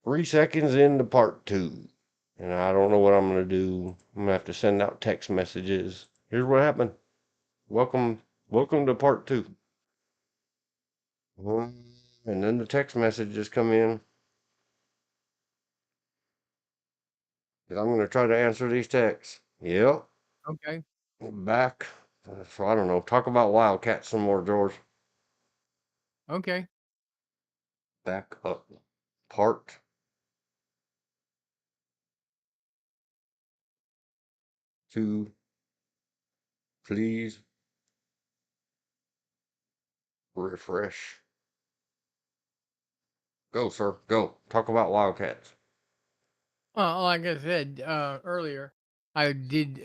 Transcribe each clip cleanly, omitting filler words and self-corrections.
3 seconds into part 2. And I don't know what I'm going to do. I'm going to have to send out text messages. Here's what happened. Welcome to part 2. And then the text messages come in. And I'm going to try to answer these texts. Yep. Okay. Back. So I don't know. Talk about Wildcats some more, George. Okay. Back up. Part 2. Please refresh. Go, sir. Go. Talk about Wildcats. Well, like I said earlier, I did,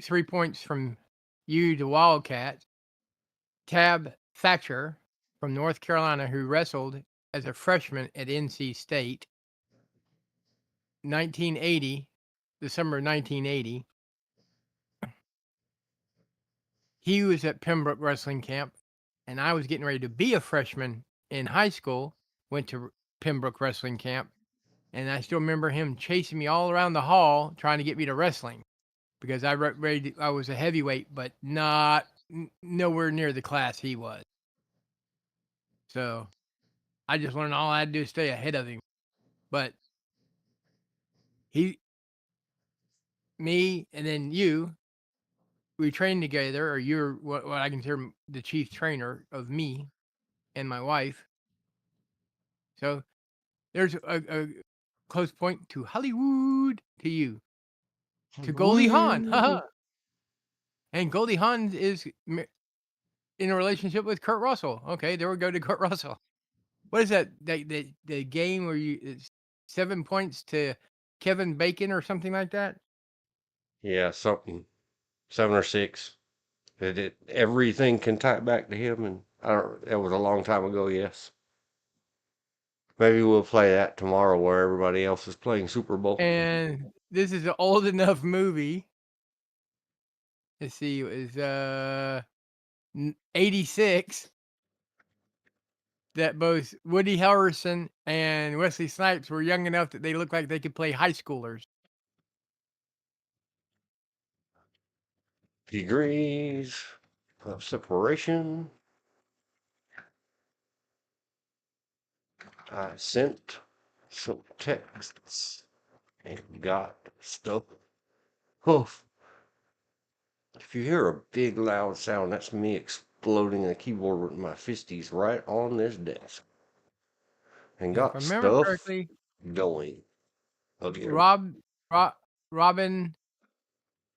3 points from you to Wildcat. Tab Thatcher from North Carolina, who wrestled as a freshman at NC State, 1980, December 1980. He was at Pembroke Wrestling Camp, and I was getting ready to be a freshman in high school, went to Pembroke Wrestling Camp, and I still remember him chasing me all around the hall trying to get me to wrestling because I was a heavyweight, but not nowhere near the class he was. So I just learned all I had to do is stay ahead of him. But he, me, and then you, we trained together, or you're what I consider the chief trainer of me and my wife. So there's a close point to Hollywood to you, to Goldie Hawn. Woo! Haha. And Goldie Hawn is in a relationship with Kurt Russell. Okay, there we go to Kurt Russell. What is that? The game where it's 7 points to Kevin Bacon or something like that? Yeah, something. 7 or 6. Everything can tie it back to him, and I don't. That was a long time ago. Yes. Maybe we'll play that tomorrow, where everybody else is playing Super Bowl. And this is an old enough movie. Let's see, it was 86 that both Woody Harrelson and Wesley Snipes were young enough that they looked like they could play high schoolers. Degrees of separation. I sent some texts and got stuff. Oh, if you hear a big loud sound, that's me exploding a keyboard with my fisties right on this desk. And And if I got remember stuff correctly, going again. Rob, Ro Robin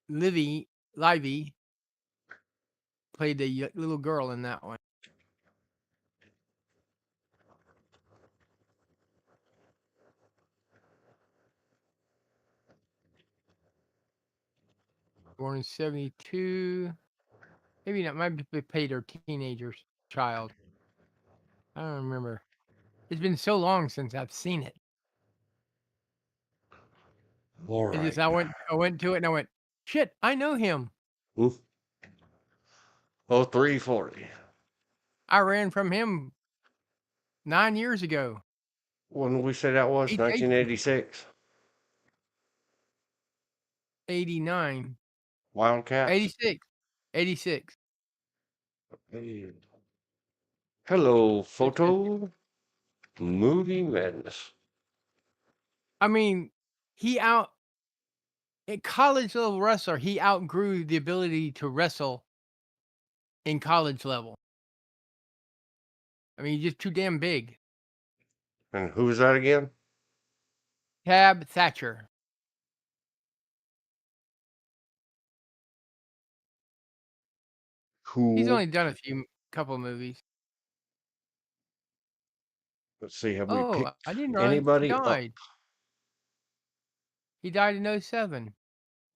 Livy played the little girl in that one. Born in 72. Maybe not. Maybe they played her teenager's child. I don't remember. It's been so long since I've seen it. All It's just right. I went to it and I went, shit, I know him. Hmm. Oh, 340. I ran from him 9 years ago. When we say that was He chased me. 1986. 89. Wildcats. 86. 86. Hey. Hello, photo. Movie madness. I mean, he out at college level wrestler, he outgrew the ability to wrestle in college level. I mean, he's just too damn big. And who was that again? Tab Thatcher. He's Cool. only done a couple movies. Let's see, have we Oh, picked I didn't realize he anybody up? died. He died in '07.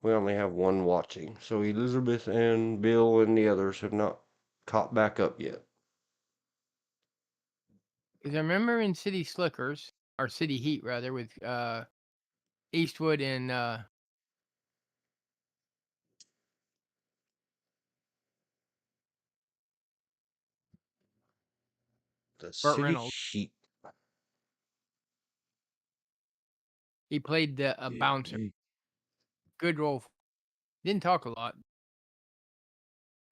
We only have one watching, so Elizabeth and Bill and the others have not caught back up yet. Because I remember in City Slickers, or City Heat rather, with Eastwood and The Burt city Reynolds. sheet. He played a Yeah. bouncer. Good role. Didn't talk a lot.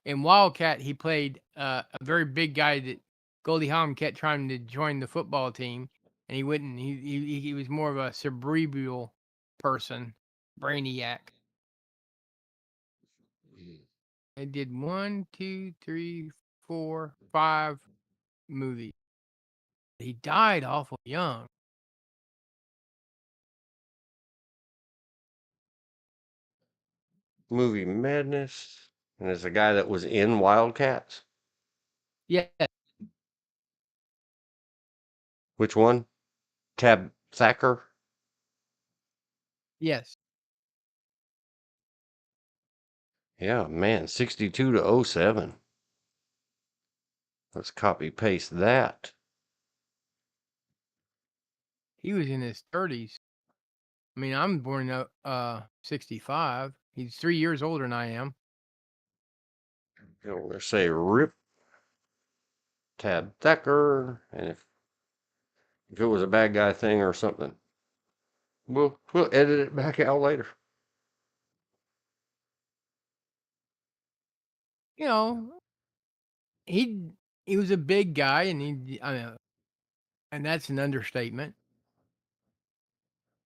In Wildcat, he played a very big guy that Goldie Hawn kept trying to join the football team, and he wouldn't. He was more of a cerebral person, brainiac. I did 1, 2, 3, 4, 5 movies. He died awful young. Movie Madness. And it's a guy that was in Wildcats. Yeah, Which one? Tab Thacker? yes. Yeah, man, 62 to 07. Let's copy paste that. He was in his 30s. I mean, I'm born in 65. He's 3 years older than I am. Let's say Rip Tab Thacker. And if it was a bad guy thing or something, we'll edit it back out later. You know, he he was a big guy, and I mean, and that's an understatement.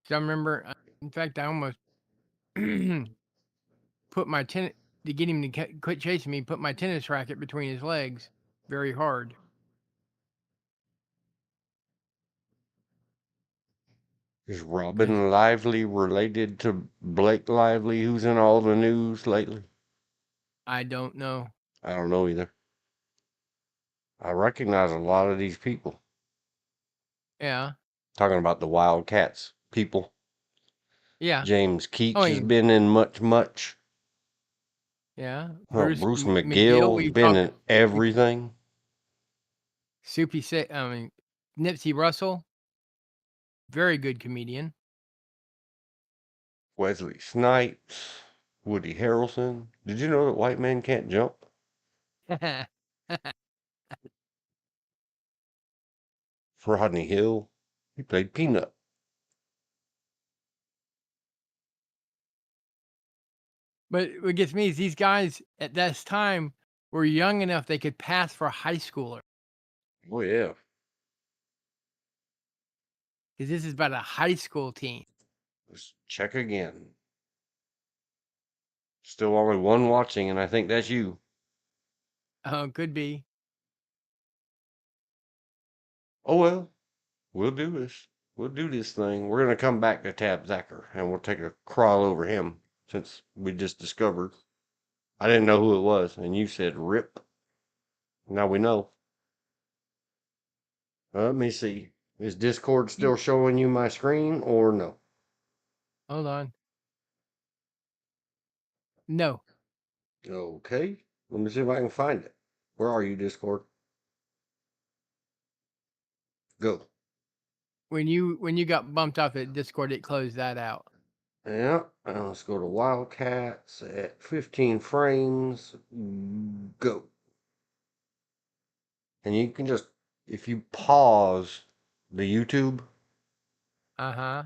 'Cause I remember, in fact, I almost put my tennis to get him to quit chasing me. Put my tennis racket between his legs, very hard. Is 'Cause Robin Lively related to Blake Lively, who's in all the news lately? I don't know. I don't know either. I recognize a lot of these people. Yeah, Talking about the Wildcats people. yeah. James Oh, Keach has and been in much. yeah. Oh, Bruce Bruce McGill. McGill's We been talked. in everything. Soupy say. I mean, Nipsey Russell, very good comedian. Wesley Snipes, Woody Harrelson. Did you know that white men can't jump? Rodney Hill, he played Peanut. But what gets me is these guys at this time were young enough they could pass for a high schooler. Oh yeah. Because this is about a high school team. Let's check again. Still only one watching, and I think that's you. Oh, could be. Oh well, we'll do this. We'll do this thing. We're gonna come back to Tab Zacher, and we'll take a crawl over him since we just discovered. I didn't know who it was, and you said Rip. Now we know. Let me see. Is Discord You- still showing you my screen or no? Hold on. No. Okay. Let me see if I can find it. Where are you, Discord? Go. When you got bumped off at Discord, it closed that out. Yeah. Let's go to Wildcats at 15 frames. Go. And you can just, if you pause the YouTube, Uh-huh.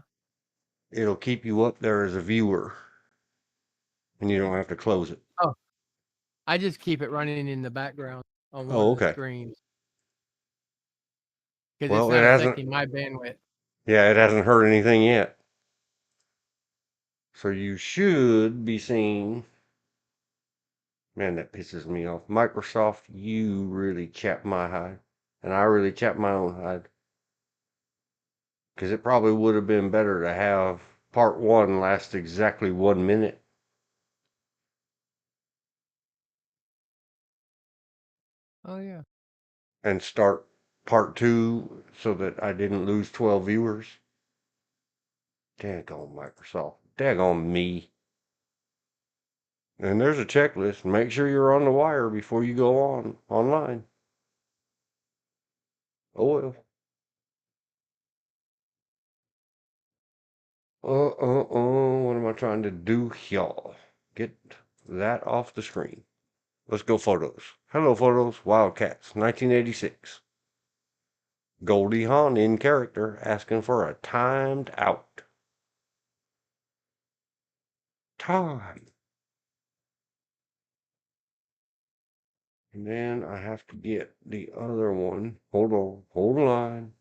it'll keep you up there as a viewer. And you don't have to close it. Oh, I just keep it running in the background on one Oh, of the okay. screens because it's Well, it not hasn't, affecting my bandwidth. yeah, it hasn't heard anything yet. So you should be seeing. Man, that pisses me off. Microsoft, you really chap my hide. And I really chap my own hide. Because it probably would have been better to have part one last exactly 1 minute Oh yeah. and start part two so that I didn't lose 12 viewers. Daggone Microsoft. Daggone me. And there's a checklist. Make sure you're on the wire before you go online. Oh well. What am I trying to do, y'all? Get that off the screen. Let's go photos. Hello, photos. Wildcats, 1986. Goldie Hawn in character asking for a timed out. time. And then I have to get the other one. Hold on. Hold the line.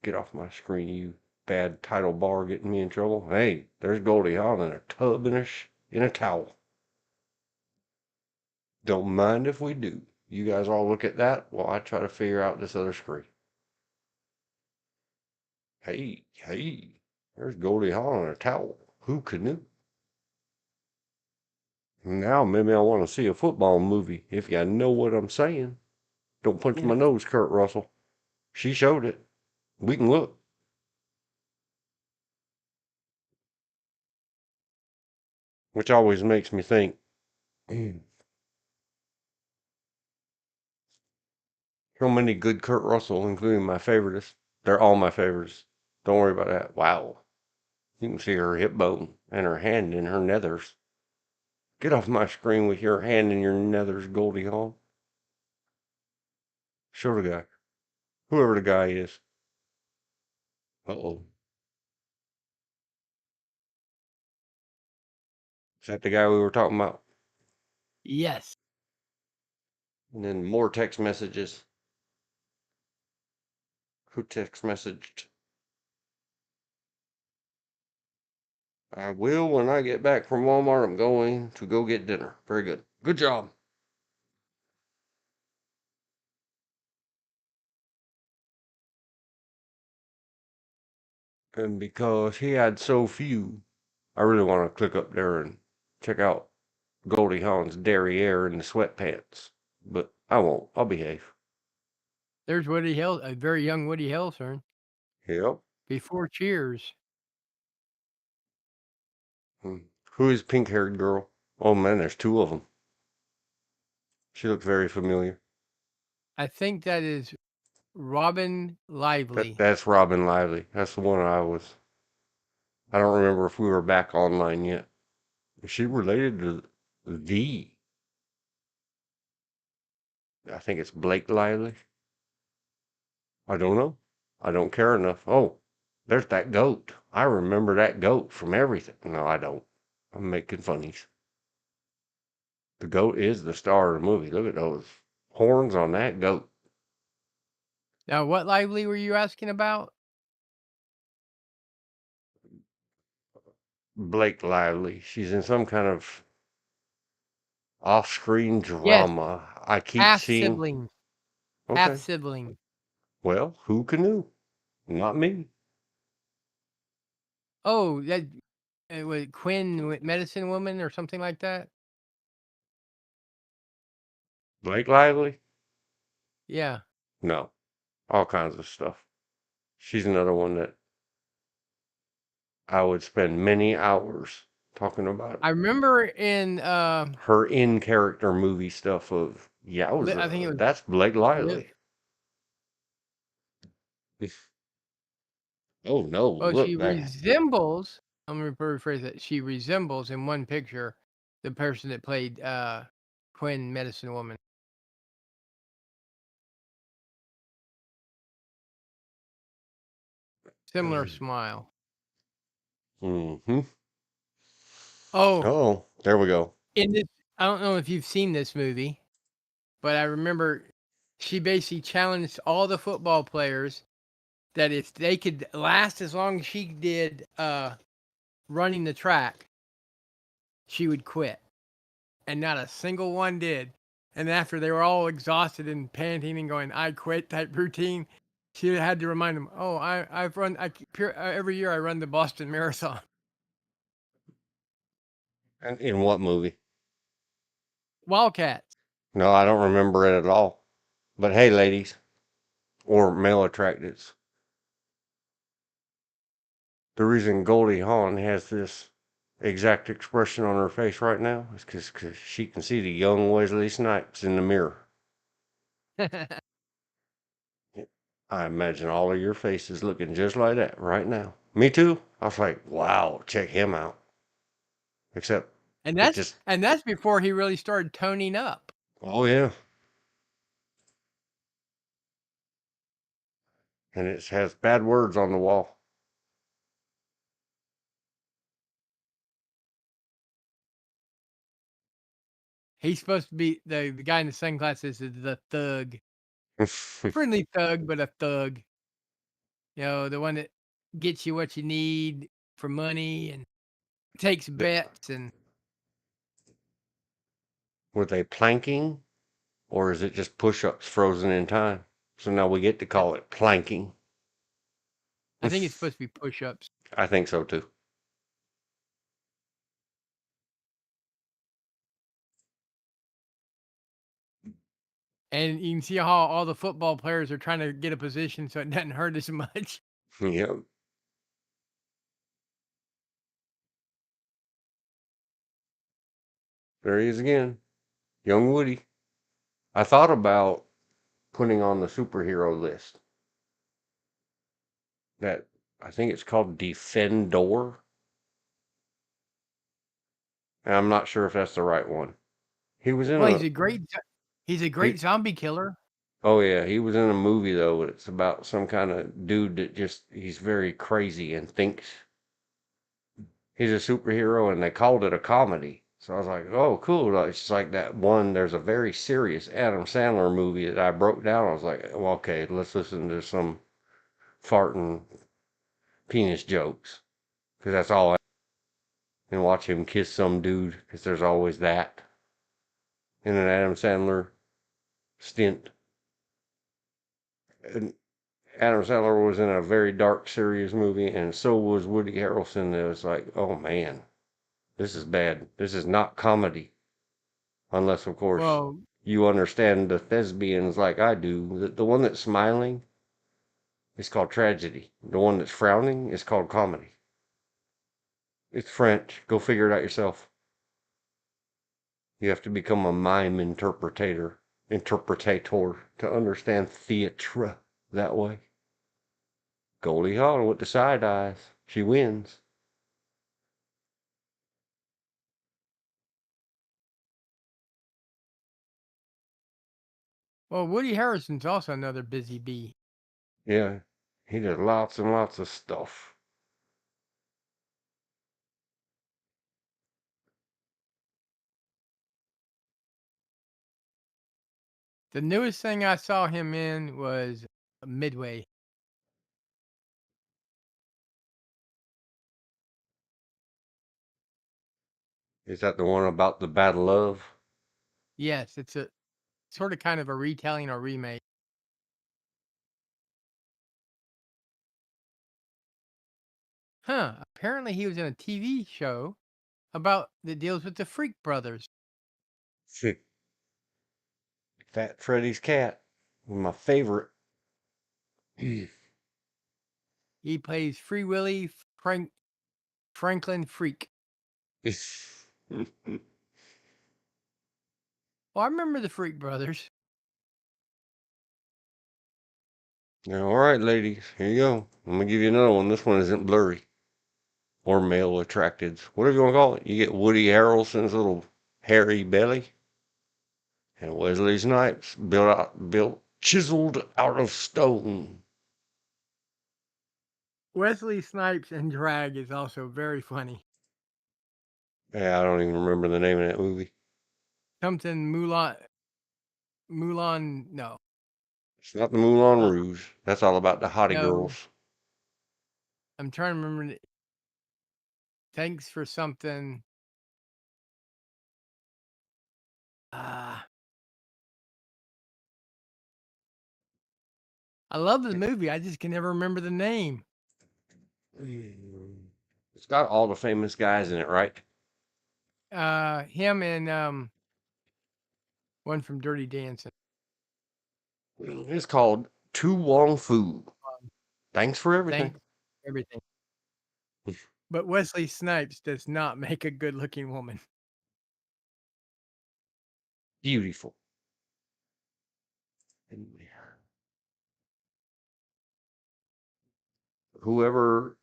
Get off my screen, you bad title bar getting me in trouble. Hey, there's Goldie Hawn in a tub and in a towel. Don't mind if we do. You guys all look at that while I try to figure out this other screen. Hey, hey, there's Goldie Hawn in a towel. Who knew? Now maybe I want to see a football movie, if you know what I'm saying. Don't punch my Yeah. nose, Kurt Russell. She showed it. We can look. Which always makes me think, so many good Kurt Russell, including my favorites. They're all my favorites. Don't worry about that. Wow. You can see her hip bone and her hand in her nethers. Get off my screen with your hand in your nethers, Goldie Hawn. Show the guy. Whoever the guy is. Uh-oh. Is that the guy we were talking about? Yes. And then more text messages. Who text messaged? I will when I get back from Walmart. I'm going to go get dinner. Very good. Good job. And because he had so few, I really want to click up there and check out Goldie Hawn's derriere in the sweatpants. But I won't. I'll behave. There's Woody Hill, a very young Woody Harrelson Yep. before Cheers. Who is pink-haired girl? Oh man, there's two of them. She looks very familiar. I think that is Robin Lively. That's Robin Lively. That's the one I don't remember if we were back online yet. Is she related to the? I think it's Blake Lively. I don't know. I don't care enough. Oh, there's that goat. I remember that goat from everything. No, I don't. I'm making funnies. The goat is the star of the movie. Look at those horns on that goat. Now, what Lively were you asking about? Blake Lively. She's in some kind of off-screen Yes, drama. I keep half seeing. sibling. Half Okay. sibling. Well, who knew? Not me. Oh, that was Quinn with Medicine Woman or something like that? Blake Lively? Yeah. No. All kinds of stuff. She's another one that I would spend many hours talking about. I remember in Her in character movie stuff of I think it Yowza. was That's Blake Li- Lively. Oh no, well, look she that. resembles, I'm gonna rephrase it. She resembles in one picture the person that played Quinn Medicine Woman. Similar smile. Mm-hmm. Oh, Oh, there we go. in this, I don't know if you've seen this movie, but I remember she basically challenged all the football players that if they could last as long as she did running the track, she would quit. And not a single one did. And after they were all exhausted and panting and going, "I quit" type routine, she had to remind them, "Oh, I've run. Every year I run the Boston Marathon." And in what movie? Wildcats. No, I don't remember it at all. But hey, ladies, or male attracteds, the reason Goldie Hawn has this exact expression on her face right now is because she can see the young Wesley Snipes in the mirror. I imagine all of your faces looking just like that right now. Me too. I was like, wow, check him out. Except and it that's just, and that's before he really started toning up. oh yeah. And it has bad words on the wall. He's supposed to be the guy in the sunglasses is the thug. Friendly thug, but a thug. You know, the one that gets you what you need for money and takes bets and Were they planking or is it just push-ups frozen in time? So now we get to I call it planking. I think it's supposed to be push-ups. I think so too. And you can see how all the football players are trying to get a position so it doesn't hurt as much. Yep. There he is again. Young Woody. I thought about putting on the superhero list. That I think it's called Defendor. And I'm not sure if that's the right one. He was in Well, a he's a he, great zombie killer. oh yeah, he was in a movie though. It's about some kind of dude that just he's very crazy and thinks he's a superhero, and they called it a comedy. So I was like, oh, cool. It's just like that one. There's a very serious Adam Sandler movie that I broke down. I was like, well, okay, let's listen to some farting penis jokes because that's all. And watch him kiss some dude because there's always that in an Adam Sandler stint. And Adam Sandler was in a very dark, serious movie, and so was Woody Harrelson. It was like, oh man, this is bad. This is not comedy. Unless, of course, Well, you understand the thespians like I do. The one that's smiling is called tragedy. The one that's frowning is called comedy. It's French. Go figure it out yourself. You have to become a mime interpretator to understand theatre that way. Goldie Hawn with the side eyes. She wins. Woody Harrelson's also another busy bee. Yeah, he does lots and lots of stuff. The newest thing I saw him in was Midway. Is that the one about the Battle of? Yes, it's a sort of kind of a retelling or remake. Huh, apparently he was in a TV show about that deals with the Freak Brothers. Fat Freddy's cat. My favorite. He plays Free Willy Franklin Freak. Well, I remember the Freak Brothers. Now, all right, ladies, here you go. I'm gonna give you another one. This one isn't blurry or male attracted, whatever you want to call it. You get Woody Harrelson's little hairy belly, and Wesley Snipes chiseled out of stone. Wesley Snipes in drag is also very funny. Yeah, I don't even remember the name of that movie. Something Mulan, no. It's not the Moulin Uh, Rouge. That's all about the hottie no, girls. I'm trying to remember. Thanks for something. Ah, I love the movie. I just can never remember the name. It's got all the famous guys in it, right? Him and one from Dirty Dancing. It's called Tu Wong Fu. Um, Thanks for everything. Thanks everything. But Wesley Snipes does not make a good-looking woman. Beautiful. Whoever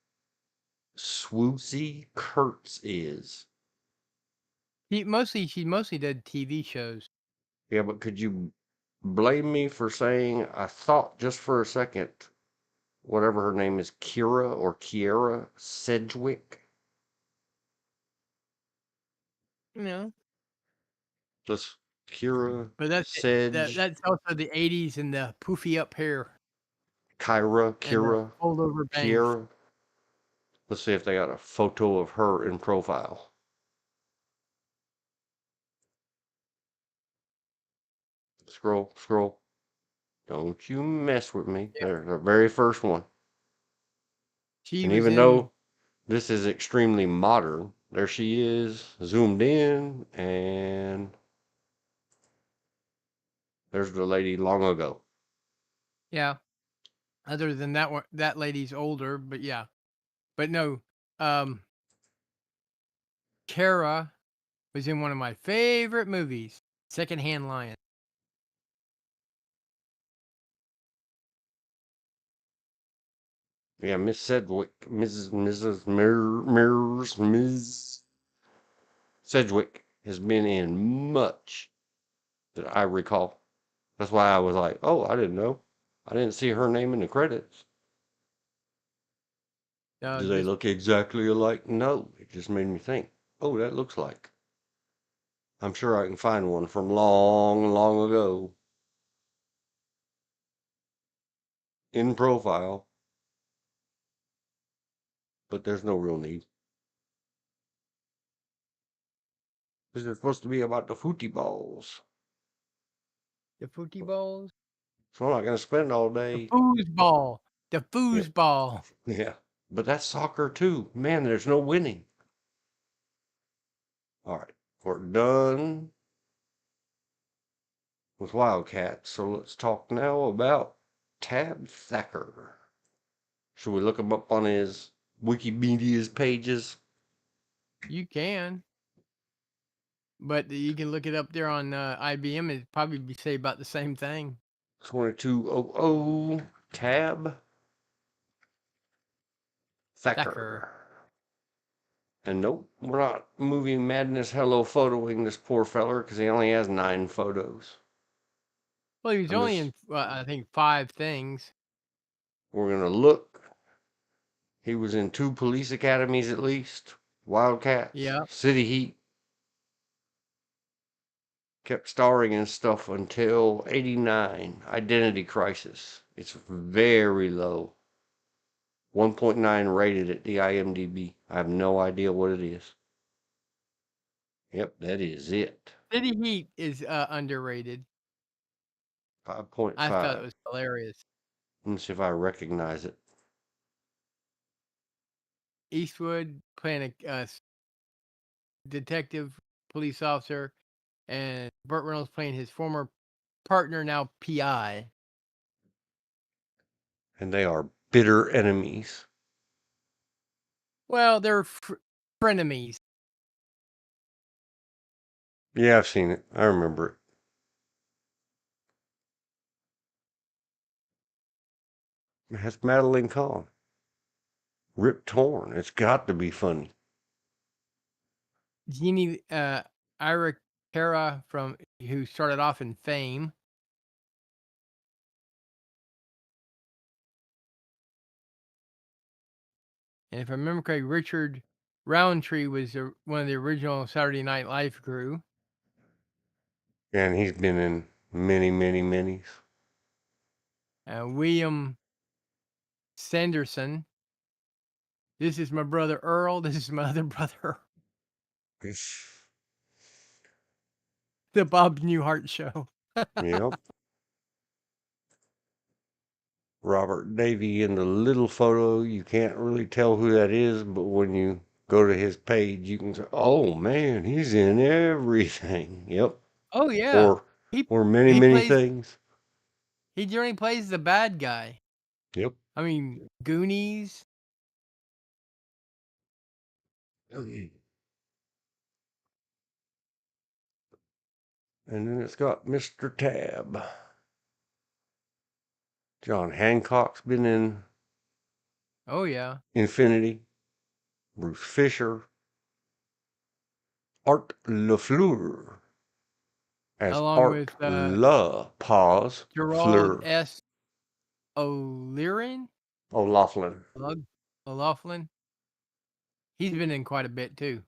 Swoosie Kurtz is. She mostly did TV shows. Yeah, but could you blame me for saying I thought just for a second, whatever her name is, Kira or Kiera Sedgwick? You know, Just Kira, But that's it. Sedge, That's also the '80s and the poofy up hair Kyra, and the Kira, fold over bangs. Kiera. Let's see if they got a photo of her in profile. Scroll, scroll. Don't you mess with me. Yeah. There's the very first one. She And was even in though this is extremely modern, there she is, zoomed in, and there's the lady long ago. yeah. Other than that one, that lady's older, but yeah. But no, um, Kara was in one of my favorite movies, Secondhand Lion. Yeah, Miss Sedgwick, Mrs. Mirrors, Ms. Sedgwick has been in much that I recall. That's why I was like, oh, I didn't know. I didn't see her name in the credits. Do they Just look exactly alike? No. It just made me think, oh, that looks like. I'm sure I can find one from long, long ago in profile, but there's no real need. This is supposed to be about the footy balls. the footy balls, So I'm not going to spend all the day. foosball, the Yeah, foosball. yeah. But that's soccer too. Man, there's no winning. All right, we're done with Wildcats. So let's talk now about Tab Thacker. Should we look him up on his Wikimedia's pages? You can, but you can look it up there on IBM. It'd probably be say about the same thing. 2200 Tab Thacker. Thacker. And nope, we're not movie madness hello photoing this poor feller because he only has 9 photos. Well, he was I'm only just, in I think 5 things. we're gonna look. He was in 2 police academies at least. Wildcats, Yeah. City Heat. Kept starring in stuff until 89. Identity Crisis. It's very low. 1.9 rated at the IMDb. I have no idea what it is. Yep, that is it. City Heat is underrated. I thought it 5.5. was hilarious. Let me see if I recognize it. Eastwood playing a detective police officer, and Burt Reynolds playing his former partner, now PI. And they are bitter enemies. Well, they're frenemies. Yeah, I've seen it. I remember it. That's Madeline Kahn. Rip Torn. It's got to be funny. Jeannie Ira Cara from who started off in Fame. And if I remember correctly, Richard Roundtree was one of the original Saturday Night Live crew. And he's been in many, many, many. William Sanderson. This is my brother Earl. This is my other brother. The Bob Newhart Show. Yep. Robert Davey in the little photo, you can't really tell who that is, but when you go to his page, you can say, "Oh man, he's in everything." Yep. Oh yeah, Or he or many, he many plays things. he generally plays the bad guy. Yep. I mean Goonies. And then it's got Mr. Tab. John Hancock's been in Oh yeah, Infinity. Bruce Fisher. Art LaFleur as along Art with La Paz Gerald Fleur. S. O'Leary. O'Laughlin. O'Laughlin. He's been in quite a bit too.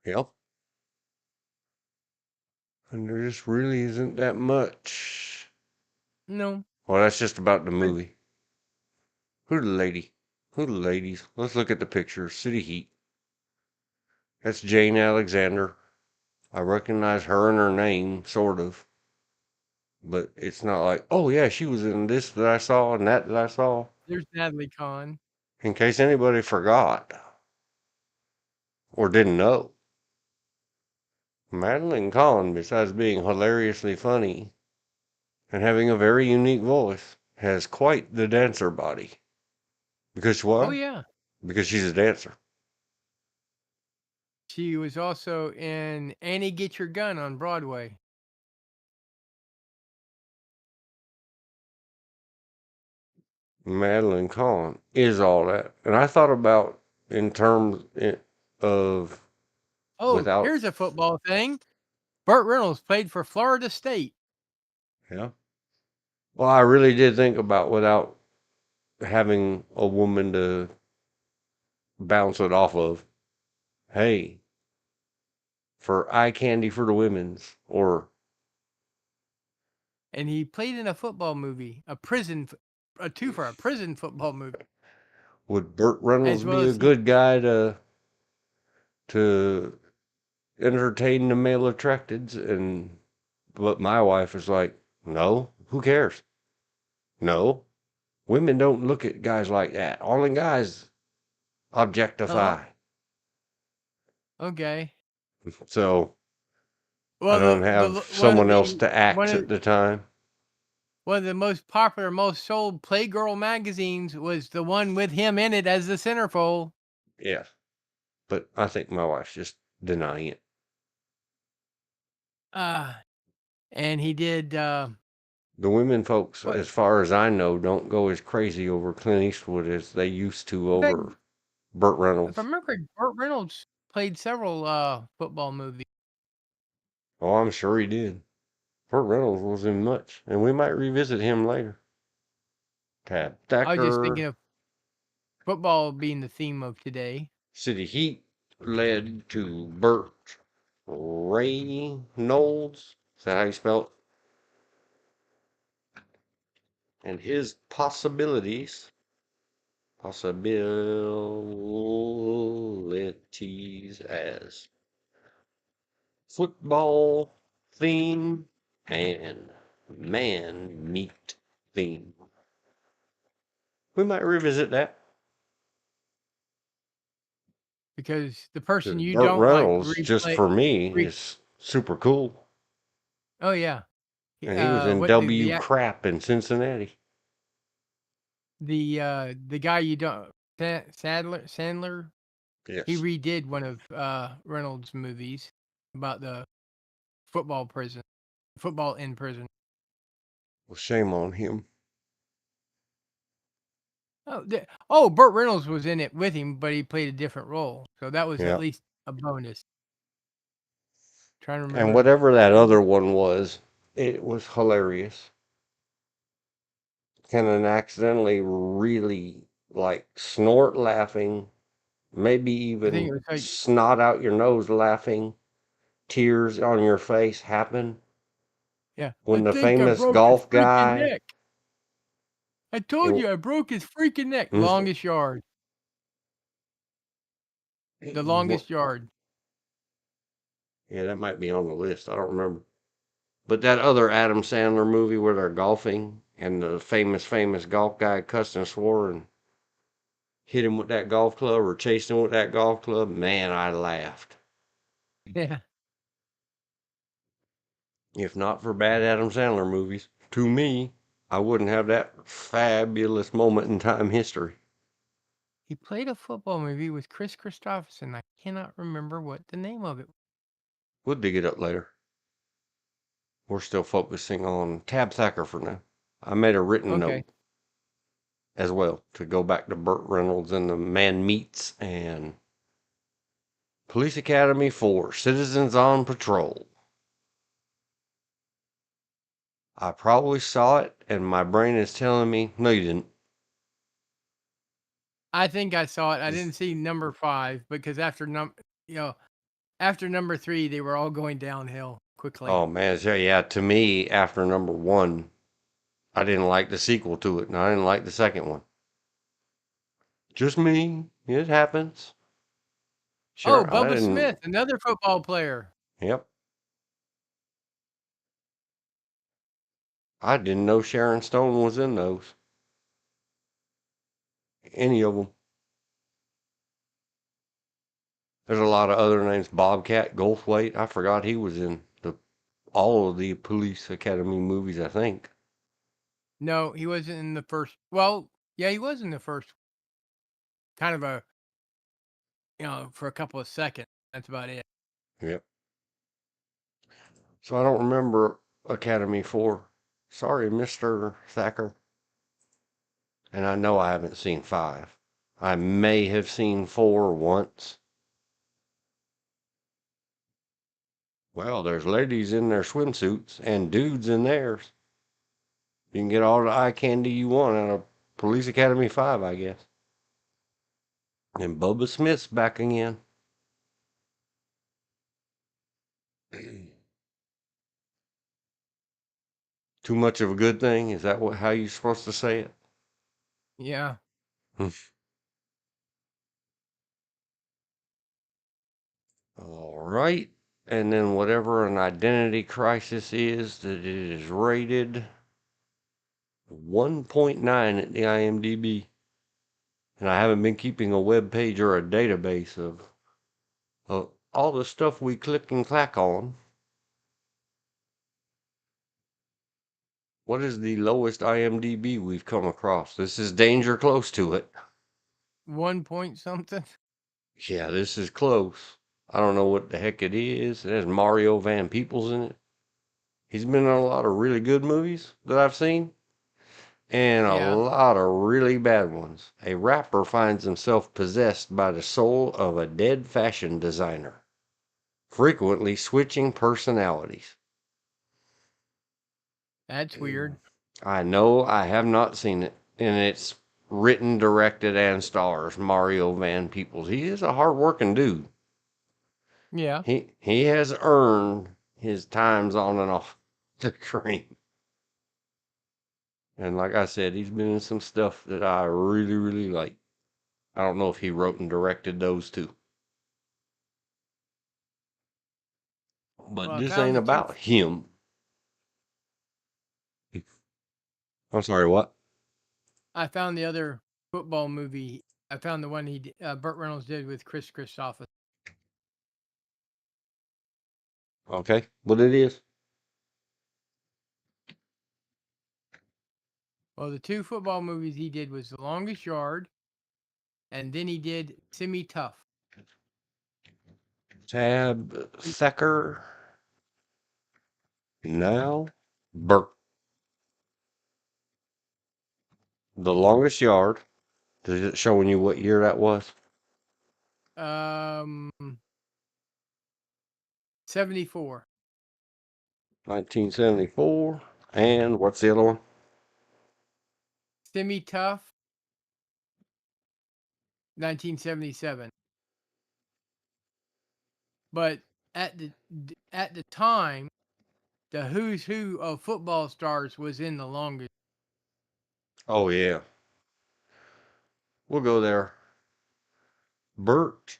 Yep. And there just really isn't that much. No. Well, that's just about the But movie. Who the lady? Who the ladies? Let's look at the picture. City Heat. That's Jane Alexander. I recognize her and her name, sort of. But it's not like, oh yeah, she was in this that I saw and that I saw. there's Natalie Kahn. In case anybody forgot or didn't know. Madeline Kahn, besides being hilariously funny and having a very unique voice, has quite the dancer body. Because Oh, why? yeah. Because she's a dancer. She was also in Annie Get Your Gun on Broadway. Madeline Kahn is all that. And I thought about in terms of Oh, without, here's a football thing. Burt Reynolds played for Florida State. yeah. Well, I really did think about without having a woman to bounce it off of. Hey, for eye candy for the women's, or And he played in a football movie, a prison football movie, would Burt Reynolds as well be a as he good guy to entertain the male attracteds? And but my wife is like, no, who cares? No, women don't look at guys like that. Only guys oh, objectify. okay. So I Well, don't have someone else to act at the time. one of the most popular, most sold Playgirl magazines was the one with him in it as the centerfold. Yeah, but I think my wife's just denying it. Uh, and he did The women folks, what? as far as I know, don't go as crazy over Clint Eastwood as they used to In fact, over Burt if I Reynolds. remember, Burt Reynolds played several football movies. Oh, I'm sure he did. Burt Reynolds was in much, and we might revisit him later. Tab I was just thinking Thacker, of football being the theme of today. City Heat led to Burt Reynolds. Is that how you spell it? And his possibilities as football theme and man meat theme. We might revisit that. Because the person Because you Burt don't like Reynolds, just for me, re is super cool. oh, yeah. And he was in What W Crap in Cincinnati. the guy you don't Sandler, he Yes. redid one of, Reynolds' movies about the football in prison. Well, shame on him. Burt Reynolds was in it with him, but he played a different role, so that was at Yeah. least a bonus. Trying to And remember whatever that other one was, it was hilarious. Kind of accidentally really like snort laughing, maybe I think even it was like, snot out your nose laughing, tears on your face happen yeah, "I when the think I famous broke his golf freaking guy, neck. I told and you I broke his freaking neck." mm, Longest Yard. The what, Longest Yard. yeah, that might be on the list. I don't remember. But that other Adam Sandler movie where they're golfing and the famous golf guy cussed and swore and hit him with that golf club or chased him with that golf club, man, I laughed. Yeah. If not for bad Adam Sandler movies, to me, I wouldn't have that fabulous moment in time history. He played a football movie with Chris Christopherson. I cannot remember what the name of it. We'll dig it up later. We're still focusing on Tab Thacker for now. I made a written Okay. note as well to go back to Burt Reynolds and the Man Meats and Police Academy 4 Citizens on Patrol. I probably saw it and my brain is telling me, no, you didn't. I think I saw it. I didn't see number 5 because after number 3, they were all going downhill. quickly. Oh man, so yeah, to me, after number one, I didn't like the sequel to it, and I didn't like the second one. Just me. It happens. Oh, Sure, I Bubba didn't. Smith, another football player. Yep. I didn't know Sharon Stone was in those. Any of them. There's a lot of other names. Bobcat Goldthwait. I forgot he was in all of the Police Academy movies, I think. No, he wasn't in the first. Well, yeah, he was in the first. Kind of a, for a couple of seconds. That's about it. Yep. So I don't remember Academy 4. Sorry, Mr. Thacker. And I know I haven't seen 5. I may have seen 4 once. Well, there's ladies in their swimsuits and dudes in theirs. You can get all the eye candy you want out of Police Academy 5, I guess. And Bubba Smith's back again. Too much of a good thing? Is that how you're supposed to say it? Yeah. All right. And then whatever an identity crisis is, that it is rated 1.9 at the IMDb. And I haven't been keeping a web page or a database of all the stuff we click and clack on. What is the lowest IMDb we've come across? This is danger close to it. 1 point something. Yeah, this is close. I don't know what the heck it is. It has Mario Van Peebles in it. He's been in a lot of really good movies that I've seen, and a Yeah. lot of really bad ones. A rapper finds himself possessed by the soul of a dead fashion designer, frequently switching personalities. That's weird. I know I have not seen it, and it's written, directed, and stars Mario Van Peebles. He is a hard-working dude. Yeah. He has earned his times on and off the screen. And like I said, he's been in some stuff that I really, really like. I don't know if he wrote and directed those too. Well, But I this found ain't the two. about him. I'm sorry, what? I found the other football movie. I found the one Burt Reynolds did with Chris Christopher. Okay, what it is? Well, the two football movies he did was The Longest Yard, and then he did Semi Tough. Tab Thacker. Now, Burt. The Longest Yard. Is it showing you what year that was? 74. 1974. And what's the other one? Semi Tough, 1977. But at the time, the who's who of football stars was in The Longest. Oh, yeah. We'll go there. Burt.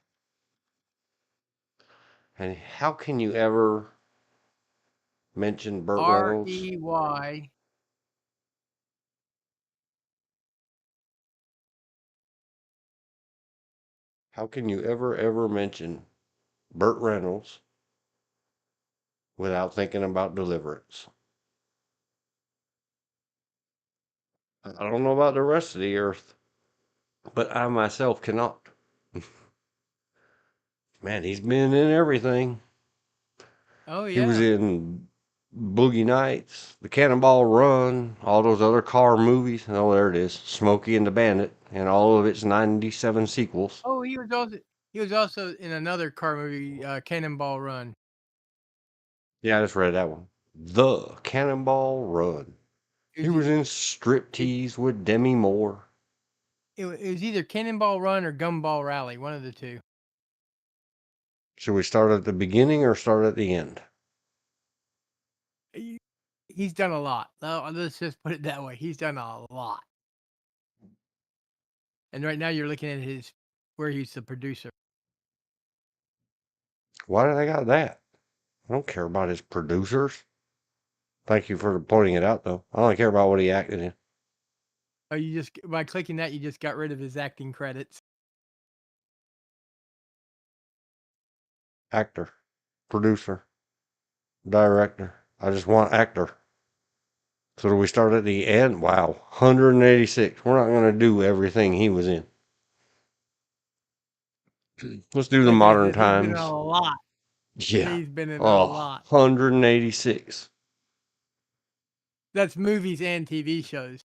And how can you ever mention Burt Reynolds? Rey. How can you ever mention Burt Reynolds without thinking about Deliverance? I don't know about the rest of the earth, but I myself cannot. Man, he's been in everything. Oh He was yeah. in Boogie Nights, The Cannonball Run, all those other car movies. Oh, there it is, Smokey and the Bandit, and all of its 97 sequels. Oh, he was also in another car movie, Cannonball Run. Yeah, I just read that one. The Cannonball Run. It He was, was e- in it, Striptease with Demi Moore. it was either Cannonball Run or Gumball Rally, one of the two. Should we start at the beginning or start at the end? he's done a lot. Let's just put it that way. He's done a lot. And right now you're looking at his where he's the producer. Why did I got that? I don't care about his producers. Thank you for pointing it out, though. I don't care about what he acted in. Oh, you just by clicking that, you just got rid of his acting credits. Actor, producer, director. I just want actor. So do we start at the end? Wow, 186. We're not going to do everything he was in. Let's do the Like I modern said, he's been in times. a lot. Yeah. He's been in a Oh, lot. 186. That's movies and TV shows.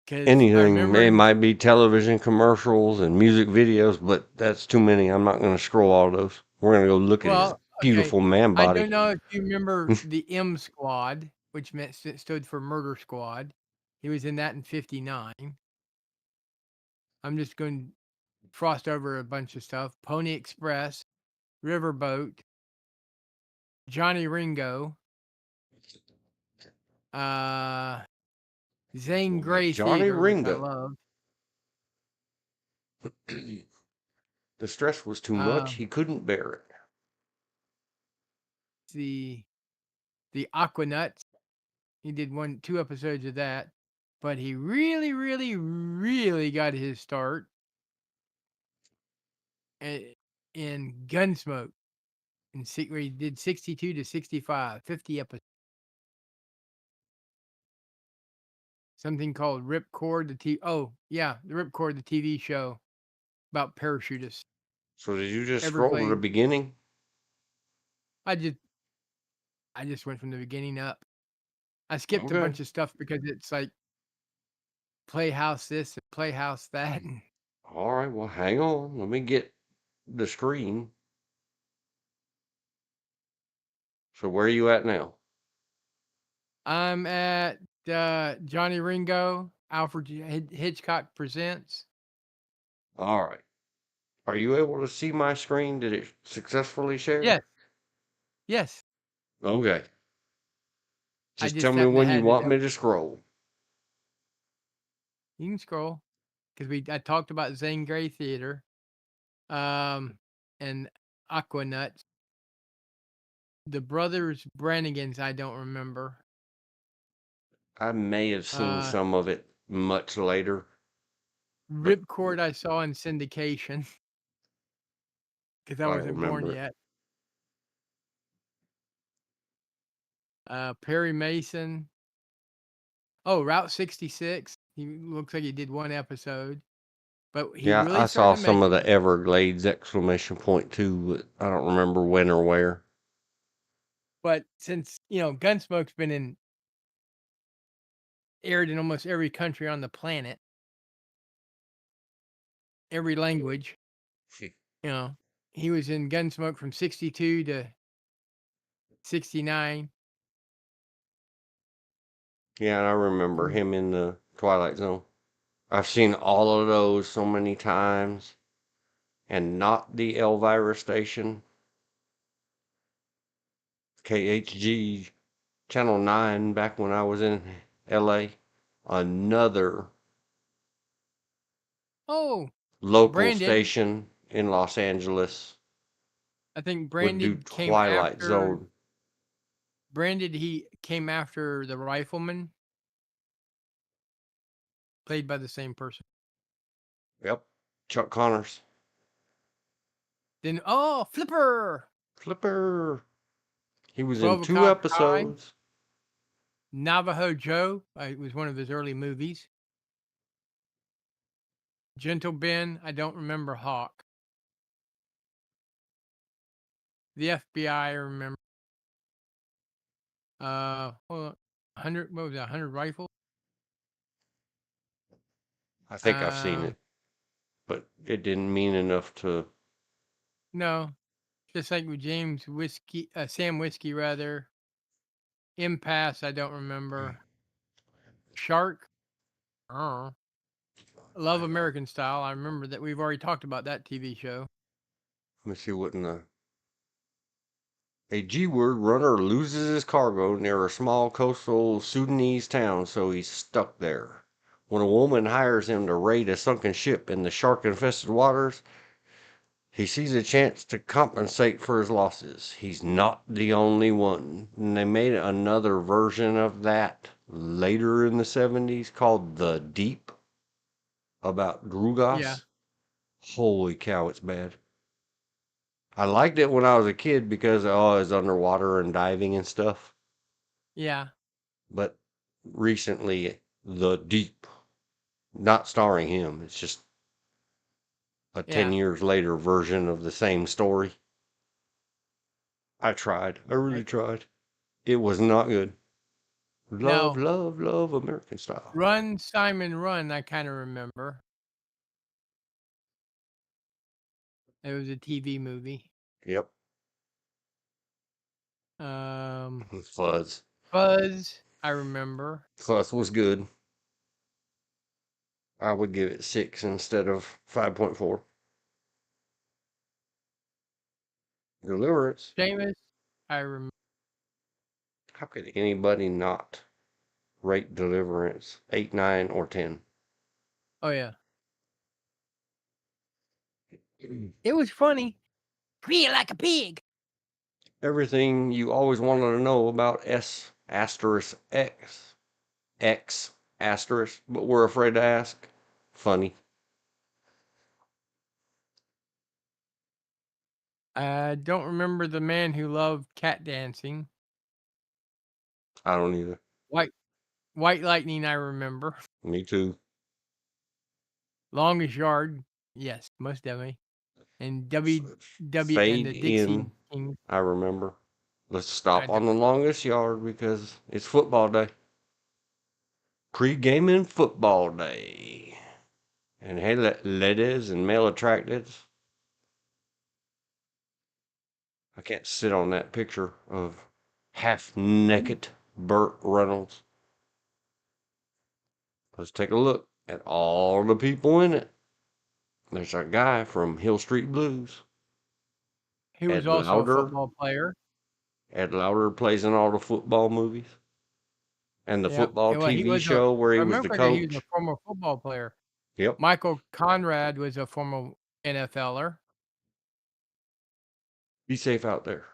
Because I Anything. remember, It might be television commercials and music videos, but that's too many. I'm not going to scroll all those. We're going to go look at his well, okay, beautiful man I body. don't know if you remember the M Squad, which stood for Murder Squad. He was in that in '59. I'm just going to frost over a bunch of stuff. Pony Express, Riverboat, Johnny Ringo, uh, Zane Grey Johnny Theater, which I Ringo. love. The stress was too much. Uh, He couldn't bear it. the Aquanuts. He did 2 episodes of that, but he really, really, really got his start in Gunsmoke, where he did 62 to 65, 50 episodes. Something called Ripcord, the Ripcord, the TV show about parachutists. So did you just scroll to the Everglades. beginning? I just went from the beginning up. I skipped a Okay. bunch of stuff because it's like Playhouse this and Playhouse that. And All right. Well, hang on. Let me get the screen. So where are you at now? I'm at Johnny Ringo, Alfred Hitchcock Presents. All right. Are you able to see my screen? Did it successfully share? Yes, yes. Okay. I Just tell just me happened to when you have it want up. me to scroll. You can scroll because I talked about Zane Grey Theater, and Aquanuts. The Brothers Brannigans, I don't remember. I may have seen Uh, some of it much later, but Ripcord I saw in syndication because I I don't wasn't born remember it. yet. Perry Mason. Oh, Route 66. He looks like he did 1 episode, but he Yeah, really I started saw to make some of it. the Everglades exclamation point too, but I don't remember when or where. But since Gunsmoke's been aired in almost every country on the planet, every language. You know, he was in Gunsmoke from '62 to '69. Yeah, and I remember him in the Twilight Zone. I've seen all of those so many times, and not the Elvira station, KHG Channel 9 back when I was in LA. Another Oh, local Brandon. station in Los Angeles I think would do Brandon came Twilight after. Zone. Brandon, he came after the rifleman, played by the same person. Yep. Chuck Connors. Then Flipper. Flipper. He was in 12 two O'Clock High. episodes. Navajo Joe. It was one of his early movies. Gentle Ben. I don't remember Hawk. The FBI. I remember. Hold on. 100. What was that? 100 rifle. I think I've seen Uh, it, but it didn't mean enough to. no. Just like with Sam Whiskey rather. Impasse. I don't remember. Shark. Oh. Love American Style. I remember that we've already talked about that TV show. Let me see what in the. A G-word runner loses his cargo near a small coastal Sudanese town, so he's stuck there. When a woman hires him to raid a sunken ship in the shark-infested waters, he sees a chance to compensate for his losses. He's not the only one. And they made another version of that later in the 70s called The Deep about Yeah. Drugas. Holy cow, it's bad. I liked it when I was a kid because oh, it's underwater and diving and stuff. Yeah. But recently, The Deep, not starring him, it's just a 10 Yeah. years later version of the same story. I tried. I really tried. It was not good. Love, Now, love, love American style. Run, Simon, Run, I kind of remember. It was a TV movie. Yep. Um, Fuzz. Buzz, I remember. Fuzz was good. I would give it 6 instead of 5.4. Deliverance. Seamus, I remember. How could anybody not rate Deliverance 8, 9, or 10? Oh, yeah. It was funny. Feel like a pig. Everything you always wanted to know about S asterisk X. X asterisk, but we're afraid to ask. Funny. I don't remember the man who loved cat dancing. I don't either. White White Lightning, I remember. Me too. Longest Yard, yes, most definitely. And WW and Fade the Dixie in. Kings. I remember. Let's I stop don't. on the longest yard because it's football day. Pre-gaming football day. And hey, ladies and male attracteds, I can't sit on that picture of half-naked Burt Reynolds. Let's take a look at all the people in it. There's a guy from Hill Street Blues. He was Ed also a Lauder. football player. Ed Lauder plays in all the football movies. And the Yep. football Well, he TV was a. show where I he was the remember that he was a coach. former football player. Yep. Michael Conrad was a former NFLer. Be safe out there.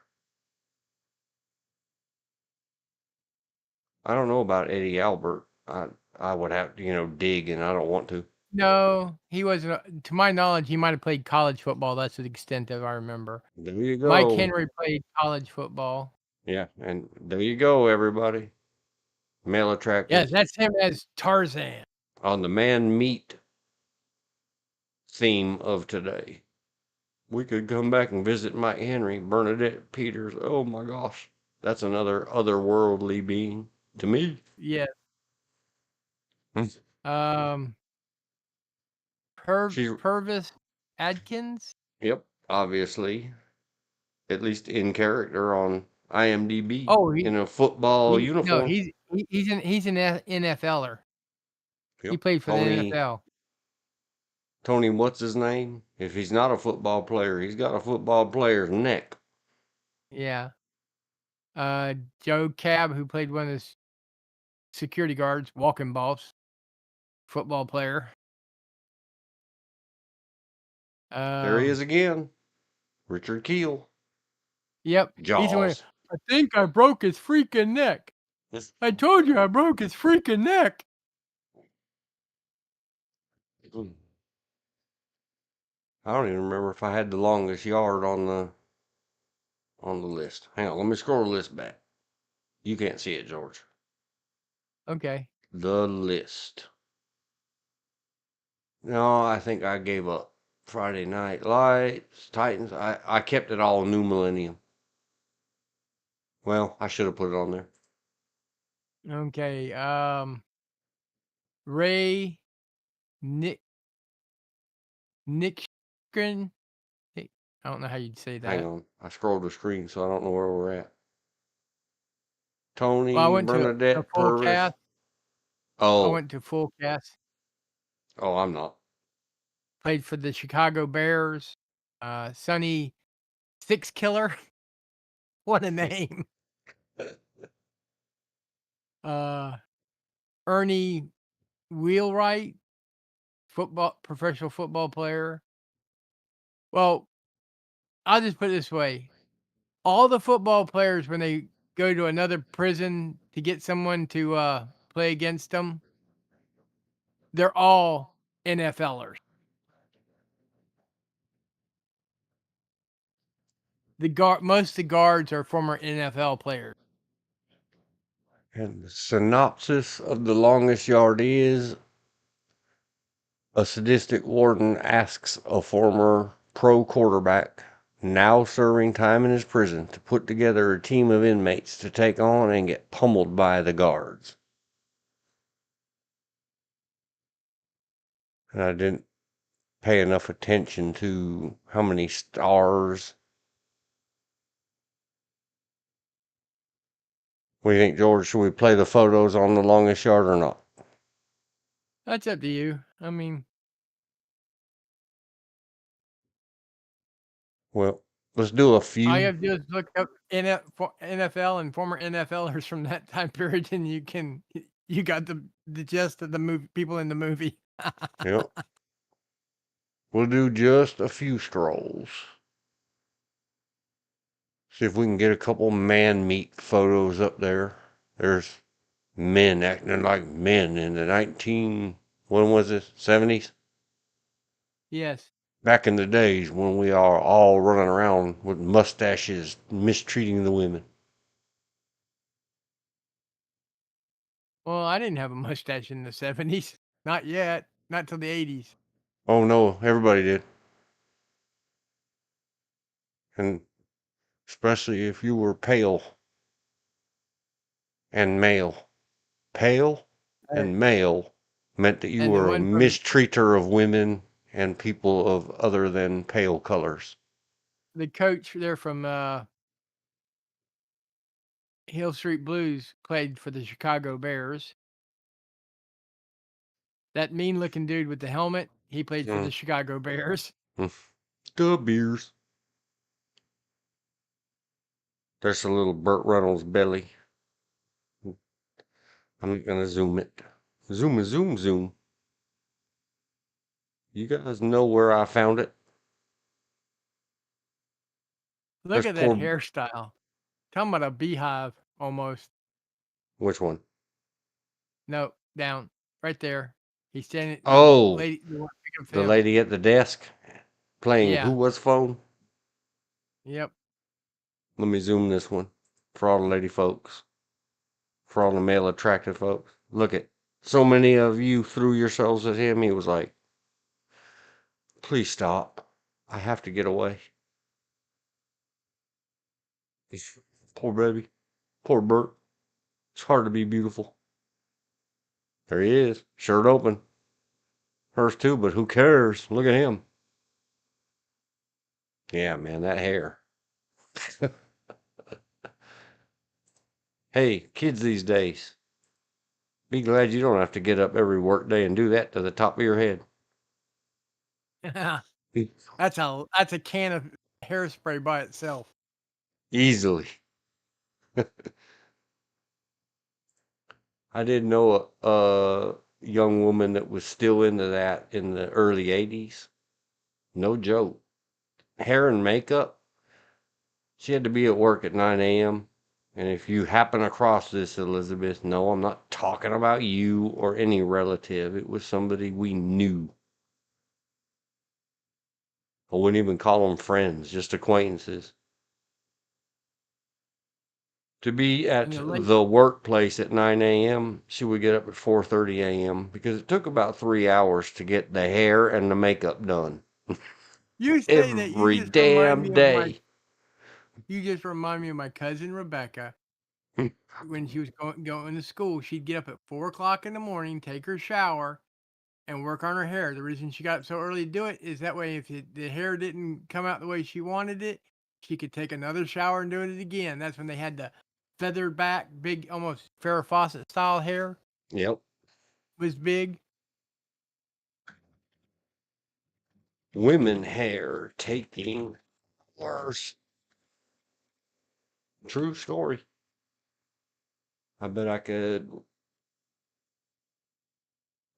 I don't know about Eddie Albert. I would have to, dig, and I don't want to. No, he wasn't. To my knowledge, he might have played college football. That's the extent of I remember. There you Mike go. Henry played college football. Yeah, and there you go, everybody. Male Yes, attracted that's him as Tarzan. on the man meat theme of today. We could come back and visit Mike Henry, Bernadette Peters. Oh my gosh, that's another otherworldly being to me. Yes. Hmm. Um, She's Purvis Adkins. yep, obviously, at least in character on IMDb Oh, in a football no, uniform. he's an NFLer. He Yep, played for the Tony. NFL. Tony, what's his name? If he's not a football player, he's got a football player's neck. Yeah. Joe Cab, who played one of the security guards, walking boss, football player. There he Um, is again. Richard Keel. yep, he's the one. Jaws. I think I broke his freaking neck. I told you I broke his freaking neck. I don't even remember if I had the longest yard on the list. Hang on, let me scroll the list back. You can't see it, George. Okay. The list. No, I think I gave up. Friday Night Lights, Titans. I kept it all New Millennium. Well, I should have put it on there. Okay. Ray Nick Nickren. I don't know how you'd say Hang that. on. I scrolled the screen, so I don't know where we're at. Well, I Tony, went to the Bernadette, full Purvis. cast. I Oh, went to full cast. oh, I'm not. Played for the Chicago Bears. Sonny Six Killer. What a name. Ernie Wheelwright, professional football player. Well, I'll just put it this way. All the football players, when they go to another prison to get someone to play against them, they're all NFLers. Most of the guards are former NFL players. And the synopsis of The Longest Yard is a sadistic warden asks a former pro quarterback, now serving time in his prison, to put together a team of inmates to take on and get pummeled by the guards. And I didn't pay enough attention to how many stars. What do you think, George? Should we play the photos on The Longest Yard or not? That's up to you. I mean, Well, let's do a all you few. have to do is look up NFL and former NFLers from that time period, and you got the gist of the movie, people in the movie. Yep. We'll do just a few strolls. See if we can get a couple man meat photos up there. There's men acting like men in the when was it, 70s? Yes. Back in the days when we are all running around with mustaches mistreating the women. Well, I didn't have a mustache in the 70s. Not yet. Not till the 80s. Oh no, everybody did. And especially if you were pale and male. Pale and male meant that you And the were a one from mistreater of women and people of other than pale colors. the coach there from Hill Street Blues played for the Chicago Bears. That mean looking dude with the helmet, he played for Mm. the Chicago Bears. The beers. There's a little Burt Reynolds belly. I'm not gonna zoom it. Zoom, zoom, zoom. You guys know where I found it? Look There's at that poor. hairstyle. Talking about a beehive almost. Which one? No, down. Right there. He's standing the Oh, lady the one picking up the him. lady at the desk playing Who Yeah. Was Phone. Yep. Let me zoom this one for all the lady folks, for all the male attractive folks. Look at so many of you threw yourselves at him. He was like, please stop. I have to get away. Poor baby. Poor Bert. It's hard to be beautiful. There he is. Shirt open. Hers too, but who cares? Look at him. Yeah, man, that hair. Hey, kids these days, be glad you don't have to get up every work day and do that to the top of your head. That's a can of hairspray by itself. Easily. I didn't know a young woman that was still into that in the early 80s. No joke. Hair and makeup. She had to be at work at 9 a.m. And if you happen across this, Elizabeth, no, I'm not talking about you or any relative. It was somebody we knew. I wouldn't even call them friends, just acquaintances. To be And at the late the workplace at 9 a.m., she would get up at 4:30 a.m. because it took about 3 hours to get the hair and the makeup done you say that every damn day. you just remind me of my cousin Rebecca. When she was going to school, she'd get up at 4 o'clock in the morning, take her shower, and work on her hair. The reason she got up so early to do it is that way if the hair didn't come out the way she wanted it, she could take another shower and do it again. That's when they had the feathered back, big, almost Farrah Fawcett style hair Yep. was big. Women hair taking worse. True story. I bet I could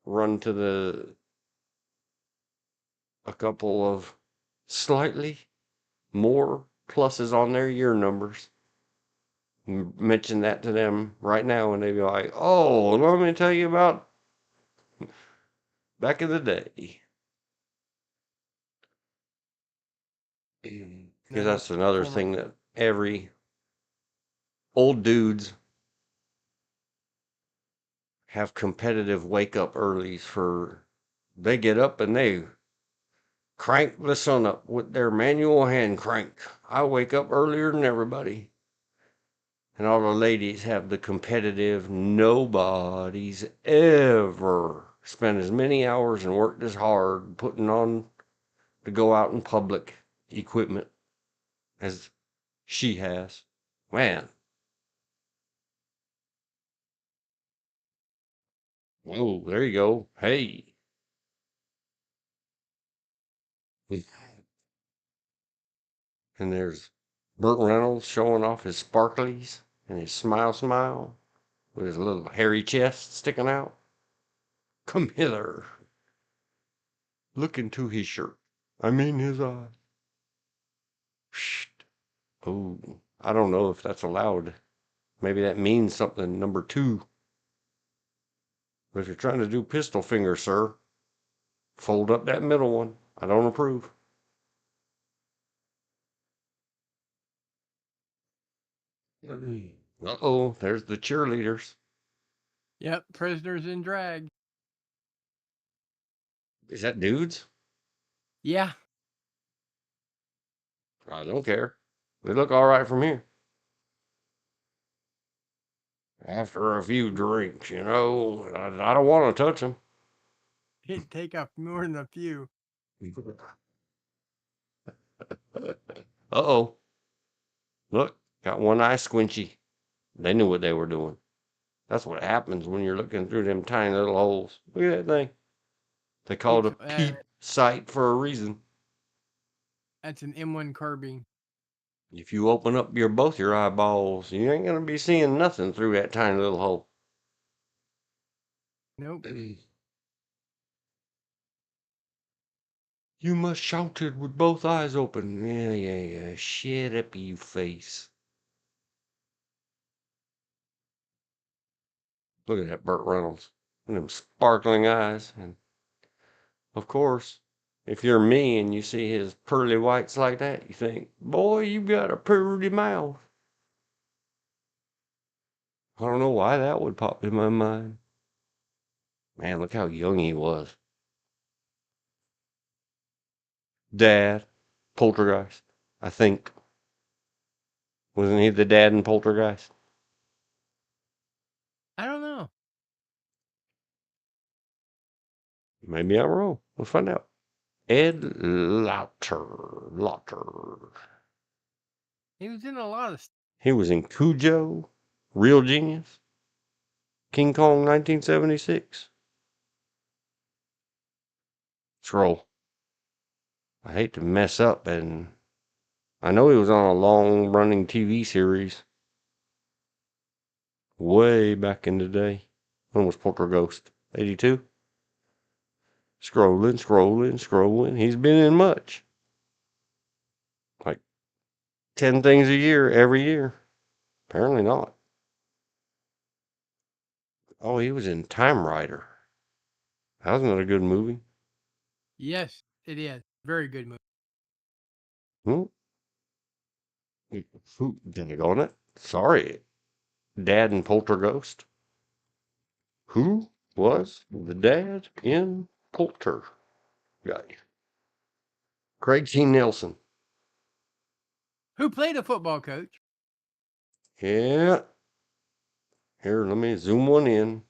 run to a couple of slightly more pluses on their year numbers. Mention that to them right now, and they'd be like, "Oh, let me tell you about back in the day." Because No, that's another former. thing that every old dudes have competitive wake up earlys for. They get up and they crank the sun up with their manual hand crank. I wake up earlier than everybody. And all the ladies have the competitive, nobody's ever spent as many hours and worked as hard putting on to go out in public equipment as she has. Man. Oh, there you go. Hey. And there's Burt Reynolds showing off his sparklies and his smile with his little hairy chest sticking out. Come hither. Look into his shirt. I mean his eye. Shh. Oh, I don't know if that's allowed. Maybe that means something. Number two. But if you're trying to do pistol finger, sir, fold up that middle one. I don't approve. Uh-oh, there's the cheerleaders. Yep, prisoners in drag. Is that dudes? Yeah, I don't care. They look all right from here. After a few drinks, I don't want to touch them. it'd take off more than a few. Uh-oh. Look, got one eye squinchy. They knew what they were doing. That's what happens when you're looking through them tiny little holes. Look at that thing. They call it It's a peep sight for a reason. that's an M1 carbine. If you open up both your eyeballs, you ain't gonna be seeing nothing through that tiny little hole. Nope. You must shout it with both eyes open. Yeah. Shut up, you face. Look at that Burt Reynolds. And them sparkling eyes. And, of course, if you're me and you see his pearly whites like that, you think, boy, you got a pretty mouth. I don't know why that would pop in my mind. Man, look how young he was. Dad, Poltergeist, I think. Wasn't he the dad in Poltergeist? I don't know. Maybe I'm wrong. Let's find out. Ed Lauter. He was in a lot of. He was in Cujo, Real Genius, King Kong 1976. Scroll. I hate to mess up, and I know he was on a long-running TV series way back in the day. When was Poltergeist? 82? Scrolling. He's been in much. Like 10 things a year, every year. Apparently not. Oh, he was in Time Rider. That was not a good movie. Yes, it is. Very good movie. Hmm? Dang on it. Sorry. Dad in Poltergeist. Who was the dad in Polter? Guy. Craig T. Nelson. Who played a football coach? Yeah. Here, let me zoom one in.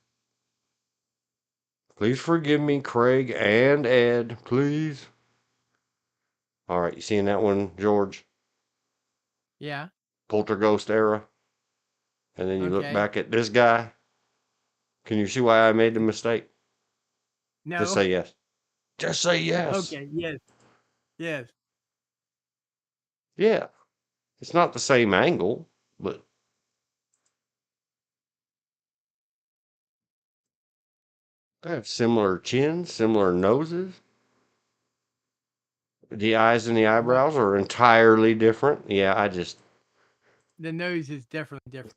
Please forgive me, Craig and Ed, please. All right, you seeing that one, George? Yeah. Poltergeist era. And then you look Okay. back at this guy. Can you see why I made the mistake? Just No. say yes. Just say yes. Okay. Yes. Yes. Yeah. It's not the same angle. but they have similar chins, similar noses. The eyes and the But eyebrows are entirely different. Yeah, the nose is definitely different.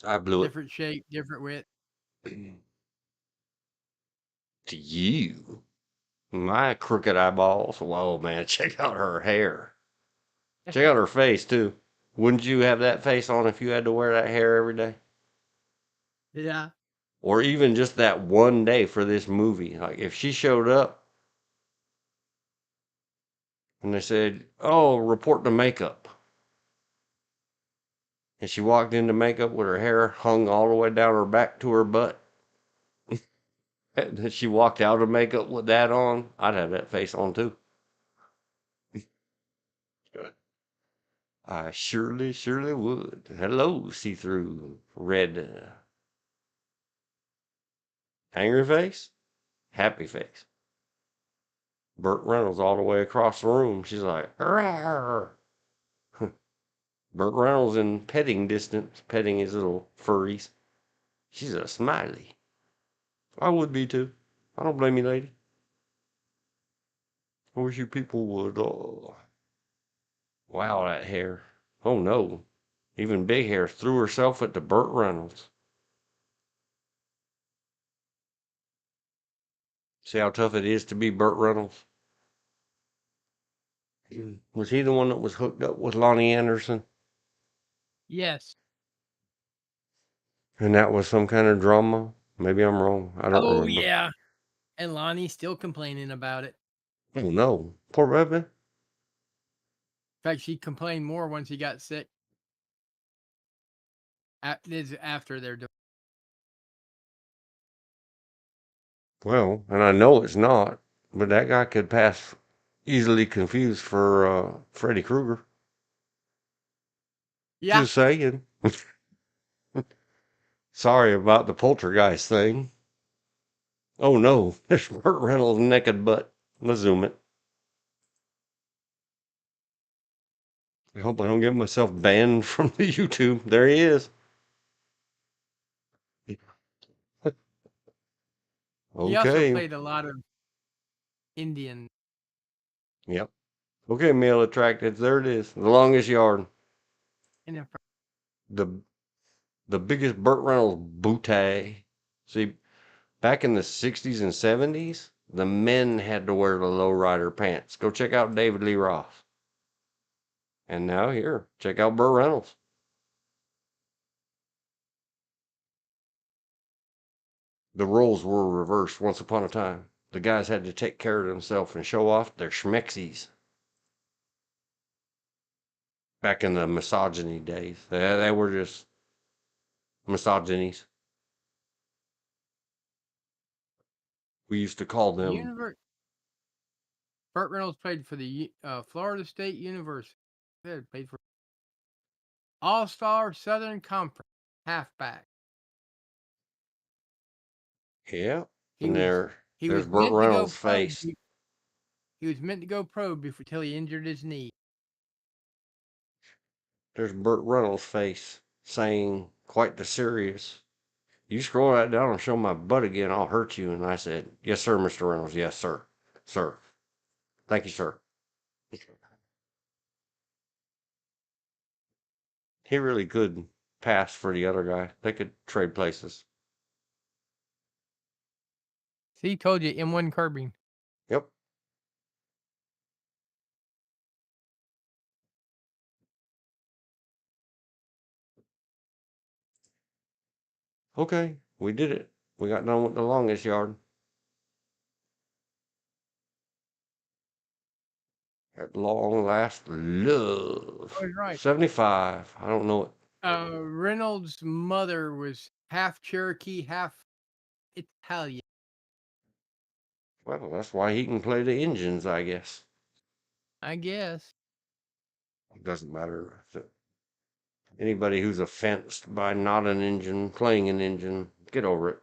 I blew Different shape, different width. it. To you, my crooked eyeballs. Whoa, man, check out her hair. Check out her face too. Wouldn't you have that face on if you had to wear that hair every day? Yeah. Or even just that one day for this movie. Like if she showed up and they said, "Oh, report to makeup," and she walked into makeup with her hair hung all the way down her back to her butt, and then she walked out of makeup with that on, I'd have that face on too. I surely would. Hello, see-through red angry face, happy face. Burt Reynolds all the way across the room. She's like, "Rawr." Burt Reynolds in petting distance, petting his little furries. She's a smiley. I would be too. I don't blame you, lady. I wish you people would. Oh, wow, that hair. Oh no. Even Big Hair threw herself at the Burt Reynolds. See how tough it is to be Burt Reynolds? Was he the one that was hooked up with Lonnie Anderson? Yes. And that was some kind of drama? Maybe I'm wrong. I don't Oh remember. yeah. And Lonnie's still complaining about it. Oh no. Poor baby. In fact, she complained more once he got sick. This after their divorce. Well, and I know it's not, but that guy could pass easily confused for Freddy Krueger. Yeah. Just saying. Sorry about the poltergeist thing. Oh no, there's Burt Reynolds' naked butt. Let's zoom it. I hope I don't get myself banned from the YouTube. There he is. He also Okay. played a lot of Indian. Yep. Okay, male attracted. There it is. The longest yard. In a, The the biggest Burt Reynolds bootay. See, back in the 60s and 70s, the men had to wear the lowrider pants. Go check out David Lee Roth. And now here, check out Burt Reynolds. The roles were reversed once upon a time. The guys had to take care of themselves and show off their schmexies. Back in the misogyny days, they were just misogynies. We used to call them. Burt Reynolds played for the Florida State University. He played for All-Star Southern Conference halfback. Yeah, He and was he there's was Burt meant to go Reynolds' pro. face. He was meant to go pro before till he injured his knee. There's Burt Reynolds' face saying quite the serious. You scroll that down and show my butt again, I'll hurt you. And I said, "Yes, sir, Mr. Reynolds. Yes, sir. Sir. Thank you, sir." He really could pass for the other guy. They could trade places. See, told you M1 carbine. Yep. Okay, we did it. We got done with the longest yard. At long last, love. Oh, right. 75. I don't know it. Reynolds' mother was half Cherokee, half Italian. Well, that's why he can play the engines, I guess. I guess. It doesn't matter. Anybody who's offensed by not an engine, playing an engine, get over it.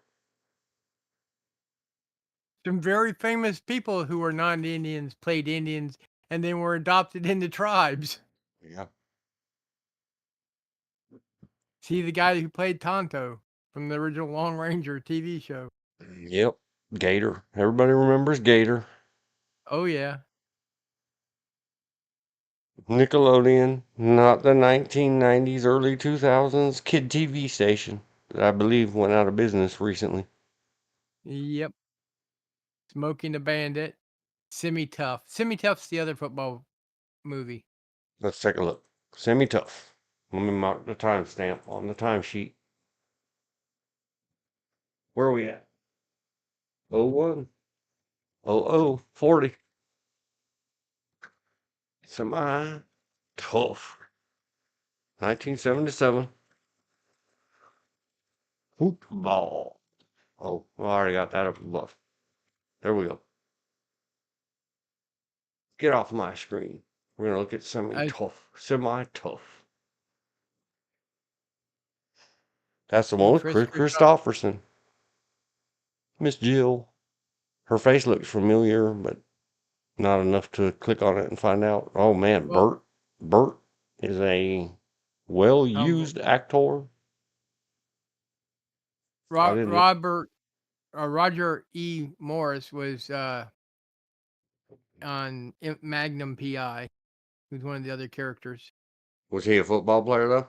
Some very famous people who were non-Indians played Indians and then were adopted into tribes. Yeah. See the guy who played Tonto from the original Long Ranger TV show. Yep. Gator. Everybody remembers Gator. Oh yeah. Nickelodeon, not the 1990s, early 2000s kid TV station that I believe went out of business recently. Yep. Smoking the Bandit. Semi-Tough. Semi-Tough's the other football movie. Let's take a look. Semi-Tough. Let me mark the timestamp on the timesheet. Where are we at? 01. 40. Semi-Tough. 1977. Football. Oh, I already got that up above. There we go. Get off my screen. We're going to look at semi-tough. Semi-tough. That's the one with Chris Chris Christopherson. Miss Jill. Her face looks familiar, but not enough to click on it and find out. Oh man, Well, Bert is a well-used actor. I didn't. Roger E. Morris was on Magnum PI. He was one of the other characters. Was he a football player though?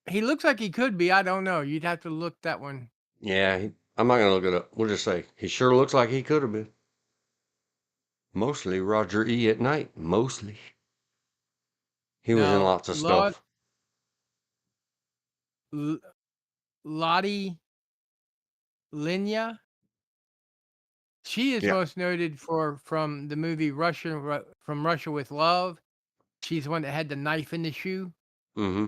He looks like he could be. I don't know. You'd have to look that one. Yeah, I'm not gonna look it up. We'll just say he sure looks like he could have been. Mostly Roger E. at night. Mostly. He was in Now, lots of stuff. Lottie Linya. She is Yeah. most noted from the movie From Russia with Love. She's the one that had the knife in the shoe. Mm-hmm.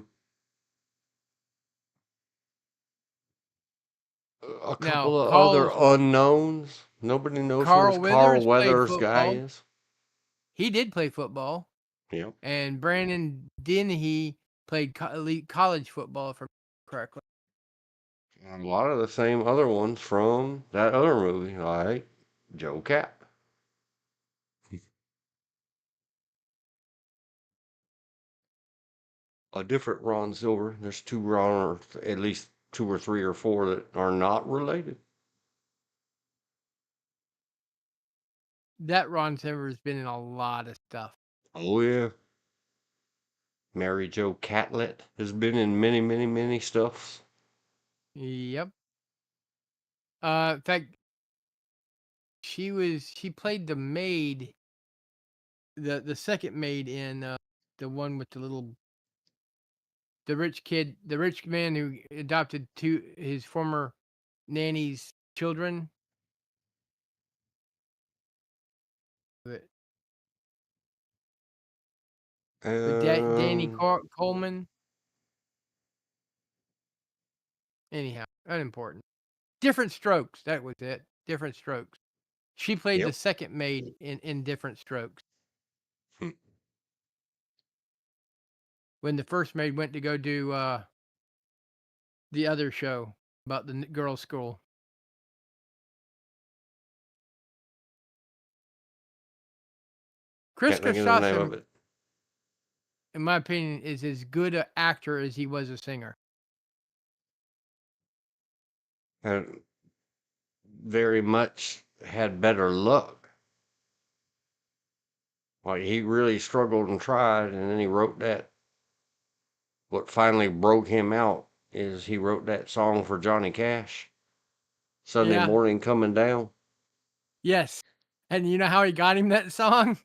A couple Now, of other unknowns. Nobody knows who this Carl Weathers guy is. He did play football. Yep. And Brandon Dennehy played elite college football, if I remember correctly. A lot of the same other ones from that other movie, like Joe Cap. A different Ron Silver. There's two Ron, or at least 2 or 3 or 4 that are not related. That Ron Silver's been in a lot of stuff. Oh yeah. Mary Jo Catlett has been in many, many, many stuffs. Yep. In fact, she played the maid, the second maid in the one with the rich man who adopted his former nanny's children. With Danny Coleman. Anyhow, unimportant. Different Strokes. That was it. Different Strokes. She played the second maid in Different Strokes. When the first maid went to go do the other show about the girls' school. Chris Christopherson, in my opinion, is as good an actor as he was a singer. And very much had better luck. Like he really struggled and tried, and then he wrote that. What finally broke him out is he wrote that song for Johnny Cash, Sunday Morning Coming Down. Yes. And you know how he got him that song?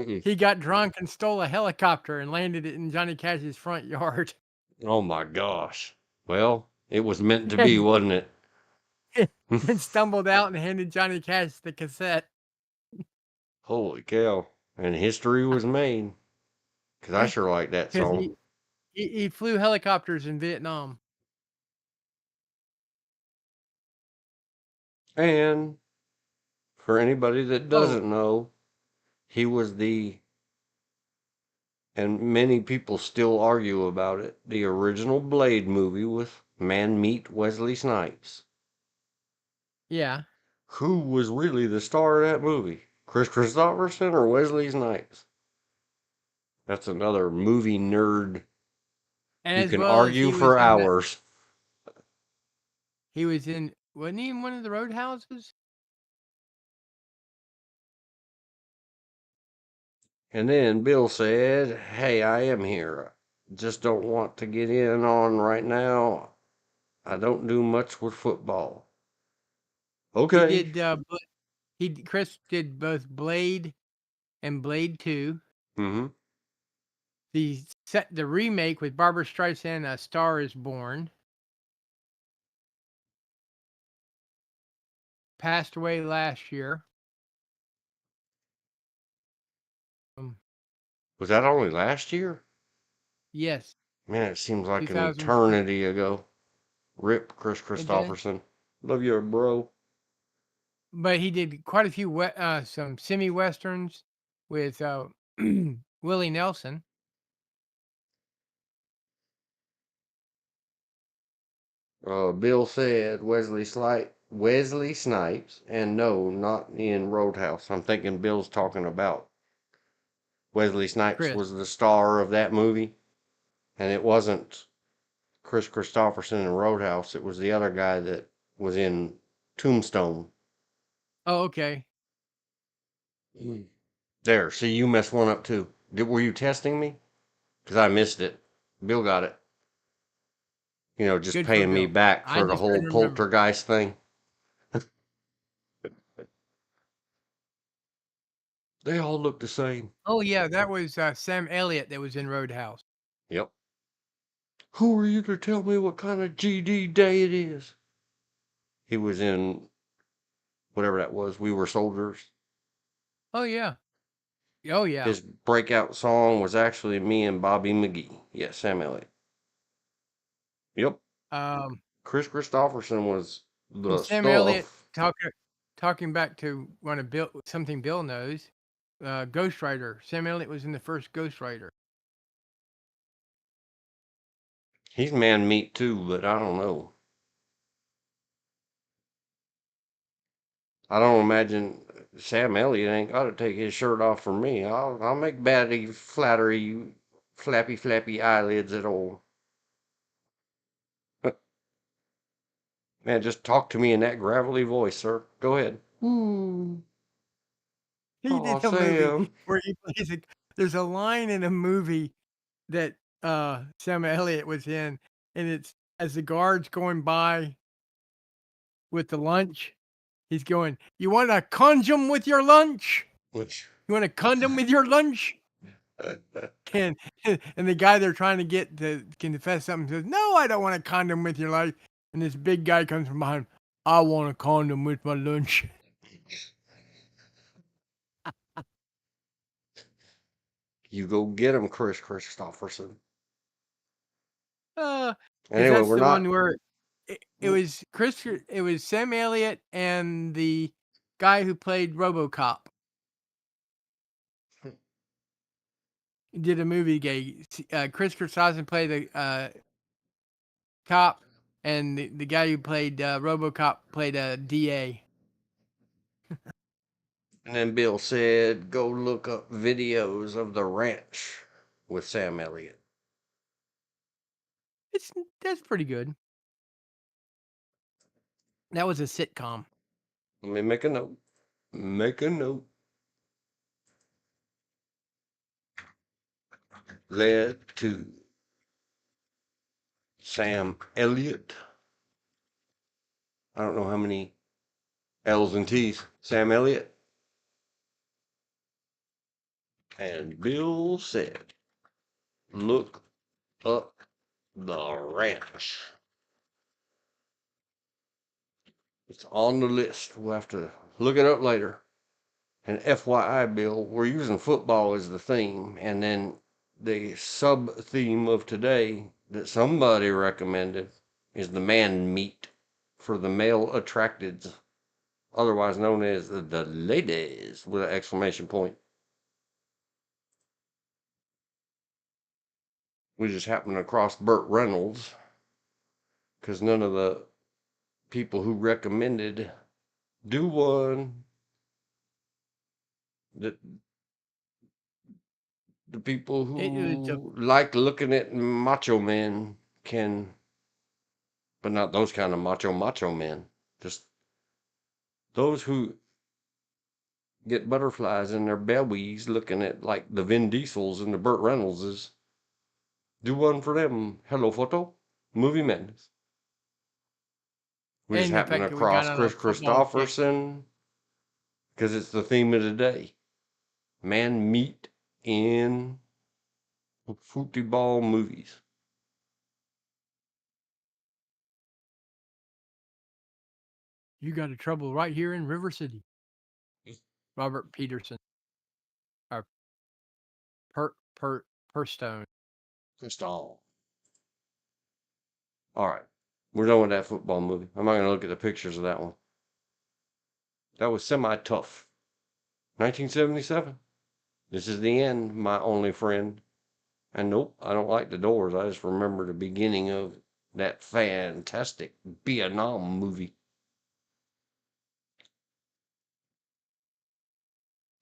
He got drunk and stole a helicopter and landed it in Johnny Cash's front yard. Oh my gosh. Well, it was meant to be, wasn't it? And stumbled out and handed Johnny Cash the cassette. Holy cow. And history was made. Because I sure like that song. He flew helicopters in Vietnam. And for anybody that doesn't know, he was and many people still argue about it, the original Blade movie with Man-Meat Wesley Snipes. Yeah. Who was really the star of that movie? Chris Christopherson or Wesley Snipes? That's another movie nerd. You As can well as argue he was for in that. hours. He was in. Wasn't he in one of the Roadhouses? And then Bill said, "Hey, I am here. Just don't want to get in on right now. I don't do much with football." He Okay. did. Chris did both Blade and Blade 2. Mm-hmm. The remake with Barbara Streisand, A Star Is Born. Passed away last year. Was that only last year? Yes, Man, it seems like an 2020. eternity ago. Rip Chris It did. Christopherson. Love you, bro. But he did quite a few some semi-westerns with Willie Nelson. Bill said Wesley Snipes, and no, not in Roadhouse. I'm thinking Bill's talking about Wesley Snipes Chris. was the star of that movie, and it wasn't Chris Christopherson in Roadhouse. It was the other guy that was in Tombstone. Oh, okay. There, see, you messed one up too. Were you testing me? Because I missed it. Bill got it. Just Good for paying me Bill. back I for the just whole couldn't remember. poltergeist thing. They all look the same. Oh yeah, that was Sam Elliott that was in Roadhouse. Yep. Who are you to tell me what kind of GD day it is? He was in whatever that was. We Were Soldiers. Oh yeah. Oh yeah. His breakout song was actually Me and Bobby McGee. Yes, Sam Elliott. Yep. Um, Chris Christopherson was and the Sam Elliott stuff. talking back to one of Bill something Bill knows. Ghost Rider. Sam Elliott was in the first Ghost Rider. He's man meat too, but I don't know. I don't imagine Sam Elliott ain't got to take his shirt off for me. I'll make batty flattery, flappy eyelids at all. Man, just talk to me in that gravelly voice, sir. Go ahead. He Oh, did a movie Sam. where he plays a there's a line in a movie that Sam Elliott was in, and it's as the guard's going by with the lunch, he's going, "You want a condom with your lunch? Which You want a condom with your lunch?" And and the guy they're trying to get to confess something says, "No, I don't want a condom with your lunch." And this big guy comes from behind, "I want a condom with my lunch." you go get him, Chris Christopherson. Because Anyway, that's we're the not. one where it was Sam Elliott and the guy who played RoboCop did a movie gay. Chris Christopherson played the cop, and the guy who played RoboCop played a DA. And then Bill said, go look up videos of the ranch with Sam Elliott. That's pretty good. That was a sitcom. Let me make a note. Make a note. Led to Sam Elliott. I don't know how many L's and T's. Sam Elliott. And Bill said, look up the ranch. It's on the list. We'll have to look it up later. And FYI, Bill, we're using football as the theme. And then the sub theme of today that somebody recommended is the man meat for the male attracted, otherwise known as the ladies with an exclamation point. We just happened across Burt Reynolds because none of the people who recommended do one that The people It was a who like looking at macho men can, but not those kind of macho men. Just those who get butterflies in their bellies looking at like the Vin Diesels and the Burt Reynoldses. Do one for them. Hello, photo. Movie madness. We just and the happened fact that we got across on Chris a football kick. Christopherson because it's the theme of the day. Man meat in football movies. You got a trouble right here in River City. Robert Peterson. Or Purstone. Crystal. All right. We're done with that football movie. I'm not going to look at the pictures of that one. That was semi tough. 1977. This is the end, my only friend. And nope, I don't like the Doors. I just remember the beginning of that fantastic Vietnam movie.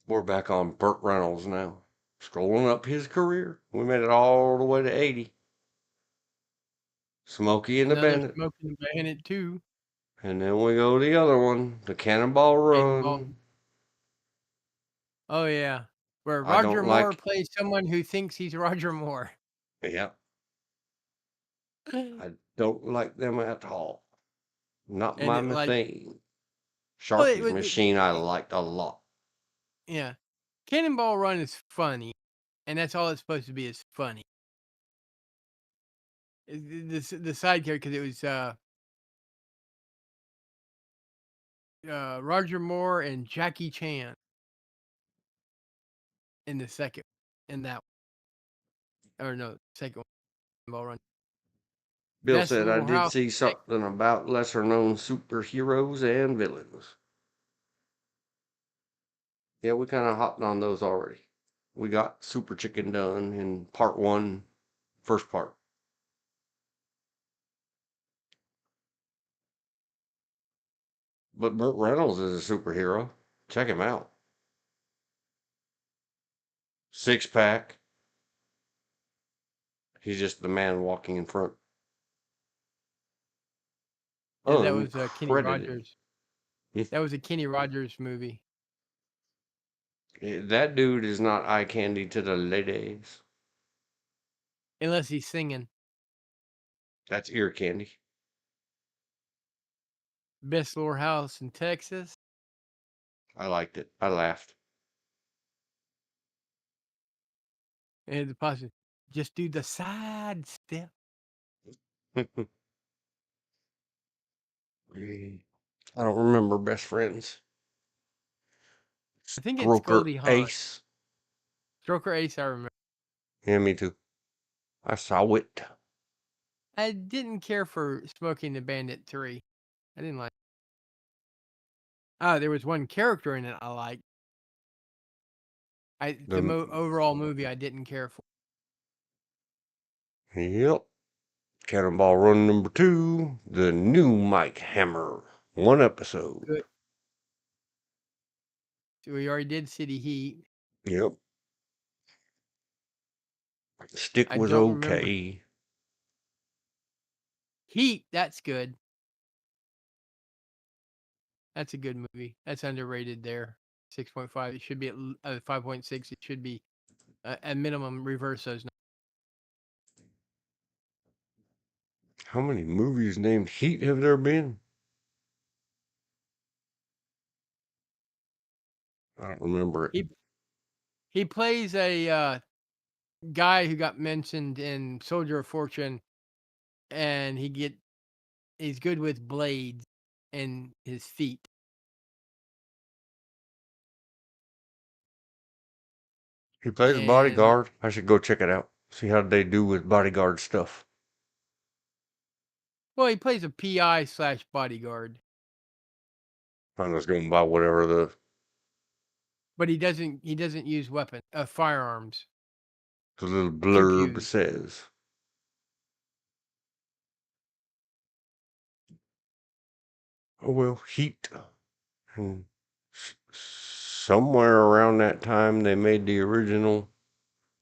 We're back on Burt Reynolds now. Scrolling up his career. We made it all the way to 80. Smokey and the Another Bandit. Smoking Bandit 2. And then we go to the other one, the Cannonball Cannonball. Run. Oh, yeah. Where I Roger don't Moore like, plays someone who thinks he's Roger Moore. yeah, I don't like them at all. Not And my it like, thing. well, Sharky's Machine I it- liked a lot. yeah. Cannonball Run is funny, and that's all it's supposed to be is funny. The side character, because it was Roger Moore and Jackie Chan in the second, in that, or no, second one, Cannonball Run. Bill Best said I Little did House. see something about lesser known superheroes and villains. Yeah, we kind of hopped on those already. We got Super Chicken done in part one, first part. But Burt Reynolds is a superhero. Check him out. Six pack. He's just the man walking in front. Yeah, that was Kenny Uncredited. Rogers. That was a Kenny Rogers movie. That dude is not eye candy to the ladies. Unless he's singing. That's ear candy. Best Little House in Texas. I liked it. I laughed. And the positive. Just do the side step. I don't remember Best Friends. I think it's Stroker Goldie Hawn. Ace. Stroker Ace, I remember. Yeah, me too. I saw it. I didn't care for Smoking the Bandit 3. I didn't like. There was one character in it I liked. The The overall movie I didn't care for. Yep. Cannonball Run number 2. The new Mike Hammer. One episode. Good. So we already did City Heat. Yep. Stick I was don't remember okay. Heat. That's good. That's a good movie. That's underrated there. 6.5. It should be at 5.6. It should be at minimum reverse those. How many movies named Heat have there been? I don't remember it. He plays a guy who got mentioned in Soldier of Fortune, and he's good with blades and his feet. He plays a And bodyguard. I should go check it out. See how they do with bodyguard stuff. well, he plays a PI/bodyguard, I'm just going by whatever the but he doesn't use firearms. little Pew blurb pews. says. Oh well, Heat. And somewhere around that time they made the original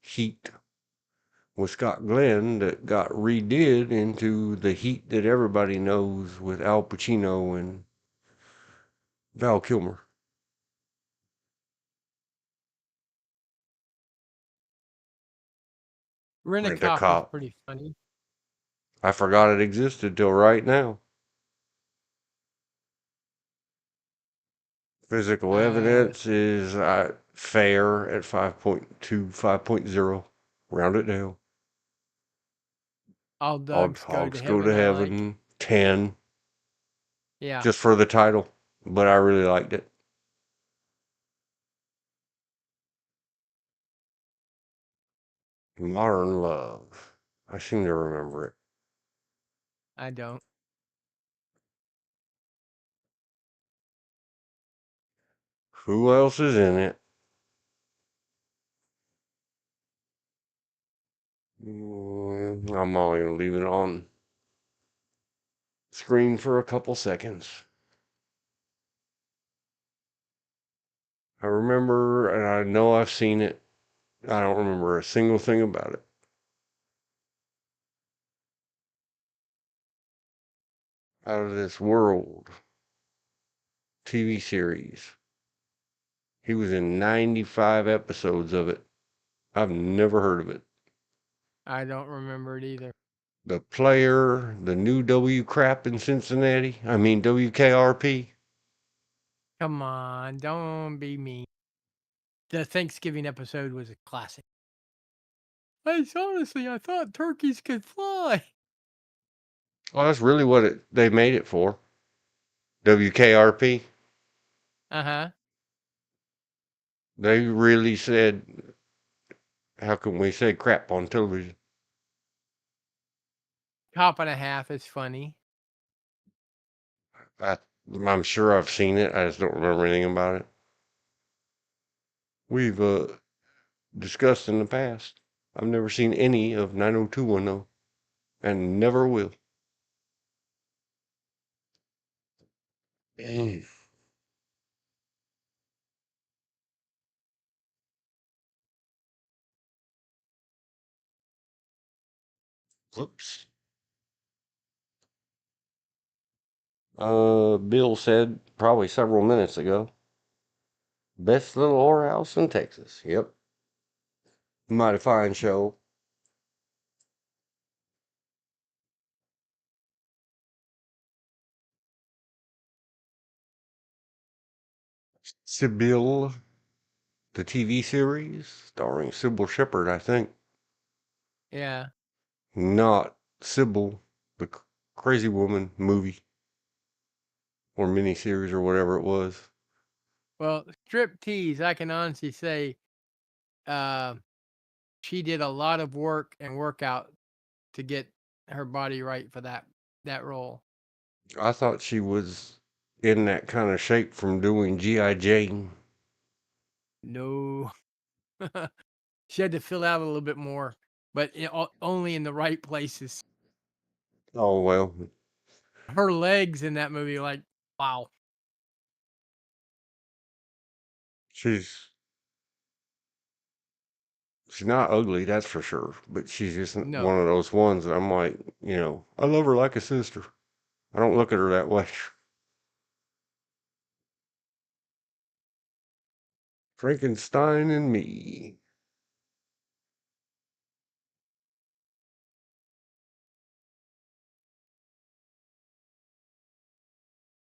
Heat with Scott Glenn that got redid into the Heat that everybody knows with Al Pacino and Val Kilmer. Rent a Rent a Cop was Cop. pretty funny. I forgot it existed till right now. Physical Uh, evidence is fair at 5.2, 5.0. Round it down. All All Dogs Go to Dogs Go Heaven, to I like. Heaven. 10. Yeah. Just for the title. But I really liked it. Modern Love. I seem to remember it. I don't. Who else is in it? I'm only going to leave it on screen for a couple seconds. I remember, and I know I've seen it. I don't remember a single thing about it. Out of This World TV series. He was in 95 episodes of it. I've never heard of it. I don't remember it either. The Player, the new W crap in Cincinnati. I mean WKRP. Come on, don't be mean. The Thanksgiving episode was a classic. I thought turkeys could fly. Well, that's really what they made it for. WKRP. Uh huh. They really said, how can we say crap on television? Cop and a Half is funny. I, I'm sure I've seen it. I just don't remember anything about it. We've discussed in the past. I've never seen any of 90210 and never will. Mm. Whoops. Bill said probably several minutes ago. Best little whorehouse in Texas. Yep. Mighty fine show. Sybil, the TV series starring Sybil Shepherd, I think. Yeah. Not Sybil, the crazy woman movie or miniseries or whatever it was. Well, strip tease, I can honestly say, uh, she did a lot of work and workout to get her body right for that role. I thought she was in that kind of shape from doing G.I. Jane. No, she had to fill out a little bit more, but only in the right places. Oh, well, Her legs in that movie, like, wow. she's she's not ugly, that's for sure. But she's just one No, of those ones that I'm like, I love her like a sister. I don't look at her that way. Frankenstein and Me.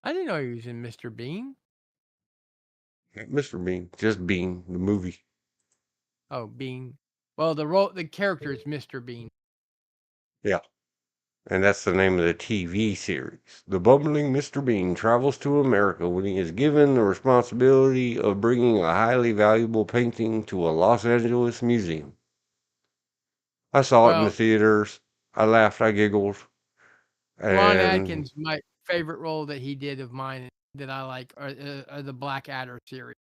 I didn't know he was in Mr. Bean. Mr. Bean, just Bean, the movie. Oh, Bean. Well, the character is Mr. Bean. Yeah. And that's the name of the TV series. The bumbling Mr. Bean travels to America when he is given the responsibility of bringing a highly valuable painting to a Los Angeles museum. I saw it in the Well, theaters. I laughed, I giggled, Ron and Atkins, my favorite role that he did of mine that I like are the Blackadder series.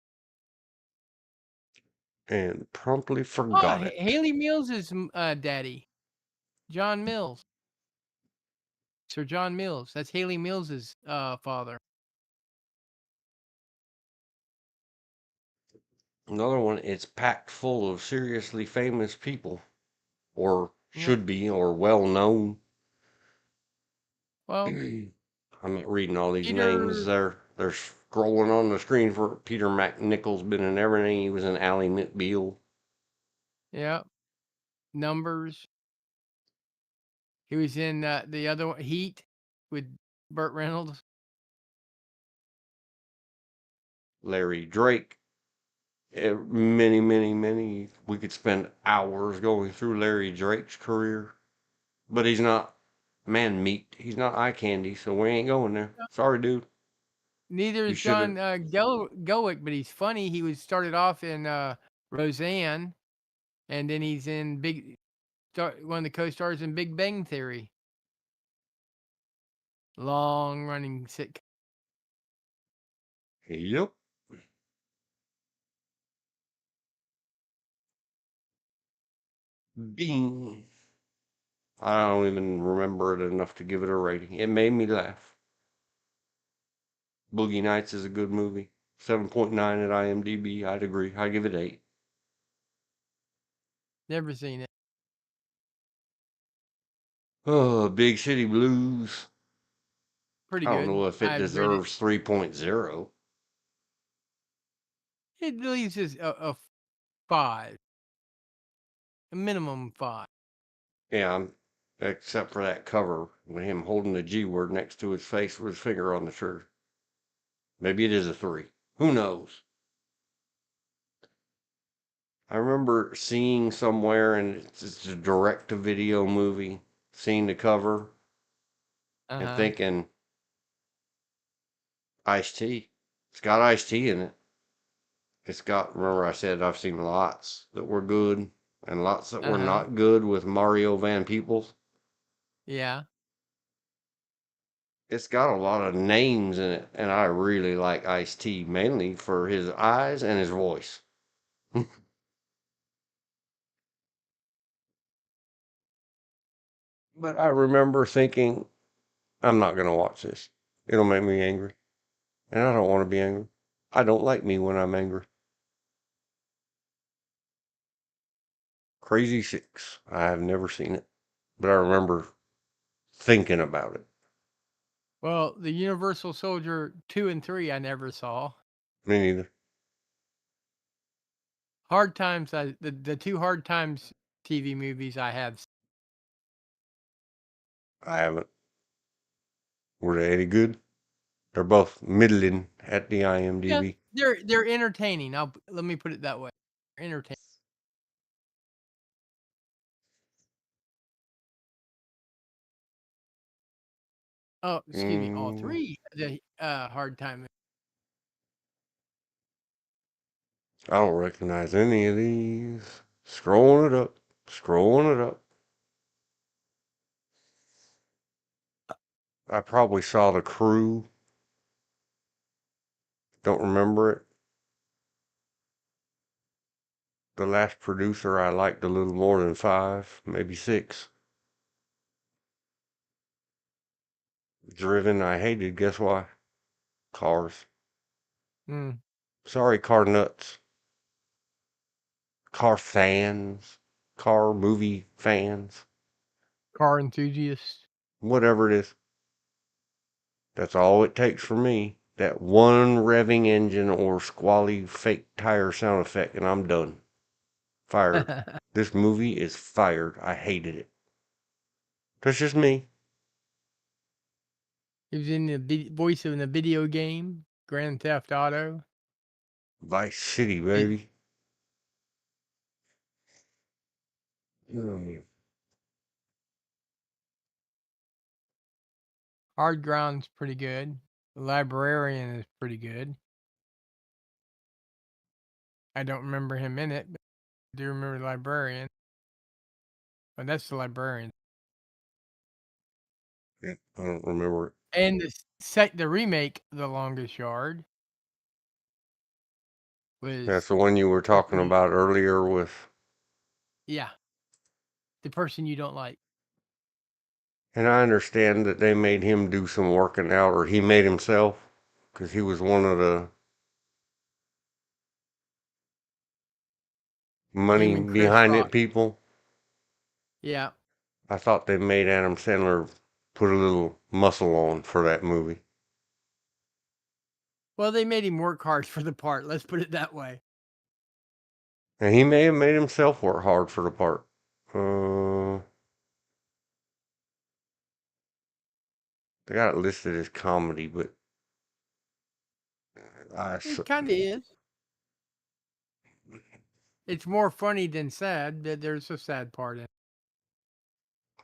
promptly Oh, forgot it. Haley Mills is daddy. John Mills, Sir John Mills. That's Haley Mills's father. Another one, it's packed full of seriously famous people, or Yeah. should be, or well known. Well, I'm not reading all these names. Peter. They're scrolling on the screen for Peter McNichol's been in everything. He was in Ally McBeal, Yeah. Numbers. He was in the other one, Heat, with Burt Reynolds. Larry Drake. Many, many, many. We could spend hours going through Larry Drake's career, but he's not man meat. He's not eye candy, so we ain't going there. Sorry, dude. Neither You is should have. John Gowick, but he's funny. He was started off in Roseanne, and then he's in one of the co-stars in Big Bang Theory. Long running sick. Yep. Bing. I don't even remember it enough to give it a rating. It made me laugh. Boogie Nights is a good movie. 7.9 at IMDb. I'd agree. I'd give it 8. Never seen it. Oh, Big City Blues. Pretty I don't good. know if it I've read it. deserves 3.0. It leaves us a 5, a minimum 5. Yeah, except for that cover with him holding the G word next to his face with his finger on the trigger. Maybe it is a 3. Who knows? I remember seeing somewhere, and it's a direct to video movie, seeing the cover Uh and huh. thinking, iced tea. It's got iced tea in it. It's got, remember I said I've seen lots that were good and lots that Uh were huh. not good with Mario Van Peebles. Yeah. It's got a lot of names in it, and I really like Ice T mainly for his eyes and his voice. But I remember thinking, I'm not going to watch this. It'll make me angry. And I don't want to be angry. I don't like me when I'm angry. Crazy Six. I have never seen it, but I remember thinking about it. Well, the Universal Soldier 2 and 3 I never saw. Me neither. Hard Times, the two Hard Times TV movies I have. I haven't. Were they any good? They're both middling at the Yeah, IMDb. they're entertaining. Let me put it that way. Entertaining. Oh, excuse me, all Mm, 3 the Hard Time. I don't recognize any of these. Scrolling it up. Scrolling it up. I probably saw The Crew. Don't remember it. The Last Producer I liked a little more than 5, maybe 6. Driven I hated. Guess why? Cars. Mm, Sorry, car nuts. Car fans. Car movie fans. car enthusiast. Whatever it is. That's all it takes for me. That one revving engine or squally fake tire sound effect, and I'm done. Fired. This movie is fired. I hated it. That's just me. He was in the voice of the video game Grand Theft Auto. Vice City, It, baby. Mm. Hard Ground's pretty good. The Librarian is pretty good. I don't remember him in it, but I do remember the Librarian. But that's the Librarian. Yeah, I don't remember it. And the remake, The Longest Yard, That's was the one you were talking pretty. about earlier with, Yeah, the person you don't like. and I understand that they made him do some working out, or he made himself, because he was one of the money Him and Chris behind Rock. it people. Yeah. I thought they made Adam Sandler put a little muscle on for that movie. Well, they made him work hard for the part. Let's put it that way. And he may have made himself work hard for the part. They got it listed as comedy, but It kind of is. It's more funny than sad. There's a sad part in it.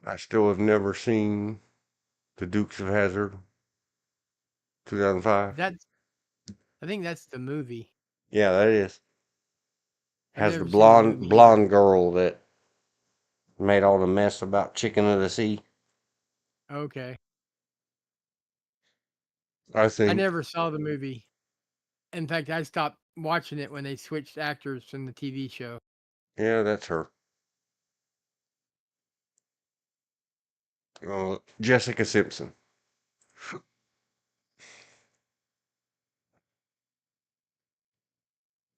I still have never seen The Dukes of Hazzard 2005. I think that's the movie. Yeah, that is. I've Has the never seen the movie either. blonde girl that made all the mess about Chicken of the Sea. Okay. I I think. never saw the movie. In fact, I stopped watching it when they switched actors from the TV show. Yeah, that's her. Jessica Simpson.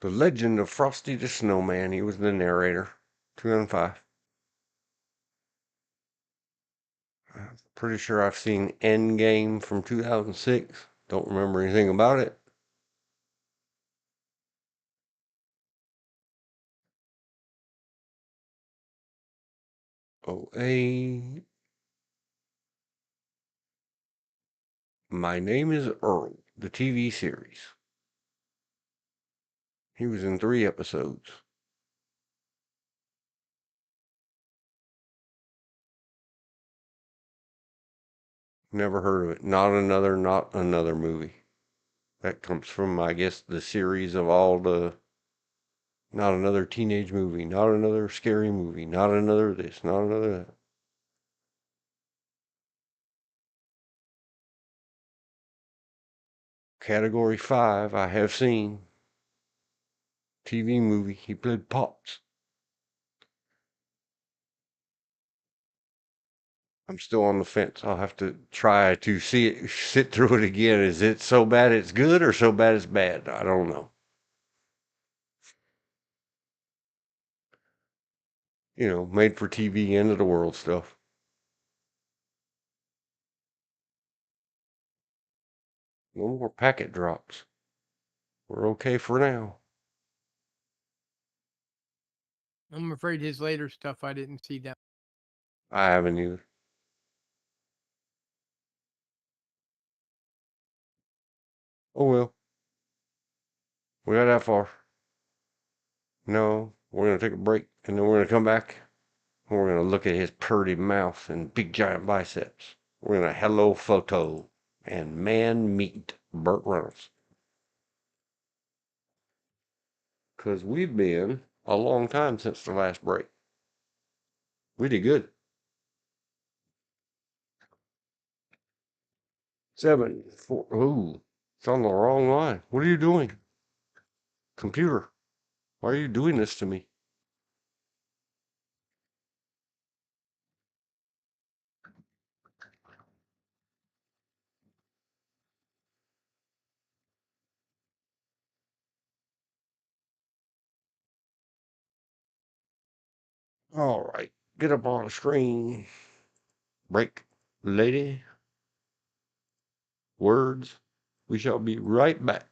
The Legend of Frosty the Snowman. He was the narrator. 2005. I'm pretty sure I've seen Endgame from 2006. Don't remember anything about it. Oh, My Name is Earl, the TV series. He was in 3 episodes. Never heard of it. Not another movie. That comes from, I guess, the series of all the not another teenage movie, not another scary movie, not another this, not another that. Category 5, I have seen. TV movie, he played Pops. I'm still on the fence. I'll have to try to sit through it again. Is it so bad it's good or so bad it's bad? I don't know. Made for TV, end of the world stuff. No more packet drops. We're okay for now. I'm afraid his later stuff I didn't see that. I haven't either. Oh well. We got that far. No, we're gonna take a break and then we're gonna come back and we're gonna look at his purty mouth and big giant biceps. We're gonna hello photo and man meet Burt Reynolds. Cause we've been a long time since the last break. We did good. 7, 4. Ooh, it's on the wrong line. What are you doing? Computer, why are you doing this to me? All right, get up on the screen. Break, lady. Words. We shall be right back.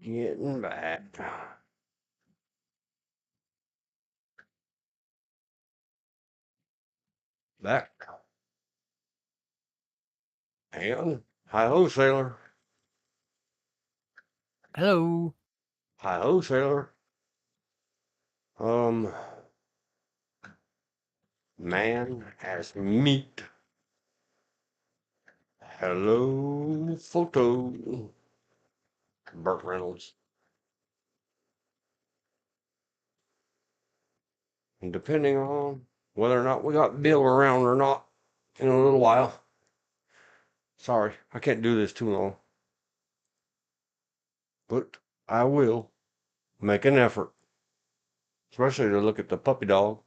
Getting back. Back. And hi-ho, sailor. Hello. Hi-ho, sailor. Um, man as meat. Hello, photo. Burt Reynolds. And depending on whether or not we got Bill around or not in a little while. Sorry, I can't do this too long. But I will make an effort, especially to look at the puppy dog.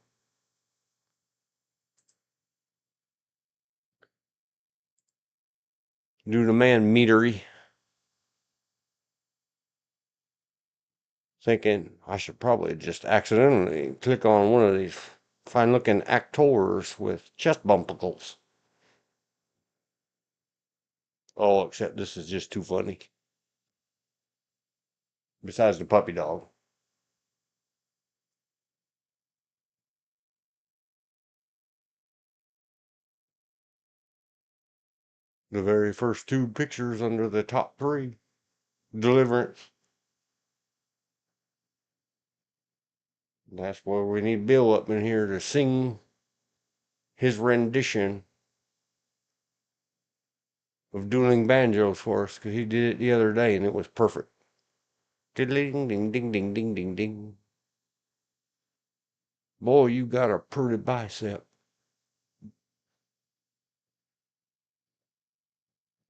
Do the man meatery. Thinking I should probably just accidentally click on one of these fine looking actors with chest bumpicles. Oh, except this is just too funny. Besides the puppy dog. The very first two pictures under the top three. Deliverance. That's where we need Bill up in here to sing his rendition of dueling banjos for us, because he did it the other day and it was perfect. Ding ding ding ding ding ding ding. Boy, you got a pretty bicep.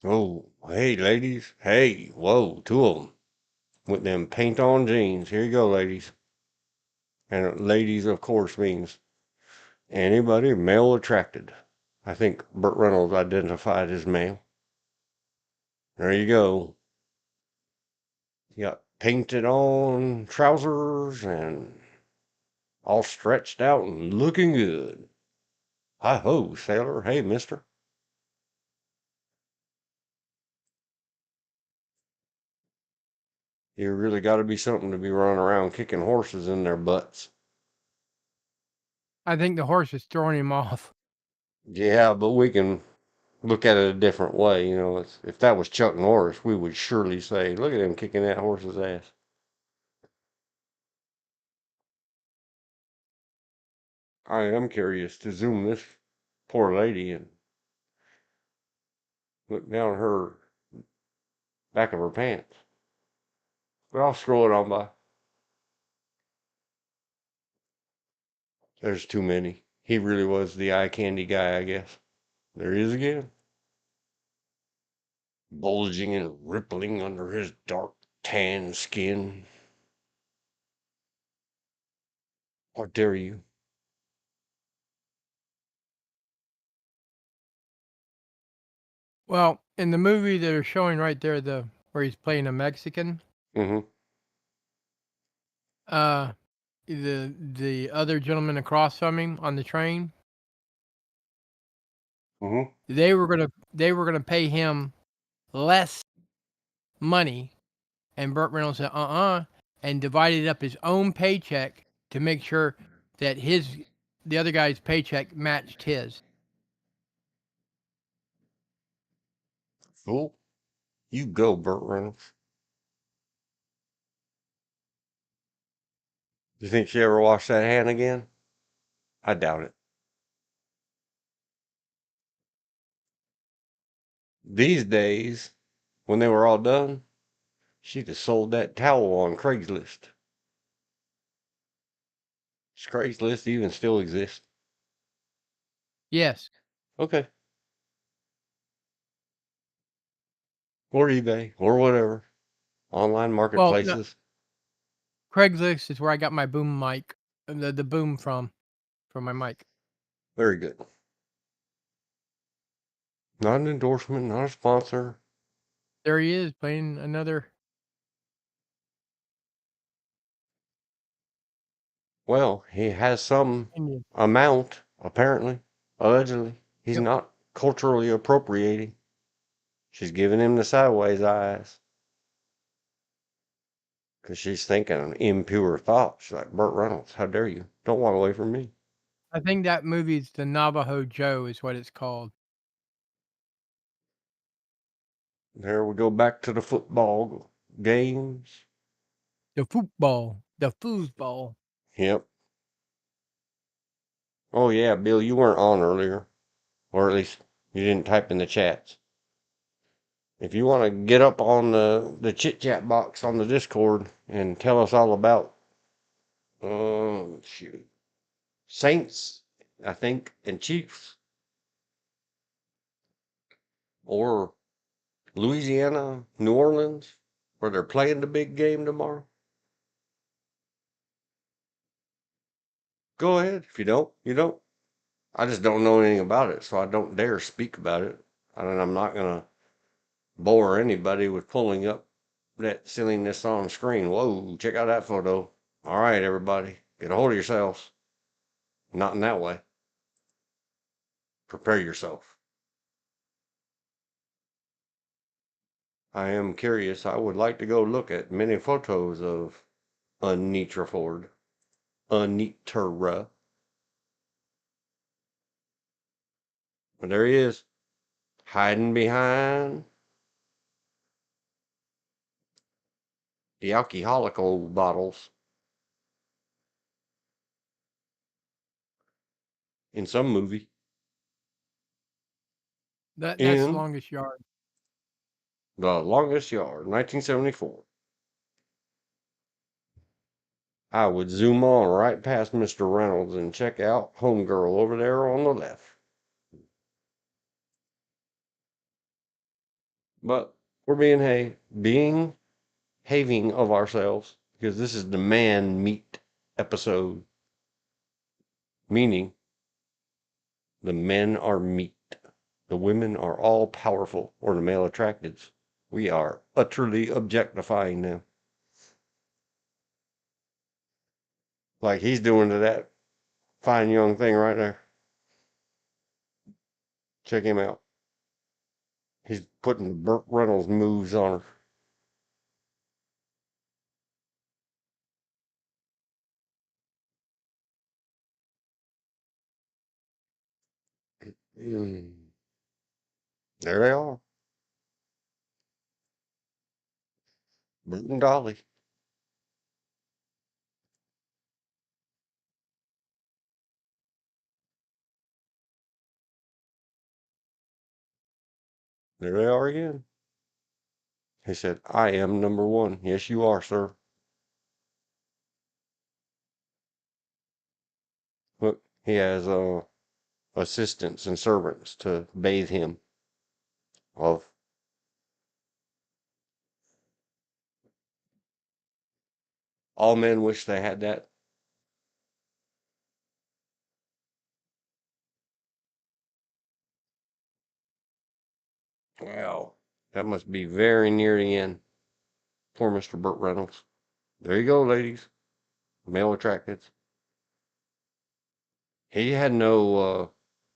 Oh, hey, ladies. Hey, whoa, two of them with them paint on jeans. Here you go, ladies. And ladies, of course, means anybody male attracted. I think Burt Reynolds identified as male. There you go. You got painted on trousers and all stretched out and looking good. Hi ho, sailor. Hey, mister. You really got to be something to be running around kicking horses in their butts. I think the horse is throwing him off. Yeah, but we can look at it a different way. You know, if that was Chuck Norris, we would surely say, look at him kicking that horse's ass. I am curious to zoom this poor lady and look down her back of her pants. But I'll scroll it on by. There's too many. He really was the eye candy guy, I guess. There he is again. Bulging and rippling under his dark tan skin. How dare you? Well, in the movie they're showing right there, the where he's playing a Mexican, Mm-hmm. uh, the other gentleman across from him on the train, Mm-hmm. they were gonna pay him less money, and Burt Reynolds said, and divided up his own paycheck to make sure that the other guy's paycheck matched his. Fool. You go, Burt Reynolds. You think she ever washed that hand again? I doubt it. These days, when they were all done, she'd have sold that towel on Craigslist. Does Craigslist even still exist? Yes. Okay. Or eBay, or whatever. Online Well, no, marketplaces. Craigslist is where I got my boom mic, the boom from my mic. Very good. Not an endorsement, not a sponsor. There he is playing another. Well, he has some Indian. amount, apparently, allegedly. He's Yep. not culturally appropriating. She's giving him the sideways eyes. 'Cause she's thinking impure thoughts. She's like, Burt Reynolds, how dare you? Don't walk away from me. I think that movie's The Navajo Joe is what it's called. There we go back to the football games. The football. The foosball. Yep. Oh yeah, Bill, you weren't on earlier. Or at least you didn't type in the chats. If you want to get up on the chit chat box on the Discord and tell us all about shoot, Saints, I think, and Chiefs, or Louisiana, New Orleans, where they're playing the big game tomorrow. Go ahead. If you don't, you don't. I just don't know anything about it, so I don't dare speak about it. And I'm not gonna bore anybody with pulling up that silliness on screen. Whoa, check out that photo. All right, everybody, get a hold of yourselves. Not in that way. Prepare yourself. I am curious. I would like to go look at many photos of Anitra Ford. Anitra. But there he is, hiding behind the alcoholical bottles in some movie. That's the In longest yard. The Longest Yard, 1974. I would zoom on right past Mr. Reynolds and check out Homegirl over there on the left. But we're being having of ourselves because this is the man meat episode, meaning the men are meat. The women are all powerful, or the male attracteds. We are utterly objectifying them. Like he's doing to that fine young thing right there. Check him out. He's putting Burt Reynolds moves on her. There they are. Bert and Dolly. There they are again. He said, I am number one. Yes, you are, sir. Look, he has assistants and servants to bathe him of all men wish they had that. Wow. That must be very near the end. Poor Mr. Burt Reynolds. There you go, ladies. Male attracted. He had no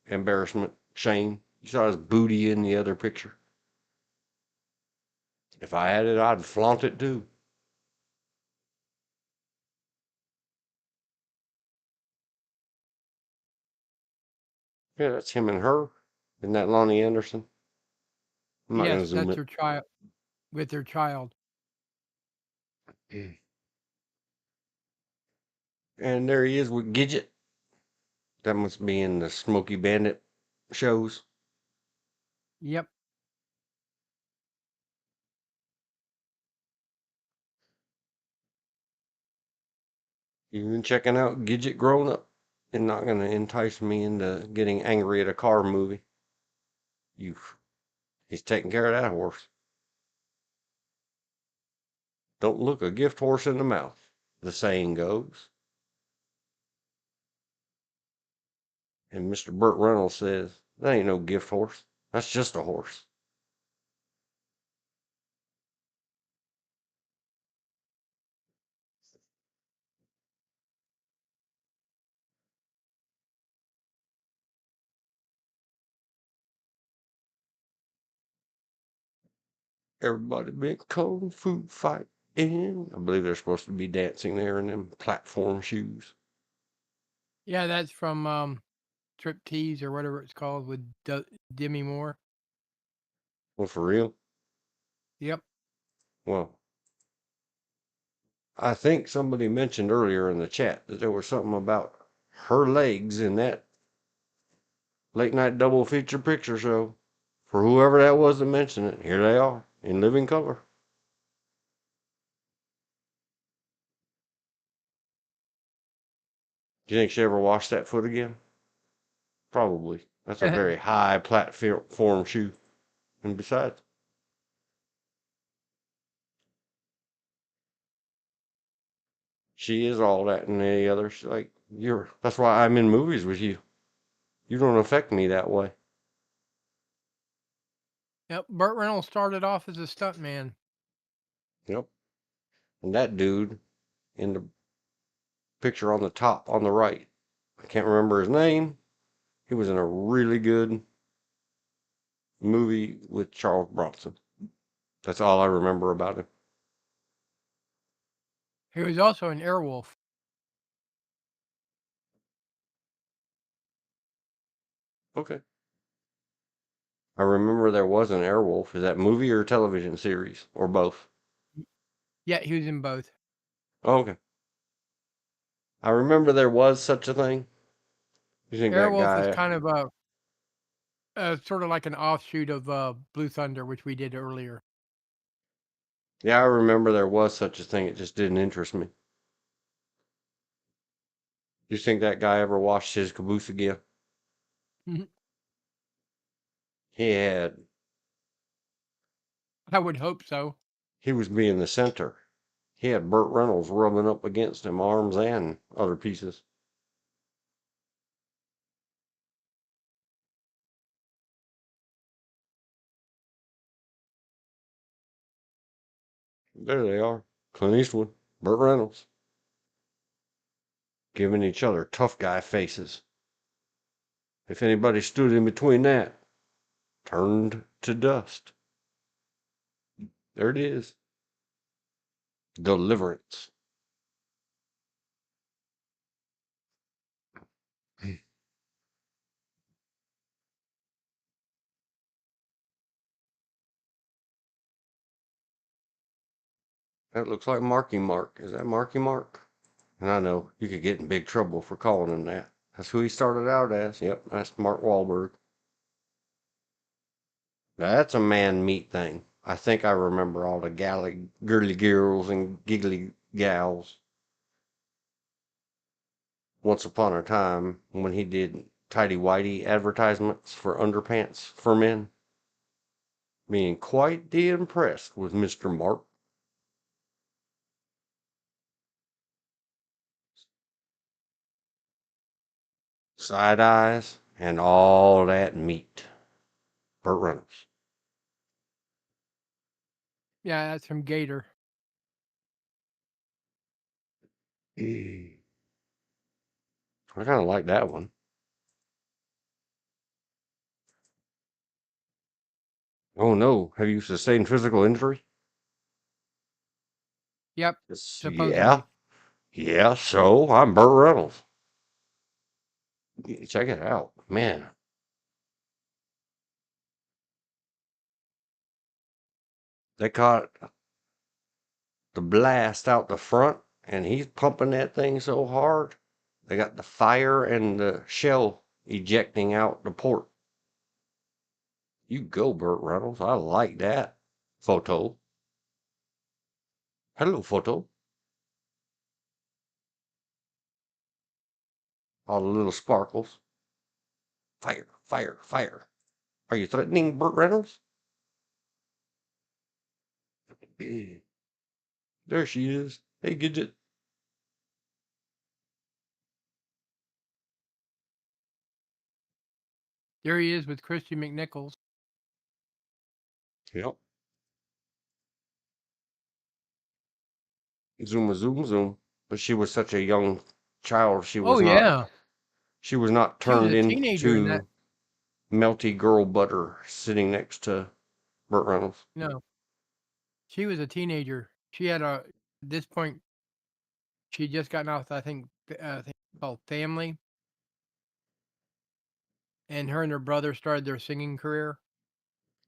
embarrassment, shame. You saw his booty in the other picture. If I had it, I'd flaunt it too. Yeah, that's him and her. Isn't that Lonnie Anderson? I'm not going to Yes, zoom that's it. her child with her child. And there he is with Gidget. That must be in the Smoky Bandit shows. Yep. Even checking out Gidget grown up is not going to entice me into getting angry at a car movie. You, he's taking care of that horse. Don't look a gift horse in the mouth, the saying goes. And Mr. Burt Reynolds says, that ain't no gift horse. That's just a horse. Everybody been kung fu fight. And I believe they're supposed to be dancing there in them platform shoes. Yeah, that's from Triptease or whatever it's called with Demi Moore. Well, for real? Yep. Well, I think somebody mentioned earlier in the chat that there was something about her legs in that late night double feature picture show. For whoever that was that mentioned it, here they are in living color. Do you think she ever washed that foot again? Probably. That's a very high platform shoe. And besides, she is all that and any other. She's like, that's why I'm in movies with you. You don't affect me that way. Yep. Burt Reynolds started off as a stuntman. Yep. And that dude in the picture on the top on the right, I can't remember his name. He was in a really good movie with Charles Bronson. That's all I remember about him. He was also an Airwolf. Okay. I remember there was an Airwolf. Is that movie or television series or both? Yeah, he was in both. Oh, okay. I remember there was such a thing. You think that Airwolf is guy? kind of sort of like an offshoot of Blue Thunder, which we did earlier. Yeah, I remember there was such a thing. It just didn't interest me. You think that guy ever washed his caboose again? He had. I would hope so. He was being the center. He had Burt Reynolds rubbing up against him, arms and other pieces. There they are. Clint Eastwood, Burt Reynolds, giving each other tough guy faces. If anybody stood in between that, turned to dust. There it is. Deliverance. That looks like Marky Mark. Is that Marky Mark? And I know you could get in big trouble for calling him that. That's who he started out as. Yep, that's Mark Wahlberg. That's a man meat thing. I think I remember all the girly girls and giggly gals. Once upon a time, when he did tidy whitey advertisements for underpants for men, being quite the impressed with Mr. Mark. Side eyes and all that meat. Burt Reynolds. Yeah, that's from Gator. I kind of like that one. Oh no, have you sustained physical injury? Yep, Yes, yeah. supposedly. Yeah, so I'm Burt Reynolds. Check it out. Man, they caught the blast out the front and he's pumping that thing so hard. They got the fire and the shell ejecting out the port. You go, Burt Reynolds. I like that. Photo. Hello, photo. All the little sparkles. Fire, fire, fire. Are you threatening Burt Reynolds? There she is. Hey, Gidget. There he is with Christy McNichols. Yep. Zoom, zoom, zoom. But she was such a young child. Oh yeah, She was not she was turned a teenager in that. into melty girl butter sitting next to Burt Reynolds. No, she was a teenager She had at this point, she had just gotten off, I think, thing called Family, and her and her brother started their singing career.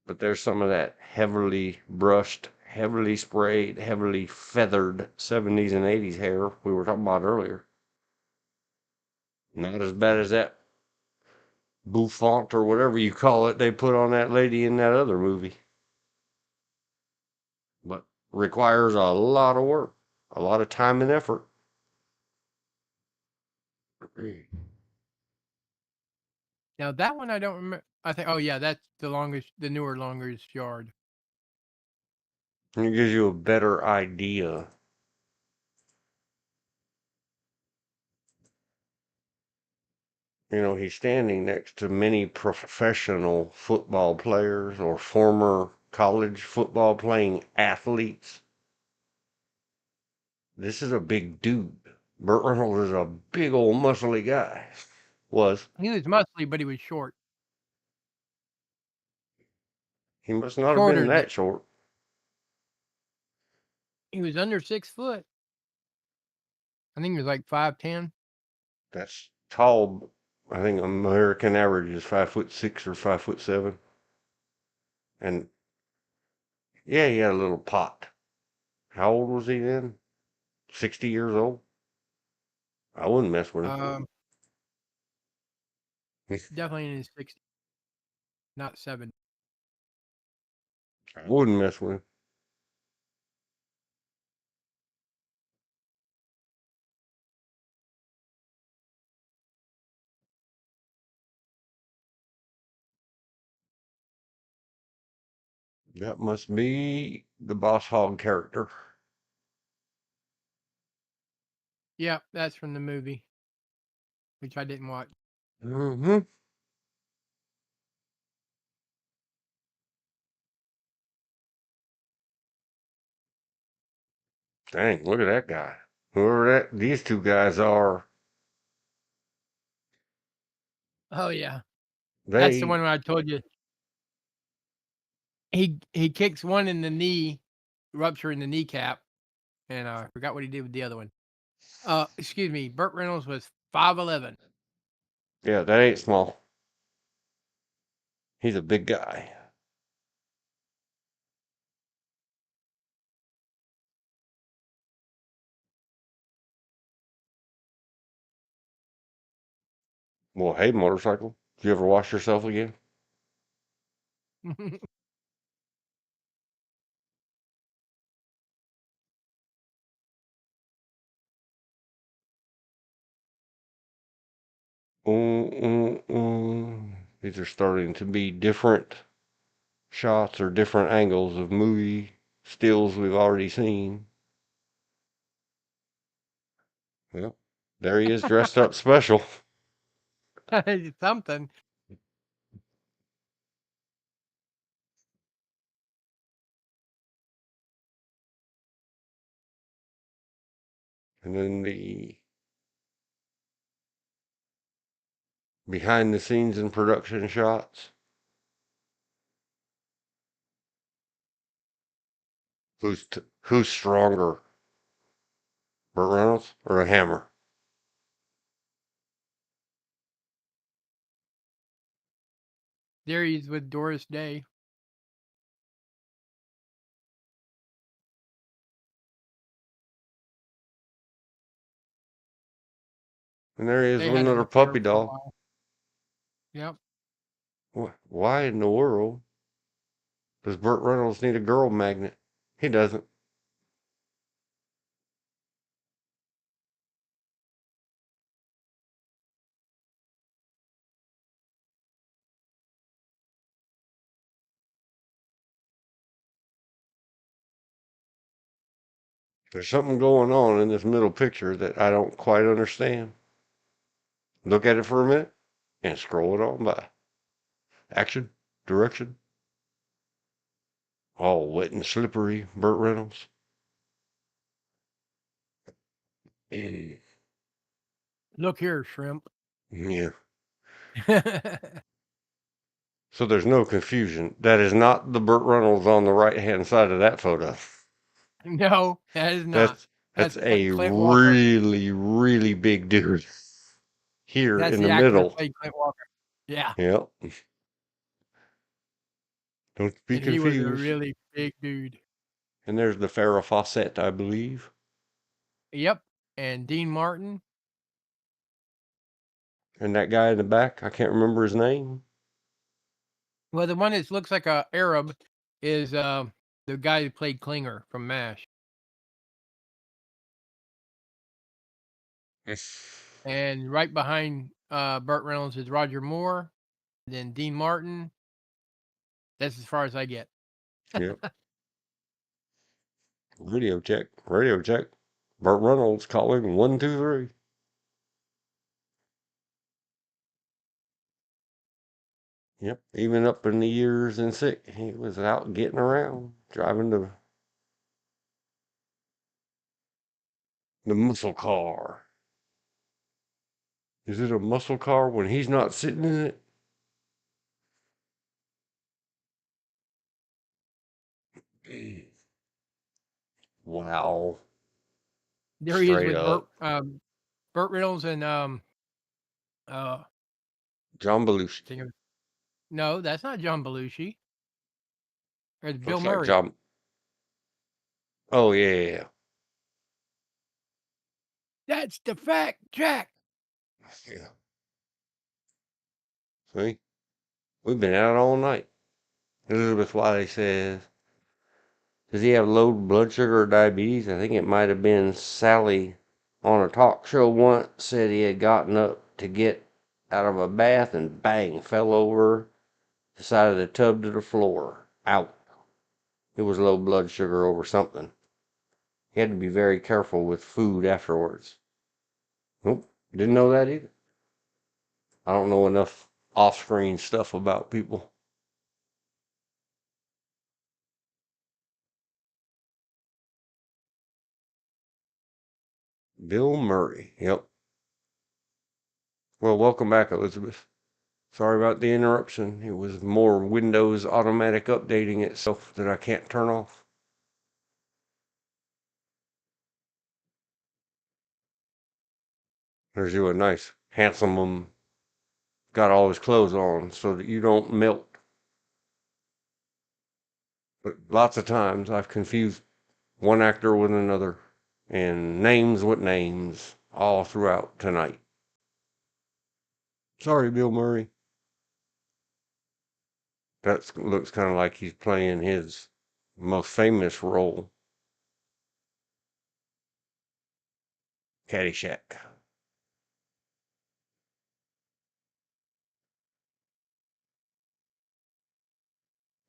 But there's some of that heavily brushed, heavily sprayed, heavily feathered 70s and 80s hair we were talking about earlier. Not as bad as that bouffant or whatever you call it they put on that lady in that other movie. But requires a lot of work, a lot of time and effort. Now that one I don't remember. I think, oh yeah, that's the newer longest yard. And it gives you a better idea. You know, he's standing next to many professional football players or former college football playing athletes. This is a big dude. Burt Reynolds is a big old muscly guy. Was. He was muscly, but he was short. He must not have been Shorter than that short. he was under 6 foot. I think he was like 5'10". That's tall. I think American average is 5'6" or 5'7". And yeah, he had a little pot. How old was he then? 60 years old? I wouldn't mess with him. Definitely in his 60s, not 70. I wouldn't mess with him. That must be the Boss Hog character. Yeah, that's from the movie, which I didn't watch. Mm-hmm. Dang, look at that guy. Whoever these two guys are, Oh yeah, that's the they one where I told you he kicks one in the knee, rupturing the kneecap, and I forgot what he did with the other one. Excuse me, Burt Reynolds was 5'11". yeah, that ain't small. He's a big guy. Well, hey, motorcycle. Did you ever wash yourself again? These are starting to be different shots or different angles of movie stills we've already seen. Well, there he is dressed up special. Something. And then the behind the scenes and production shots. Who's stronger, Burt Reynolds or a hammer? There he is with Doris Day. And there he is They with had an another affair puppy for a dog. while. Yep. Why in the world does Burt Reynolds need a girl magnet? He doesn't. There's something going on in this middle picture that I don't quite understand. Look at it for a minute and scroll it on by. Action, direction, all wet and slippery, Burt Reynolds. Look here, shrimp. Yeah. So there's no confusion. That is not the Burt Reynolds on the right hand side of that photo. No, that is not. That's That's that's a Clint Walker. really, really big dude here That's in the the actor that middle. played Clint Walker. Yeah, Yep. Don't be and he was a confused. really big dude. And there's the Farrah Fawcett, I believe. Yep, and Dean Martin. And that guy in the back, I can't remember his name. Well, the one that looks like a Arab is, the guy who played Klinger from MASH. Yes. And right behind, Burt Reynolds is Roger Moore, then Dean Martin. That's as far as I get. Yep. Radio check. Radio check. Burt Reynolds calling 123. Yep. Even up in the years and sick, he was out getting around, driving the muscle car. Is it a muscle car when he's not sitting in it? Wow. There he is Straight with up. Burt Reynolds and, uh, John Belushi. think of no, that's not John Belushi. It's Bill Looks like Murray. John. Oh, yeah, yeah, yeah. That's the fact, Jack. Yeah. See? We've been out all night. Elizabeth Wiley says, does he have low blood sugar or diabetes? I think it might have been Sally on a talk show once said he had gotten up to get out of a bath and bang, fell over the side of the tub to the floor. Out. It was low blood sugar over something. He had to be very careful with food afterwards. Nope, didn't know that either. I don't know enough off-screen stuff about people. Bill Murray. Yep. Well, welcome back, Elizabeth. Sorry about the interruption. It was more Windows automatic updating itself that I can't turn off. There's you a nice, handsome got all his clothes on so that you don't melt. But lots of times I've confused one actor with another and names with names all throughout tonight. Sorry, Bill Murray. That looks kind of like he's playing his most famous role, Caddyshack.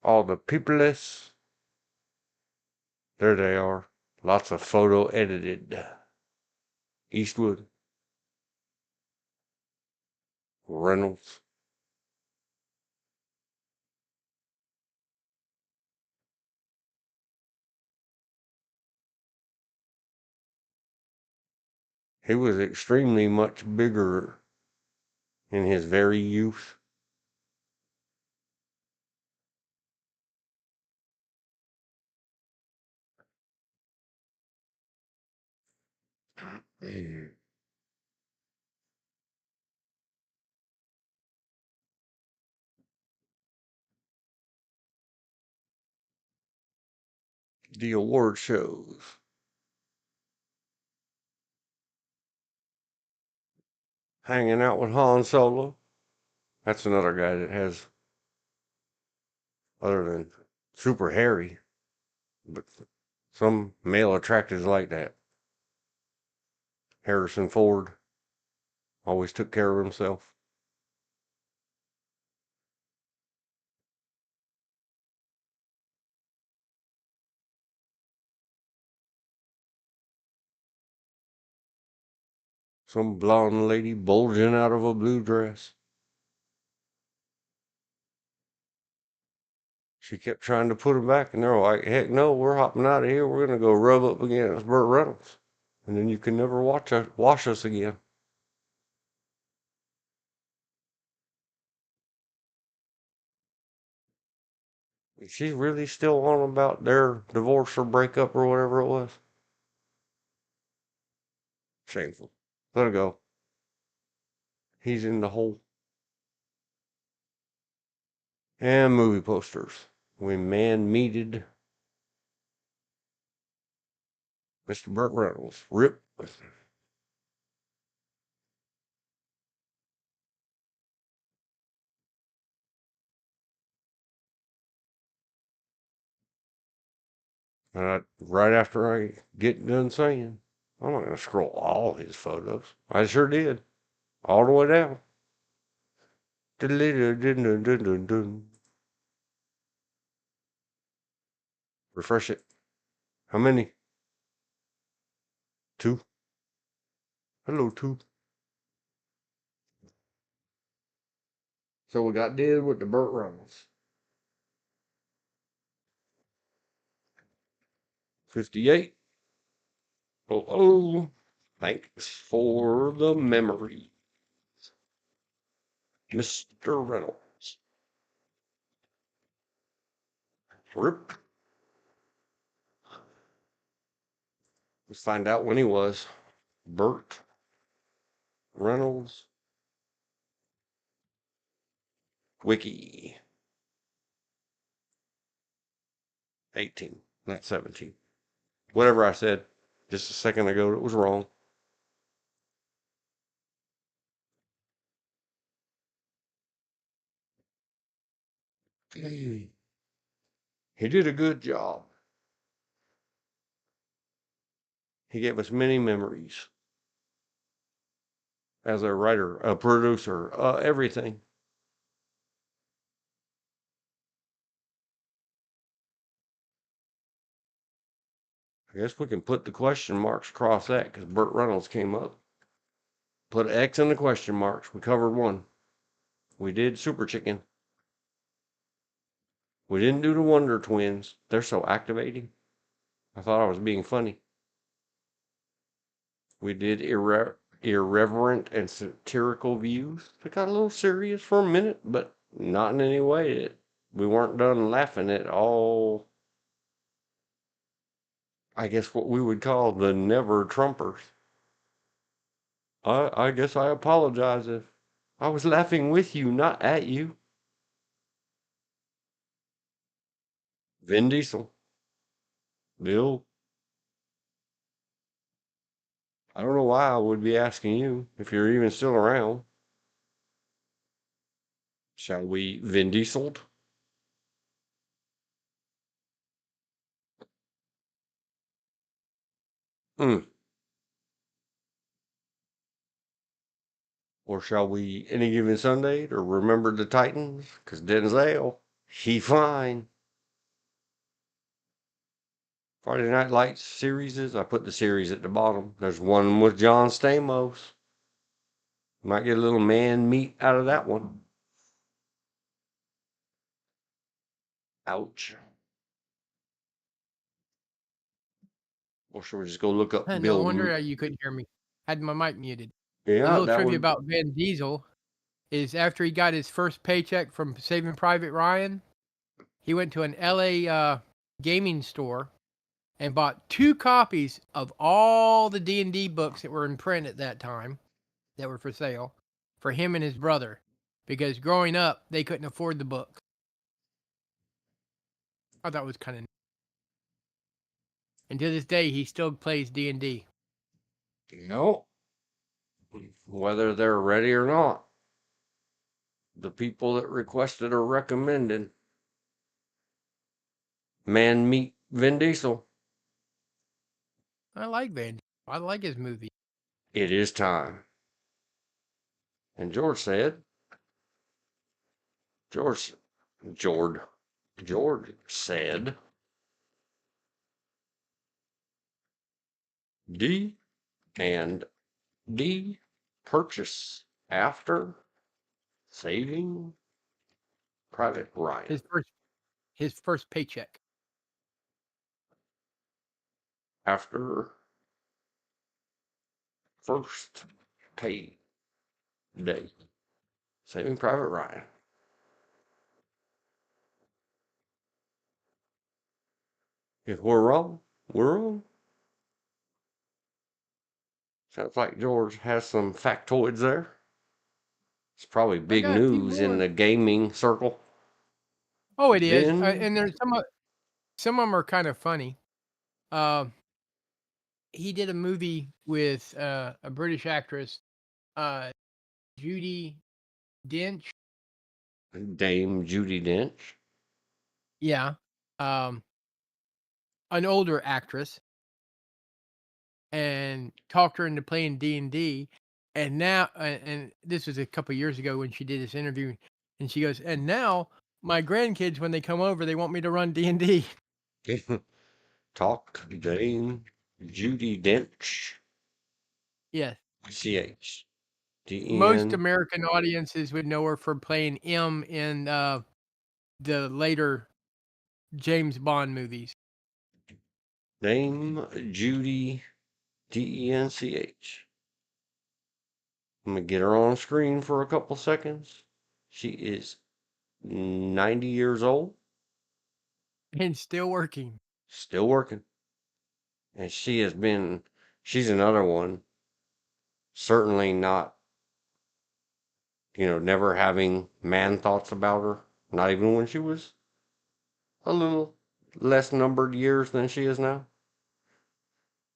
All the peopless, there they are. Lots of photo edited. Eastwood, Reynolds. He was extremely much bigger in his very youth. The award shows. Hanging out with Han Solo. That's another guy that has, other than super hairy, but some male attractors like that. Harrison Ford always took care of himself. Some blonde lady bulging out of a blue dress. She kept trying to put him back, and they're like, heck no, we're hopping out of here. We're going to go rub up against Burt Reynolds. And then you can never wash us again. Is she really still on about their divorce or breakup or whatever it was? Shameful. Let her go. He's in the hole. And movie posters. We man-meated Mr. Burt Reynolds. Rip. Right after I get done saying, I'm not going to scroll all his photos. I sure did. All the way down. Refresh it. How many? 2. Hello, 2. So we got did with the Burt Reynolds. 58. Oh, thanks for the memory, Mr. Reynolds. Rip. Let's find out when he was. Burt Reynolds. Wiki. 18, not 17. Whatever I said just a second ago, it was wrong. He did a good job. He gave us many memories as a writer, a producer, everything. I guess we can put the question marks across that because Burt Reynolds came up. Put an X in the question marks. We covered one. We did Super Chicken. We didn't do the Wonder Twins. They're so activating. I thought I was being funny. We did irreverent and satirical views. It got a little serious for a minute, but not in any way that we weren't done laughing at all. I guess what we would call the never Trumpers. I guess I apologize if I was laughing with you, not at you. Vin Diesel. Bill. I don't know why I would be asking you if you're even still around. Shall we Vin Dieseled? Hmm. Or shall we any given Sunday to remember the Titans? Because Den-Zay-Yell, he fine. Friday Night Lights series. I put the series at the bottom. There's one with John Stamos. Might get a little man meat out of that one. Ouch. Or should we just go look up No Bill? wonder you couldn't hear me. Had my mic muted. A Yeah, little that trivia would. about Vin Diesel is after he got his first paycheck from Saving Private Ryan, he went to an LA gaming store and bought 2 copies of all the D&D books that were in print at that time that were for sale for him and his brother because growing up they couldn't afford the book. I thought it was kind of, and to this day he still plays D&D. No. Whether they're ready or not. The people that requested or recommended man meet Vin Diesel. I like Van. I like his movie. It is time. And George said, George, George, George said, D and D purchase after Saving Private Ryan. His first paycheck. After first pay day. Saving Private Ryan. If we're wrong, we're wrong. Sounds like George has some factoids there. It's probably I big got a few news in more. the gaming circle. Oh, it is, Ben, and there's some of them are kind of funny. Um, he did a movie with, a British actress, uh, Judi Dench. Dame Judi Dench. Yeah, um, an older actress, and talked her into playing D&D, and now and this was a couple years ago when she did this interview, and she goes, "And now my grandkids, when they come over, they want me to run D&D." Talk to Dame Judi Dench. Yes. Most CHDEN. American audiences would know her for playing M in, the later James Bond movies. Dame Judi Dench. I'm gonna get her on screen for a couple seconds. She is 90 years old, And still working. still working. And she's another one, certainly not, never having man thoughts about her, not even when she was a little less numbered years than she is now.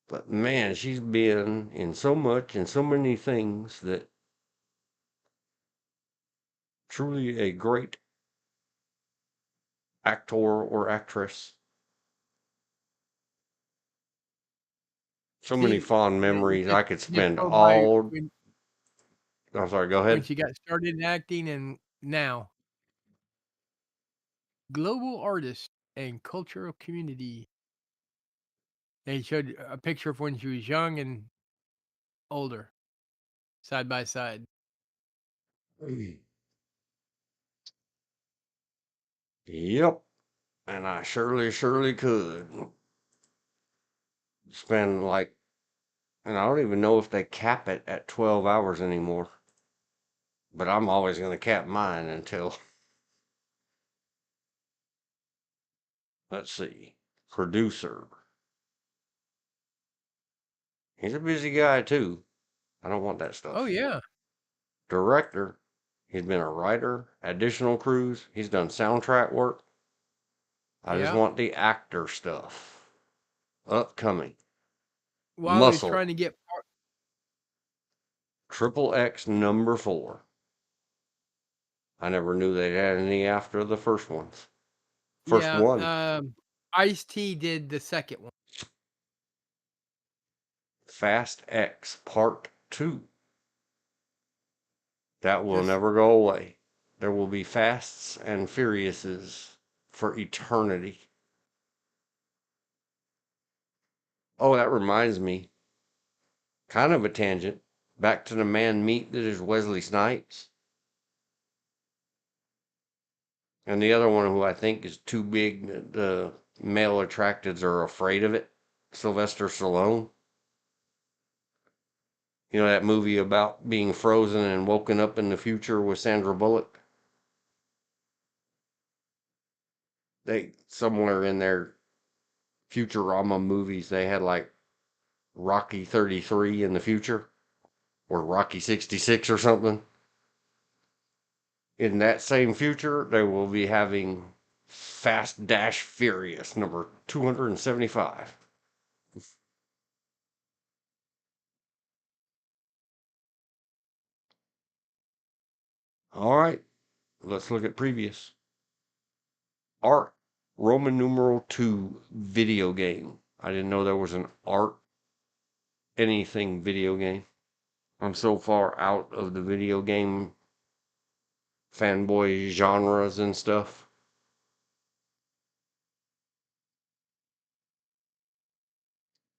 But man, she's been in so much and so many things that truly a great actor or actress. So many See, fond it memories. I could just spend go by all. I'm sorry, go when ahead. she got started in acting and now. Global artist and cultural community. They showed a picture of when she was young and older, side by side. Yep. And I surely could spend like, and I don't even know if they cap it at 12 hours anymore, but I'm always going to cap mine until, let's see, producer. He's a busy guy too. I don't want that Oh, stuff. yeah. Director. He's been a writer, additional crews. He's done soundtrack work. I just Yeah. want the actor stuff. Upcoming. While he was Muscle. trying to get Triple X number 4. I never knew they had any after the first ones. First yeah, one. Ice-T did the second one. Fast X Part 2. That will Just never go away. There will be Fasts and Furiouses for eternity. Oh, that reminds me. Kind of a tangent. Back to the man meat that is Wesley Snipes. And the other one who I think is too big, the male attracteds are afraid of it. Sylvester Stallone. You know that movie about being frozen and woken up in the future with Sandra Bullock? They somewhere in their Futurama movies they had like Rocky 33 in the future or Rocky 66 or something. In that same future, they will be having Fast Dash Furious number 275. All right, let's look at previous. Art, Roman numeral 2 video game. I didn't know there was an art anything video game. I'm so far out of the video game fanboy genres and stuff.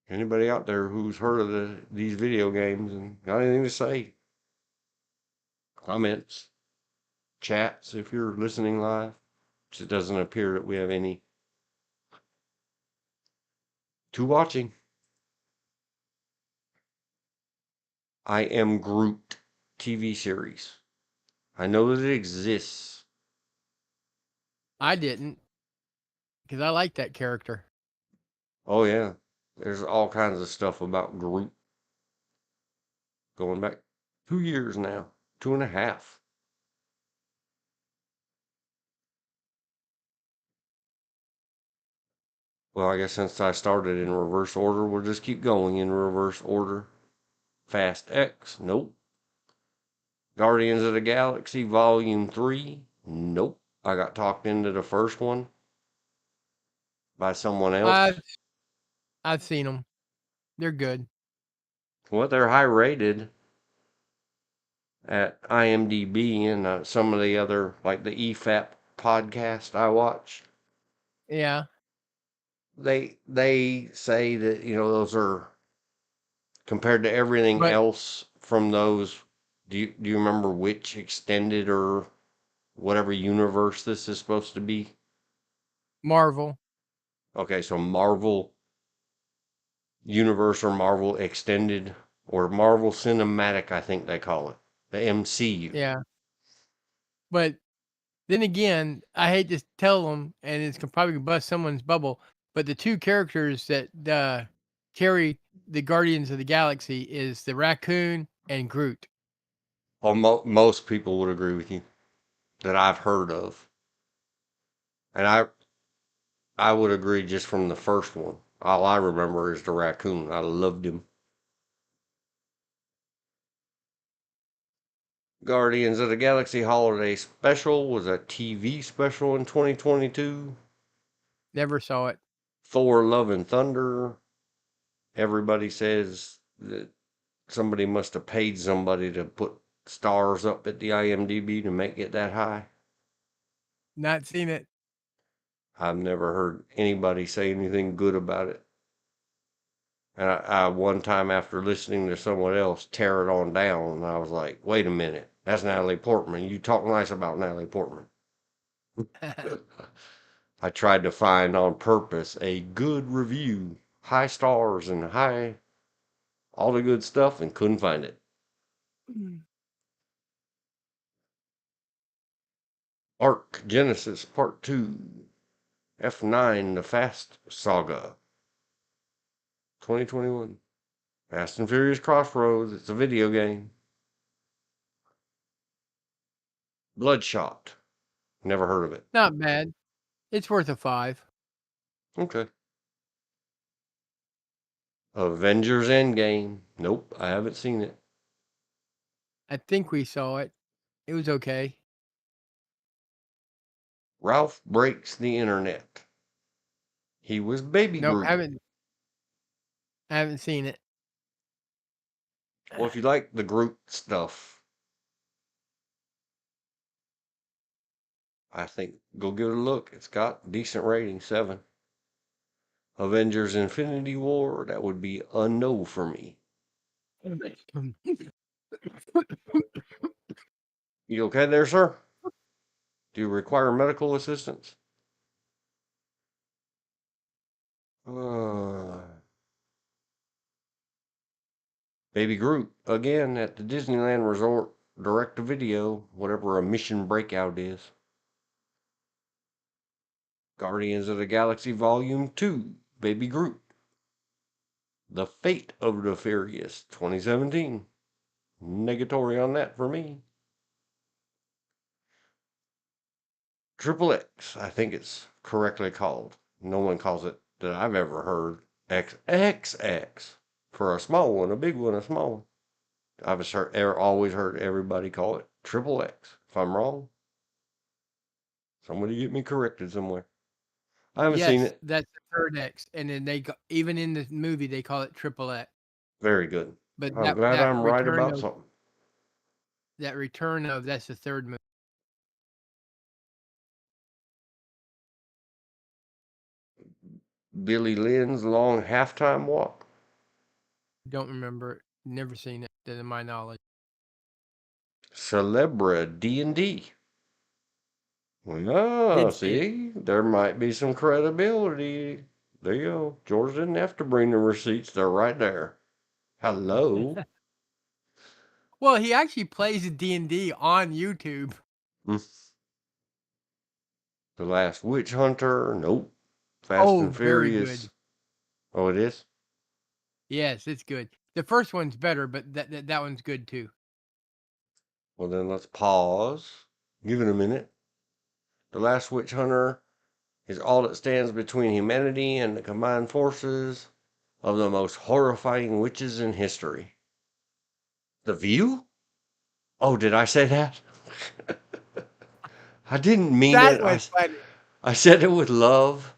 Anybody out there who's heard of these video games and got anything to say? Comments, chats if you're listening live. It doesn't appear that we have any to watching. I Am Groot TV series. I know that it exists. I didn't, because I like that character. Oh yeah, there's all kinds of stuff about Groot going back 2 years now, 2.5. Well, I guess since I started in reverse order, we'll just keep going in reverse order. Fast X, nope. Guardians of the Galaxy Volume 3, nope. I got talked into the first one by someone I've else. I've seen them. They're good. Well, they're high rated at IMDb and some of the other, like the EFAP podcast I watch. Yeah, They say that those are compared to everything but else from those. Do you remember which extended or whatever universe this is supposed to be? Marvel. Okay, so Marvel Universe or Marvel Extended or Marvel Cinematic, I think they call it, the MCU. Yeah, but then again, I hate to tell them, and it's gonna probably bust someone's bubble, but the two characters that carry the Guardians of the Galaxy is the raccoon and Groot. Well, most people would agree with you that I've heard of, and I would agree just from the first one. All I remember is the raccoon. I loved him. Guardians of the Galaxy Holiday Special was a TV special in 2022. Never saw it. Thor Love and Thunder. Everybody says that somebody must have paid somebody to put stars up at the IMDb to make it that high. Not seen it. I've never heard anybody say anything good about it. And I one time after listening to someone else tear it on down, and I was like, wait a minute, that's Natalie Portman. You talk nice about Natalie Portman. I tried to find on purpose a good review, high stars and high, all the good stuff, and couldn't find it. Arc Genesis Part 2, F9 The Fast Saga, 2021. Fast and Furious Crossroads, it's a video game. Bloodshot, never heard of it. Not bad. It's worth a 5. Okay. Avengers Endgame, nope, I haven't seen it. I think we saw it. It was okay. Ralph Breaks the Internet. He was Baby Nope, Groot. I haven't seen it. Well, if you like the Groot stuff, I think go give it a look. It's got decent rating, 7. Avengers Infinity War, that would be a no for me. You okay there, sir? Do you require medical assistance? Uh, Baby Groot, again at the Disneyland Resort, direct to video, whatever a mission breakout is. Guardians of the Galaxy Volume 2, Baby Groot. The Fate of the Furious, 2017. Negatory on that for me. Triple X, I think it's correctly called. No one calls it that I've ever heard. XXX. For a small one, a big one, a small one. Always heard everybody call it Triple X. If I'm wrong, somebody get me corrected somewhere. I haven't seen Yes, it. that's the third X, and then even in the movie they call it Triple X. Very good. But I'm glad I'm right about something. that's the third movie. Billy Lynn's Long Halftime Walk. Don't remember it. Never seen it, to my knowledge. Celebra D&D. Did Oh, see it. see, there might be some credibility. There you go. George didn't have to bring the receipts. They're right there. Hello. Well, he actually plays D&D on YouTube. Mm. The Last Witch Hunter. Nope. Fast Oh, and very Furious. good. Oh, it is? Yes, it's good. The first one's better, but that one's good too. Well, then let's pause. Give it a minute. The Last Witch Hunter is all that stands between humanity and the combined forces of the most horrifying witches in history. The View? Oh, did I say that? I didn't mean That it. was funny. I said it with love.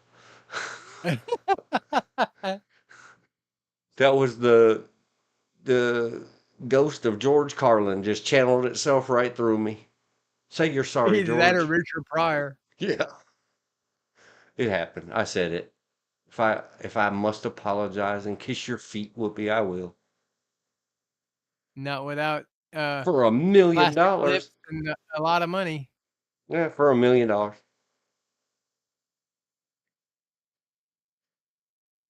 That was the ghost of George Carlin just channeled itself right through me. Say you're sorry, Either that or George. Richard Pryor. Yeah, it happened. I said it. If I must apologize and kiss your feet, Whoopi, I will. Not without For $1 million. plastic lips and a lot of money. Yeah, for $1 million.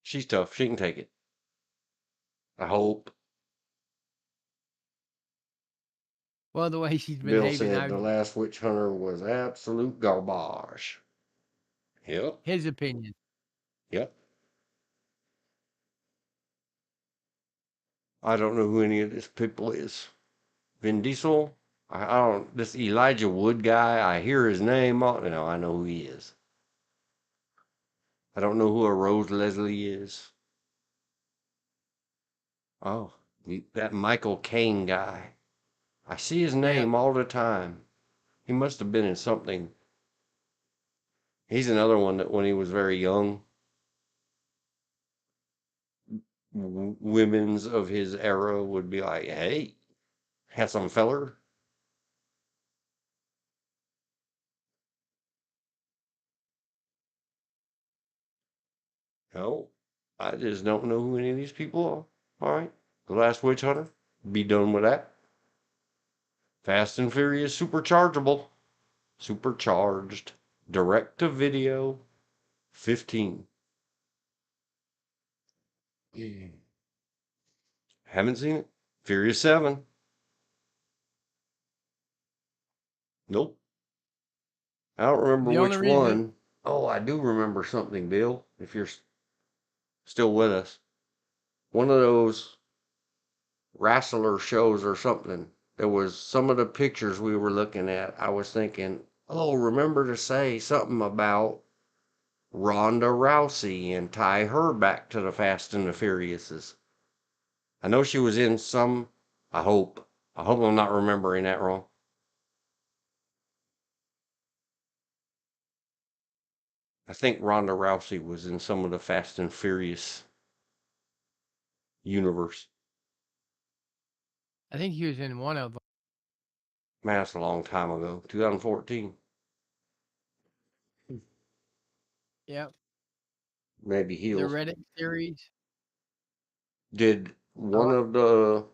She's tough. She can take it. I hope. Well, the way she's Bill behaving, said The Last Witch Hunter was absolute garbage. Yep. his opinion. Yep. I don't know who any of these people is. Vin Diesel. I don't. This Elijah Wood guy. I hear his name. No, I know who he is. I don't know who a Rose Leslie is. Oh, that Michael Caine guy. I see his Yeah. name all the time. He must have been in something. He's another one that when he was very young, women's of his era would be like, "Hey, handsome feller." No, I just don't know who any of these people are. All right, The Last Witch Hunter. Be done with that. Fast and Furious Superchargeable. Supercharged. Direct to video. 15. Yeah. Haven't seen it. Furious 7. Nope. I don't remember The only which reason one. Oh, I do remember something, Bill, if you're still with us. One of those wrestler shows or something. There was some of the pictures we were looking at. I was thinking, oh, remember to say something about Ronda Rousey and tie her back to the Fast and the Furiouses. I know she was in some. I hope. I hope I'm not remembering that wrong. I think Ronda Rousey was in some of the Fast and Furious universe. I think he was in one of them. Man, that's a long time ago. 2014. Yep. Maybe The heels. Reddit series. Did I one like of the.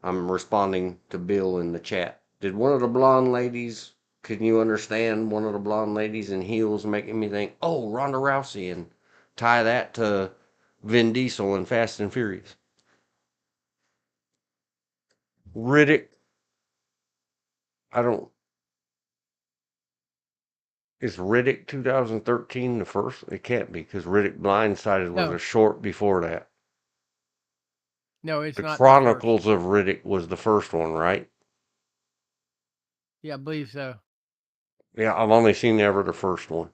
I'm responding to Bill in the chat. Did one of the blonde ladies. Can you understand one of the blonde ladies in heels making me think, oh, Ronda Rousey, and tie that to Vin Diesel and Fast and Furious? Riddick. I don't. Is Riddick 2013 the first? It can't be because Riddick Blindsided was no, a short before that. no, it's The not the first. Chronicles of Riddick was the first one, right? Yeah, I believe so. Yeah, I've only seen ever the first one.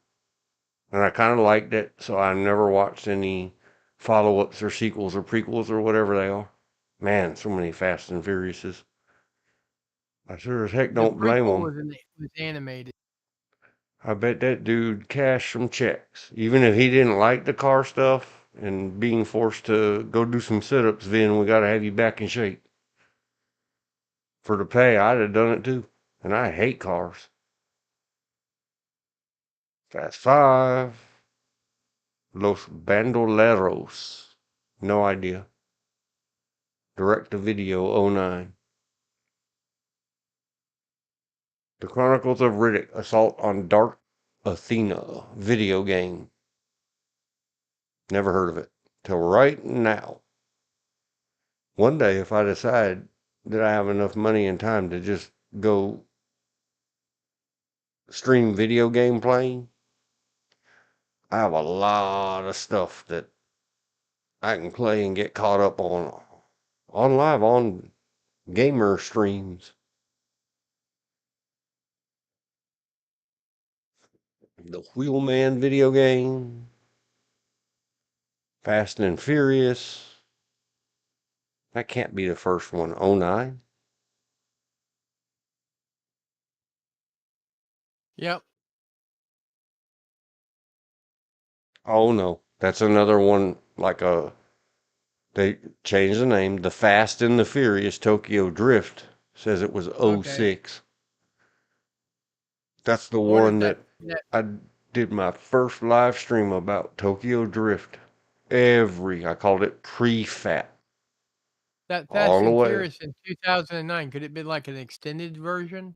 And I kind of liked it, so I never watched any follow ups or sequels or prequels or whatever they are. Man, so many Fast and Furiouses. I sure as heck The don't blame prequel them. was animated. I bet that dude cashed some checks. Even if he didn't like the car stuff and being forced to go do some sit ups, then we got to have you back in shape. For the pay, I'd have done it too. And I hate cars. Fast Five. Los Bandoleros. No idea. Direct to video '09. The Chronicles of Riddick, Assault on Dark Athena video game. Never heard of it. Till right now. One day, if I decide that I have enough money and time to just go stream video game playing, I have a lot of stuff that I can play and get caught up on live on gamer streams. The Wheelman video game, Fast and Furious. That can't be the first one. '09. Yep. Oh no, that's another one like they changed the name. The Fast and the Furious Tokyo Drift says it was Okay. '06. That's the I wonder if one that I did my first live stream about Tokyo Drift. I called it pre-fat that Fast all the and way. Furious in 2009, could it be like an extended version?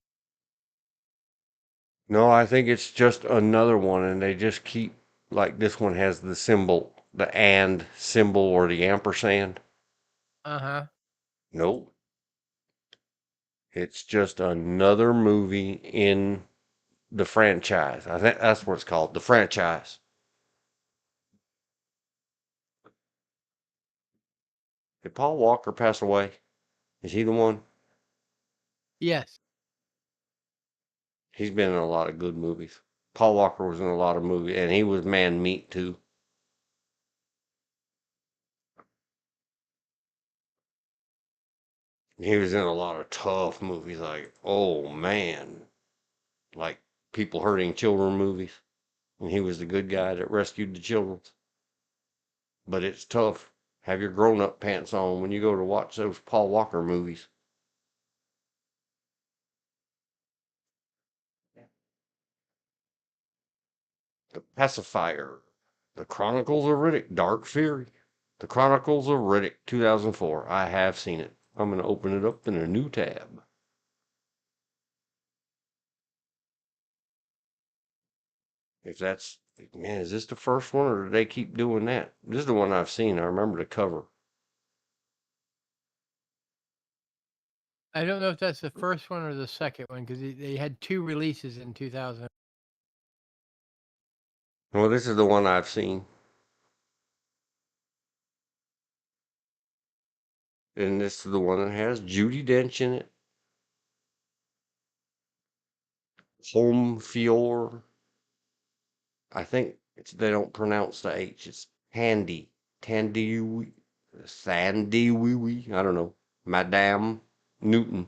No, I think it's just another one, and they just keep like this one has the symbol, the and symbol or the ampersand. Uh-huh. Nope. It's just another movie in the franchise. I think that's what it's called, the franchise. Did Paul Walker pass away? Is he the one? Yes. He's been in a lot of good movies. Paul Walker was in a lot of movies, and he was Man Meat too. He was in a lot of tough movies, like oh man, like people hurting children movies, and he was the good guy that rescued the children. But it's tough. Have your grown-up pants on when you go to watch those Paul Walker movies. The Pacifier, The Chronicles of Riddick, Dark Fury, The Chronicles of Riddick, 2004. I have seen it. I'm going to open it up in a new tab. If that's, man, is this the first one or do they keep doing that? This is the one I've seen. I remember the cover. I don't know if that's the first one or the second one because they had 2 releases in 2000. Well, this is the one I've seen. And this is the one that has Judi Dench in it. Home Fior. I think they don't pronounce the H. It's Handy. Tandy. Sandy Wee Wee. I don't know. Madame Newton.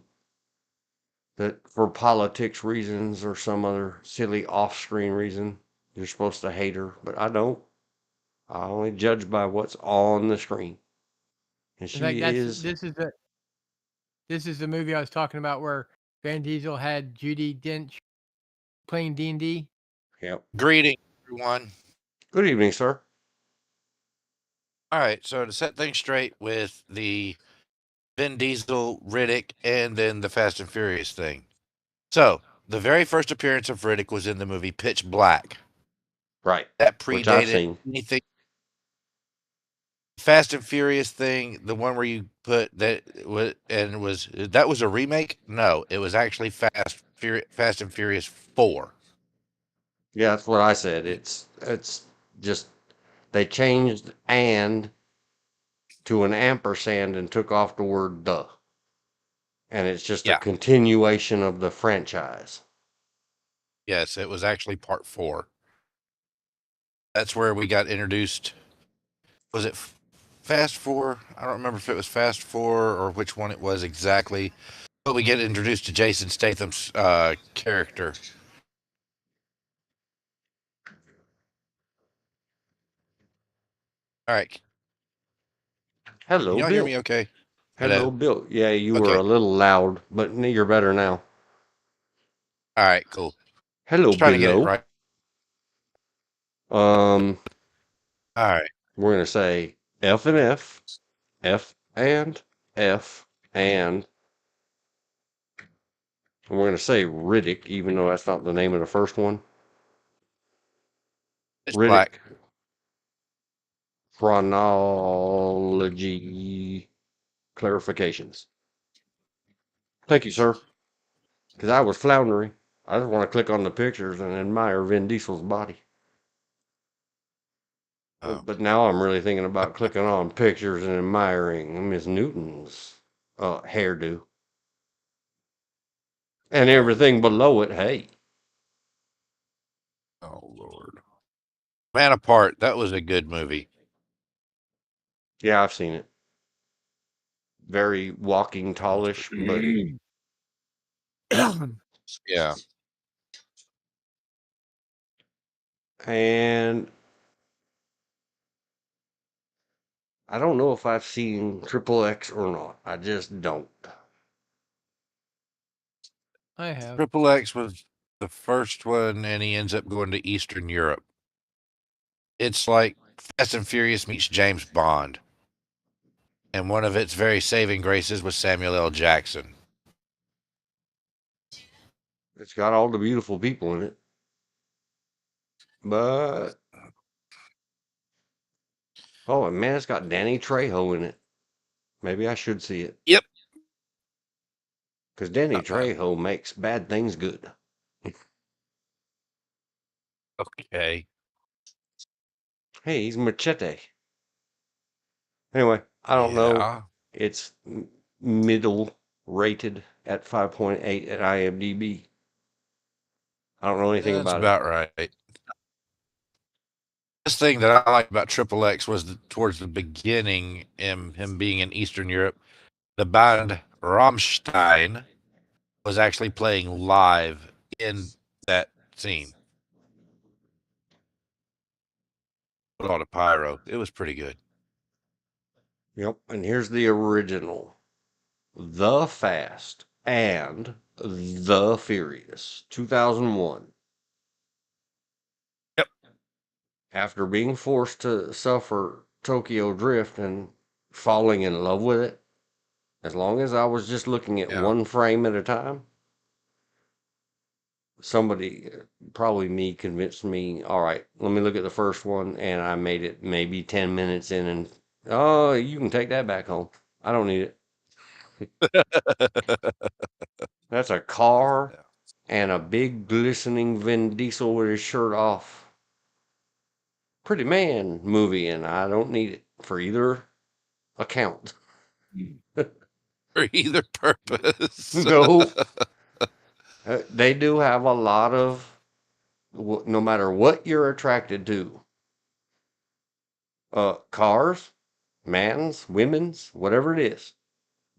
That for politics reasons or some other silly off-screen reason, you're supposed to hate her, but I don't. I only judge by what's on the screen. And In fact, she is, this is the movie I was talking about where Van Diesel had Judi Dench playing D&D. yep. Greeting, everyone. Good evening, sir. All right, so to set things straight with the Vin Diesel, Riddick, and then the Fast and Furious thing. So, the very first appearance of Riddick was in the movie Pitch Black. Right. That Which I've predated seen. anything. Fast and Furious thing, the one where you put that was that was a remake? No, it was actually Fast and Furious 4. Yeah, that's what I said. It's just they changed and to an ampersand and took off the word the. And it's just a Yeah. continuation of the franchise. Yes, it was actually part 4. That's where we got introduced. Was it Fast 4? I don't remember if it was Fast 4 or which one it was exactly. But we get introduced to Jason Statham's character. All right. Can Hello, y'all hear Bill. me okay? Hello, Hello? Bill. Yeah, you were Okay. a little loud, but you're better now. All right, cool. Hello, Just trying to get it Billo. right. Um, All right. we're gonna say F and F, F and F, and we're gonna say Riddick, even though that's not the name of the first one. It's Riddick black. chronology clarifications. Thank you, sir. Because I was floundering. I just want to click on the pictures and admire Vin Diesel's body. Oh, But now I'm really thinking about clicking on pictures and admiring Miss Newton's hairdo. And everything below it, hey. oh Lord. Man Apart, that was a good movie. Yeah, I've seen it. Very walking tallish, but Yeah. and I don't know if I've seen Triple X or not. I just don't. I have. Triple X was the first one, and he ends up going to Eastern Europe. It's like Fast and Furious meets James Bond. And one of its very saving graces was Samuel L. Jackson. It's got all the beautiful people in it. But oh and man, it's got Danny Trejo in it. Maybe I should see it. Yep. Because Danny Not bad. Trejo makes bad things good. Okay. Hey, he's Machete. Anyway, I don't know. Yeah. It's middle rated at 5.8 at IMDb. I don't know anything That's about it. about right. This thing that I liked about Triple X was towards the beginning, him being in Eastern Europe, the band Rammstein was actually playing live in that scene. With all the pyro. It was pretty good. Yep, and here's the original. The Fast and the Furious, 2001. Yep. After being forced to suffer Tokyo Drift and falling in love with it, as long as I was just looking at Yeah. one frame at a time, somebody, probably me, convinced me, all right, let me look at the first one, and I made it maybe 10 minutes in, and oh, you can take that back home. I don't need it. That's a car Yeah. and a big glistening Vin Diesel with his shirt off. Pretty man movie, and I don't need it for either account. For either purpose. No, they do have a lot of, no matter what you're attracted to, cars, man's, women's, whatever it is,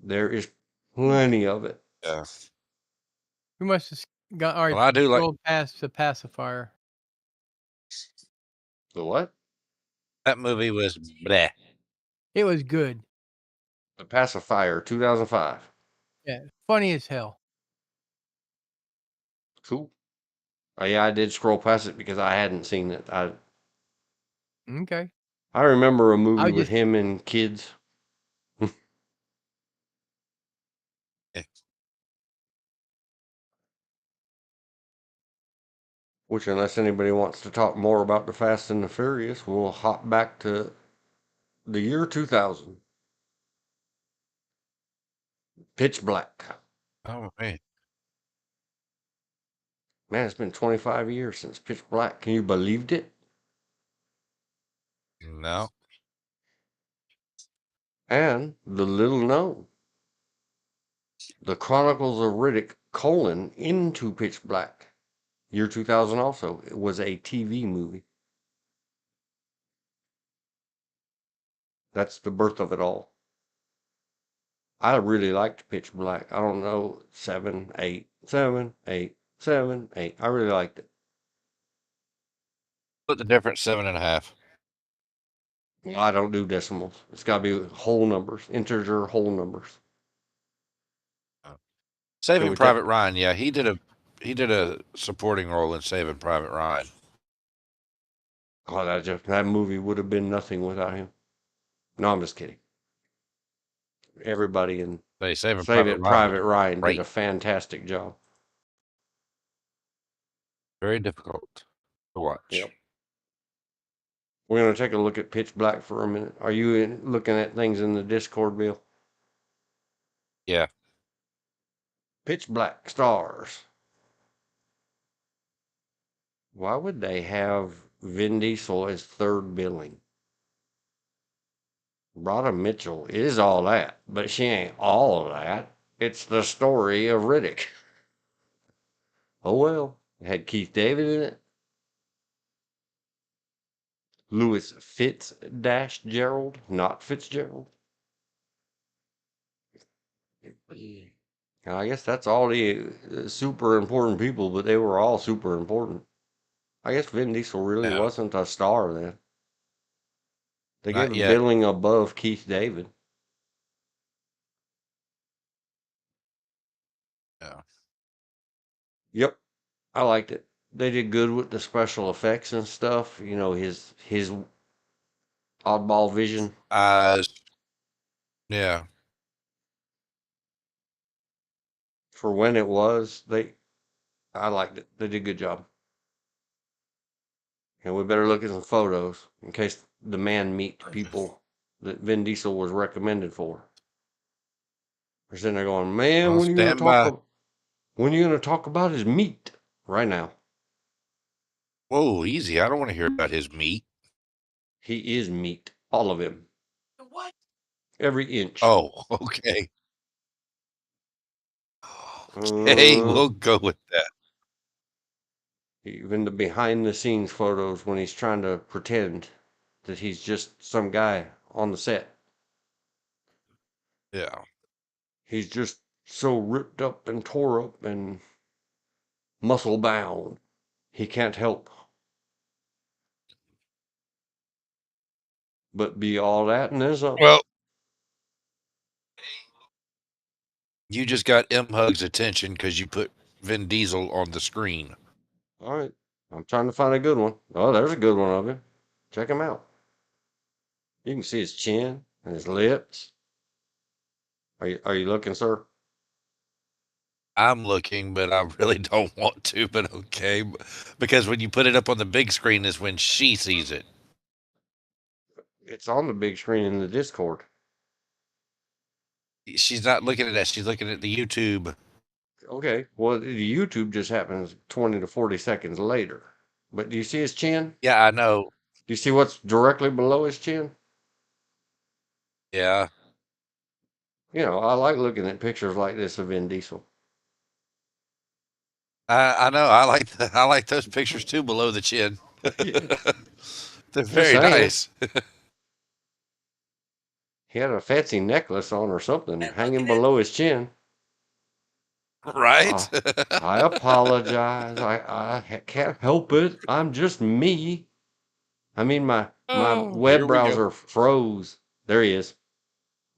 there is plenty of it. Yeah. We must have got Well, already I do like scrolled past the pacifier. The what? that movie was bleh. It was good. The Pacifier, 2005. Yeah, funny as hell. Cool. Oh, yeah, I did scroll past it because I hadn't seen it. Okay. I remember a I movie was with just him and kids, Eh, which, unless anybody wants to talk more about the Fast and the Furious, we'll hop back to the year 2000. Pitch Black. Oh man. Man, it's been 25 years since Pitch Black. Can you believe it? No. And the little known, The Chronicles of Riddick: Into Pitch Black. Year 2000 also. It was a TV movie. That's the birth of it all. I really liked Pitch Black. I don't know, 7, 8, 7, 8, 7, 8. I really liked it. Split the difference 7.5. I don't do decimals. It's got to be whole numbers, integer whole numbers. Oh. Can Saving we take? Private Ryan, yeah, he did a supporting role in Saving Private Ryan. Oh, that movie would have been nothing without him. No, I'm just kidding. Everybody in Say Saving Save Private It Ryan was Private Ryan did great. a fantastic job. Very difficult to watch. Yep. We're going to take a look at Pitch Black for a minute. Are you looking at things in the Discord, Bill? Yeah. Pitch Black stars. Why would they have Vin Diesel as third billing? Rhoda Mitchell is all that, but she ain't all of that. It's the story of Riddick. Oh well. It had Keith David in it. Louis Fitz-Gerald, not Fitzgerald. I guess that's all the super important people, but they were all super important. I guess Vin Diesel really Yeah, wasn't a star then. They gave not him yet. billing above Keith David. Yeah. Yep, I liked it. They did good with the special effects and stuff. You know, his oddball vision. Yeah. For when it was, I liked it. They did a good job. And we better look at some photos in case the man meet people that Vin Diesel was recommended for. They're sitting there going, man, I'll stand by. when are you gonna talk about his meat? Right now. Whoa, easy. I don't want to hear about his meat. He is meat. All of him. What? Every inch. Oh, okay. Okay, Uh, we'll go with that. Even the behind the scenes photos when he's trying to pretend that he's just some guy on the set. Yeah. He's just so ripped up and tore up and muscle bound. He can't help but be all that and then some. Well, you just got M Hug's attention because you put Vin Diesel on the screen. All right. I'm trying to find a good one. Oh, there's a good one of him. Check him out. You can see his chin and his lips. Are you looking, sir? I'm looking, but I really don't want to, but okay. Because when you put it up on the big screen is when she sees it. It's on the big screen in the Discord. She's not looking at that. She's looking at the YouTube. Okay. Well, the YouTube just happens 20 to 40 seconds later. But do you see his chin? Yeah, I know. Do you see what's directly below his chin? Yeah. You know, I like looking at pictures like this of Vin Diesel. I know. I like those pictures too below the chin. Yeah, They're just very saying. nice. He had a fancy necklace on or something hanging below his chin. Right? I, I apologize. Can't help it. I'm just me. I mean, my Oh, web here we go. browser froze. There he is.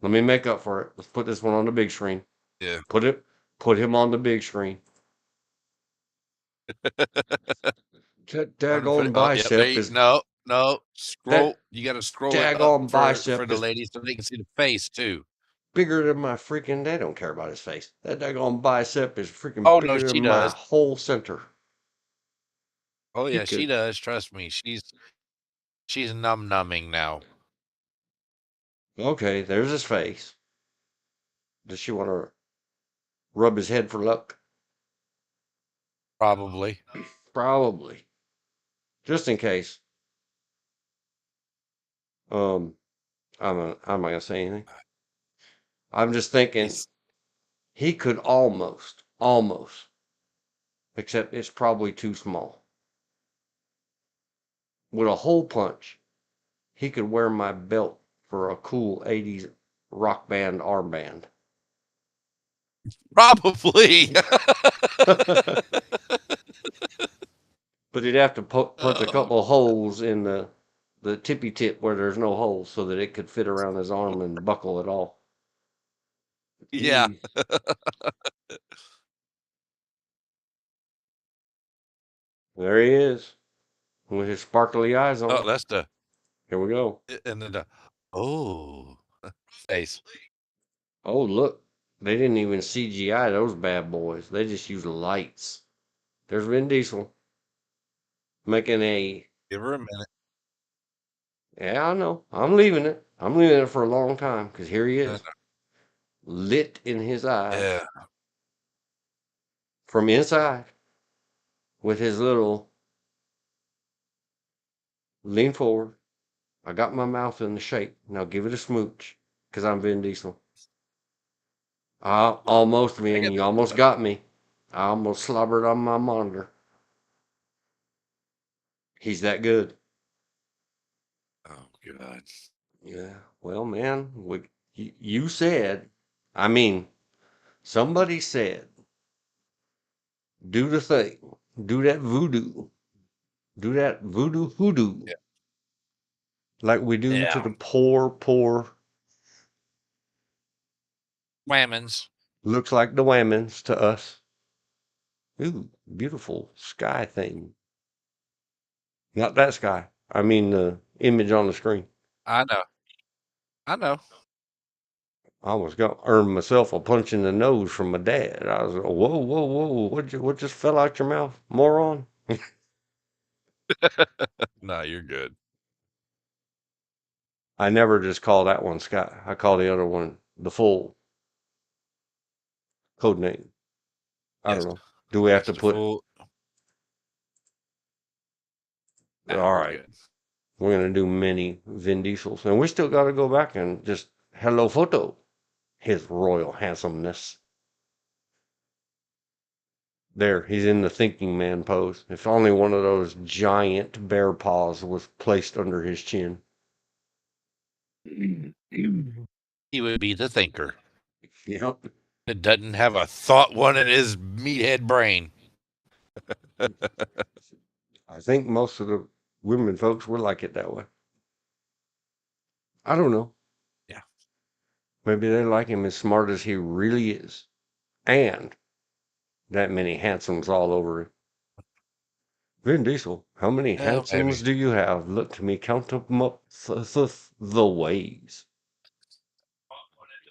Let me make up for it. Let's put this one on the big screen. Yeah. Put him on the big screen. That I'm gonna put it. daggone Oh, yeah. bicep is No. that Scroll. You got to scroll it up daggone for bicep the is ladies so they can see the face too. bigger than my freaking. They don't care about his face. That daggone bicep is freaking Oh no, bigger than she my does. whole center. Oh You yeah, she could. does. Trust me. She's numbing now. Okay, there's his face. Does she want to rub his head for luck? Probably. Probably. Just in case. Um, I'm not gonna say anything. I'm just thinking He's he could almost, except it's probably too small. With a hole punch, he could wear my belt for a cool 80s rock band armband. probably. But he'd have to punch a Oh, couple of holes in the tippy tip where there's no holes so that it could fit around his arm and buckle it all. yeah. There he is with his sparkly eyes Oh, on. that's the Here we go. and then the oh face. Oh, look. They didn't even CGI those bad boys. They just used lights. There's Vin Diesel making a. Give her a minute. Yeah, I know. I'm leaving it. I'm leaving it for a long time because here he Uh, is, lit in his eyes yeah. from inside with his little lean forward. I got my mouth in the shape. Now give it a smooch, 'cause I'm Vin Diesel. Almost, I Vin. get You almost got me. I almost slobbered on my monitor. He's that good. Oh God. Yeah. Well, man, you said, I mean, somebody said, do the thing. Do that voodoo. Do that voodoo hoodoo. Yeah. Like we do to Yeah. the poor, poor. Whammons. Looks like the whammons to us. Ooh, beautiful sky thing. Not that sky. I mean the image on the screen. I know. I know. I almost got earned myself a punch in the nose from my dad. I was, whoa, whoa, whoa! What just fell out your mouth, moron? No, you're good. I never just call that one Sky. I call the other one the full code name. I don't Yes. know. Do we have Yes, to the put? full. Nah, All we're right, good. we're gonna do many Vin Diesels, and we still got to go back and just hello photo his royal handsomeness. There, he's in the thinking man pose. If only one of those giant bear paws was placed under his chin. He would be the thinker. Yep. It doesn't have a thought one in his meathead brain. I think most of the women folks would like it that way. I don't know. Yeah. Maybe they like him as smart as he really is. And that many handsomes all over him. Vin Diesel, how many Well, handsomes maybe. do you have? Let me count them up the ways.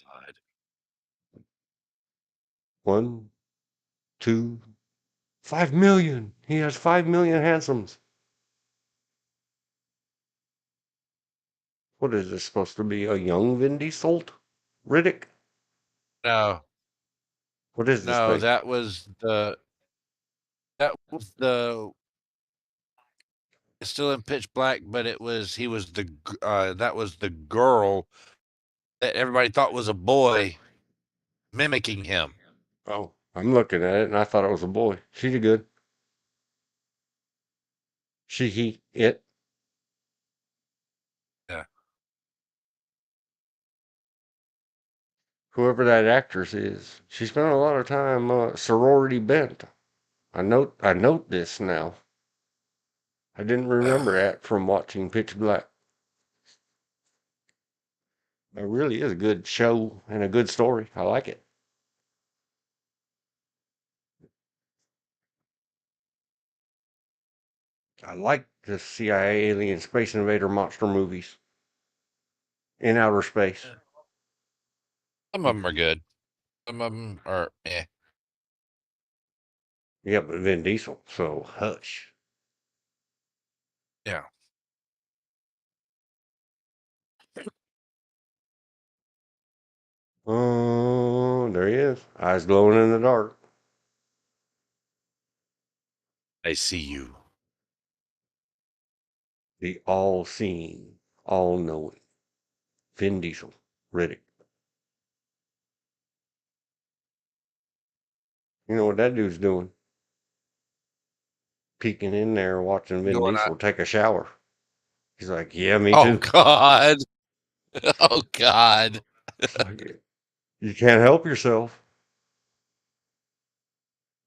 God. 1, 2, 5 million. He has 5 million handsomes. What is this supposed to be? A young Vin Diesel? Riddick? No, What is this no, thing? that was the it's still in Pitch Black, but he was that was the girl that everybody thought was a boy mimicking him. Oh, I'm looking at it and I thought it was a boy. She did good. She, he, it. Yeah. Whoever that actress is. She spent a lot of time sorority bent. I note this now. I didn't remember that from watching Pitch Black. It really is a good show and a good story. I like it. I like the CIA alien space invader monster movies in outer space. Some of them are good. Some of them are eh. Yeah, but Vin Diesel, so hush. Yeah. Oh, there he is. Eyes glowing in the dark. I see you. The all-seeing, all-knowing Vin Diesel, Riddick. You know what that dude's doing? Peeking in there, watching Vin Going out. Diesel take a shower. He's like, "Yeah, me Oh too." God. Oh God. It's like, you can't help yourself.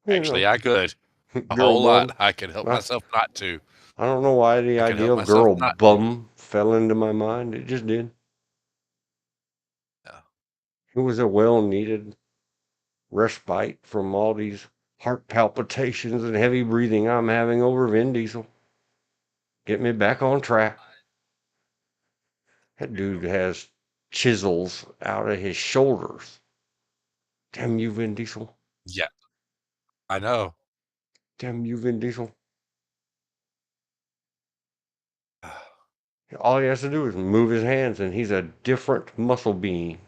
You Actually, know, I could. A girl whole lot. bum. I could help I, myself not to. I don't know why the I could idea help of myself girl not to. bum fell into my mind. It just did. Yeah. It was a well-needed respite from all these heart palpitations and heavy breathing I'm having over Vin Diesel. Get me back on track. That dude has chisels out of his shoulders. Damn you, Vin Diesel. Yeah. I know. Damn you, Vin Diesel. All he has to do is move his hands and he's a different muscle being.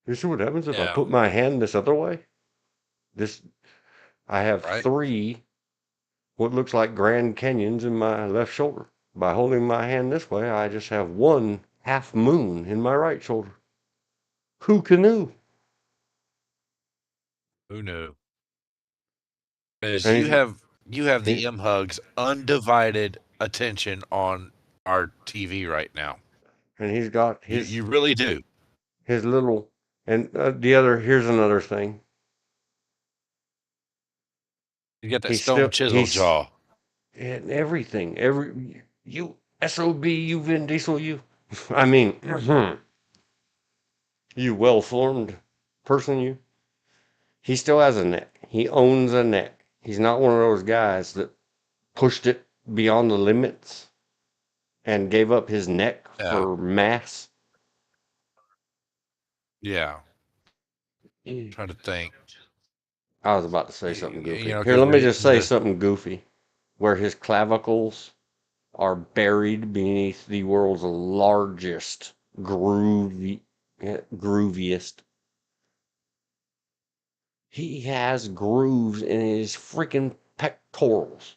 You see what happens if I Yeah. put my hand this other way? This I have Right. 3 what looks like Grand Canyons in my left shoulder. By holding my hand this way, I just have one half moon in my right shoulder. Who knew? Who knew? Because And you have the he, M Hugs undivided attention on our TV right now. and he's got You really do. his little, and the other, here's another thing. You got that He's stone still, chisel jaw. and everything, you SOB, you Vin Diesel, you. I mean, you well-formed person, you. He still has a neck. He owns a neck. He's not one of those guys that pushed it beyond the limits and gave up his neck Yeah. for mass. Yeah. Trying to think. I was about to say something goofy. You know, Here, because let we're me just hitting say the. something goofy. Where his clavicles are buried beneath the world's largest grooviest. He has grooves in his freaking pectorals.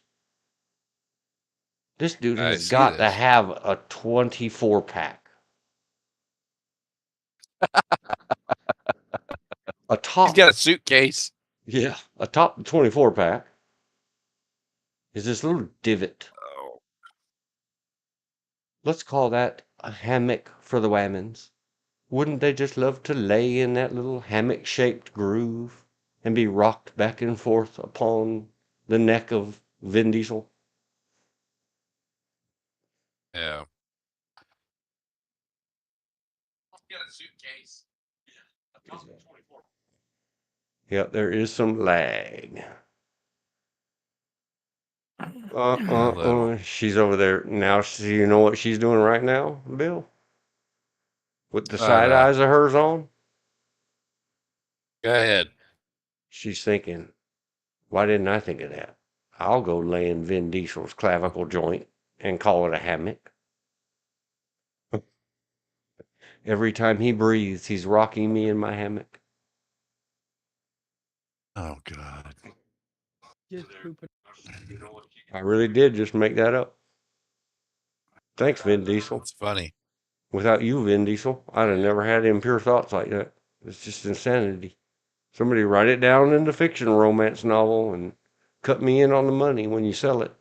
This dude I has see got to this. have a 24 pack. A He's top, got a suitcase. yeah, a top 24 pack is this little divot. Oh, Let's call that a hammock for the whammons. Wouldn't they just love to lay in that little hammock-shaped groove and be rocked back and forth upon the neck of Vin Diesel? yeah. He's got a suitcase. Yep, there is some lag. A little. She's over there now. So you know what she's doing right now, Bill? With the But side eyes of hers on? go ahead. She's thinking, why didn't I think of that? I'll go lay in Vin Diesel's clavicle joint and call it a hammock. Every time he breathes, he's rocking me in my hammock. Oh God. Just pooping. I really did just make that up. Thanks, Vin Diesel. It's funny. Without you, Vin Diesel, I'd have never had impure thoughts like that. It's just insanity. Somebody write it down in the fiction romance novel and cut me in on the money when you sell it.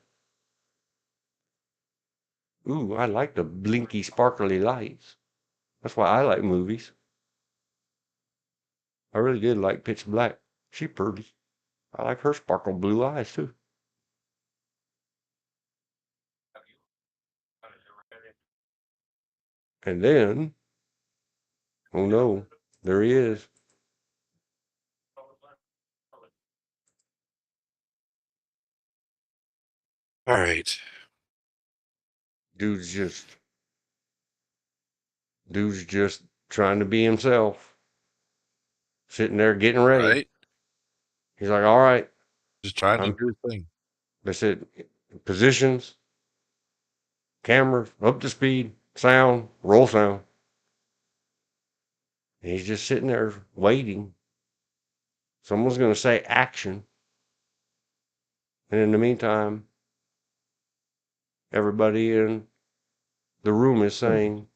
Ooh, I like the blinky, sparkly lights. That's why I like movies. I really did like Pitch Black. She pretty. I like her sparkle blue eyes too. And then, oh no, there he is. All right. Dude's just, dude's just trying to be himself. Sitting there getting ready. Right. He's like, all right, Just trying to I'm, do his thing. they said, positions, cameras, up to speed, sound, roll sound. And he's just sitting there waiting. Someone's going to say action. And in the meantime, everybody in the room is saying,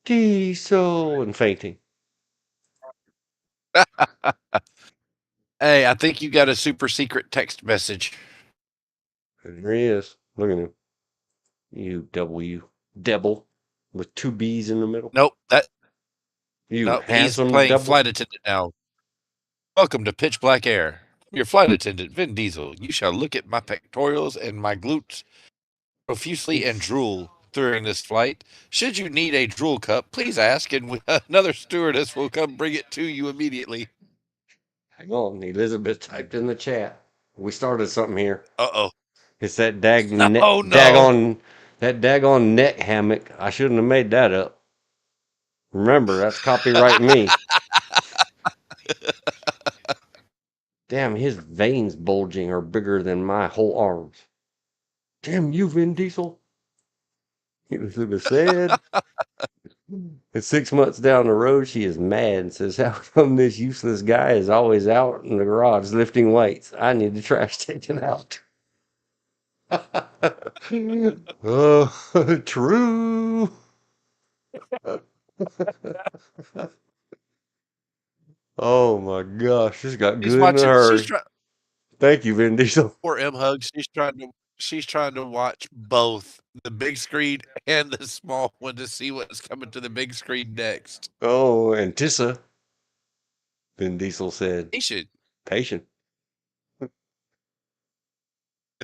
Diesel, and fainting. Hey, I think you got a super secret text message. And there he is. Look at him. You devil with two B's in the middle. Nope. You Nope. He's handsome playing devil. flight attendant now. Welcome to Pitch Black Air. I'm your flight attendant, Vin Diesel. You shall look at my pectorals and my glutes profusely and drool during this flight. Should you need a drool cup, please ask, and another stewardess will come bring it to you immediately. Hang on, Elizabeth typed in the chat. We started something here. Uh-oh. It's that Oh, no. daggone neck hammock. I shouldn't have made that up. Remember, that's copyright me. Damn, his veins bulging are bigger than my whole arms. Damn you, Vin Diesel. Elizabeth said. And 6 months down the road, she is mad and says, how come this useless guy is always out in the garage lifting weights? I need the trash taken out. True. Oh my gosh, this got She's good in a watching. She's hurry. trying. Thank you, Vin Diesel. Poor M Hug. She's trying to. She's trying to watch both the big screen and the small one to see what's coming to the big screen next. Oh, and Tissa, Vin Diesel said, He should. patient.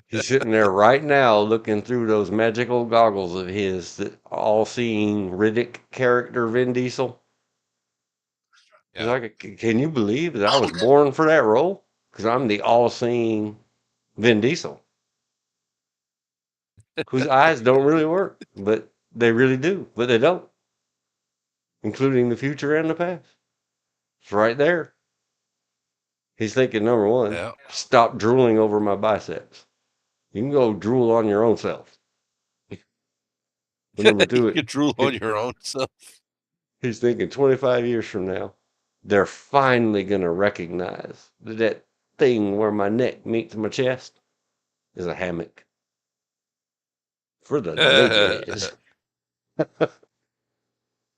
He's sitting there right now looking through those magical goggles of his, that all-seeing Riddick character Vin Diesel. He's Yeah. like, can you believe that I was born for that role? Because I'm the all-seeing Vin Diesel, whose eyes don't really work, but they really do, but they don't, including the future and the past. It's right there. He's thinking, number one, Yeah. stop drooling over my biceps. You can go drool on your own self. But number two, You can drool on your own self. he's thinking 25 years from now, they're finally going to recognize that that thing where my neck meets my chest is a hammock for the ladies. Oh,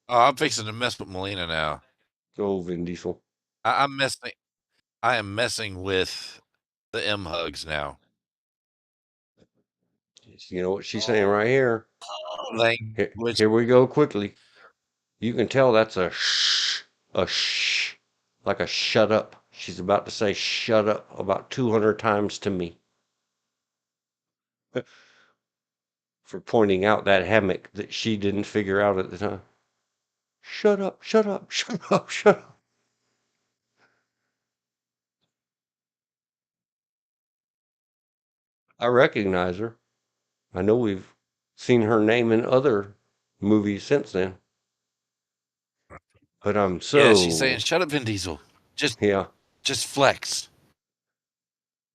I'm fixing to mess with Melina now. Go, Vin Diesel. I'm messing. I am messing with the M Hugs now. You know what she's saying right here? Language. Here we go quickly. You can tell that's a shh, like a shut up. She's about to say shut up about 200 times to me for pointing out that hammock that she didn't figure out at the time. Shut up, shut up, shut up, shut up. I recognize her. I know we've seen her name in other movies since then. But I'm Yeah, she's so, saying, "Shut up, Vin Diesel. yeah, Just flex.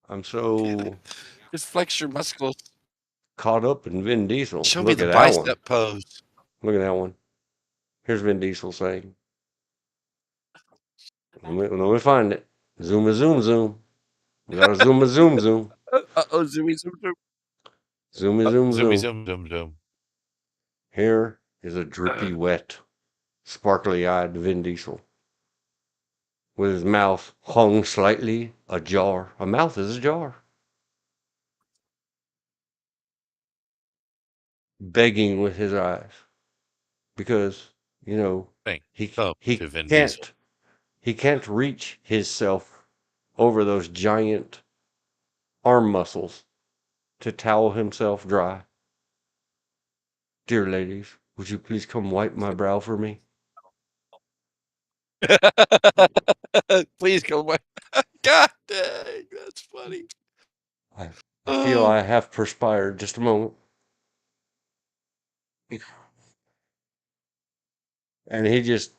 I'm so Just flex your muscles. caught up in Vin Diesel. Show me Look the at that one. bicep pose." Look at that one. Here's Vin Diesel saying, let me find it. Zoom a zoom zoom. We gotta zoom a zoom zoom. Oh, zoomy zoom zoom. Zoom a zoom Zoomy zoom. zoom zoom zoom. Here is a drippy wet, sparkly eyed Vin Diesel, with his mouth hung slightly ajar. A mouth is ajar. Begging with his eyes. Because, you know, Thank he up he to Vin Diesel. can't reach himself over those giant arm muscles to towel himself dry. Dear ladies, would you please come wipe my brow for me? Please go away. God dang, that's funny. I feel I have perspired. Just a moment. And he just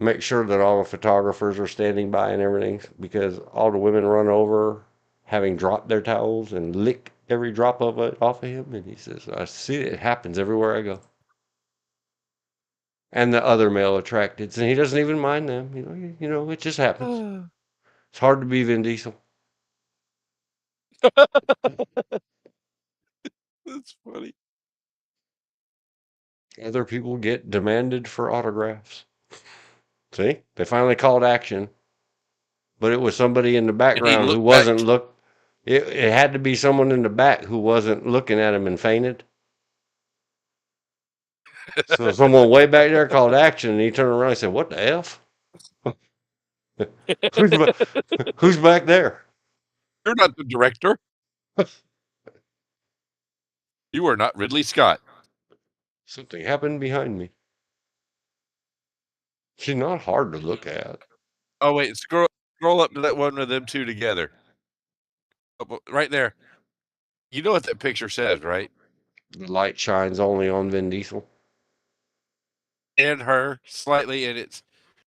makes sure that all the photographers are standing by and everything, because all the women run over having dropped their towels and lick every drop of it off of him. And he says, I see it happens everywhere I go. And the other male attracteds, and he doesn't even mind them. You know, it just happens. It's hard to be Vin Diesel. That's funny. Other people get demanded for autographs. See, they finally called action, but it was somebody in the And he background who looked back. wasn't look. It had to be someone in the back who wasn't looking at him and fainted. So someone way back there called action, and he turned around and said, "What the f? Who's back there?" You're not the director. You are not Ridley Scott. Something happened behind me. She's not hard to look at. Oh wait, scroll up to that one with them two together. Right there. You know what that picture says, right? The light shines only on Vin Diesel. And her slightly, and it's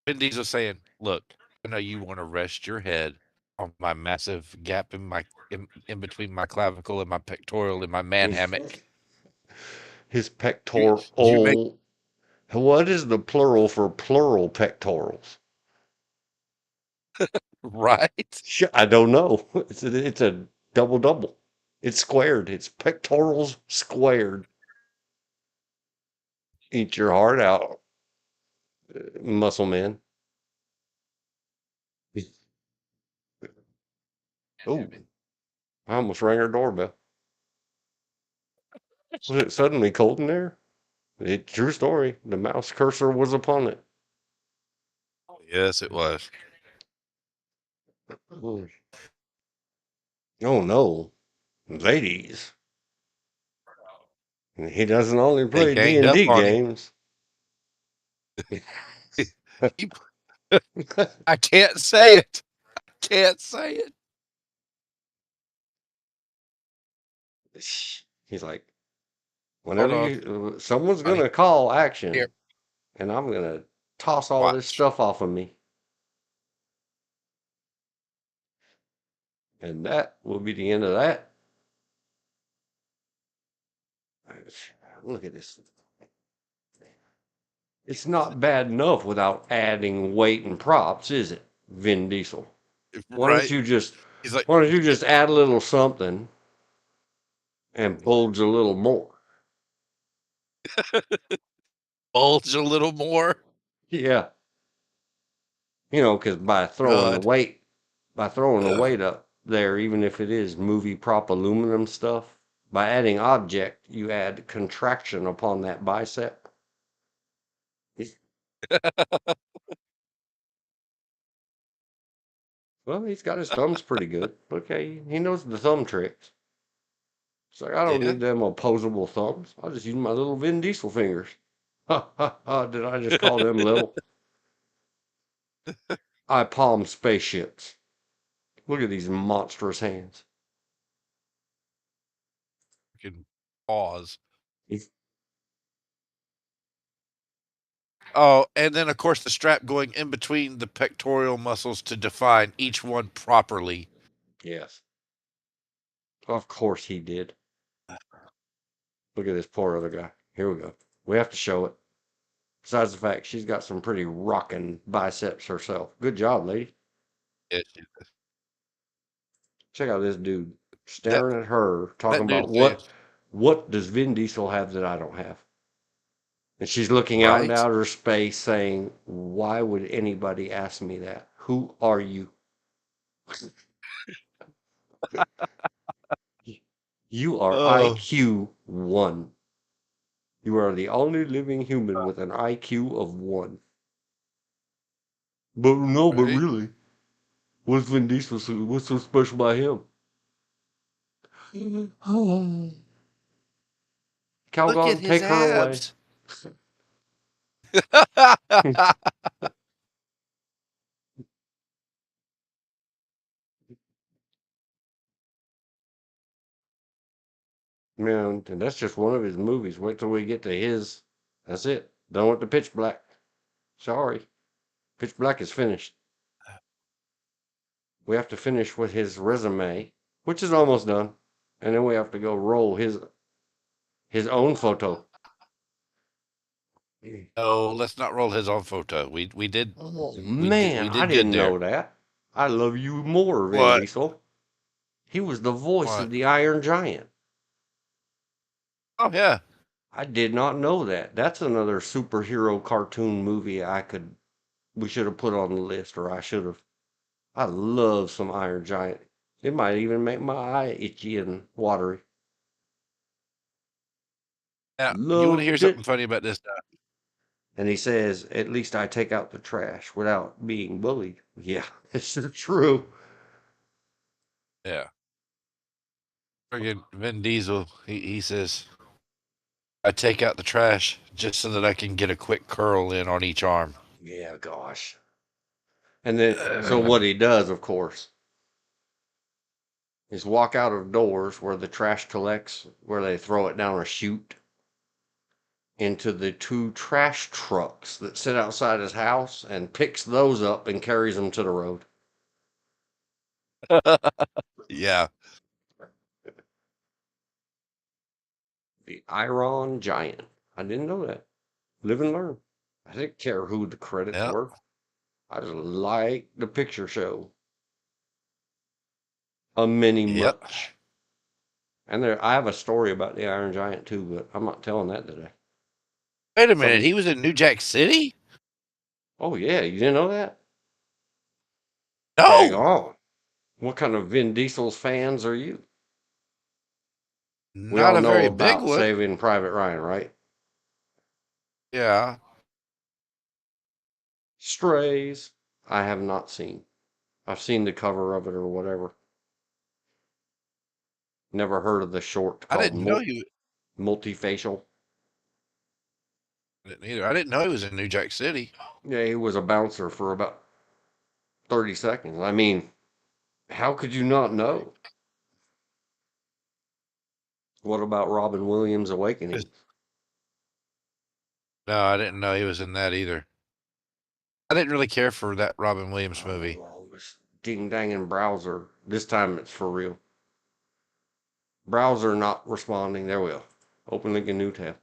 Vin Diesel saying, "Look, I know you want to rest your head on my massive gap in between my clavicle and my pectoral in my man hammock. His You make pectoral. What is the plural for plural pectorals? right." I don't know. It's a double double. It's squared. It's pectorals squared. Eat your heart out, muscle man. Oh, I almost rang our doorbell. Was it suddenly cold in there? True story. The mouse cursor was upon it. Yes, it was. Oh no, ladies. He doesn't only They play ganged up D&D on him. games. He- I can't say it. I can't say it. He's like, Hold whenever on, someone's honey. gonna call Here, action, and I'm gonna toss all this watch. stuff off of me, and that will be the end of that. Look at this. It's not bad enough without adding weight and props, is it, Vin Diesel? Why don't Right? you just He's like, why don't you just add a little something and bulge a little more? bulge a little more. Yeah, because by throwing God. the weight up there, even if it is movie prop aluminum stuff, by adding object, you add contraction upon that bicep. Well, he's got his thumbs pretty good. Okay, he knows the thumb tricks. It's like, I don't Yeah. need them opposable thumbs. I'll just use my little Vin Diesel fingers. Ha ha ha, did I just call them little? I palm spaceships. Look at these monstrous hands. Can pause. He's- Oh, and then of course the strap going in between the pectoral muscles to define each one properly. Yes, of course he did. Look at this poor other guy. Here we go. We have to show it. Besides the fact she's got some pretty rocking biceps herself. Good job, lady. It, Check out this dude that staring at her, talking that about dude's face, what does Vin Diesel have that I don't have? And she's looking out into right? outer space saying, why would anybody ask me that? Who are you? You are Oh, IQ 1. You are the only living human with an IQ of 1. But no, but right. really, what's Vin Diesel? What's so special about him? Look at Calgon, his take her away. abs. Man, and that's just one of his movies. Wait till we get to his. That's it. Done with the Pitch Black. Sorry. Pitch Black is finished. We have to finish with his resume, which is almost done. And then we have to go roll his own photo. No, let's not roll his own photo. We did Oh we man, I did good didn't there. know that. I love you more, Vin What? Diesel. He was the voice of What? the Iron Giant. Oh yeah. I did not know that. That's another superhero cartoon movie we should have put on the list, or I should have. I love some Iron Giant. It might even make my eye itchy and watery. Now, you want to hear Loved something it. funny about this? And he says, at least I take out the trash without being bullied. Yeah, it's true. Yeah. Friggin' Vin Diesel, he says, I take out the trash just so that I can get a quick curl in on each arm. Yeah, gosh. And then, so what he does, of course, is walk out of doors where the trash collects, where they throw it down a chute into the 2 trash trucks that sit outside his house and picks those up and carries them to the road. Yeah. The Iron Giant. I didn't know that. Live and learn. I didn't care who the credits Yep. were. I just liked the picture show. A mini Yep. much. And I have a story about the Iron Giant too, but I'm not telling that today. Wait a minute. Something- He was in New Jack City? Oh yeah, you didn't know that? No. Dang on. What kind of Vin Diesel's fans are you? We Not all a know very big about one. Saving Private Ryan, right? Yeah. Strays. I have not seen. I've seen the cover of it or whatever. Never heard of the short I called didn't know he Multifacial. didn't either. I didn't know he was in New Jack City. Yeah, he was a bouncer for about 30 seconds. I mean, how could you not know? What about Robin Williams' Awakening? No, I didn't know he was in that either. I didn't really care for that Robin Williams movie. Oh, it was ding dang and browser. This time it's for real. Browser not responding. There we go. Open link in new tab.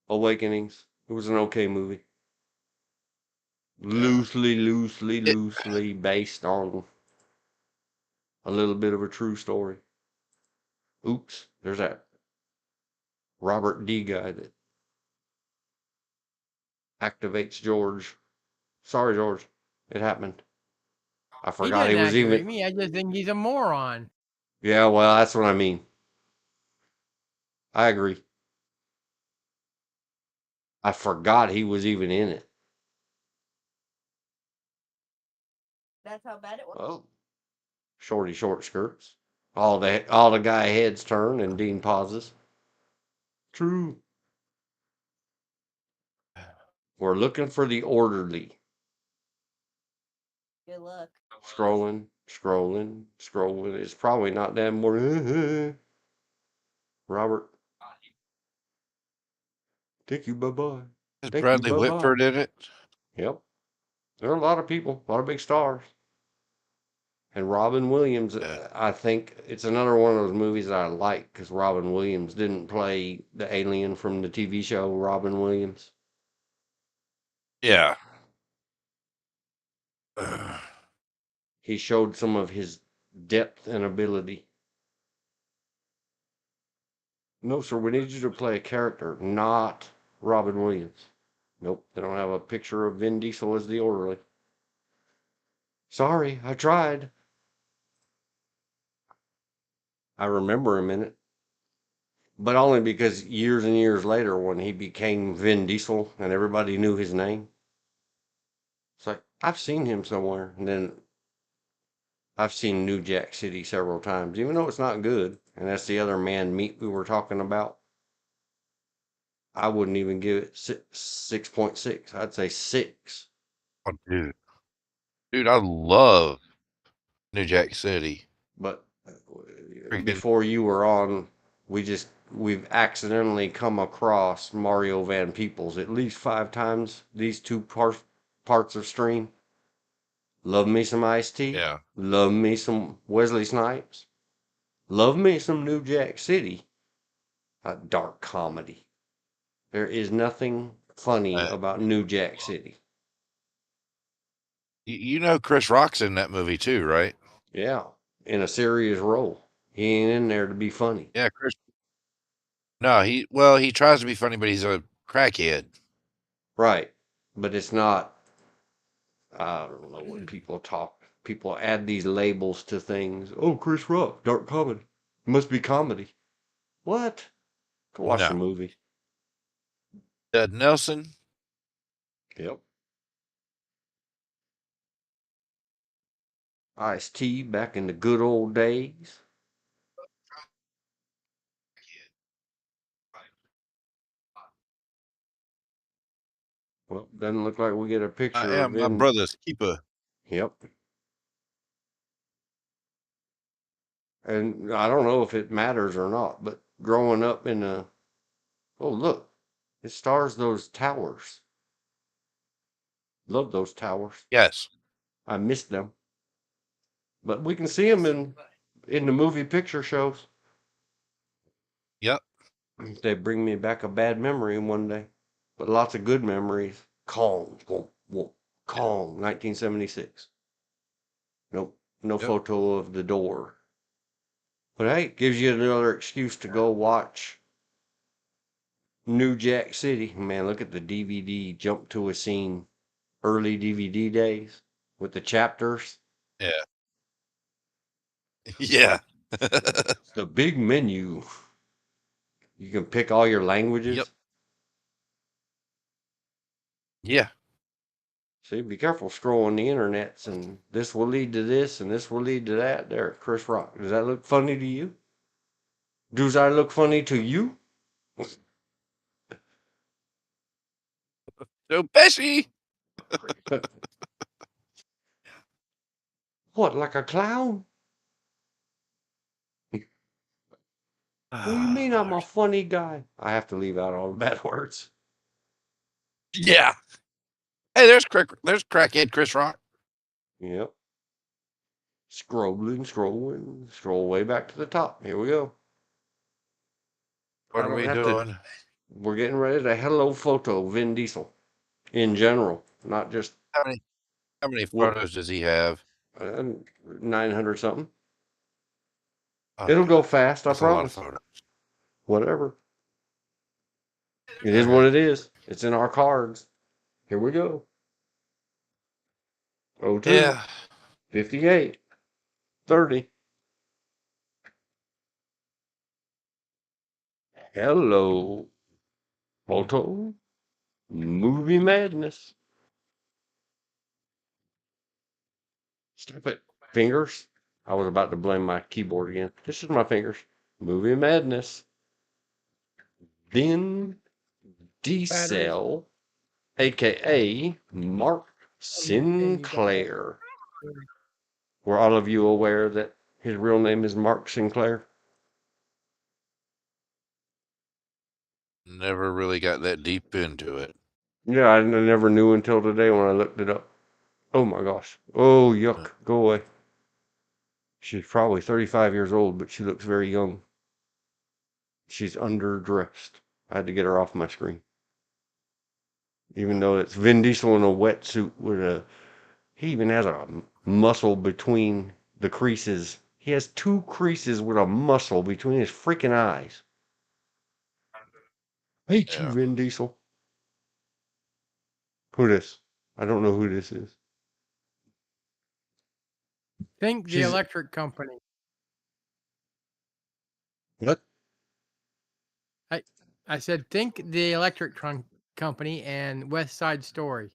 Awakenings. It was an okay movie. Loosely based on a little bit of a true story. Oops, there's that Robert D guy that activates George. Sorry, George. It happened. I He forgot he doesn't was activate even. me. I just think he's a moron. Yeah, well, that's what I mean. I agree. I forgot he was even in it. That's how bad it was. Oh, shorty short skirts. All the guy heads turn and Dean pauses. True. We're looking for the orderly. Good luck. Scrolling. It's probably not that more. Robert. Thank you. Bye bye. Is Thank you. Bradley Bye bye. Whitford in it? Yep. There are a lot of people, a lot of big stars. And Robin Williams, I think it's another one of those movies that I like because Robin Williams didn't play the alien from the TV show Robin Williams. Yeah. He showed some of his depth and ability. No, sir, we need you to play a character, not Robin Williams. Nope, they don't have a picture of Vin Diesel as the orderly. Sorry, I tried. I remember him in it. But only because years and years later, when he became Vin Diesel and everybody knew his name, it's like, I've seen him somewhere. And then I've seen New Jack City several times, even though it's not good. And that's the other man meat we were talking about. I wouldn't even give it 6.6. I'd say 6. Oh, dude, I love New Jack City. But Freaking before you were on, we've accidentally come across Mario Van Peebles at least 5 times these two parts of stream. Love me some Ice-T. Yeah. Love me some Wesley Snipes. Love me some New Jack City. A dark comedy. There is nothing funny about New Jack City. You know Chris Rock's in that movie too, right? Yeah, in a serious role. He ain't in there to be funny. Yeah, Chris. No, he tries to be funny, but he's a crackhead. Right. But it's not, I don't know what people talk. People add these labels to things. Oh, Chris Rock, dark comedy. It must be comedy. What? Go watch No. the movie. Ted Nelson. Yep. Ice-T back in the good old days. Well, doesn't look like we get a I picture of am my him. brother's keeper. Yep. And I don't know if it matters or not, but growing up in a, oh, look, it stars those towers. Love those towers. Yes. I missed them. But we can see them in the movie picture shows. Yep. They bring me back a bad memory one day, but lots of good memories. Calm, calm, 1976. Nope, no Yep. photo of the door. But hey, it gives you another excuse to go watch New Jack City. Man, look at the DVD jump to a scene. Early DVD days with the chapters. Yeah. It's Yeah. like the big menu. You can pick all your languages. Yep. Yeah. See, be careful scrolling the internets, and this will lead to this, and this will lead to that. There, Chris Rock. Does that look funny to you? Does I look funny to you? So Pesci. What, like a clown? What do you mean I'm a funny guy? I have to leave out all the bad words. Yeah. Hey, there's crackhead Chris Rock. Yep. Scrolling. Scroll way back to the top. Here we go. What I are don't we have doing? to. We're getting ready to hello photo Vin Diesel in general, not just How many photos does he have? 900 something. It'll Okay. go fast, I That's a lot of promise. photos. Whatever. It is All what right. it is. It's in our cards. Here we go. 02, Yeah. 58, 30. Hello photo movie madness. Stop it. Fingers. I was about to blame my keyboard again. This is my fingers. Movie madness. Den-Zay-Yell, aka Mark Sinclair. Were all of you aware that his real name is Mark Sinclair? Never really got that deep into it. Yeah, I never knew until today when I looked it up. Oh my gosh. Oh, yuck. Go away. She's probably 35 years old, but she looks very young. She's underdressed. I had to get her off my screen. Even though it's Vin Diesel in a wetsuit with a. He even has a muscle between the creases. He has 2 creases with a muscle between his freaking eyes. Hate you, Yeah. Vin Diesel. Who this? I don't know who this is. Think the She's electric company. what? I said, think the electric company and West Side Story.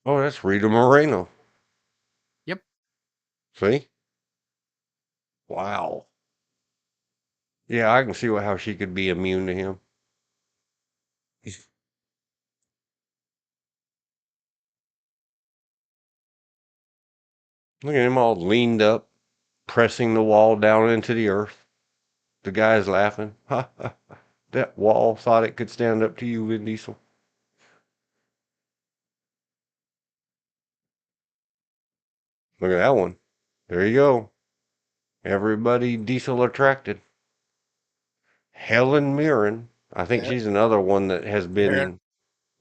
Oh, that's Rita Moreno. Yep. See? Wow. Yeah, I can see how she could be immune to him. Look at him all leaned up, pressing the wall down into the earth. The guy's laughing. Ha ha. That wall thought it could stand up to you, Vin Diesel. Look at that one. There you go. Everybody Diesel attracted. Helen Mirren. I think Yeah. she's another one that has been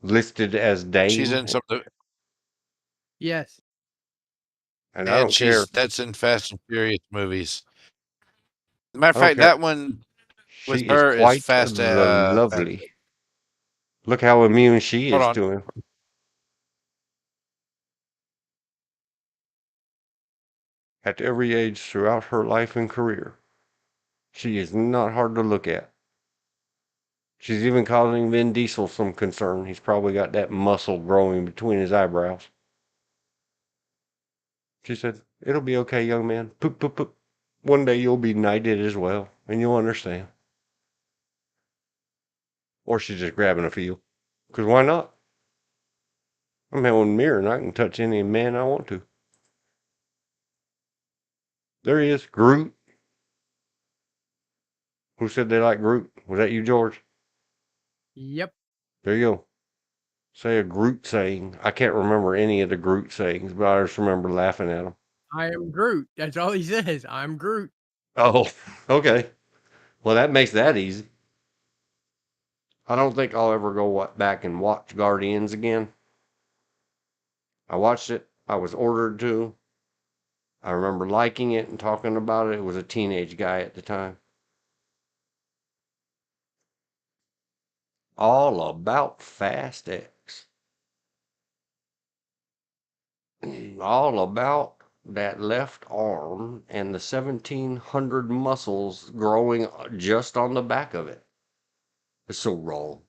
listed as She's Dame. in some of the, Yes. And I and don't care. that's in Fast and Furious movies. As a matter of I don't fact, care. that one with She is her is quite fast. the lovely. Look how immune she Hold is on. to him. At every age throughout her life and career. She is not hard to look at. She's even causing Vin Diesel some concern. He's probably got that muscle growing between his eyebrows. She said, "It'll be okay, young man. Poop, poop, poop. One day you'll be knighted as well, and you'll understand." Or she's just grabbing a feel. Because why not? I'm Helen Mirren. I can touch any man I want to. There he is, Groot. Who said they like Groot? Was that you, George? Yep. There you go. Say a Groot saying. I can't remember any of the Groot sayings, but I just remember laughing at them. I am Groot. That's all he says. I'm Groot. Oh, okay. Well, that makes that easy. I don't think I'll ever go back and watch Guardians again. I watched it. I was ordered to. I remember liking it and talking about it. It was a teenage guy at the time. All about Fast X. All about that left arm and the 1,700 muscles growing just on the back of it. It's so wrong.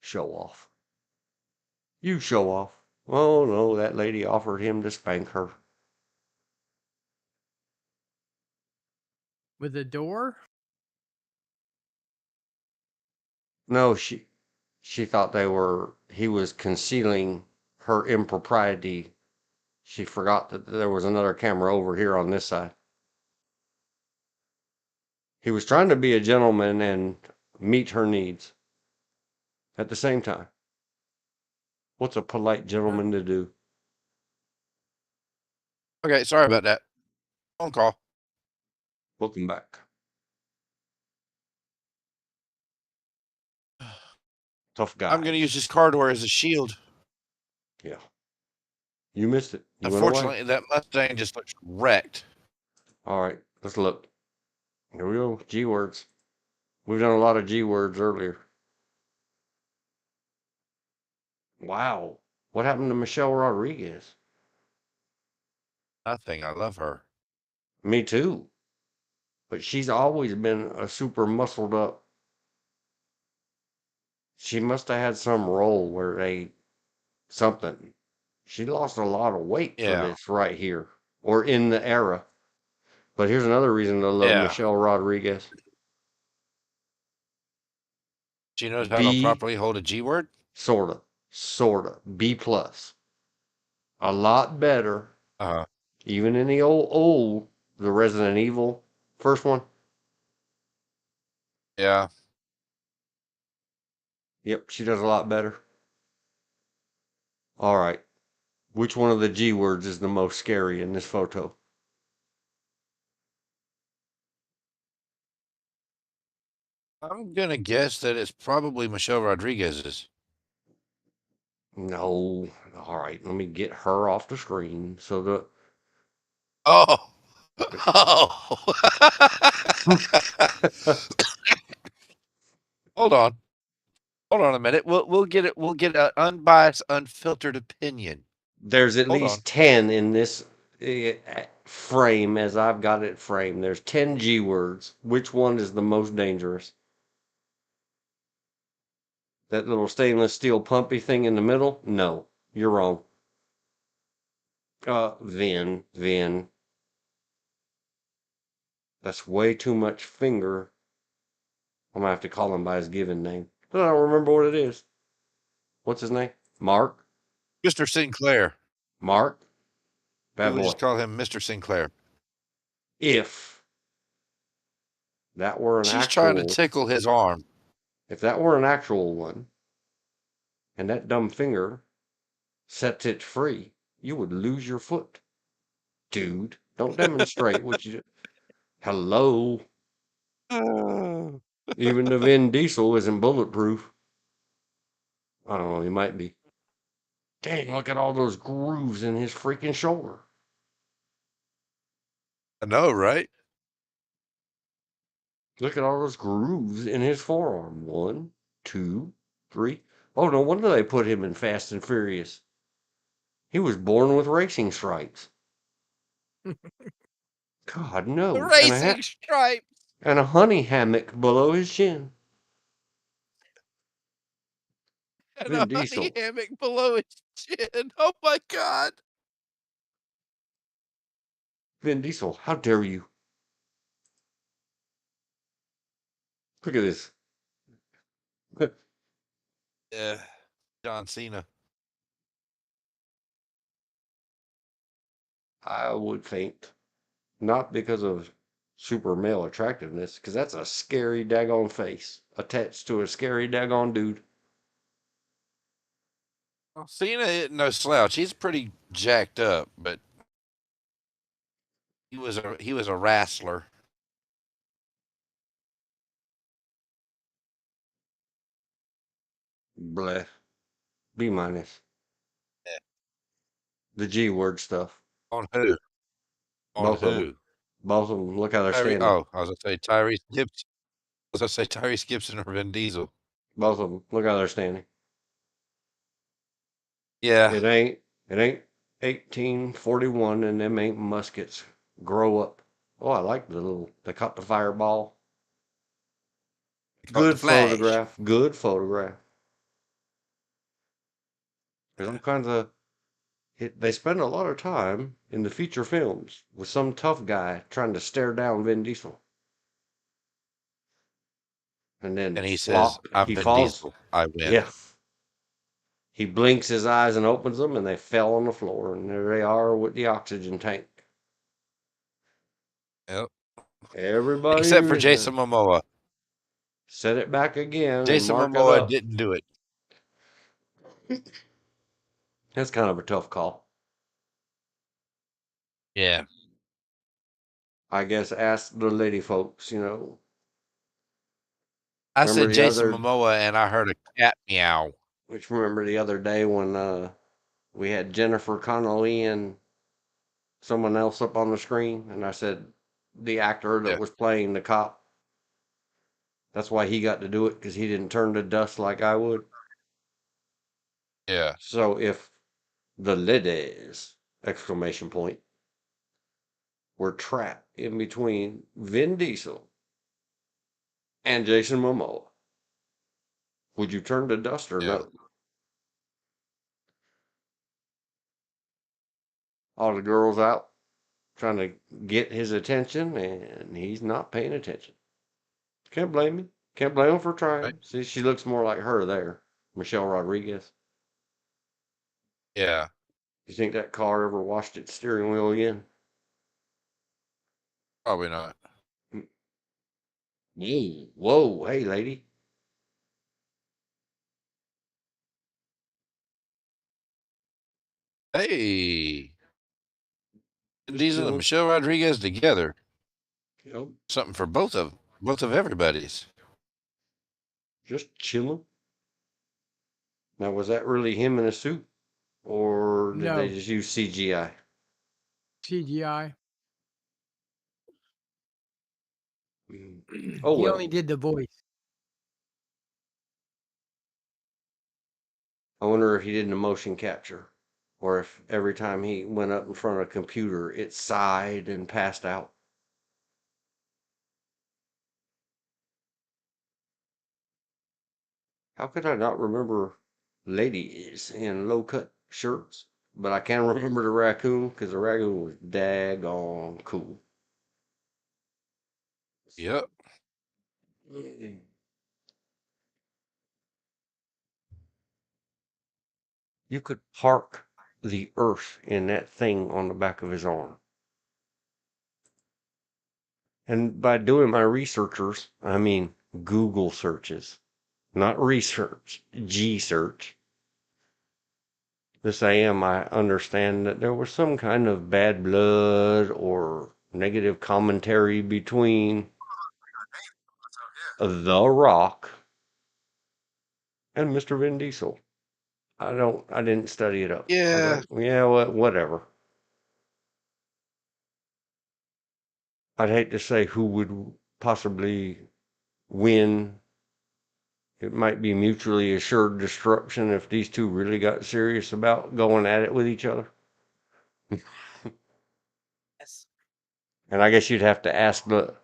Show off. You show off. Oh no, that lady offered him to spank her. With a door? No, she thought he was concealing her impropriety. She forgot that there was another camera over here on this side. He was trying to be a gentleman and meet her needs at the same time. What's a polite gentleman to do? Okay, sorry about that. Phone call. Welcome back. Tough guy. I'm going to use this car door as a shield. Yeah. You missed it. You went away. Unfortunately, that Mustang just looks wrecked. All right, let's look. Here we go. G words. We've done a lot of G words earlier. Wow. What happened to Michelle Rodriguez? Nothing. I love her. Me too. But she's always been a super muscled up. She must have had some role where something. She lost a lot of weight for Yeah. this right here, or in the era. But here's another reason to love Yeah. Michelle Rodriguez. She knows how to properly hold a G word? Sorta. B plus. A lot better. Uh-huh. Even in the old, the Resident Evil first one. Yeah. Yep, she does a lot better. All right. Which one of the G words is the most scary in this photo? I'm going to guess that it's probably Michelle Rodriguez's. No. All right, let me get her off the screen. So the Oh. Oh. Hold on. Hold on a minute. We'll get it. We'll get an unbiased, unfiltered opinion. there's at Hold least on. 10 in this frame as I've got it framed. There's 10 G words. Which one is the most dangerous? That little stainless steel pumpy thing in the middle? No, you're wrong. Vin. That's way too much finger. I'm gonna have to call him by his given name. But I don't remember what it is. What's his name? Mark? Mr. Sinclair. Mark? Bad We'll boy. just call him Mr. Sinclair. If that were an She's trying to actual, tickle his arm. if that were an actual one, and that dumb finger sets it free, you would lose your foot. Dude, don't demonstrate what you do. Hello. Even the Vin Diesel isn't bulletproof. I don't know, he might be. Dang, look at all those grooves in his freaking shoulder. I know, right? Look at all those grooves in his forearm. 1, 2, 3. Oh, no wonder they put him in Fast and Furious. He was born with racing stripes. God knows. Racing stripe. And a honey hammock below his chin. And Vin a Diesel. honey hammock below his chin. Oh my God. Vin Diesel, how dare you? Look at this. Yeah. John Cena. I would faint. Not because of super male attractiveness, because that's a scary daggone face attached to a scary daggone dude. Well, Cena isn't no slouch. He's pretty jacked up, but he was a wrestler. Bleh. B minus. Yeah. The G word stuff. On who? On Both of them. who? Both of them. Look how they're standing. Oh, I was gonna say Tyrese Gibson. I was gonna say Tyrese Gibson or Vin Diesel. Both of them. Look how they're standing. Yeah. It ain't 1841 and them ain't muskets. Grow up. Oh, I like they caught the fireball. Caught the Good flash. photograph. Good photograph. There's all kinds of, they spend a lot of time in the feature films with some tough guy trying to stare down Vin Diesel. And then And he says, I'm he Vin falls. Diesel. I win. Yeah. He blinks his eyes and opens them, and they fell on the floor. And there they are with the oxygen tank. Yep. Everybody, Except for Jason Momoa. Set it back again. Jason and mark Momoa it up. didn't do it. That's kind of a tough call. Yeah. I guess ask the lady folks, I Remember said the Jason other- Momoa and I heard a cat meow. Which remember the other day when we had Jennifer Connelly and someone else up on the screen, and I said the actor that Yeah. was playing the cop. That's why he got to do it, because he didn't turn to dust like I would. Yeah. So if the ladies, ! Were trapped in between Vin Diesel and Jason Momoa, would you turn to dust or Yeah. no? All the girls out trying to get his attention, and he's not paying attention. Can't blame me. Can't blame him for trying. Right. See, she looks more like her there, Michelle Rodriguez. Yeah. You think that car ever washed its steering wheel again? Probably not. Whoa, hey, lady. Hey. Vin Just Diesel and chilling. Michelle Rodriguez together. Yep, Something for both of everybody's. just chilling. Now, was that really him in a suit, or did No. they just use CGI? CGI. Oh, He well. only did the voice. I wonder if he did the motion capture, or if every time he went up in front of a computer, it sighed and passed out. How could I not remember ladies in low cut shirts? But I can remember the raccoon, because the raccoon was daggone cool. Yep. You could park the earth in that thing on the back of his arm. And by doing my researchers, I mean Google searches, not research, G search. This AM, I understand that there was some kind of bad blood or negative commentary between The Rock and Mr. Vin Diesel. I didn't study it up. Yeah. Yeah, whatever. I'd hate to say who would possibly win. It might be mutually assured destruction if these two really got serious about going at it with each other. Yes. And I guess you'd have to ask the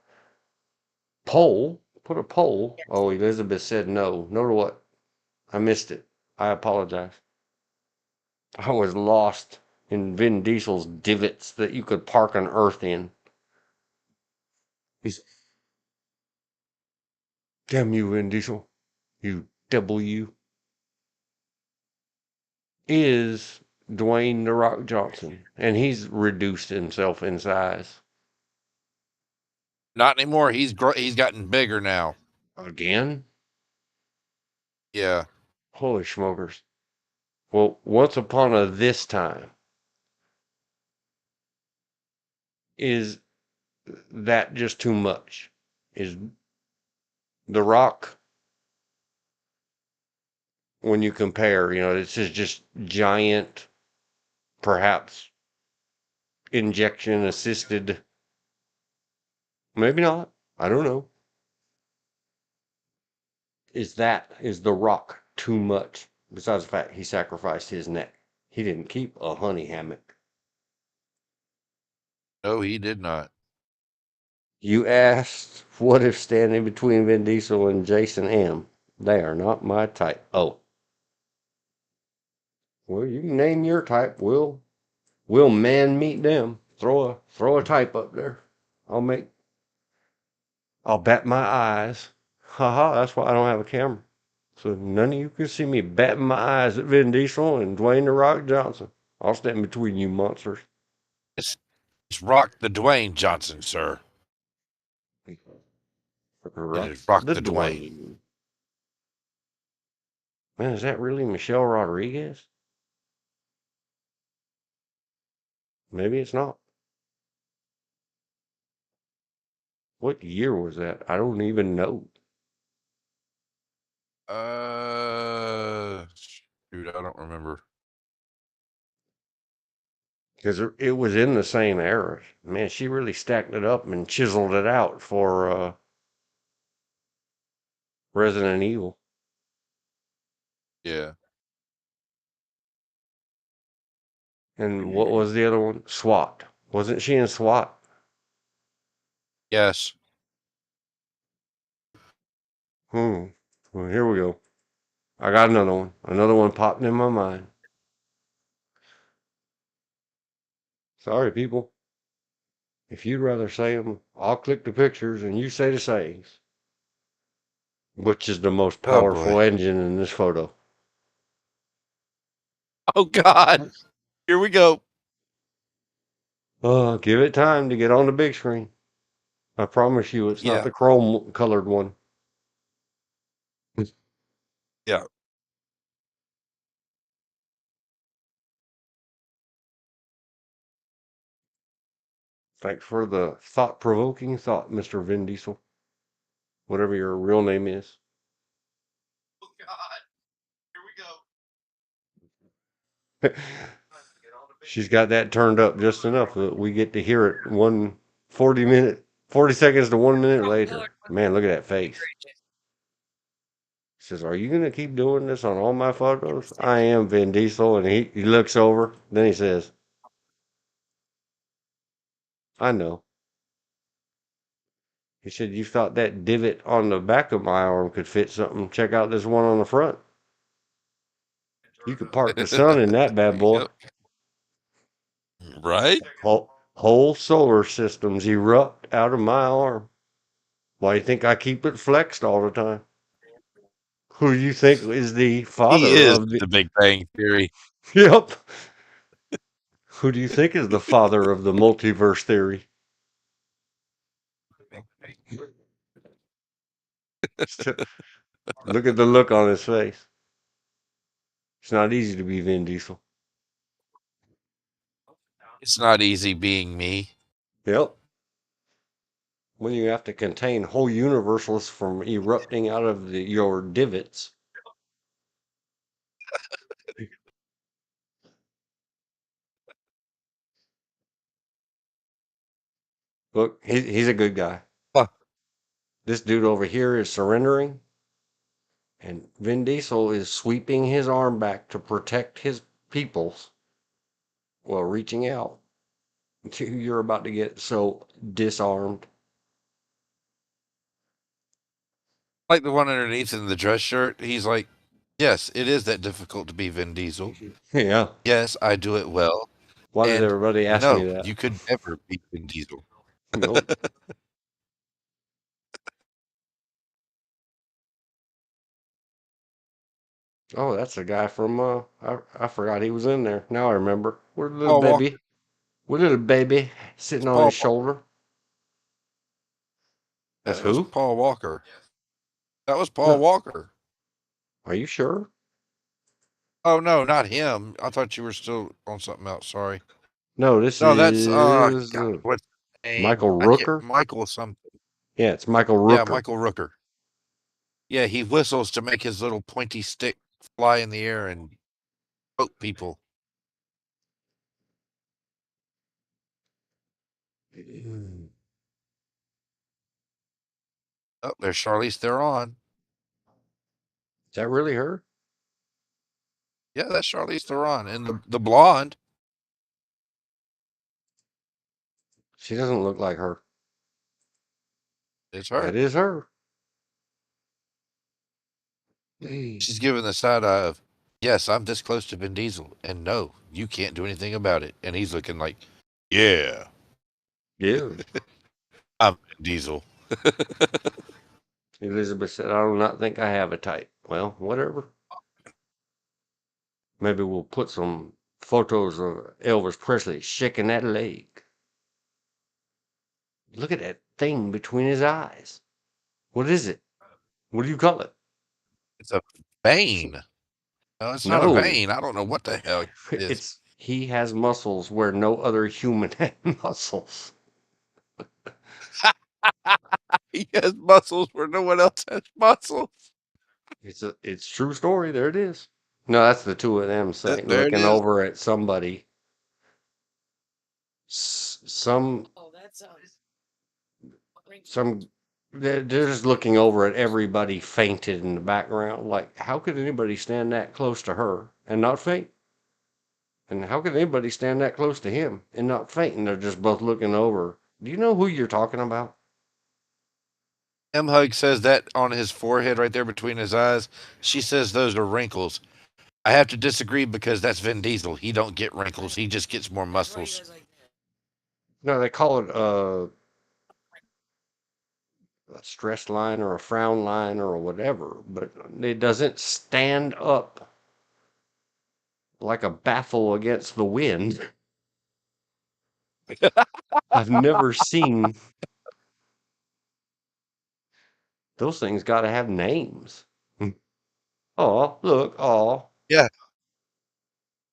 poll, put a poll. Oh, Elizabeth said no. No to what? I missed it. I apologize. I was lost in Vin Diesel's divots that you could park an earth in. He's, damn you, Vin Diesel. You W. Is Dwayne The Rock Johnson. And he's reduced himself in size. Not anymore. He's gotten bigger now. Again? Yeah. Holy smokers. Well, once upon a this time, is that just too much? Is The Rock, when you compare, this is just giant, perhaps injection assisted. Maybe not. I don't know. Is The Rock too much? Besides the fact he sacrificed his neck, he didn't keep a honey hammock. No, he did not. You asked, what if standing between Vin Diesel and Jason M? They are not my type. Oh, well, you can name your type. We'll man meet them. Throw a type up there. I'll bat my eyes. Haha, that's why I don't have a camera. So none of you can see me batting my eyes at Vin Diesel and Dwayne "The Rock" Johnson. I'll stand between you monsters. It's Rock the Dwayne Johnson, sir. Rock, It is Rock the the Dwayne. Man, is that really Michelle Rodriguez? Maybe it's not. What year was that? I don't even know. Shoot, I don't remember. Because it was in the same era. Man, she really stacked it up and chiseled it out for Resident Evil. Yeah. And what was the other one? SWAT. Wasn't she in SWAT? Yes. Well, here we go. I got another one. Another one popped in my mind. Sorry, people. If you'd rather say them, I'll click the pictures and you say the sayings. Which is the most Oh, powerful boy. engine in this photo? Oh, God. Here we go. Give it time to get on the big screen. I promise you it's not Yeah. the chrome colored one. Yeah. Thanks for the thought-provoking thought, Mr. Vin Diesel. Whatever your real name is. Oh, God. Here we go. She's got that turned up just enough that we get to hear it 40 seconds to 1 minute later. Man, look at that face. He says, are you going to keep doing this on all my photos? I am Vin Diesel. And he looks over. Then he says, I know. He said, you thought that divot on the back of my arm could fit something. Check out this one on the front. You could park the sun in that bad boy. Yep. Right? Whole solar systems erupt out of my arm. Why do you think I keep it flexed all the time? Who do you think is the He father is of the... the Big Bang Theory. Yep. Who do you think is the father of the multiverse theory? Look at the look on his face. It's not easy to be Vin Diesel. It's not easy being me. Yep. When you have to contain whole universes from erupting out of your divots. Look, he's a good guy. Huh. This dude over here is surrendering. And Vin Diesel is sweeping his arm back to protect his peoples while reaching out. You're about to get so disarmed. Like the one underneath in the dress shirt, he's like, yes, it is that difficult to be Vin Diesel. Yeah. Yes, I do it well. Why does And everybody ask me no, that? you could never be Vin Diesel. Nope. Oh, that's the guy from I forgot he was in there. Now I remember. Where's the little Paul Walker. baby? What little baby sitting on Paul his shoulder? That's That was who? Paul Walker. That was Paul No. Walker. Are you sure? Oh no, not him. I thought you were still on something else. Sorry. No, this No, that's is God, what's his name? Michael I can't Rooker. Michael something. Yeah, it's Michael Yeah, Rooker. Michael Rooker. Yeah, he whistles to make his little pointy stick fly in the air and poke people. Is Oh, there's Charlize Theron. that really her? Yeah, that's Charlize Theron. And the blonde. She doesn't look like her. It's her. That is her. She's giving the side eye of, yes, I'm this close to Vin Diesel. And no, you can't do anything about it. And he's looking like, yeah, Yeah. I'm Vin Diesel. Elizabeth said, I do not think I have a type. Well, whatever. Maybe we'll put some photos of Elvis Presley shaking that leg. Look at that thing between his eyes. What is it? What do you call it? It's a vein. No, it's not a No. vein. I don't know what the hell it is. He has muscles where no other human has muscles. He has muscles where no one else has muscles. It's true story. There it is. No, that's the two of them saying, There it looking is. over at somebody. Some they're just looking over at everybody fainted in the background. Like, how could anybody stand that close to her and not faint? And how could anybody stand that close to him and not faint? And they're just both looking over. Do you know who you're talking about? M Hug says that on his forehead right there between his eyes. She says those are wrinkles. I have to disagree because that's Vin Diesel. He don't get wrinkles. He just gets more muscles. No, they call it a stress line or a frown line or whatever, but it doesn't stand up like a baffle against the wind. I've never seen those things. Got to have names. Oh, look, oh, Yeah.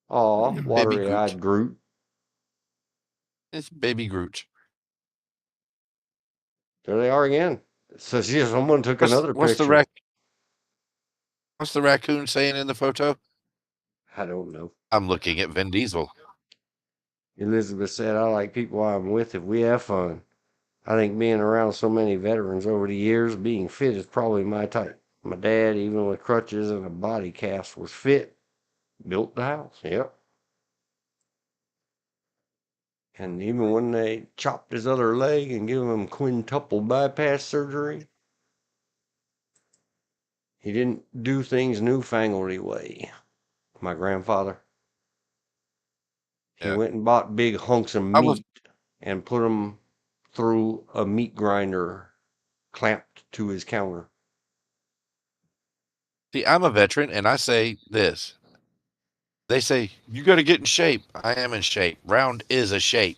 oh, Baby watery-eyed Groot. It's Baby Groot. There they are again. So someone took another picture. What's the raccoon saying in the photo? I don't know. I'm looking at Vin Diesel. Elizabeth said, I like people I'm with if we have fun. I think being around so many veterans over the years, being fit is probably my type. My dad, even with crutches and a body cast, was fit. Built the house. Yep. And even when they chopped his other leg and gave him quintuple bypass surgery, he didn't do things newfangledy way. My grandfather. He went and bought big hunks of meat and put them through a meat grinder clamped to his counter. See, I'm a veteran, and I say this. They say, you got to get in shape. I am in shape. Round is a shape.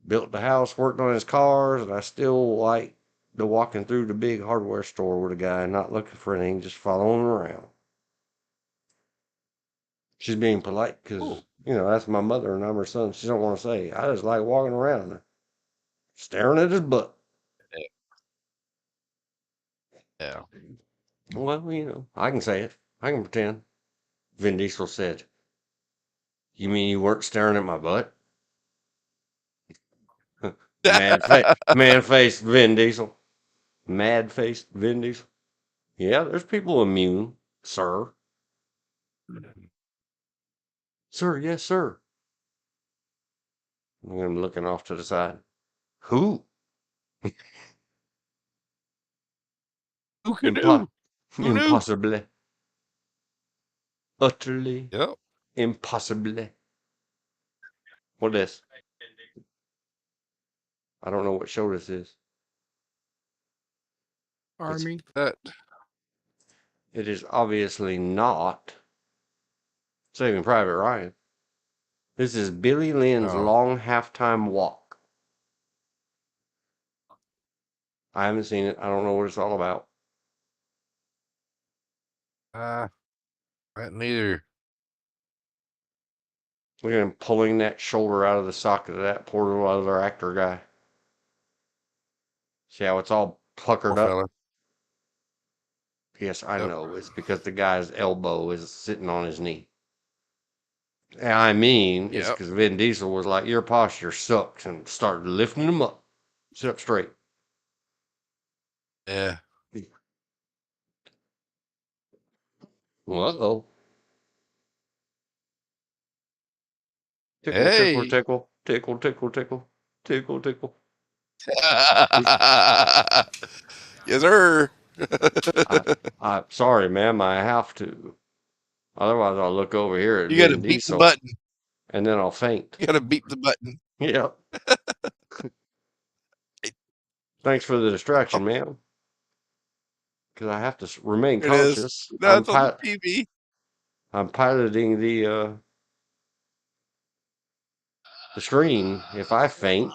Built the house, worked on his cars, and I still like the walking through the big hardware store with a guy, not looking for anything, just following him around. She's being polite because, that's my mother and I'm her son. She don't want to say, I just like walking around staring at his butt. Yeah. Well, I can say it. I can pretend. Vin Diesel said, you mean you weren't staring at my butt? Man-faced Vin Diesel. Mad-faced Vin Diesel. Yeah, there's people immune, sir. Sir, yes, sir. I'm looking off to the side. Who? Who can do? Who knew? Impossibly. Utterly. Yep. Impossibly. What is? I don't know what show this is. Army. It is obviously not Saving Private Ryan. This is Billy Lynn's Long Halftime Walk. I haven't seen it. I don't know what it's all about. Neither. Look at him pulling that shoulder out of the socket of that poor little other actor guy. See how it's all puckered up? Fella. Yes, I know. It's because the guy's elbow is sitting on his knee. And I mean, it's Yep. because Vin Diesel was like, your posture sucks, and started lifting him up. Sit up straight. Yeah. Uh-oh. Tickle, tickle, Hey. tickle. Tickle, tickle, tickle. Tickle, tickle. Yes, sir. Sorry, ma'am, I have to. Otherwise, I'll look over here at You got to Vin beat the Diesel, button. and then I'll faint. You got to beat the button. Yeah. Thanks for the distraction, ma'am. Because I have to remain There it is. conscious. No, it's on the TV. I'm piloting the screen. If I faint,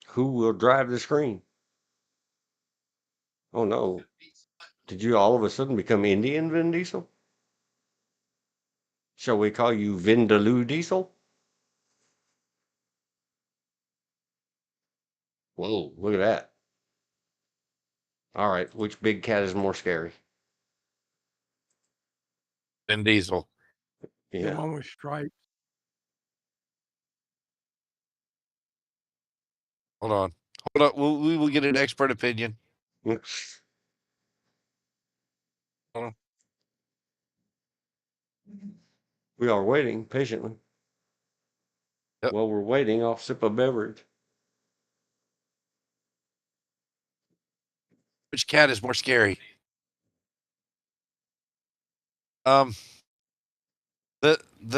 who will drive the screen? Oh no. Did you all of a sudden become Indian, Vin Diesel? Shall we call you Vindaloo Diesel? Whoa, look at that. All right, which big cat is more scary? Vin Diesel. The Yeah. one with stripes. Hold on. Hold on. We will get an expert opinion. Hold on. We are waiting patiently. Yep. While we're waiting, I'll sip a beverage. Which cat is more scary? The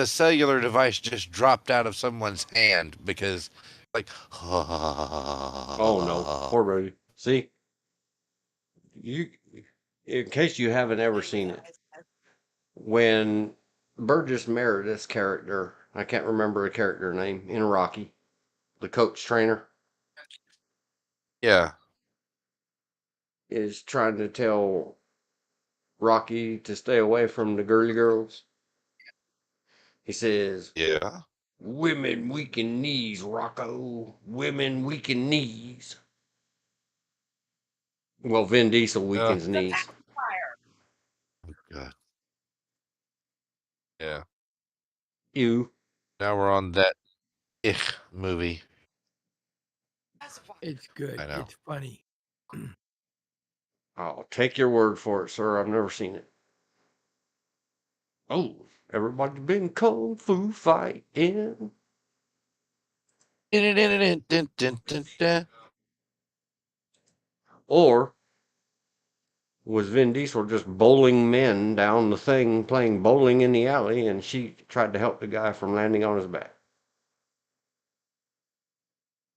cellular device just dropped out of someone's hand because, like, Oh no, poor baby. See, you. In case you haven't ever seen it, when Burgess Meredith's character, I can't remember the character name in Rocky, the coach trainer, yeah, is trying to tell Rocky to stay away from the girly girls. He says, yeah. women weaken knees, Rocco. Women weaken knees. Well, Vin Diesel weakens knees. God. Yeah. You. Now we're on that movie. It's good. I know. It's funny. I'll take your word for it, sir. I've never seen it. Oh, everybody's been kung fu fighting. Or was Vin Diesel just bowling men down the thing, playing bowling in the alley, and she tried to help the guy from landing on his back?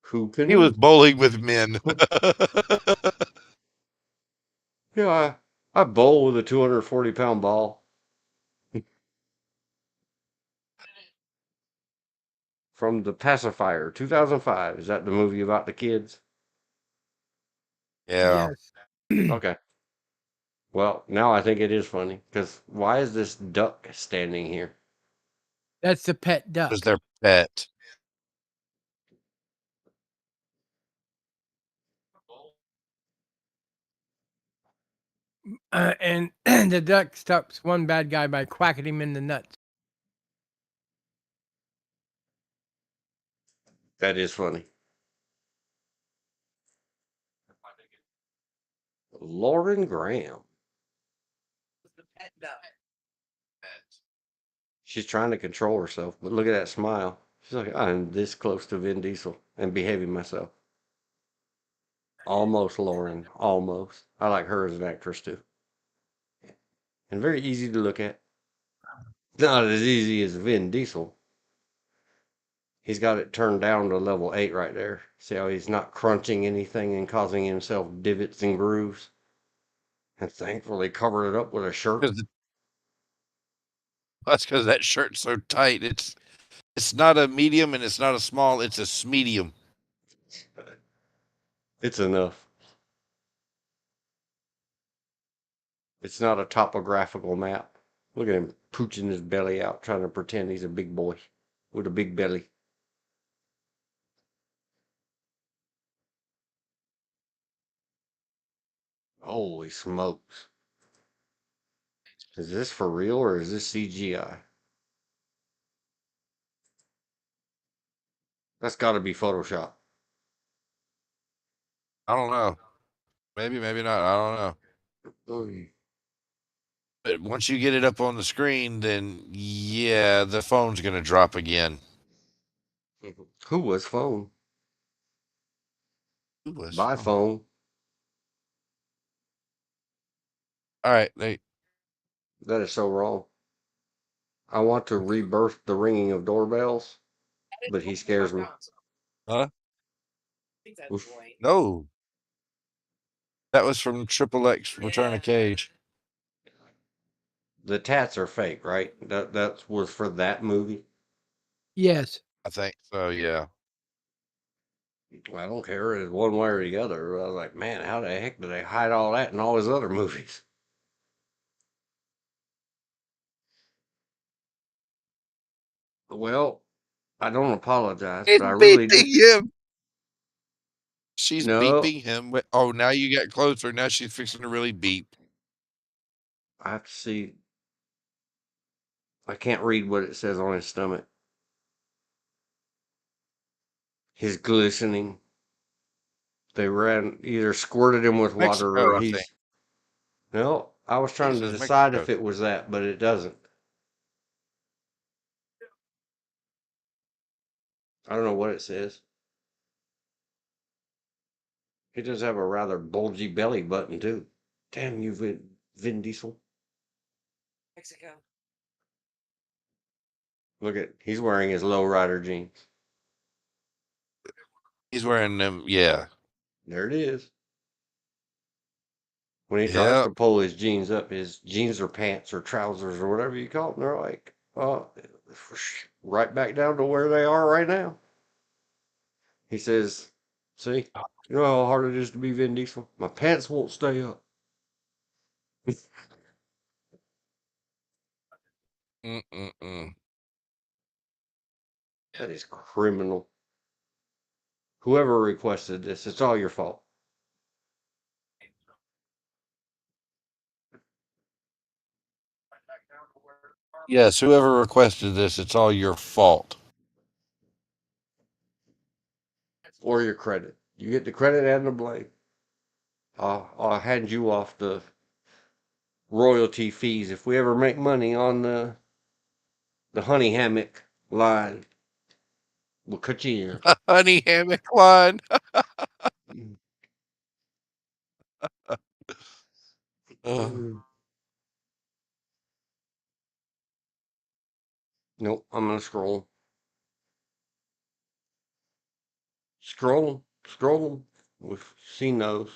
Who He was can? bowling with men. Yeah, I bowl with a 240-pound ball. From The Pacifier, 2005. Is that the movie about the kids? Yeah. Yes. Okay. Well, now I think it is funny, because why is this duck standing here? That's the pet It duck. was their pet. And the duck stops one bad guy by quacking him in the nuts. That is funny. Lauren Graham. She's trying to control herself, but look at that smile. She's like, I'm this close to Vin Diesel and behaving myself. Almost Lauren. Almost. I like her as an actress too. And very easy to look at. Not as easy as Vin Diesel. He's got it turned down to level 8 right there. See how he's not crunching anything and causing himself divots and grooves? And thankfully covered it up with a shirt. That's because that shirt's so tight. It's not a medium and it's not a small. It's a medium. It's enough. It's not a topographical map. Look at him pooching his belly out, trying to pretend he's a big boy with a big belly. Holy smokes. Is this for real or is this CGI? That's got to be Photoshop. I don't know. Maybe, maybe not. I don't know. Mm. But once you get it up on the screen, then yeah, the phone's gonna drop again. Who was phone? Who was By phone? phone. All right, they That is so wrong. I want to rebirth the ringing of doorbells, but he scares me. huh? Oof. No, that was from Triple X Return of Cage. The tats are fake, right? That was for that movie. Yes. I think so. Yeah. I don't care. It's one way or the other. I was like, man, how the heck did they hide all that in all his other movies? Well, I don't apologize, It's but I really do. beeping him. She's No, beeping him. Oh, now you got closer. Now she's fixing to really beep. I have to see. I can't read what it says on his stomach. His glistening. They ran either squirted him with water or Mexico, I think. he's. No, I was It trying to says decide Mexico. if it was that, but it doesn't. I don't know what it says. He does have a rather bulgy belly button too. Damn you, Vin Diesel. Mexico. Look at he's wearing his lowrider jeans. He's wearing them. Yeah. There it is. When he tries Yeah. to pull his jeans up, his jeans or pants or trousers or whatever you call them, they're like, right back down to where they are right now. He says, "See, you know how hard it is to be Vin Diesel. My pants won't stay up." Mm-mm-mm. That is criminal. Whoever requested this, it's all your fault. Yes, whoever requested this, it's all your fault. Or your credit. You get the credit and the blame. I'll hand you off the royalty fees if we ever make money on the honey hammock line. We'll cut you Honey hammock line. in. Nope, I'm gonna scroll. Scroll, scroll. We've seen those.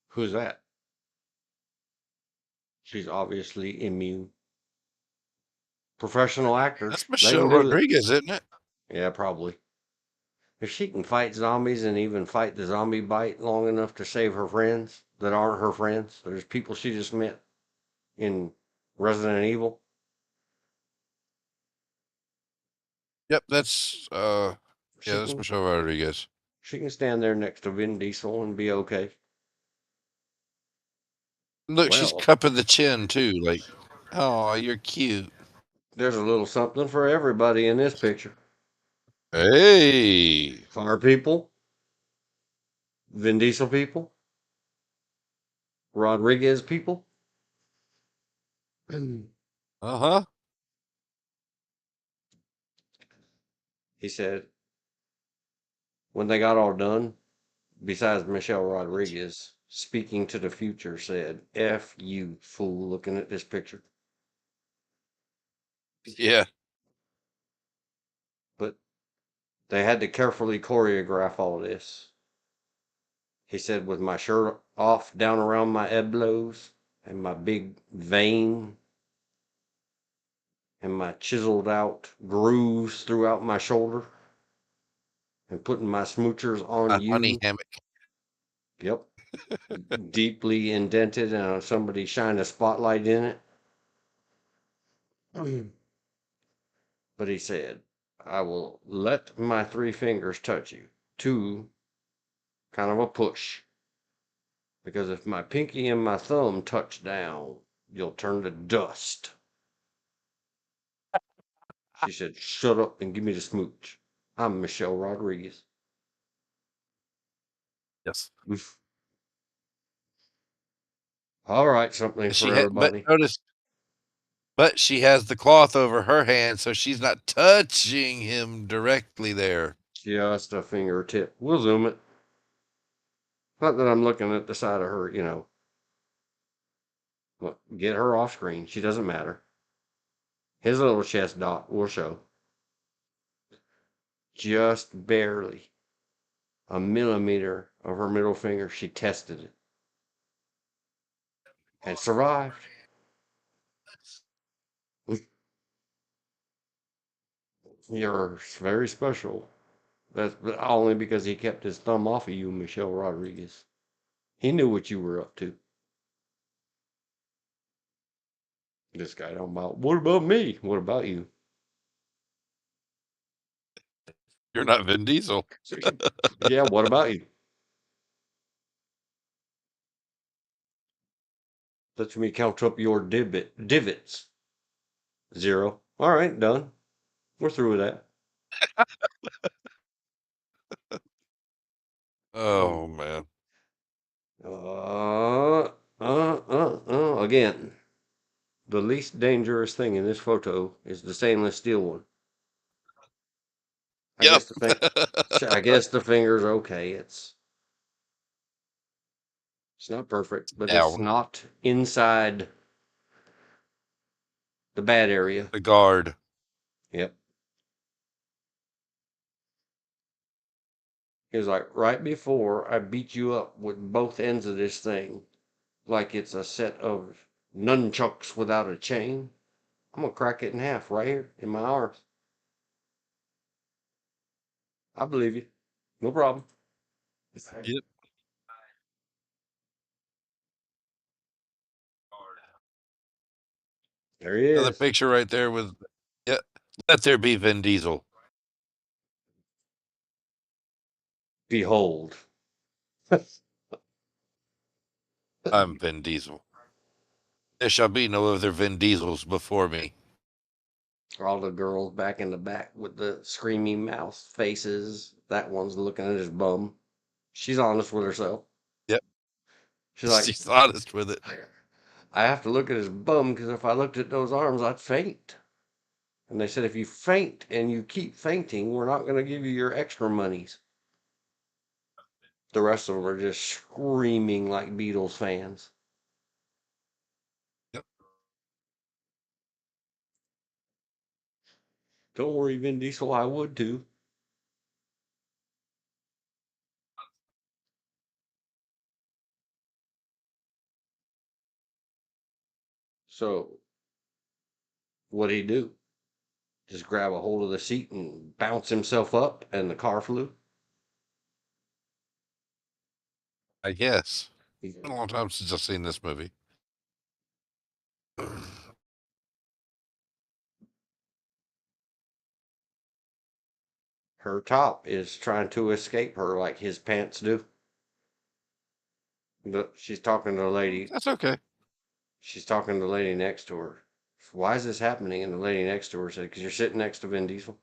Who's that? She's obviously immune. Professional actors. That's They Michelle can do it. Rodriguez, isn't it? Yeah, probably. If she can fight zombies and even fight the zombie bite long enough to save her friends that aren't her friends, there's people she just met in Resident Evil. Yep, that's yeah, She that's can Michelle Rodriguez. she can stand there next to Vin Diesel and be okay. Look, she's Well, cupping the chin too. Like, oh, you're cute. there's a little something for everybody in this picture. Hey. Fire people, Vin Diesel people, Rodriguez people. Uh-huh. He said when they got all done, besides Michelle Rodriguez, speaking to the future, said, F you, fool, looking at this picture. Yeah. But they had to carefully choreograph all this. He said, with my shirt off down around my elbows and my big vein and my chiseled out grooves throughout my shoulder and putting my smoochers on A honey you. hammock. Yep. Deeply indented and somebody shine a spotlight in it. But he said, I will let my three fingers touch you. Two, kind of a push. Because if my pinky and my thumb touch down, you'll turn to dust. She said, shut up and give me the smooch. I'm Michelle Rodriguez. Yes. All right, something for everybody. But she has the cloth over her hand, so she's not touching him directly there. Just a fingertip. We'll zoom it. Not that I'm looking at the side of her, you know. Look, get her off screen. She doesn't matter. His little chest dot will show. Just barely a millimeter of her middle finger. She tested it and survived. You're very special. That's only because he kept his thumb off of you, Michelle Rodriguez. He knew what you were up to. This guy don't about, what about me? What about you? You're not Vin Diesel. Yeah, what about you? Let me count up your divots. 0. All right, done. We're through with that. Oh, man. Again, the least dangerous thing in this photo is the stainless steel one. I Yep. guess the finger's okay. It's not perfect, but it's Down. not inside the bad area. The guard. Yep. He was like, right before I beat you up with both ends of this thing, like it's a set of nunchucks without a chain, I'm gonna crack it in half right here in my arms. I believe you. No problem. Yep. There he Another is. picture right there with, yeah, let there be Vin Diesel. Behold. I'm Vin Diesel. There shall be no other Vin Diesels before me. All the girls back in the back with the screaming mouth faces. That one's looking at his bum. She's honest with herself. Yep. She's like, She's honest with it. I have to look at his bum because if I looked at those arms, I'd faint. And they said, if you faint and you keep fainting, we're not going to give you your extra monies. The rest of them are just screaming like Beatles fans. Yep. Don't worry, Vin Diesel, I would too. So, what'd he do? Just grab a hold of the seat and bounce himself up, and the car flew? I guess. It's been a long time since I've seen this movie. Her top is trying to escape her like his pants do. She's talking to the lady. That's okay. She's talking to the lady next to her. Why is this happening? And the lady next to her said, because you're sitting next to Vin Diesel.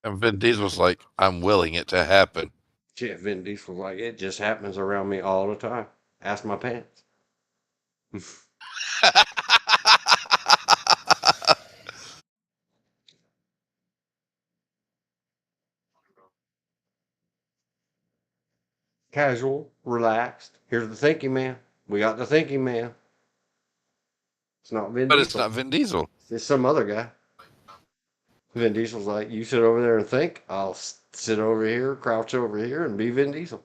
And Vin Diesel's like, I'm willing it to happen. Yeah, Vin Diesel's like, it just happens around me all the time. Ask my pants. Casual, relaxed. Here's the thinking man. We got the thinking man. It's not Vin But Diesel. it's not Vin Diesel. It's some other guy. Vin Diesel's like, you sit over there and think. I'll sit over here, crouch over here, and be Vin Diesel.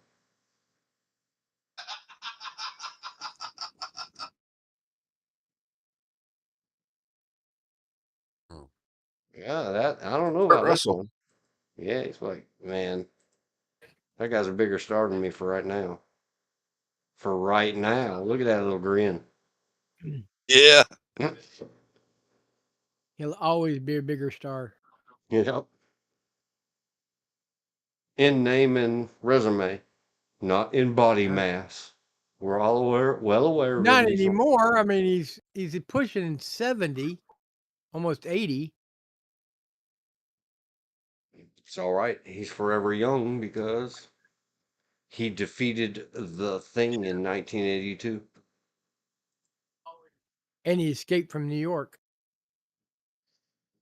Yeah, that I don't know Kurt about this Russell. one. Yeah, he's like, man, that guy's a bigger star than me for right now. For right now, look at that little grin. Yeah. He'll always be a bigger star. Yep. In name and resume, not in body mass. We're all aware, well aware of Not Vin Diesel. anymore. I mean, he's pushing 70, almost 80. It's all right. He's forever young because he defeated the Thing in 1982. And he escaped from New York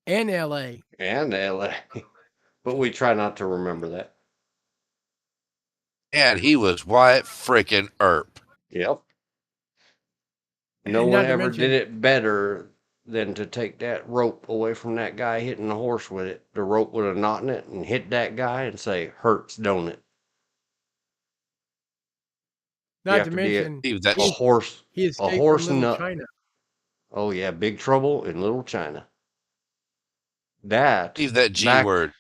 and LA. And LA. But we try not to remember that. And he was Wyatt freaking Earp. Yep. No And one not to ever did mention, it better than to take that rope away from that guy hitting the horse with it. The rope with a knot in it and hit that guy and say, hurts, don't it? You not have to to be mention, Steve, that's a horse. he A escaped horse from Little nut. China. Oh, yeah. Big trouble in Little China. That. Steve, that G back, word.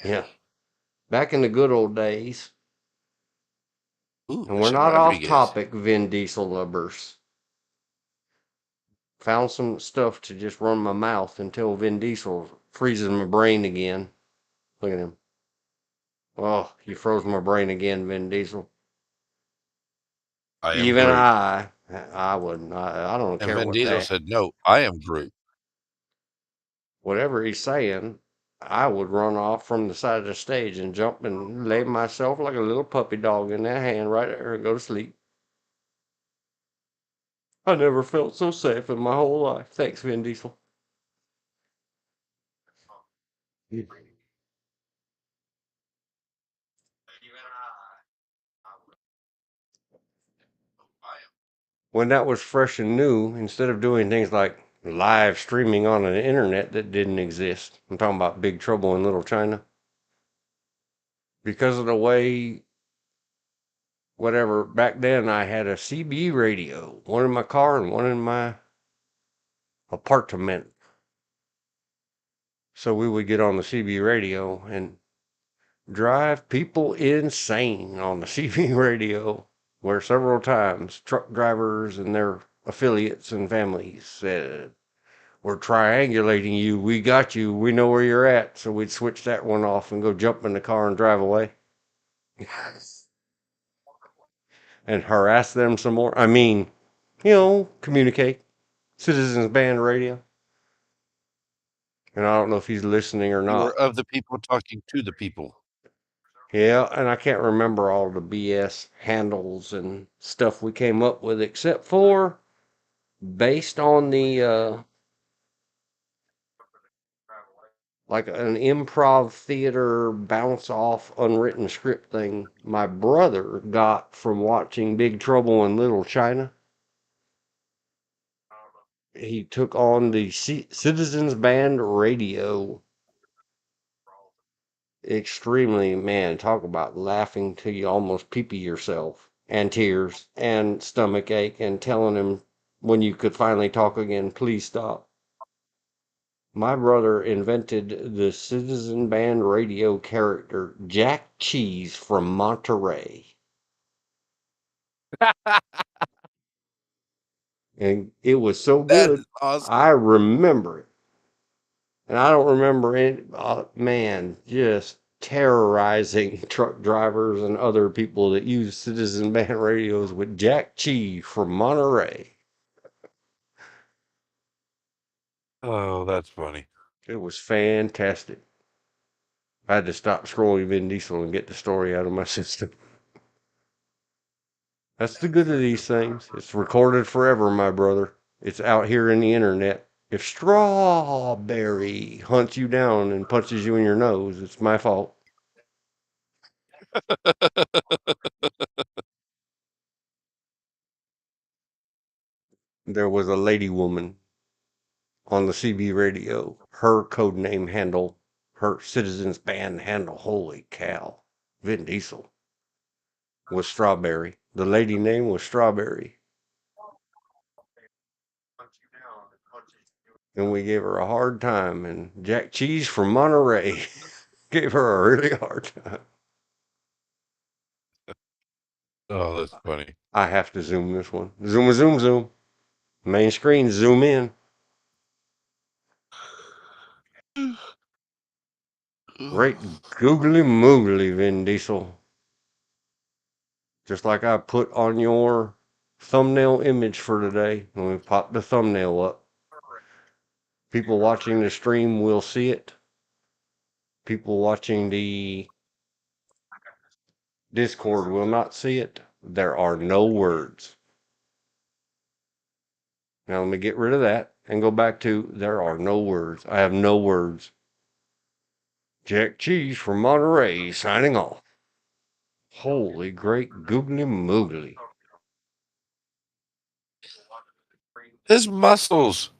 Yeah. Back in the good old days. Ooh, And we're Michelle not off Rodriguez. topic, Vin Diesel lovers. Found some stuff to just run my mouth until Vin Diesel freezes my brain again. Look at him. Oh, you froze my brain again, Vin Diesel. I am Even Groot. I wouldn't. I don't And care Vin what Diesel that. said, no, I am Groot. Whatever he's saying, I would run off from the side of the stage and jump and lay myself like a little puppy dog in that hand right there and go to sleep. I never felt so safe in my whole life. Thanks, Vin Diesel. When that was fresh and new, instead of doing things like live streaming on an internet that didn't exist, I'm talking about Big Trouble in Little China. Because of the way, whatever, back then I had a CB radio, one in my car and one in my apartment. So we would get on the CB radio and drive people insane on the CB radio, where several times truck drivers and their affiliates and families said, we're triangulating you. We got you. We know where you're at. So we'd switch that one off and go jump in the car and drive away. And harass them some more. I mean, communicate. Citizens Band Radio. And I don't know if he's listening or You not. were of the people talking to the people. Yeah, and I can't remember all the BS handles and stuff we came up with, except for based on the like an improv theater bounce off unwritten script thing my brother got from watching Big Trouble in Little China. He took on the Citizens Band Radio. Extremely, man, talk about laughing till you almost pee-pee yourself, and tears and stomach ache, and telling him when you could finally talk again, please stop. My brother invented the Citizen Band Radio character Jack Cheese from Monterey. And it was so That good, is awesome. I remember it. And I don't remember it, man, just terrorizing truck drivers and other people that use Citizen Band radios with Jack Cheese from Monterey. Oh, that's funny. It was fantastic. I had to stop scrolling Vin Diesel and get the story out of my system. That's the good of these things. It's recorded forever, my brother. It's out here in the internet. If Strawberry hunts you down and punches you in your nose, it's my fault. There was a lady woman on the CB radio. Her code name handle, her Citizens Band handle, holy cow, Vin Diesel, was Strawberry. The lady name was Strawberry. And we gave her a hard time, and Jack Cheese from Monterey gave her a really hard time. Oh, that's funny. I have to zoom this one. Zoom, zoom, zoom. Main screen, zoom in. Great googly moogly, Vin Diesel. Just like I put on your thumbnail image for today. When we pop the thumbnail up, people watching the stream will see it. People watching the Discord will not see it. There are no words. Now let me get rid of that and go back to there are no words. I have no words. Jack Cheese from Monterey signing off. Holy great googly moogly. His muscles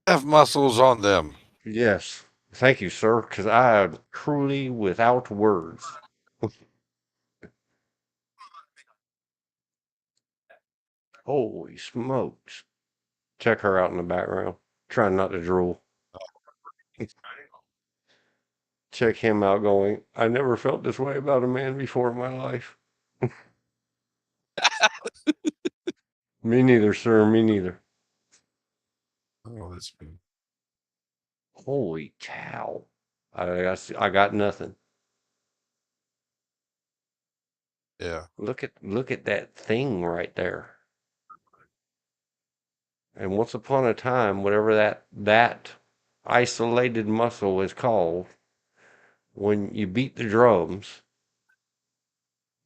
have muscles on them. Yes. Thank you, sir, because I am truly without words. Holy smokes. Check her out in the background. Trying not to drool. Check him out going, I never felt this way about a man before in my life. Me neither, sir. Me neither. Oh, that's good. Holy cow. I got nothing. Yeah. Look at that thing right there. And once upon a time, whatever that isolated muscle is called, when you beat the drums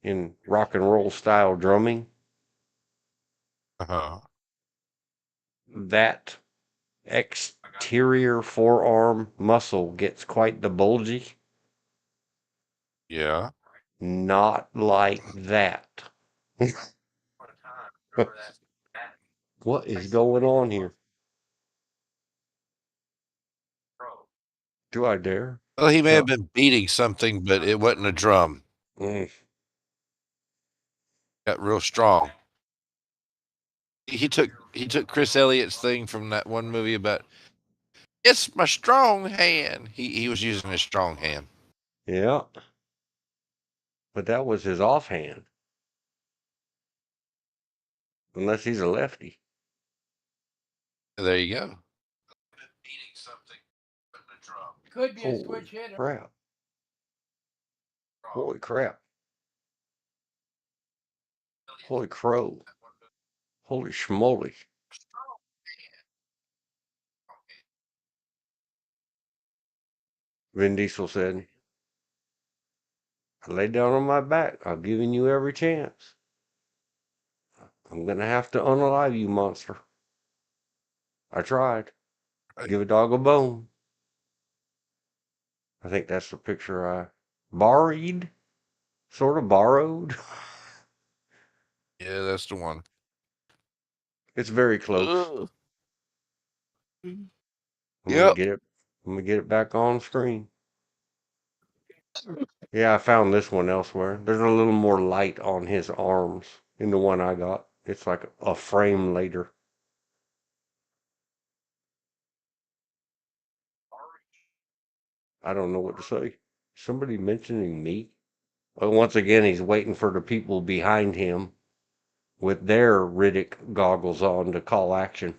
in rock and roll style drumming, Uh-huh. that exterior forearm muscle gets quite the bulgy. Yeah. Not like that. What is going on here? Do I dare? Well, he may No. have been beating something, but it wasn't a drum. Mm. Got real strong. He took Chris Elliott's thing from that one movie about it's my strong hand. He was using his strong hand. Yeah. But that was his offhand. Unless he's a lefty. There you go. Could be a Holy switch hitter. crap. Holy crap. Holy crow. Holy schmoly. Vin Diesel said, I laid down on my back. I've given you every chance. I'm going to have to unalive you, monster. I tried. Give a dog a bone. I think that's the picture I borrowed. Sort of borrowed. Yeah, that's the one. It's very close. Ugh. I'm Yep. gonna get it. I'm gonna get it back on screen. Yeah, I found this one elsewhere. There's a little more light on his arms in the one I got. It's like a frame later. I don't know what to say. Somebody mentioning me? Well, once again, he's waiting for the people behind him with their Riddick goggles on to call action.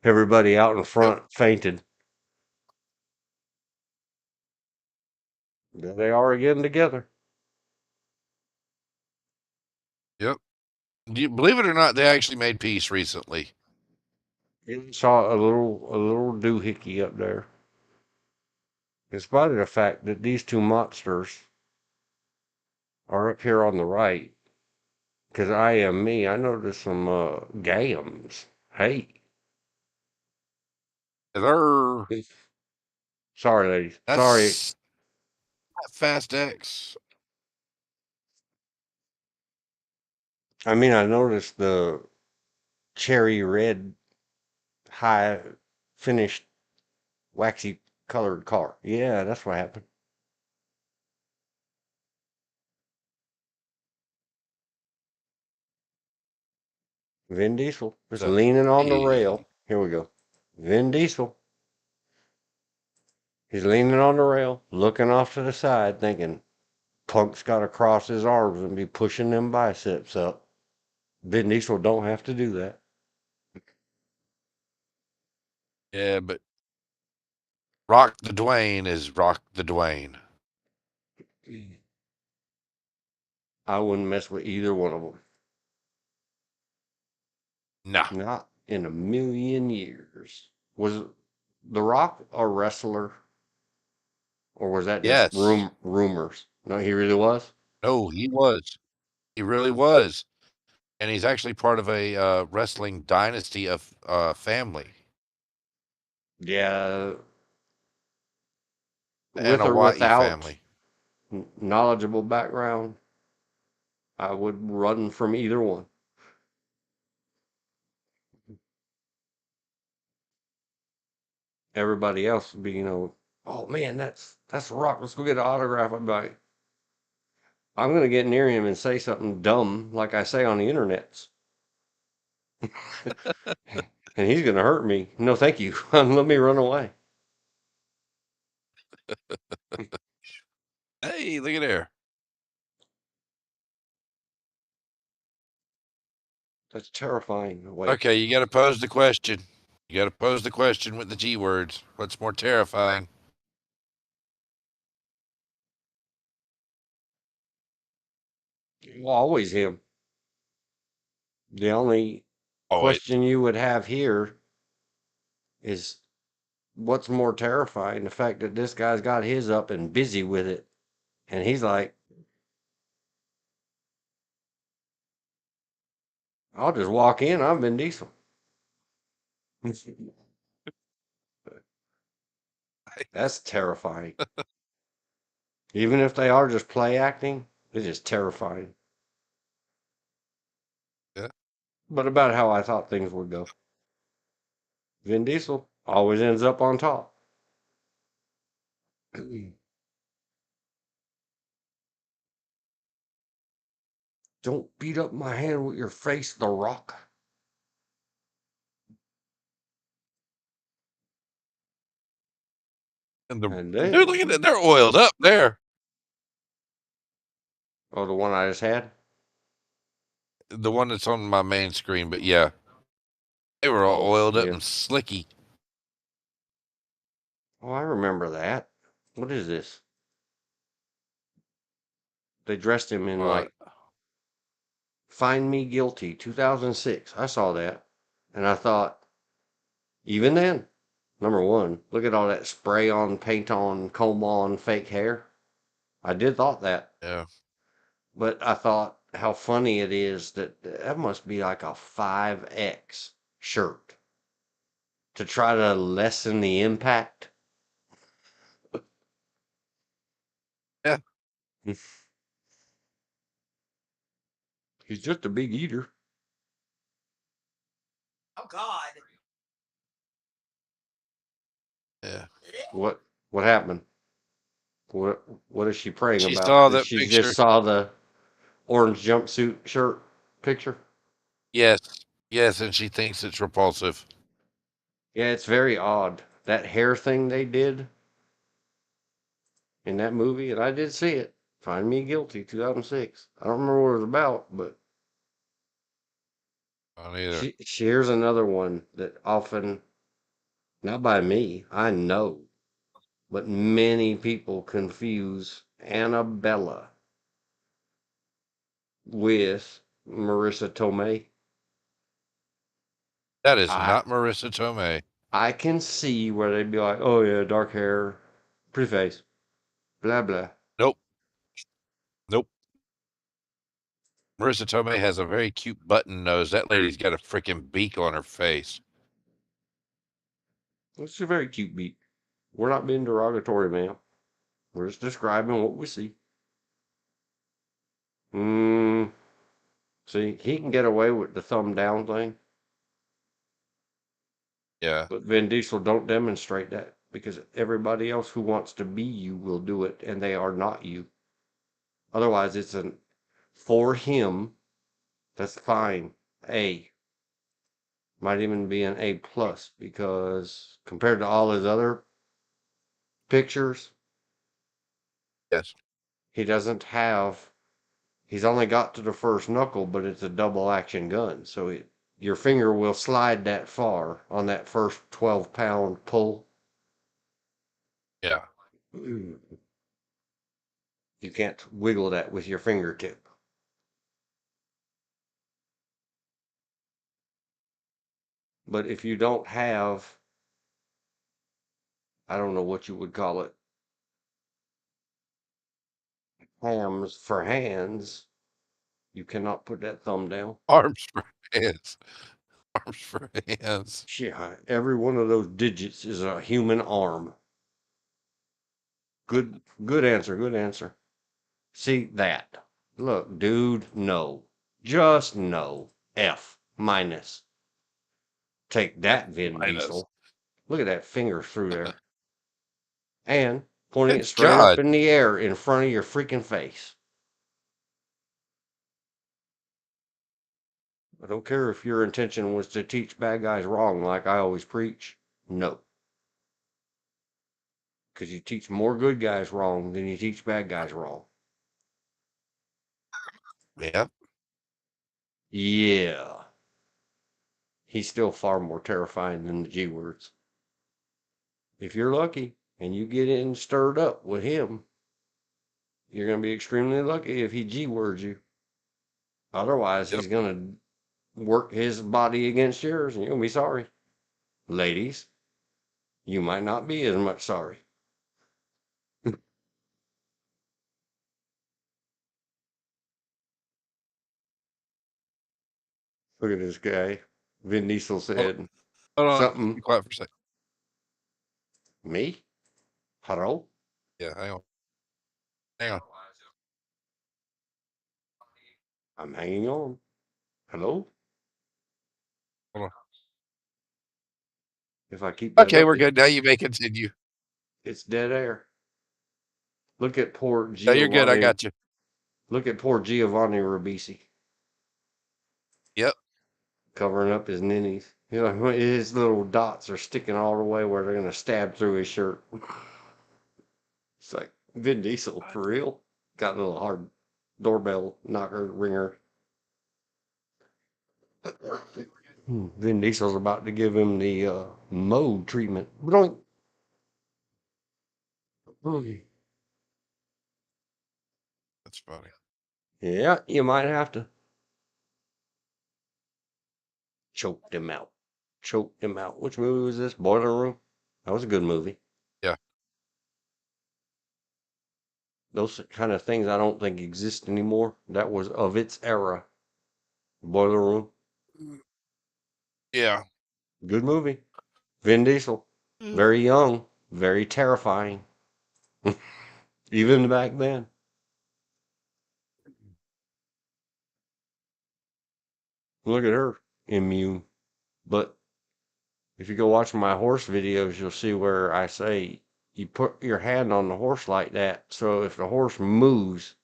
Everybody out in front fainted. There they are again together. Yep. Do you believe it or not? They actually made peace recently. Saw a little doohickey up there. In spite of the fact that these two monsters are up here on the right, because I am me, I noticed some gams. Hey, They're sorry, ladies. Sorry. that's Fast X. I mean, I noticed the cherry red, high finished, waxy colored car. Yeah, that's what happened. Vin Diesel is So, leaning on the hey, rail. Here we go. Vin Diesel. He's leaning on the rail, looking off to the side, thinking, Punk's got to cross his arms and be pushing them biceps up. Vin Diesel don't have to do that. yeah, but Rock the Dwayne is Rock the Dwayne. I wouldn't mess with either one of them. No. Not in a million years. Was The Rock a wrestler, or was that just Yes. rumors? No, he really was. No, he was. He really was. And he's actually part of a wrestling dynasty of family. Yeah, And with a or YE without family. knowledgeable background, I would run from either one. Everybody else would be, oh man, that's The Rock. Let's go get an autograph. I'd be like, I'm gonna get near him and say something dumb like I say on the internets, and he's gonna hurt me. No, thank you. Let me run away. Hey, look at there. That's terrifying. Wait, Okay, you got to pose the question. You got to pose the question with the G words. What's more terrifying? always him. The only Always. question you would have here is what's more terrifying? The fact that this guy's got his up and busy with it, and he's like, I'll just walk in. I'm Vin Diesel. That's terrifying. Even if they are just play acting, it is terrifying. Yeah. But about how I thought things would go. Vin Diesel always ends up on top. Don't beat up my hand with your face, The Rock. And the And dude, look at then, it. They're oiled up there. oh, the one I just had? The one that's on my main screen, but yeah, they were all Oh, oiled up yeah. and slicky. Oh, I remember that. What is this? They dressed him in Uh, like Find Me Guilty 2006. I saw that. And I thought, even then, number one, look at all that spray on, paint on, comb on, fake hair. I did thought that. yeah, But I thought how funny it is that that must be like a 5X shirt to try to lessen the impact. yeah. He's just a big eater. Oh God. Yeah. What happened? What is she praying She about? saw That that she just picture. saw the orange jumpsuit shirt picture? Yes, yes, and she thinks it's repulsive. Yeah, it's very odd. That hair thing they did in that movie, and I did see it. Find Me Guilty, 2006. I don't remember what it was about, but I don't either. here's another one that often, not by me, I know, but many people confuse Annabella with Marissa Tomei. That is I not Marissa Tomei. I can see where they'd be like, oh yeah, dark hair, pretty face, blah blah. Nope, nope. Marissa Tomei has a very cute button nose. That lady's got a freaking beak on her face. It's a very cute beat. We're not being derogatory, ma'am. We're just describing what we see. Mm, see, he can get away with the thumb down thing, Yeah, but Vin Diesel don't demonstrate that because everybody else who wants to be you will do it, and they are not you. Otherwise, it's an for him. That's fine. A might even be an A plus because compared to all his other pictures, yes, he doesn't have. He's only got to the first knuckle, but it's a double action gun, so your finger will slide that far on that first 12-pound pull. yeah. You can't wiggle that with your fingertip. But if you don't have, I don't know what you would call it, hams for hands, you cannot put that thumb down. Arms for hands. Arms for hands. Yeah, every one of those digits is a human arm. Good answer, good answer. See that. Look, dude, no. Just no. F minus. Take that, Vin Minus. Diesel. Look at that finger through there. And pointing Good it straight up God. in the air in front of your freaking face. I don't care if your intention was to teach bad guys wrong like I always preach. No. Because you teach more good guys wrong than you teach bad guys wrong. Yeah. Yeah. He's still far more terrifying than the G words. If you're lucky and you get in stirred up with him, you're going to be extremely lucky if he G words you. Otherwise, Yep. he's going to work his body against yours and you're going to be sorry. Ladies, you might not be as much sorry. Look at this guy. Vin Diesel said Hold on. something. Be quiet for a second. Me? Hello? Yeah, hang on. Hang on. I'm hanging on. Hello? Hold on. If I keep that Okay, up, we're good. Now you may continue. it's dead air. Look at poor No, you're good. I Giovanni. got you. Look at poor Giovanni Ribisi. Yep. Covering up his ninnies. You know, his little dots are sticking all the way where they're going to stab through his shirt. It's like, Vin Diesel, for real? Got a little hard doorbell knocker ringer. Vin Diesel's about to give him the mode treatment. Bloink. That's funny. Yeah, you might have to. Choked him out. Choked him out. Which movie was this? Boiler Room? That was a good movie. Yeah. Those kind of things I don't think exist anymore. That was of its era. Boiler Room. Yeah. Good movie. Vin Diesel. Very young. Very terrifying. Even back then. Look at her. Immune. But if you go watch my horse videos, you'll see where I say you put your hand on the horse like that. So if the horse moves,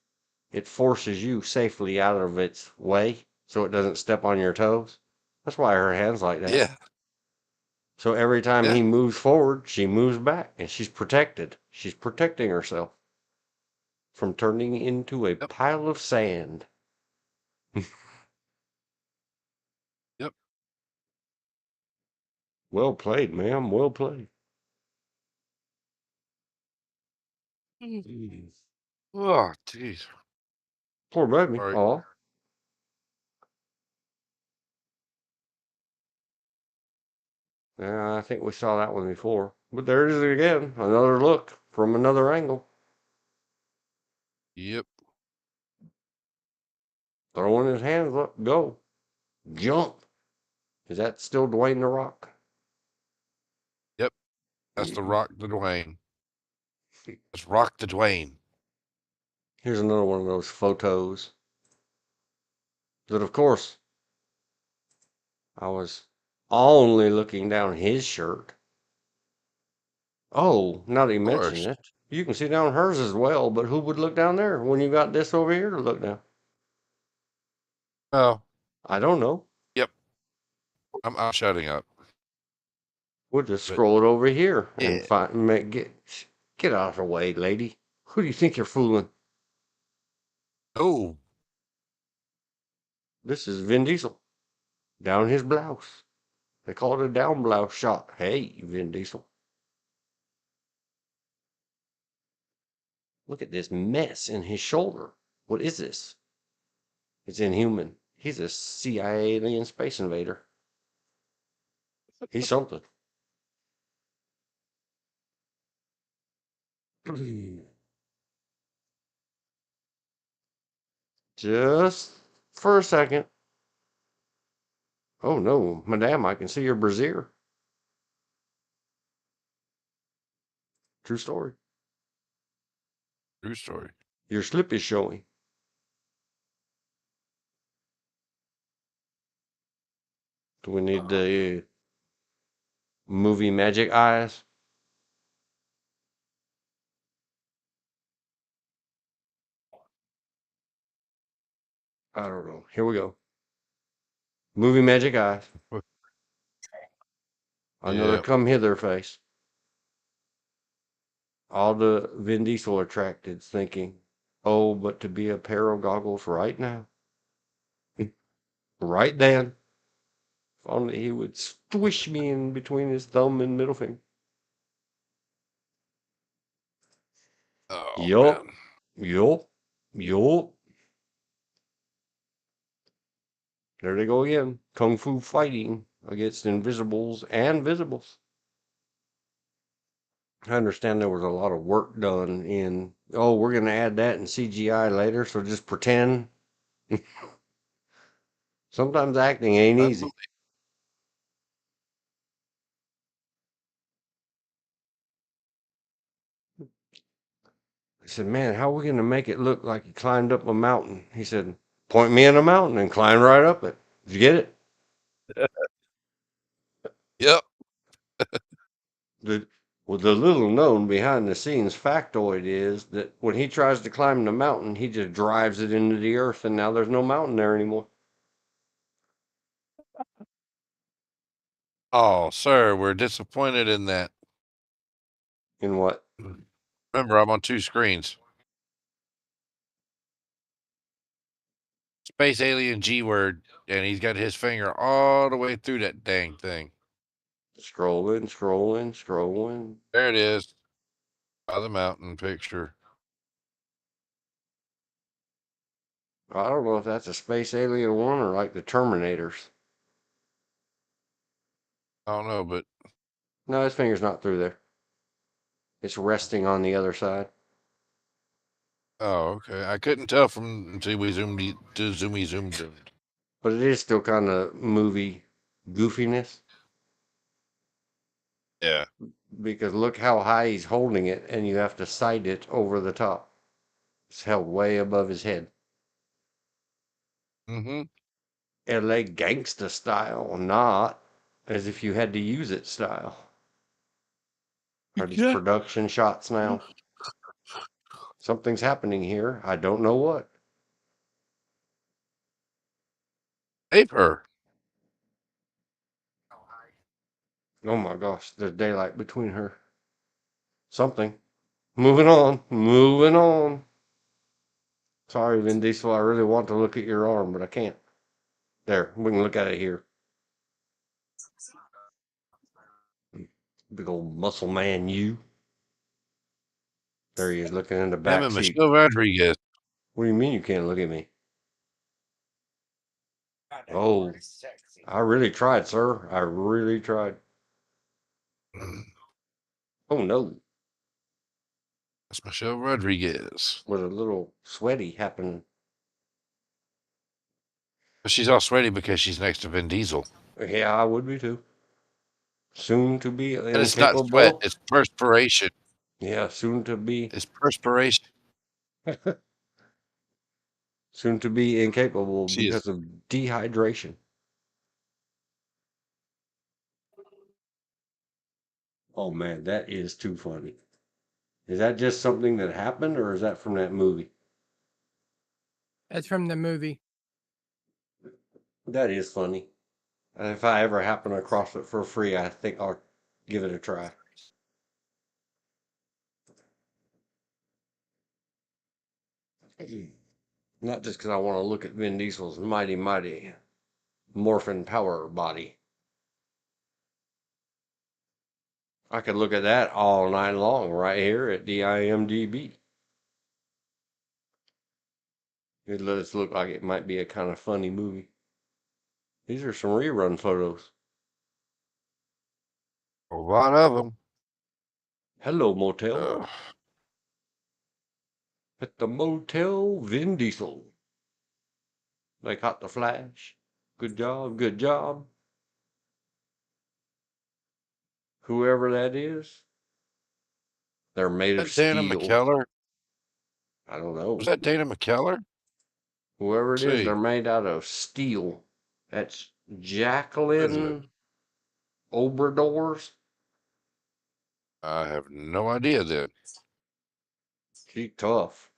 it forces you safely out of its way so it doesn't step on your toes. That's why her hand's like that. Yeah. So every time Yeah. he moves forward, she moves back and she's protected. She's protecting herself from turning into a Yep. pile of sand. Yep. Well played, ma'am. Well played. Oh, jeez. Poor baby. Sorry. Oh. Yeah, I think we saw that one before. But there it is again. Another look from another angle. Yep. Throwing his hands up. Go. Jump. Is that still Dwayne the Rock? Yep. That's the Rock the Dwayne. That's Rock the Dwayne. Here's another one of those photos. That, of course, I was only looking down his shirt. Oh, now that you Of mention course. it, you can see down hers as well, but who would look down there when you got this over here to look down? Oh. I don't know. Yep. I'm shutting up. We'll just But scroll it over here and yeah. get out of the way, lady. Who do you think you're fooling? Oh. This is Vin Diesel. Down his blouse. They call it a down blouse shot. Hey, Vin Diesel. Look at this mess in his shoulder. What is this? It's inhuman. He's a CIA alien space invader. He's something. Just for a second. Oh no, madame, I can see your brassiere. True story. True story. Your slip is showing. Do we need the movie magic eyes? I don't know. Here we go. Movie magic eyes. Another Yeah. come hither face. All the Vin Diesel attracted thinking, oh, but to be a pair of goggles right now. Right then. If only he would squish me in between his thumb and middle finger. Oh Yup. man. Yup. Yup. There they go again. Kung Fu fighting against invisibles and visibles. I understand there was a lot of work done in, oh, we're going to add that in CGI later, so just pretend. Sometimes acting ain't easy. I said, man, how are we going to make it look like he climbed up a mountain? He said, point me in a mountain and climb right up it. Did you get it? Yep. The, well, the little known behind the scenes factoid is that when he tries to climb the mountain, he just drives it into the earth, and now there's no mountain there anymore. Oh, sir, we're disappointed in that. In what? Remember, I'm on 2 screens. Space alien G word, and he's got his finger all the way through that dang thing. Scrolling, scrolling, scrolling. There it is. By the mountain picture. I don't know if that's a space alien one or like the Terminators. I don't know, but No, his finger's not through there. It's resting on the other side. oh, okay. I couldn't tell from until we zoomed. But it is still kind of movie goofiness Yeah. because look how high he's holding it, and you have to sight it over the top. It's held way above his head. Mm-hmm. LA gangsta style, not as if you had to use it style. Are these Yeah. production shots now? Something's happening here. I don't know what. Paper. Oh my gosh, there's daylight between her. Something. Moving on. Moving on. Sorry, Vin Diesel. I really want to look at your arm, but I can't. There, we can look at it here. Big old muscle man, you. There he is looking in the Him back and seat. Michelle Rodriguez. What do you mean you can't look at me? Oh, I really tried, sir. I really tried. Oh no, That's Michelle Rodriguez. was a little sweaty happening. But she's all sweaty because she's next to Vin Diesel. Yeah, I would be too. Soon to be And it's not sweat, incapable. it's perspiration. Yeah, soon to be. It's perspiration. Soon to be incapable She is. because of dehydration. Oh man, that is too funny. Is that just something that happened, or is that from that movie? That's from the movie. That is funny. If I ever happen across it for free, I think I'll give it a try. Not just because I want to look at Vin Diesel's mighty morphin power body. I could look at that all night long right here at the IMDb. It does look like it might be a kind of funny movie. These are some rerun photos. A lot of them. Hello, motel. Ugh. At the motel, Vin Diesel. They caught the flash. Good job, good job. Whoever that is, they're made of That Dana steel. McKellar? I don't know. Was that Dana McKellar? Whoever it Let's is, see. they're made out of steel. That's Is it? Jacqueline Obradors. I have no idea then. She's tough.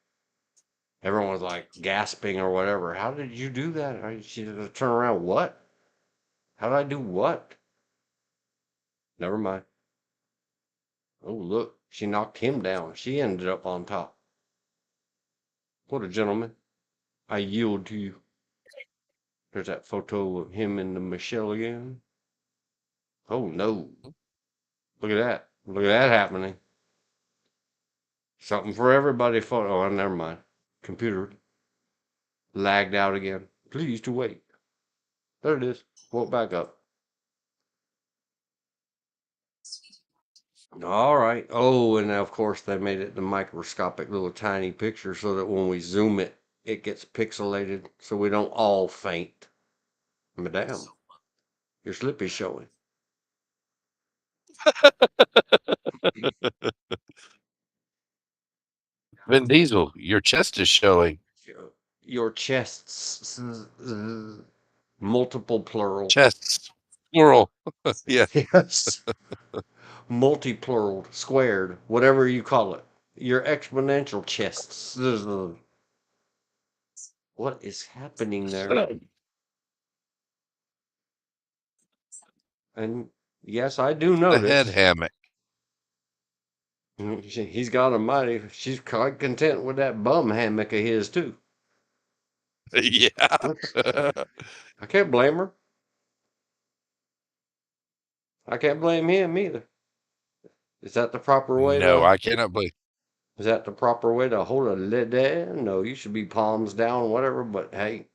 Everyone was like gasping or whatever. How did you do that? She just turn around. What? How did I do what? Never mind. Oh, look. She knocked him down. She ended up on top. What a gentleman. I yield to you. There's that photo of him and the Michelle again. Oh, no. Look at that. Look at that happening. Something for everybody photo. Oh, never mind. Computer lagged out again. Please to wait. There it is. Woke back up. All right. Oh, and of course they made it the microscopic little tiny picture so that when we zoom it, it gets pixelated so we don't all faint. Madame, your slip is showing. Vin Diesel, your chest is showing. Your chests, multiple plural. Chests. Plural. Yeah. Yes. Multi-plural, squared, whatever you call it. Your exponential chests. What is happening there? And yes, I do The head notice. hammock. He's got a mighty. She's quite content with that bum hammock of his too. Yeah. I can't blame her. I can't blame him either. Is that the proper way No, to? I cannot believe. Is that the proper way to hold a lady? No, you should be palms down, whatever. But hey,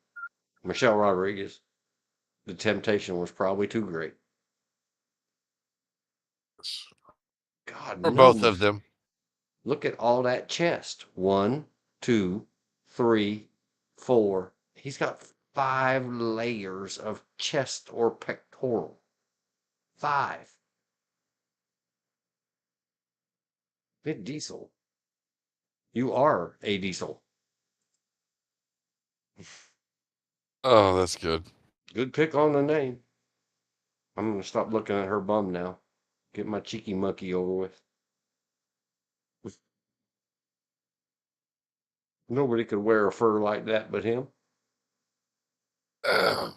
Michelle Rodriguez, the temptation was probably too great. God For both of knows. them. Look at all that chest. 1, 2, 3, 4. He's got 5 layers of chest or pectoral. 5. Vin Diesel. You are a diesel. Oh, that's good. Good pick on the name. I'm going to stop looking at her bum now. Get my cheeky monkey over with. Nobody could wear a fur like that but him. Ugh.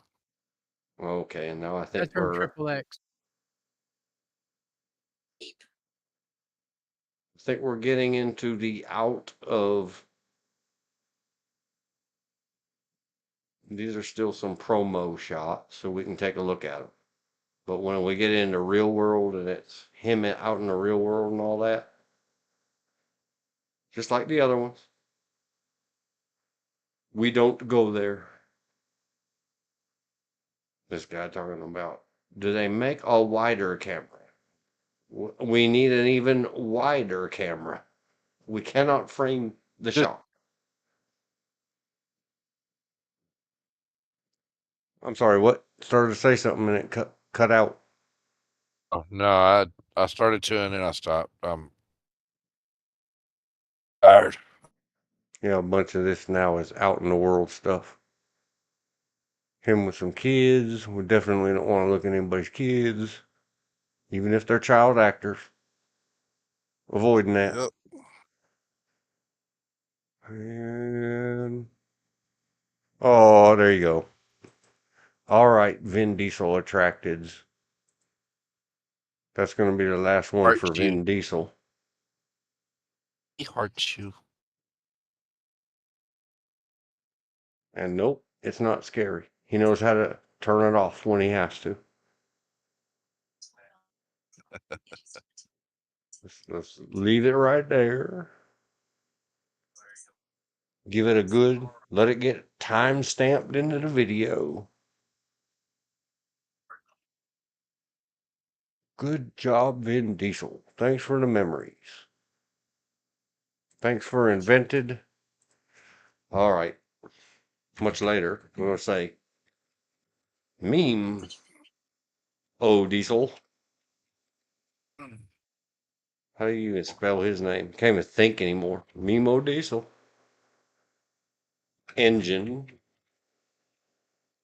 Okay, and now I think That's from we're XXX. getting into the out of. These are still some promo shots, so we can take a look at them. But when we get into real world and it's him out in the real world and all that, just like the other ones, we don't go there. This guy talking about, do they make a wider camera? We need an even wider camera. We cannot frame the shot. I'm sorry, what? Started to say something and it cut out. Oh, no, I started to and then I stopped. I'm tired. A bunch of this now is out in the world stuff. Him with some kids. We definitely don't want to look at anybody's kids, even if they're child actors. Avoiding that. Yep. And oh, there you go. All right, Vin Diesel attracteds. That's going to be the last one Heart for you. Vin Diesel. He hearts you. And nope, it's not scary. He knows how to turn it off when he has to. Let's leave it right there. Give it a good, let it get time stamped into the video. Good job, Vin Diesel. Thanks for the memories. Thanks for invented. All right. Much later, I'm going to say, meme, Diesel. How do you even spell his name? Can't even think anymore. Memo Diesel. Engine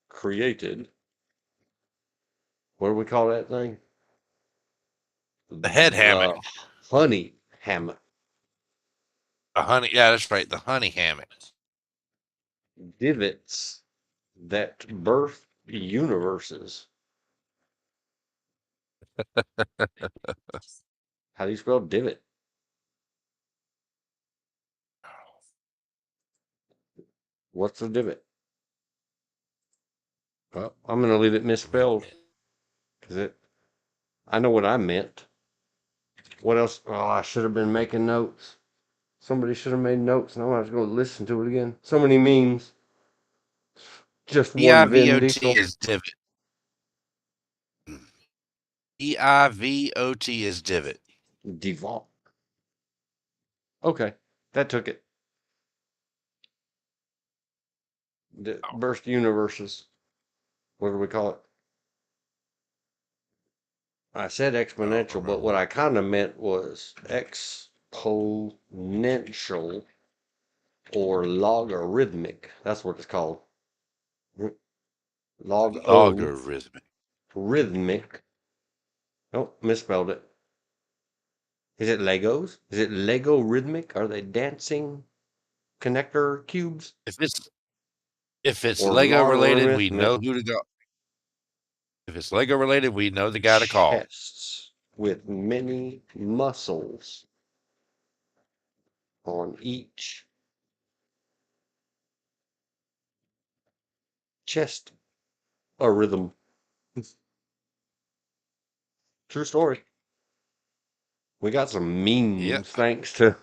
created. What do we call that thing? The head hammock. Honey hammock. The honey. Yeah, that's right. The honey hammock. Divots that birth universes. How do you spell divot? What's a divot? Well, I'm going to leave it misspelled because I know what I meant. What else? Oh, I should have been making notes. Somebody should have made notes, and I'm going to go listen to it again. So many memes. Just one Vin Diesel. EIVOT is divot. EIVOT is divot. Default. Okay, that took it. Burst universes. What do we call it? I said exponential, but what I kind of meant was exponential or logarithmic. That's what it's called. Logarithmic. Rhythmic. Oh, misspelled it. Is it Legos? Is it Lego rhythmic? Are they dancing connector cubes? If it's Or Lego related, we logarithmic know who to go. If it's Lego related, we know the guy to call. chests with many muscles on each chest. A rhythm. True story. We got some memes Yep. thanks to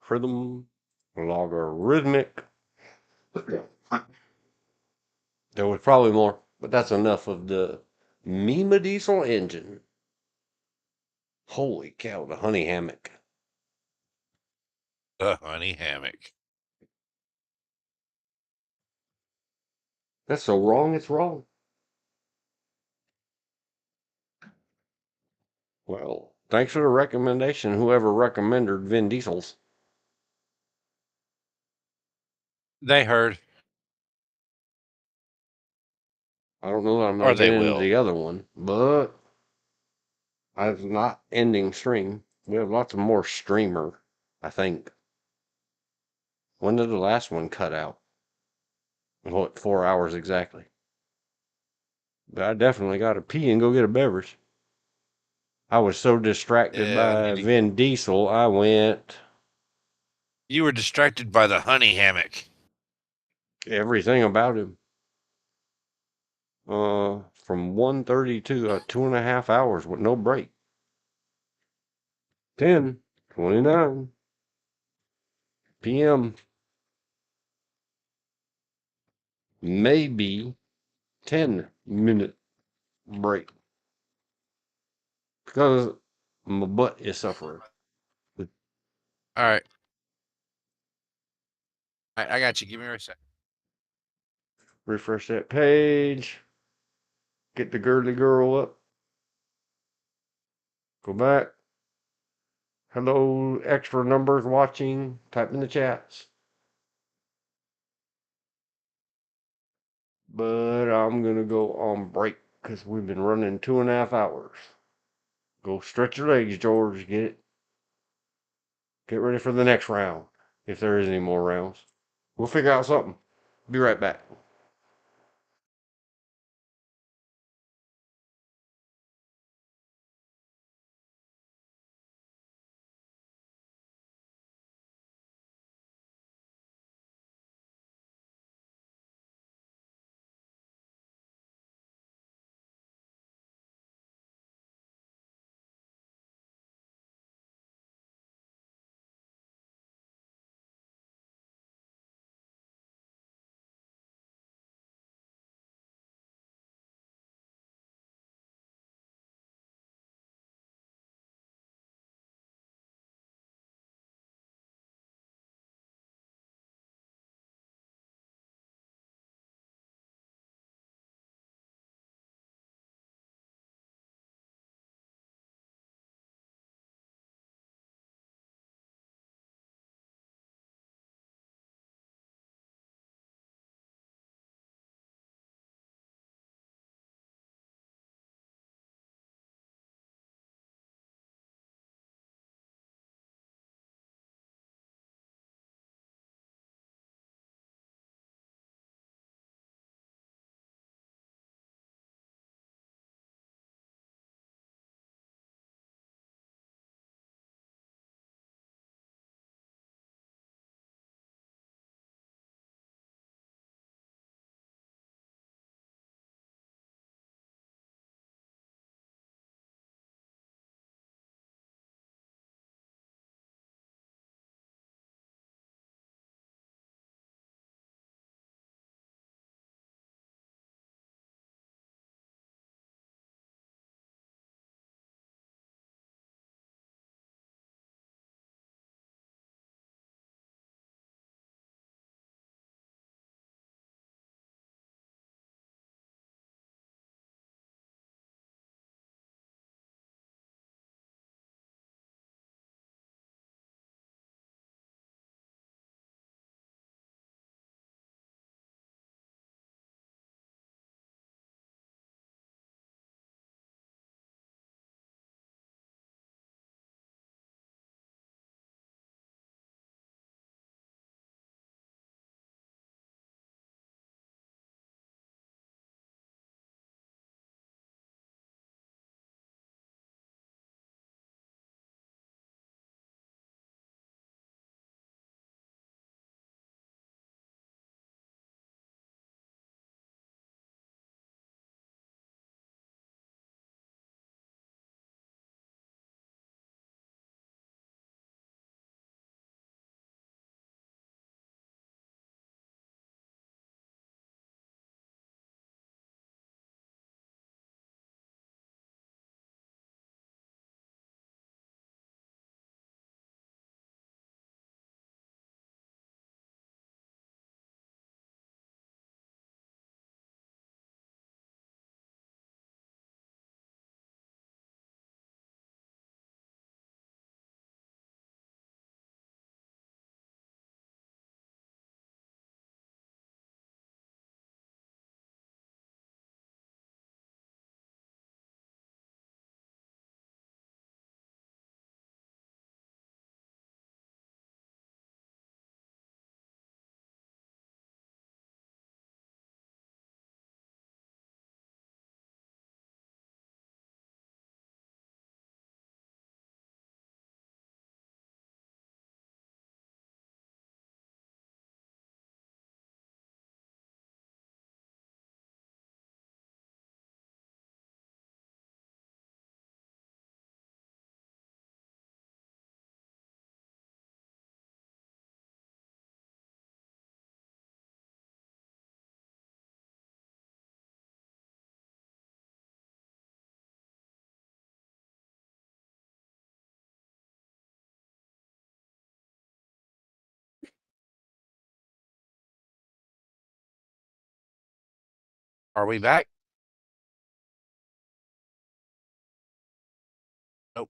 rhythm, logarithmic. There was probably more, but that's enough of the Mima diesel engine. Holy cow, the honey hammock. The honey hammock. That's so wrong, it's wrong. Well, thanks for the recommendation, whoever recommended Vin Diesel's. They heard. I don't know that I'm Or not they getting into will. the other one, but I'm not ending stream. We have lots of more streamer, I think. When did the last one cut out? What, 4 hours exactly? But I definitely got to pee and go get a beverage. I was so distracted Yeah, by Vin Diesel, I went you were distracted by the honey hammock. everything about him. From 1:30 to 2.5 hours with no break. 10:29 p.m. Maybe 10-minute break because my butt is suffering. All right. I got you. Give me a second. Refresh that page. Get the girly girl up. Go back. Hello, extra numbers watching. Type in the chats. But I'm going to go on break because we've been running 2.5 hours. Go stretch your legs, George. Get ready for the next round. If there is any more rounds. We'll figure out something. Be right back. Are we back? Nope.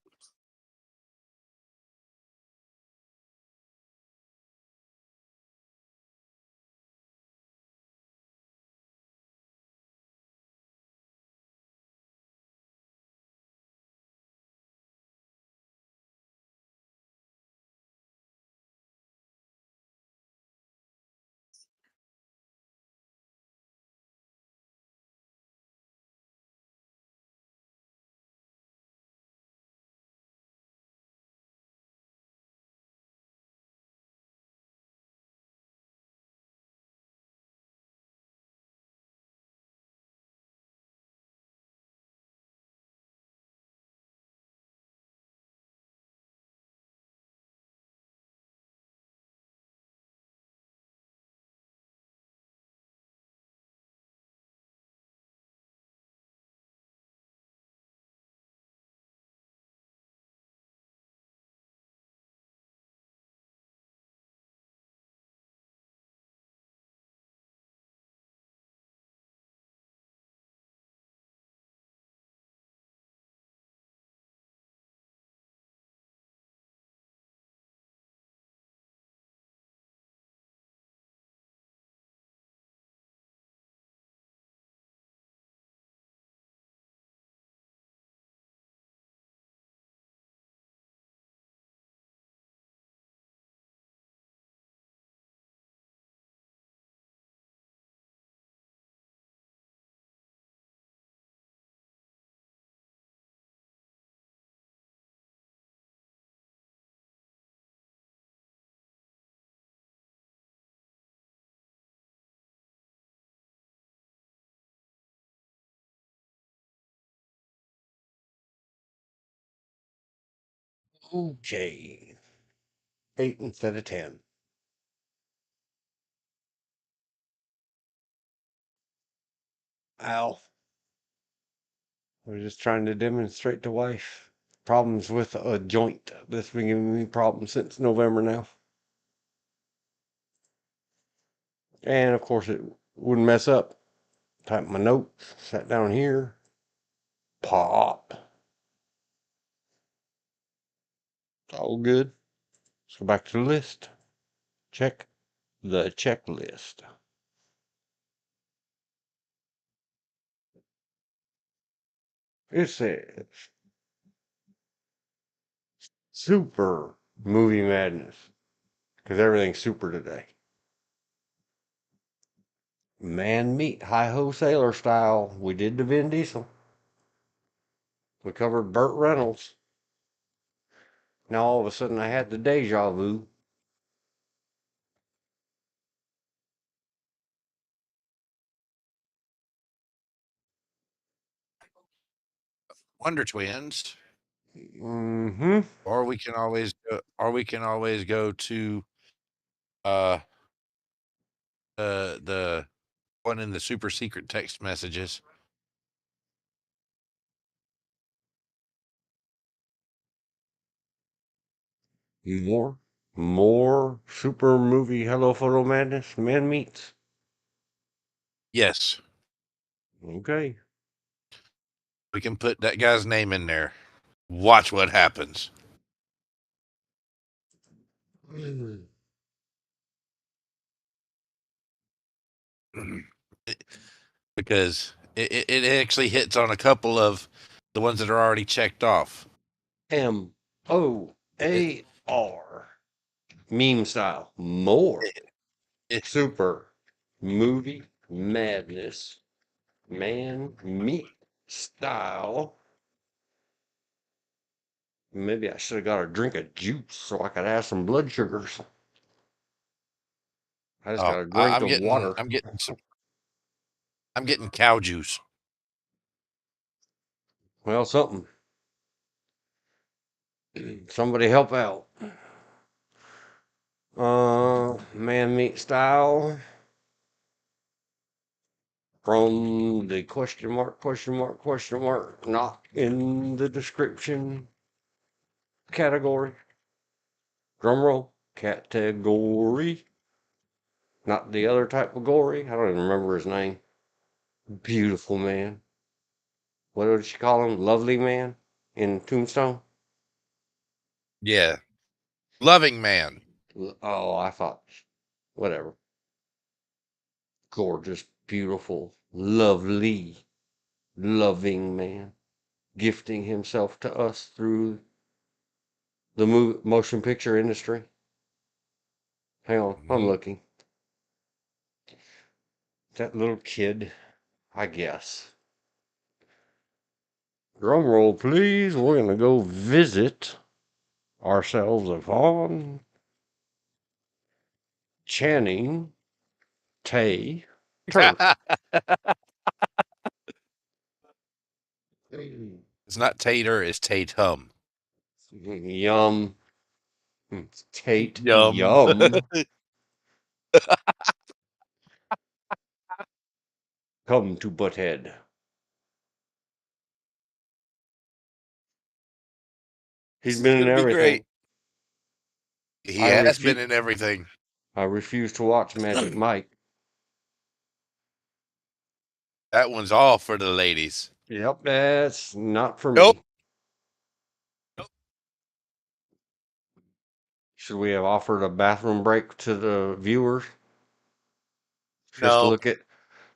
Okay. 8 instead of 10. Ow. I was just trying to demonstrate to wife problems with a joint that's been giving me problems since November now. And of course, it wouldn't mess up. Typed my notes, sat down here, pop. All good. Let's go back to the list. Check the checklist. It says super movie madness because everything's super today. Man meat, hi-ho sailor style. We did the Vin Diesel. We covered Burt Reynolds. Now all of a sudden I had the deja vu. Wonder Twins. Mm-hmm. Or we can always go to uh the one in the super secret text messages. More super movie Hello Photo Madness. Man meats. Yes. Okay. We can put that guy's name in there. Watch what happens. Because it actually hits on a couple of the ones that are already checked off. MOAR. Meme style. More It- super movie madness. Man meat style. Maybe I should have got a drink of juice so I could have some blood sugars. I just oh, got a drink of water. I'm getting cow juice. Well, something. Somebody help out. Man meat style from the question mark, not in the description category. Drum roll. Category. Not the other type of gory. I don't even remember his name. Beautiful man. What did she call him? Lovely man in Tombstone? Yeah. Loving man. Oh, I thought, whatever. Gorgeous, beautiful, lovely, loving man. Gifting himself to us through the motion picture industry. Hang on, I'm looking. That little kid, I guess. Drum roll, please. We're going to go visit ourselves Yvonne Channing Tay Turk. It's not Tater, it's Tatum. Yum. Tate. Yum. Yum. Come to Butthead. He's This is been in gonna be everything. great. He I has been refuse. in everything. I refuse to watch Magic Mike. That one's all for the ladies. Yep, that's not for Nope. me. Should we have offered a bathroom break to the viewers? No.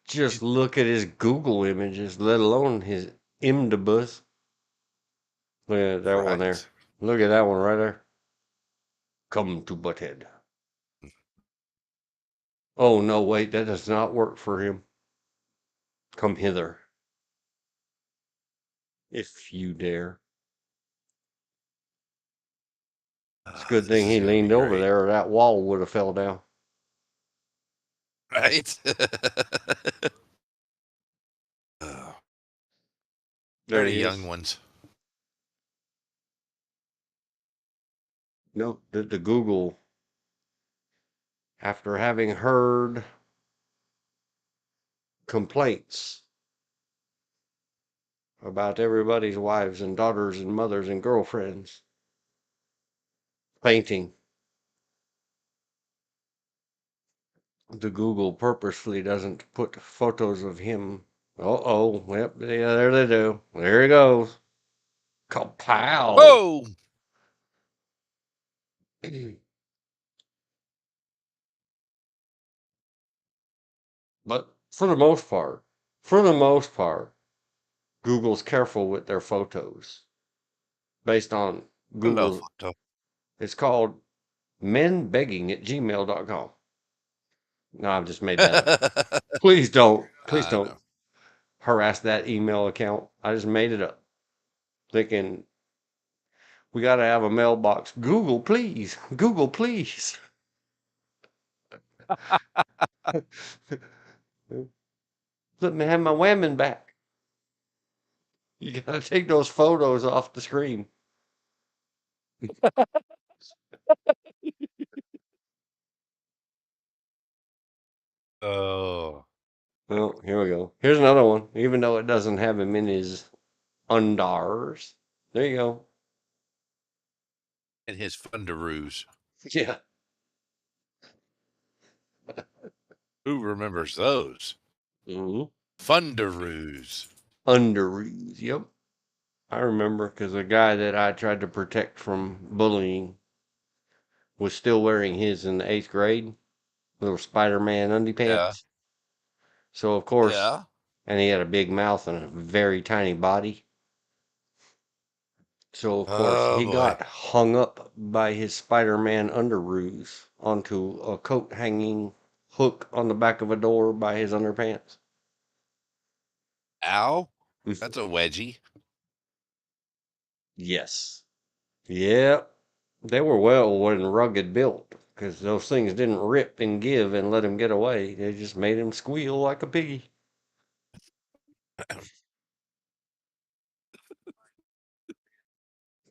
Just look at his Google images, let alone his IMDb's. Look at that one there. Right. Look at that one right there. Come to Butthead. Oh no, wait, that does not work for him. Come hither. If you dare. It's a good This thing is he gonna be leaned over great. there, or that wall would have fell down. Right? There Pretty he young is. ones. No, the Google, after having heard complaints about everybody's wives and daughters and mothers and girlfriends fainting, the Google purposefully doesn't put photos of him. Oh, yep, yeah, there they do. There he goes. Kapow! Whoa! But for the most part, Google's careful with their photos based on Hello, Google's. photo. It's called menbegging@gmail.com. No, I've just made that up. Please don't. Please I don't know. harass that email account. I just made it up. Thinking we got to have a mailbox. Google, please. Google, please. Let me have my whammon back. You got to take those photos off the screen. Oh. Well, here we go. Here's another one. Even though it doesn't have him in his undars. There you go. And his fundaroos. Yeah. Who remembers those? Mm-hmm. Fundaroos. Underoos. Yep. I remember because the guy that I tried to protect from bullying was still wearing his in the 8th grade. Little Spider-Man Yeah. underpants. So, of course, Yeah. and he had a big mouth and a very tiny body. So, of course, Oh he boy. got hung up by his Spider-Man underoos onto a coat hanging hook on the back of a door by his underpants. Ow. That's a wedgie. Yes. Yep. They were well and rugged built because those things didn't rip and give and let him get away. They just made him squeal like a piggy.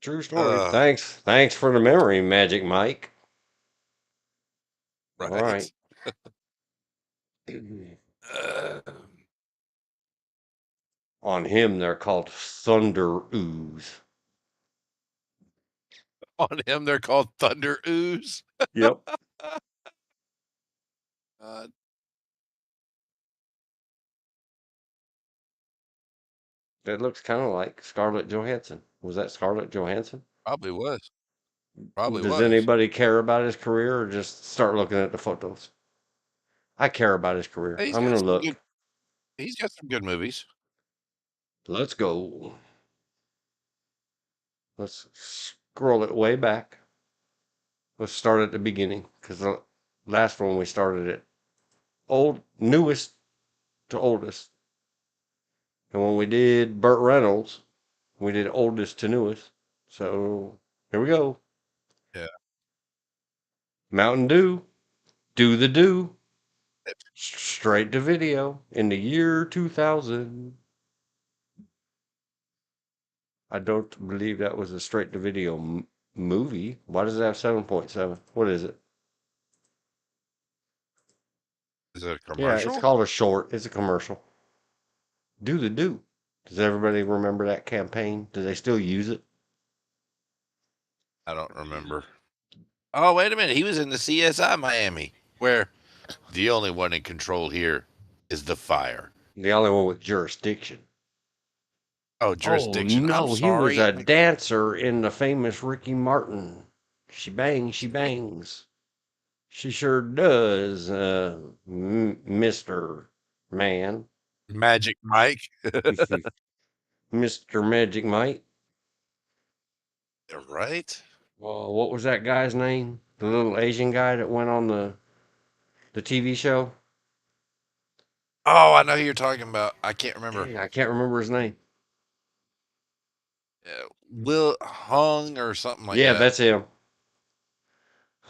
True story. Uh, Thanks for the memory, Magic Mike. All right. right. On him, they're called Thunder Ooze. On him, they're called Thunder Ooze. Yep. Uh, That looks kind of like Scarlett Johansson. Was that Scarlett Johansson? Probably was. Probably Does was. anybody care about his career or just start looking at the photos? I care about his career. He's I'm got gonna some look. good. He's got some good movies. Let's go. Let's scroll it way back. Let's start at the beginning because the last one we started at newest to oldest. And when we did Burt Reynolds, we did oldest to newest. So here we go. Yeah. Mountain Dew, do the do, straight to video in the year 2000. I don't believe that was a straight to video movie. Why does it have 7.7? What is it? Is it a Yeah, it's commercial? called a short. It's a commercial. Do the do. Does everybody remember that campaign? Do they still use it? I don't remember. Oh, wait a minute. He was in the CSI Miami, where the only one in control here is the fire. The only one with jurisdiction. Oh, jurisdiction. I'm No, he was sorry. a dancer in the famous Ricky Martin. She bangs, she bangs. She sure does, Mr. Man. Magic Mike. Mr. Magic Mike. Right? Well, what was that guy's name? The little Asian guy that went on the TV show? Oh, I know who you're talking about. I can't remember. Dang, I can't remember his name. Will Hung or something like Yeah, that. that's him.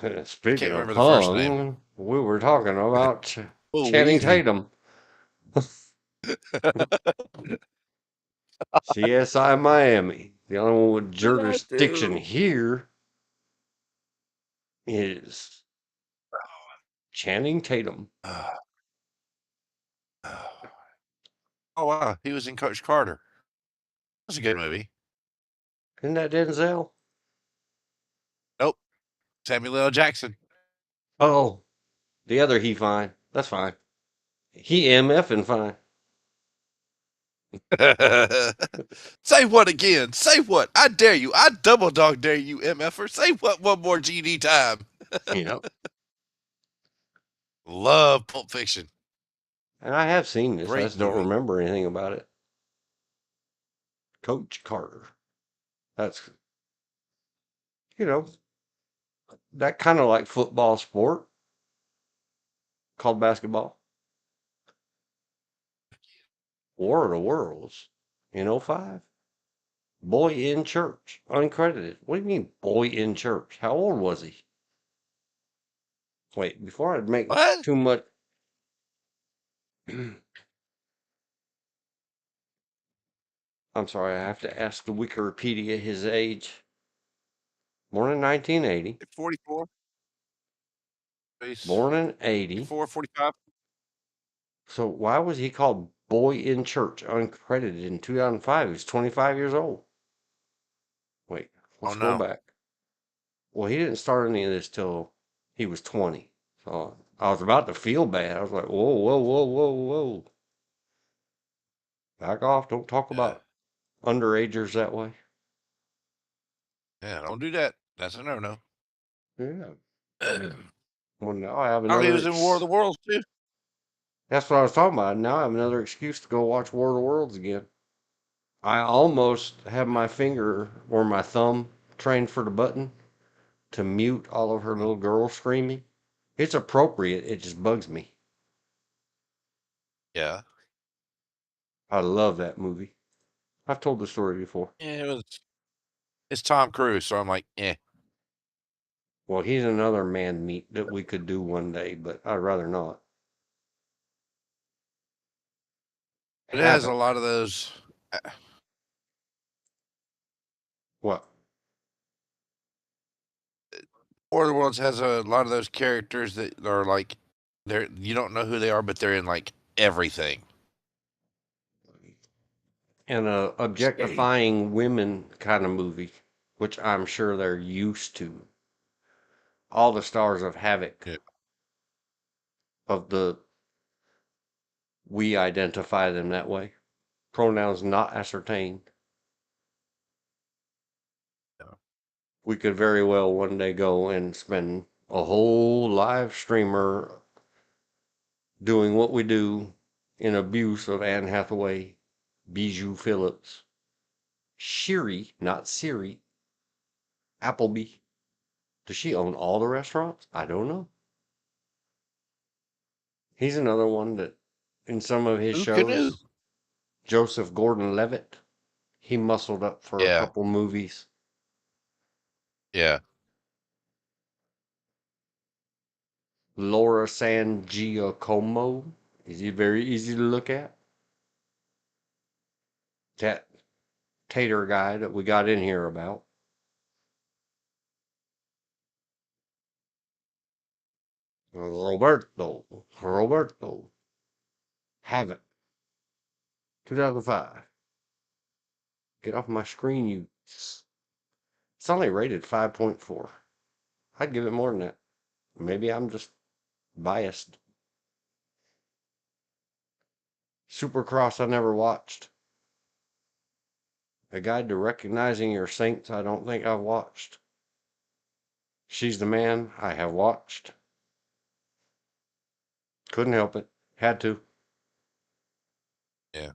I Speaking can't of remember the first name. hung, we were talking about Oh, Channing easy. Tatum. CSI Miami. The only one with jurisdiction here is Channing Tatum. Oh, wow. He was in Coach Carter. That's a good movie. Isn't that Denzel? Nope. Samuel L. Jackson. Oh, the other he fine. That's fine. He MFing fine. Say what again? Say what? I dare you. I double dog dare you, MFer. Say what one more GD time. Yep. Love Pulp Fiction. And I have seen this. I Great just don't movie. remember anything about it. Coach Carter. That's, that kind of like football sport called basketball. War of the Worlds in '05. Boy in church. Uncredited. What do you mean, boy in church? How old was he? Wait, before I'd make What? too much. I'm sorry, I have to ask the Wikipedia his age. Born in 1980. 44. Born in 80. 44, 45. So why was he called Boy in Church uncredited in 2005? He was 25 years old. Wait, let's Oh, go no. back. Well, he didn't start any of this till he was 20. So I was about to feel bad. I was like, whoa, whoa, whoa, whoa, whoa. Back off. Don't talk about underagers that way. Yeah, don't do that. That's a no-no. Yeah. Well, now I have Oh, he another. was in War of the Worlds, too. That's what I was talking about. Now I have another excuse to go watch War of the Worlds again. I almost have my finger or my thumb trained for the button to mute all of her little girls screaming. It's appropriate. It just bugs me. Yeah. I love that movie. I've told the story before. Yeah, it's Tom Cruise, so I'm like, eh. Well, he's another man meat that we could do one day, but I'd rather not. It has a Haven't. lot of those. What? War of the Worlds has a lot of those characters that are like, you don't know who they are, but they're in like everything. And a objectifying women kind of movie, which I'm sure they're used to. All the stars of Havoc. Yeah. We identify them that way. Pronouns not ascertained. Yeah. We could very well one day go and spend a whole live streamer doing what we do in abuse of Anne Hathaway, Bijou Phillips, Shiri, not Siri, Appleby. Does she own all the restaurants? I don't know. He's another one that in some of his Who knew? shows, Joseph Gordon-Levitt, he muscled up for a Yeah. couple movies. Yeah. Laura San Giacomo, is he very easy to look at? That tater guy that we got in here about. Roberto. Have it. 2005. Get off my screen, you. It's only rated 5.4. I'd give it more than that. Maybe I'm just biased. Supercross I never watched. A Guide to Recognizing Your Saints I don't think I've watched. She's the Man I have watched. Couldn't help it. Had to. Yeah.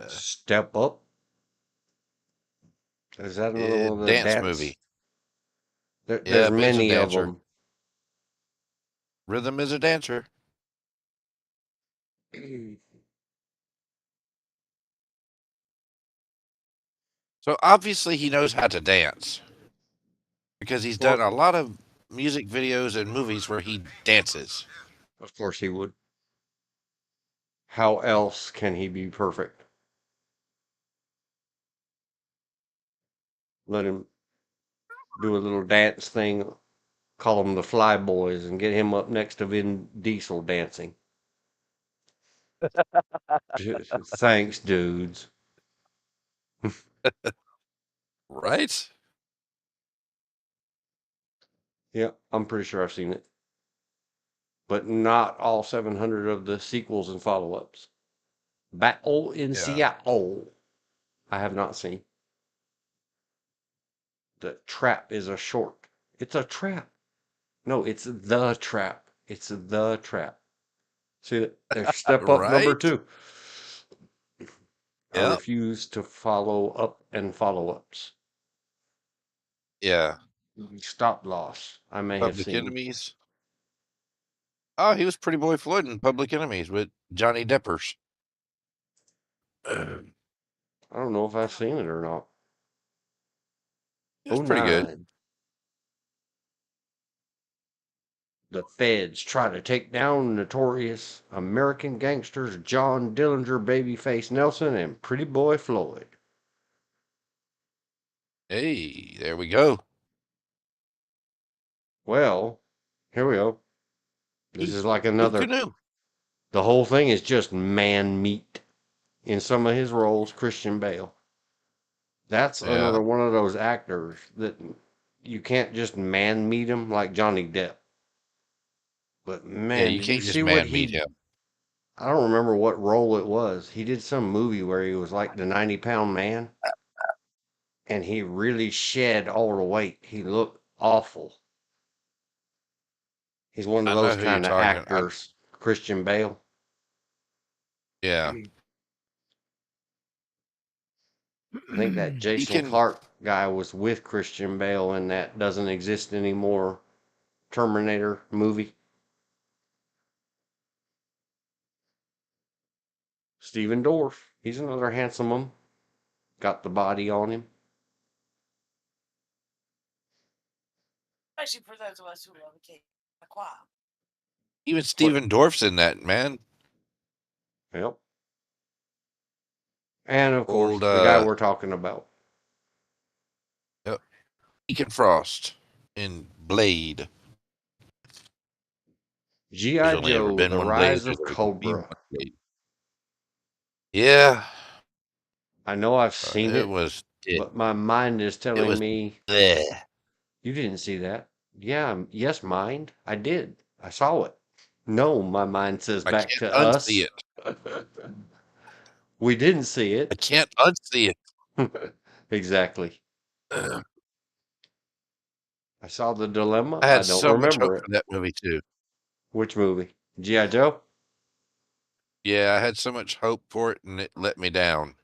Step Up. Is that another one of the Dance dance? movie. There's Yep, it's a many of dancer. them. Rhythm is a dancer. So obviously he knows how to dance because he's done a lot of music videos and movies where he dances. Of course he would. How else can he be perfect? Let him do a little dance thing, call them the Fly Boys, and get him up next to Vin Diesel dancing. Thanks, dudes. Right? Yeah, I'm pretty sure I've seen it. But not all 700 of the sequels and follow-ups. Battle in Seattle. I have not seen. The Trap is a short. It's a trap. No, it's the trap. It's the trap. See, there's step up number Right? 2. I Yep. refuse to follow up and follow-ups. Yeah. Stop Loss. I may have Public seen. Enemies. Oh, he was Pretty Boy Floyd in Public Enemies with Johnny Deppers. I don't know if I've seen it or not. It's pretty good. 09. The feds try to take down notorious American gangsters John Dillinger, Babyface Nelson, and Pretty Boy Floyd. Hey, there we go. Well, here we go. This is like Who another. knew? The whole thing is just man meat. In some of his roles, Christian Bale. That's Yeah. another one of those actors that you can't just man meet him like Johnny Depp. But man, Yeah, you did can't you just see what man meet he? him. I don't remember what role it was. He did some movie where he was like the 90-pound man, and he really shed all the weight. He looked awful. He's one of I know those who you're kind of talking. actors, Christian Bale. Yeah. I think that He Jason can. Clarke guy was with Christian Bale in that doesn't exist anymore Terminator movie. Steven Dorff, he's another handsome one. Got the body on him. Especially for those of us who love the choir. Even Steven Dorff's in that, man. Yep. And of course, Old the guy we're talking about. Yep. Deacon Frost in Blade. There's G.I. only ever Joe, been The one Blade. Rise There's of always gonna be Cobra. one Blade. Yeah. I know I've seen It it, was. but my mind is It telling was. me Bleh. you didn't see that. Yeah, yes, mind. I did. I saw it. No, my mind says I back can't to unsee us. it. We didn't see I it. can't unsee it. Exactly. I I saw the dilemma. I had don't so much hope remember it. for that movie too. Which movie? G.I. Joe? Yeah, I had so much hope for it, and it let me down.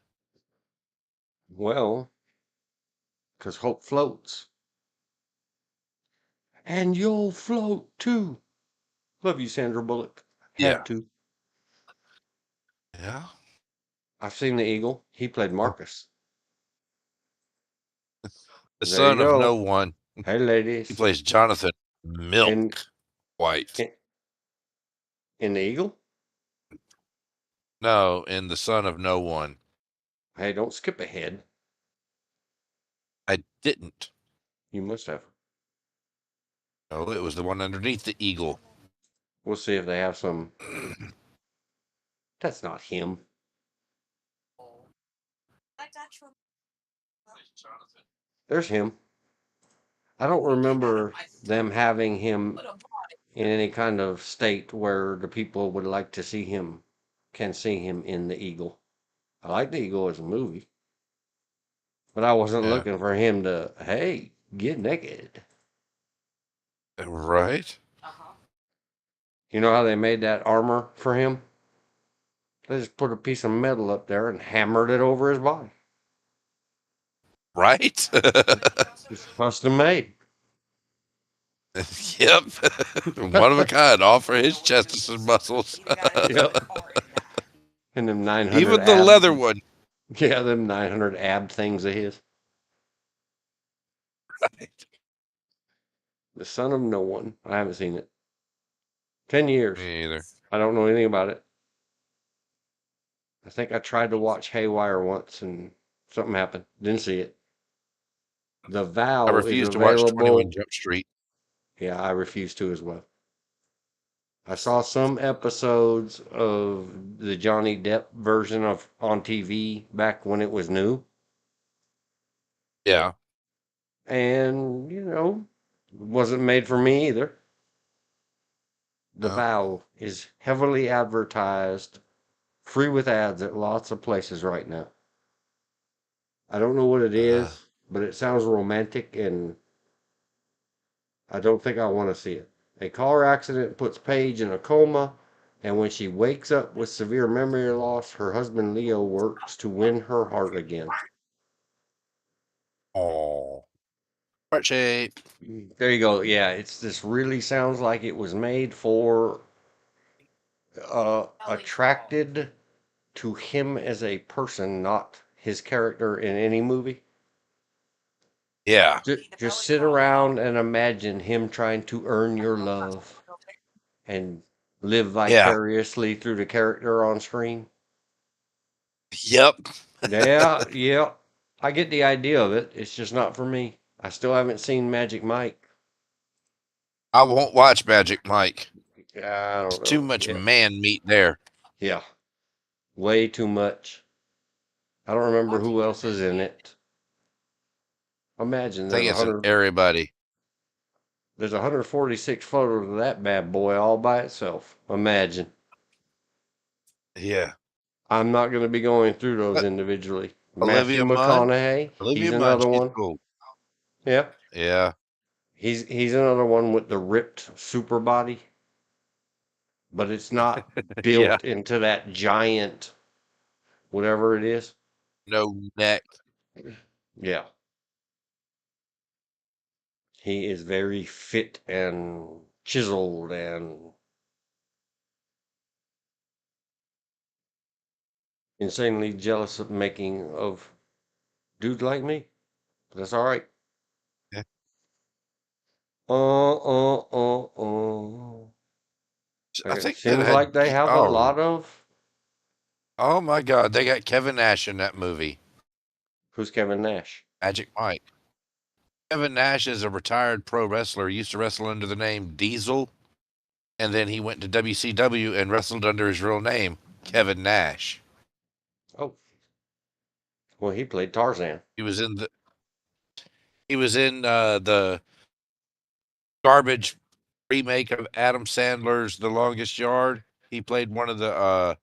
Well, because hope floats. And you'll float too. Love you, Sandra Bullock. Yeah, Had to. yeah. I've seen the Eagle. He played Marcus. The There you son of no go. one. Hey, He ladies. plays Jonathan Milk In White. in the Eagle? No, in the son of no one. Hey, don't skip ahead. I didn't. You must have. No, it was the one underneath the eagle. We'll see if they have some. That's not him. There's him. I don't remember them having him in any kind of state where the people would like to see him, can see him in the Eagle. I like the Eagle as a movie, but I wasn't Yeah. looking for him to, hey, get naked. Right? You know how they made that armor for him? They just put a piece of metal up there and hammered it over his body. Right? It's custom made. Yep. One of a kind, all for his chest and muscles. Yep. And them 900 Even the ab. leather one. Yeah, them 900 ab things of his. Right. The Son of No One. I haven't seen it. 10 years. Me either. I don't know anything about it. I think I tried to watch Haywire once and something happened. Didn't see it. The I Vow is refuse to watch 21 available. Jump Street. Yeah, I refuse to as well. I saw some episodes of the Johnny Depp version of on TV back when it was new. Yeah. And, it wasn't made for me either. The No. Vow is heavily advertised, free with ads at lots of places right now. I don't know what it is, but it sounds romantic, and I don't think I want to see it. A car accident puts Paige in a coma, and when she wakes up with severe memory loss, her husband Leo works to win her heart again. Oh. Heart shape. There you go. Yeah, this really sounds like it was made for attracted to him as a person, not his character in any movie. Yeah. Just sit around and imagine him trying to earn your love and live Yeah. vicariously through the character on screen. Yep. Yeah, yeah. I get the idea of it. It's just not for me. I still haven't seen Magic Mike. I won't watch Magic Mike. Yeah, I It's don't too know. much Yeah, man meat there. yeah. Way too much. I don't remember who else is in it. Imagine I think it's an everybody. there's 146 photos of that bad boy all by itself. Imagine. Yeah. I'm not going to be going through those But individually. Matthew Olivia Munn. McConaughey, he's Olivia Munn, another she's one. cool. Yeah, Yeah. he's another one with the ripped super body, but it's not Yeah. built into that giant whatever it is. No neck. Yeah, he is very fit and chiseled and insanely jealous of making of dudes like me. But that's all right. Yeah. I It think that seems had like they have a lot of. oh my God, they got Kevin Nash in that movie. Who's Kevin Nash? Magic Mike. Kevin Nash is a retired pro wrestler. He used to wrestle under the name Diesel, and then he went to WCW and wrestled under his real name, Kevin Nash. Oh, well, he played Tarzan. He was in the garbage remake of Adam Sandler's The Longest Yard. He played one of the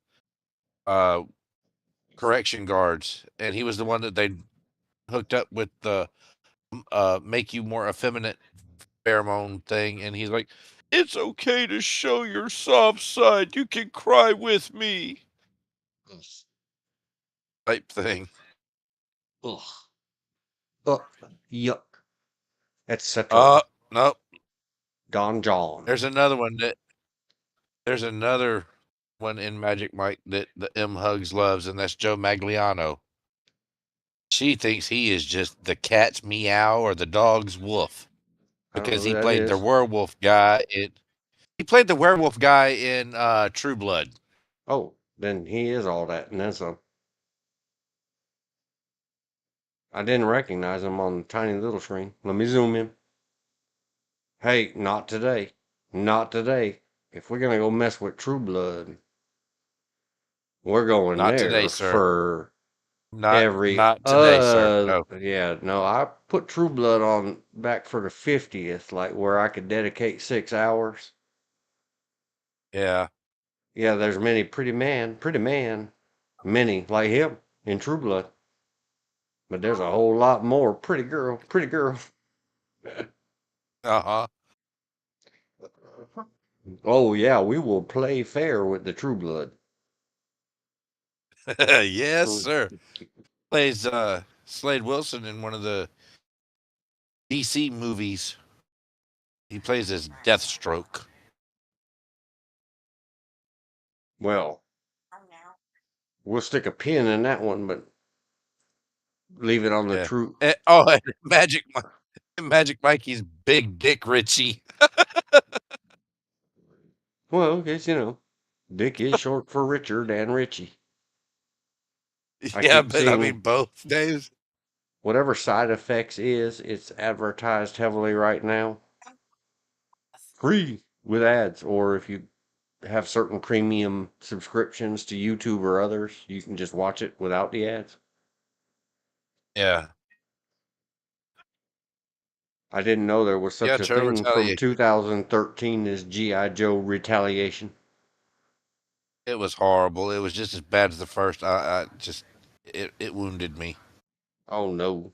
correction guards, and he was the one that they hooked up with the make you more effeminate pheromone thing. And he's like, "It's okay to show your soft side. You can cry with me." Type thing. Ugh. Ugh. Yuck. Etc. No. Don John. There's another one there's another one in Magic Mike that the M Hugs loves, and that's Joe Magliano. She thinks he is just the cat's meow or the dog's woof I don't know because who he that played the is. werewolf guy he played the werewolf guy in True Blood. Oh, then he is all that, and then some. I didn't recognize him on the tiny little screen. Let me zoom in. Hey, not today. Not today. If we're gonna go mess with True Blood, we're going Not today, there sir. for Not every not today, sir. No. yeah, no, I put True Blood on back for the 50th, like where I could dedicate 6 hours. Yeah. Yeah, there's many pretty man, many like him in True Blood. But there's a whole lot more pretty girl. Uh-huh. Oh yeah, we will play fair with the True Blood. Yes, sir. Plays Slade Wilson in one of the DC movies. He plays as Deathstroke. Well, we'll stick a pin in that one, but leave it on the Yeah. True. And Magic Mikey's Big Dick Richie. Well, because Dick is short for Richard and Richie. I Yeah, keep but I seeing mean both names. whatever side effects is, it's advertised heavily right now. Free with ads, or if you have certain premium subscriptions to YouTube or others, you can just watch it without the ads. Yeah. I didn't know there was Yeah, such a Total thing from Retaliation. 2013 as G.I. Joe Retaliation. It was horrible. It was just as bad as the first. I just it wounded me. Oh no.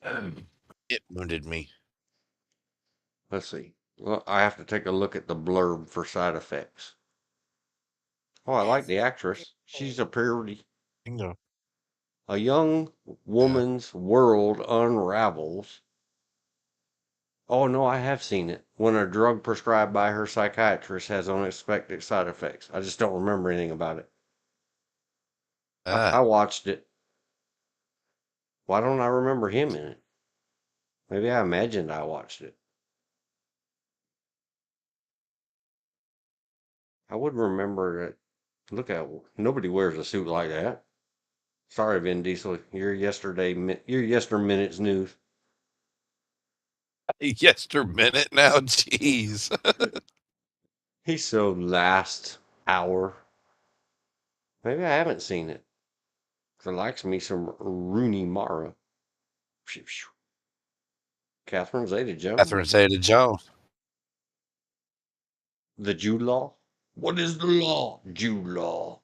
It wounded me. Let's see. Well, I have to take a look at the blurb for side effects. Oh, I like the actress. She's a pretty. Bingo. A young Yeah. woman's world unravels. Oh no, I have seen it. When a drug prescribed by her psychiatrist has unexpected side effects. I just don't remember anything about it. I watched it. Why don't I remember him in it? Maybe I imagined I watched it. I would remember it. Look at nobody wears a suit like that. Sorry, Vin Diesel. You're yester minutes news. Yester minute now, jeez. He's so last hour. Maybe I haven't seen it. 'Cause I likes me some Rooney Mara. Catherine Zeta-Jones. Catherine Zeta-Jones. The Jude Law? What is the law? Jude Law.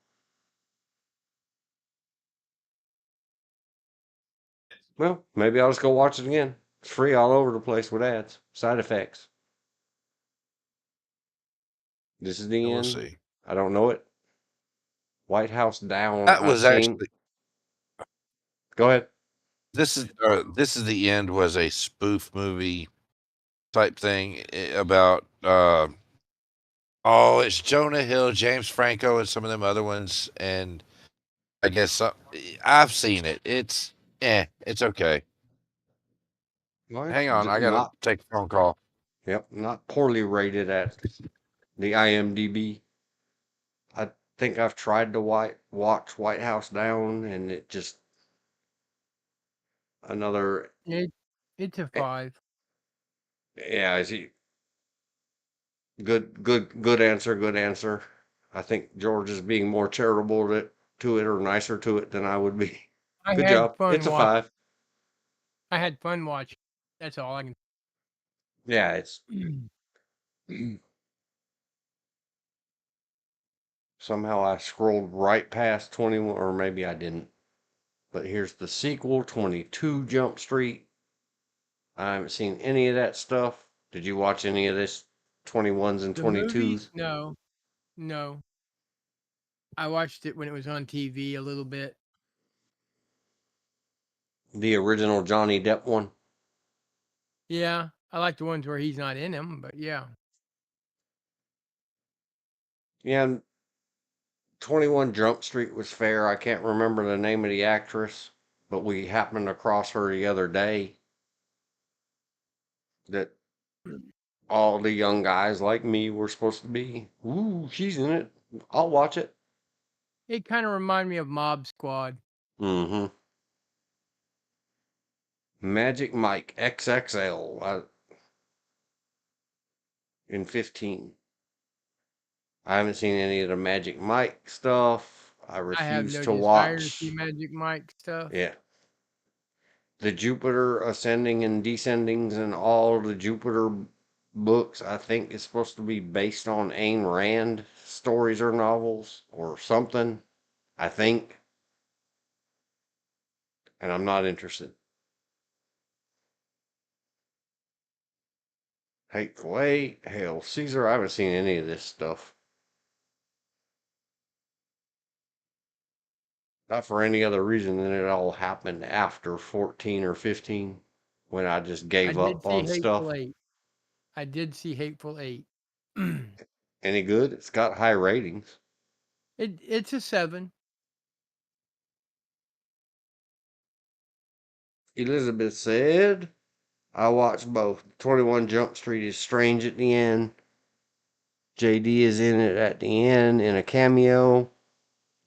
Well, maybe I'll just go watch it again. It's free all over the place with ads. Side effects. This is the We'll end. see. I don't know it. White House down. That I've was seen. actually Go ahead. this is the end was a spoof movie type thing about it's Jonah Hill, James Franco, and some of them other ones, and I guess I've seen it. It's okay. Well, Hang on, I gotta not. take a phone call. Yep, not poorly rated at the IMDb. I think I've tried to watch White House Down, and it just another. It's a 5. Yeah, is he good answer? Good answer. I think George is being more charitable to it or nicer to it than I would be. I Good had job. fun It's a watching. 5. I had fun watching. That's all I can. Yeah, it's Somehow I scrolled right past 21, or maybe I didn't. But here's the sequel, 22 Jump Street. I haven't seen any of that stuff. Did you watch any of this 21s and The movie? 22s? No, no. I watched it when it was on TV a little bit. The original Johnny Depp one? Yeah, I like the ones where he's not in them, but yeah. Yeah, 21 Jump Street was fair. I can't remember the name of the actress, but we happened across her the other day. That all the young guys like me were supposed to be. Ooh, she's in it. I'll watch it. It kind of reminded me of Mob Squad. Mm-hmm. Magic Mike XXL in 15. I haven't seen any of the Magic Mike stuff. I I have refuse no to desire to see watch. Magic Mike stuff. Yeah. The Jupiter ascending and descendings and all the Jupiter books, I think is supposed to be based on Ayn Rand stories or novels or something. I think. And I'm not interested. Hateful Eight, Hail Caesar. I haven't seen any of this stuff. Not for any other reason than it all happened after 14 or 15 when I just I gave did up see on Hateful stuff. Eight. I did see Hateful Eight. it Any good? It's got high ratings. it's a 7. Elizabeth said, I watched both. 21 Jump Street is strange at the end. JD is in it at the end in a cameo.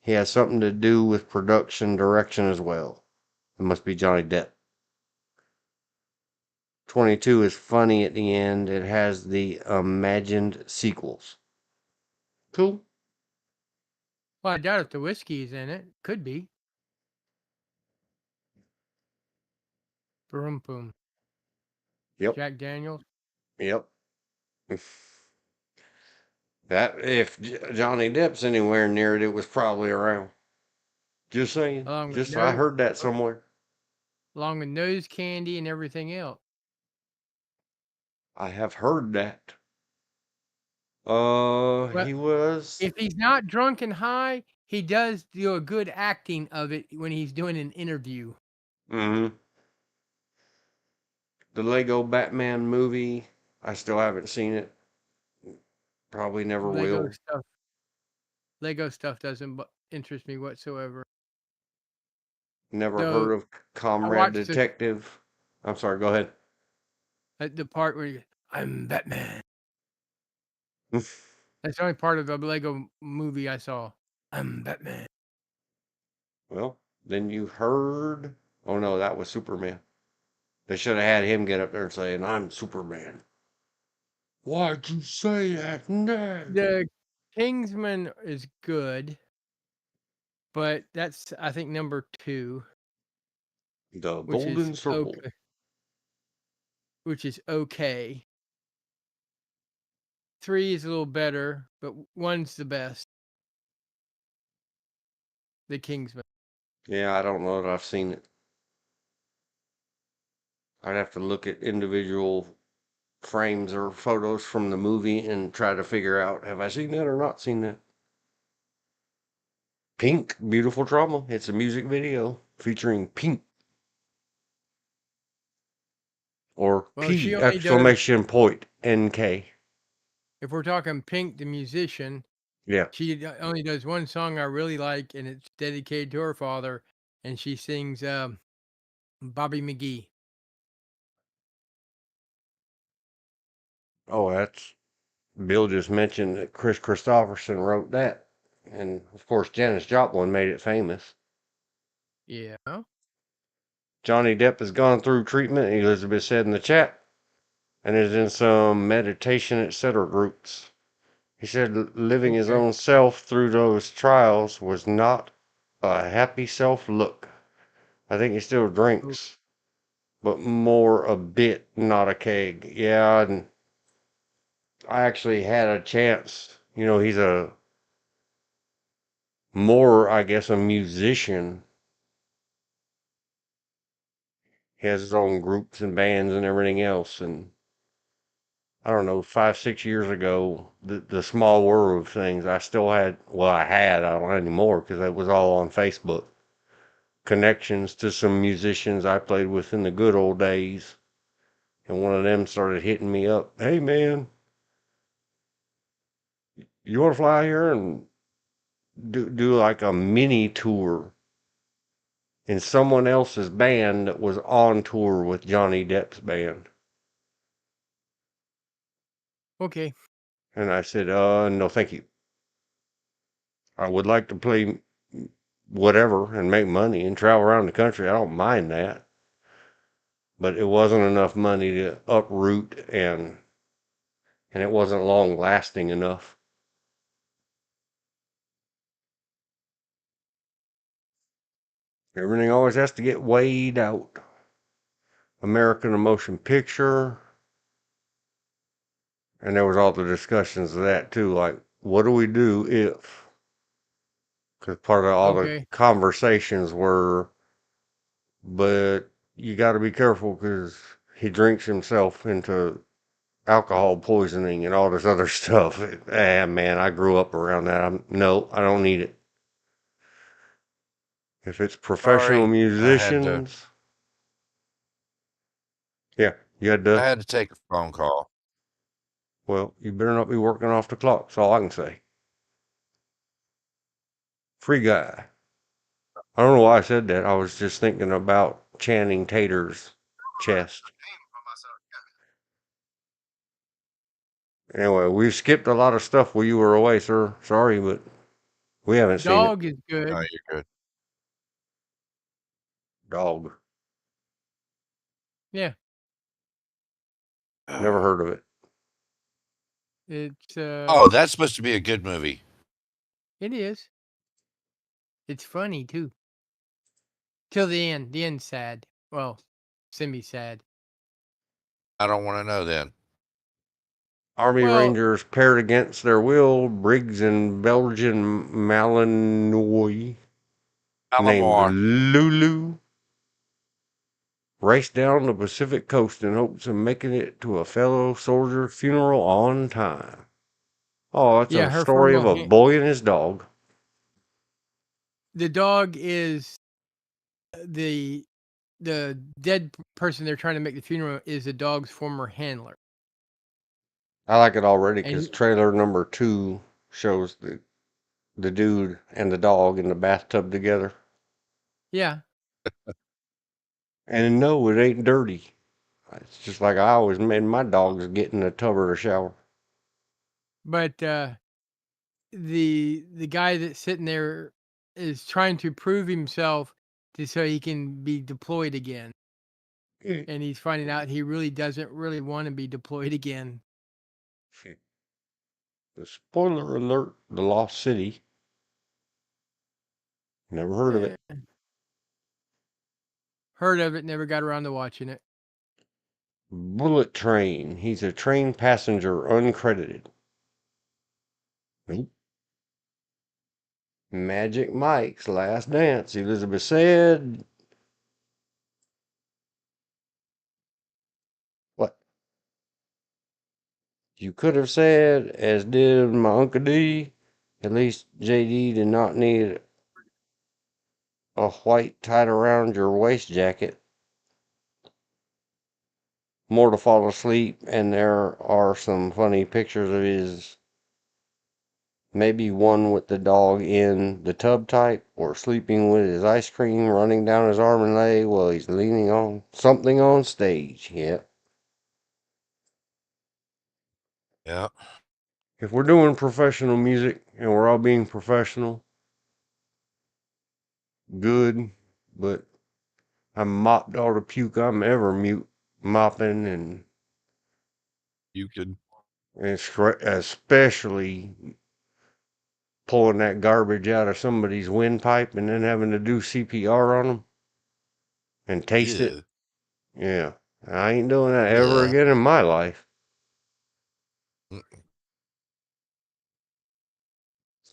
He has something to do with production direction as well. It must be Johnny Depp. 22 is funny at the end. It has the imagined sequels. Cool. Well, I doubt if the whiskey is in it. Could be. Boom, boom. Yep. Jack Daniels. Yep. That if Johnny Depp's anywhere near it, it was probably around. Just saying. Along with Just I heard that somewhere. along with nose candy and everything else. I have heard that. Well, He was. if he's not drunk and high, he does do a good acting of it when he's doing an interview. Mm-hmm. The Lego Batman movie. I still haven't seen it. Probably never will. Lego stuff doesn't interest me whatsoever. Never Though heard of I Comrade watched Detective. I'm sorry, go ahead. the part where I'm Batman. That's the only part of the Lego movie I saw. I'm Batman. Well, then you heard. Oh no, that was Superman. They should have had him get up there and say, I'm Superman. Why'd you say that? No. The Kingsman is good, but that's I think number 2, The which is Golden Circle. okay. Which is okay. 3 is a little better, but 1's the best. The Kingsman. Yeah, I don't know that I've seen it. I'd have to look at individual frames or photos from the movie and try to figure out have I seen that or not seen that. Pink, Beautiful Trauma. It's a music video featuring Pink. Or Well, she P only does. exclamation point NK. If we're talking Pink, the musician, Yeah. she only does one song I really like, and it's dedicated to her father, and she sings Bobby McGee. Oh, that's Bill just mentioned that Chris Christopherson wrote that. And of course, Janis Joplin made it famous. Yeah. Johnny Depp has gone through treatment, Elizabeth said in the chat, and is in some meditation, etc. groups. He said living his Okay. own self through those trials was not a happy self look. I think he still drinks, but more a bit, not a keg. Yeah, and I actually had a chance. You know, he's a more, I guess, a musician. He has his own groups and bands and everything else. And I don't know, 5, 6 years ago, the small world of things, I still had, well, I don't anymore because it was all on Facebook. Connections to some musicians I played with in the good old days. And one of them started hitting me up. Hey, man, you want to fly here and do like a mini tour in someone else's band that was on tour with Johnny Depp's band? Okay. And I said, no, thank you. I would like to play whatever and make money and travel around the country. I don't mind that. But it wasn't enough money to uproot and it wasn't long lasting enough. Everything always has to get weighed out. American Motion Picture. And there was all the discussions of that too, like, what do we do if? Because part of all the Okay. conversations were, but you got to be careful because he drinks himself into alcohol poisoning and all this other stuff. Man, I grew up around that. No, I don't need it. If it's professional Sorry, I had to. musicians, yeah, you had I to. had to take a phone call. Well, you better not be working off the clock. That's all I can say. Free guy. I don't know why I said that. I was just thinking about Channing Tatum's chest. Anyway, we skipped a lot of stuff while you were away, sir. Sorry, but we haven't seen it. Dog is good. No, you're good. Dog. Yeah. Never heard of it. It's Oh, that's supposed to be a good movie. it is. It's funny too. Till the end. The end's sad. Well, semi-sad. I don't want to know then. Army Well, Rangers paired against their will, Briggs and Belgian Malinois, named Alamar. Lulu, raced down the Pacific coast in hopes of making it to a fellow soldier's funeral on time. Oh, that's yeah, a her story of a boy and his dog. the dog is the dead person they're trying to make the funeral is the dog's former handler. I like it already And because trailer number 2 shows the dude and the dog in the bathtub together. yeah, And no, it ain't dirty. It's just like I always made my dogs get in the tub or the shower. but the guy that's sitting there is trying to prove himself so he can be deployed again. And he's finding out he really doesn't really want to be deployed again. The spoiler alert, The Lost City. Never heard of it. Heard of it, never got around to watching it. Bullet Train. He's a train passenger, uncredited. Nope. Magic Mike's Last Dance. Elizabeth said. What? You could have said, as did my Uncle D. At least JD did not need a white tied around your waist jacket. More to fall asleep, and there are some funny pictures of his. Maybe one with the dog in the tub type, or sleeping with his ice cream running down his arm and leg while he's leaning on something on stage. Yep. Yeah. If we're doing professional music and we're all being professional, good, but I mopped all the puke I'm ever mopping, and You could. especially pulling that garbage out of somebody's windpipe and then having to do CPR on them and taste it. Yeah, I ain't doing that ever Yeah. again in my life.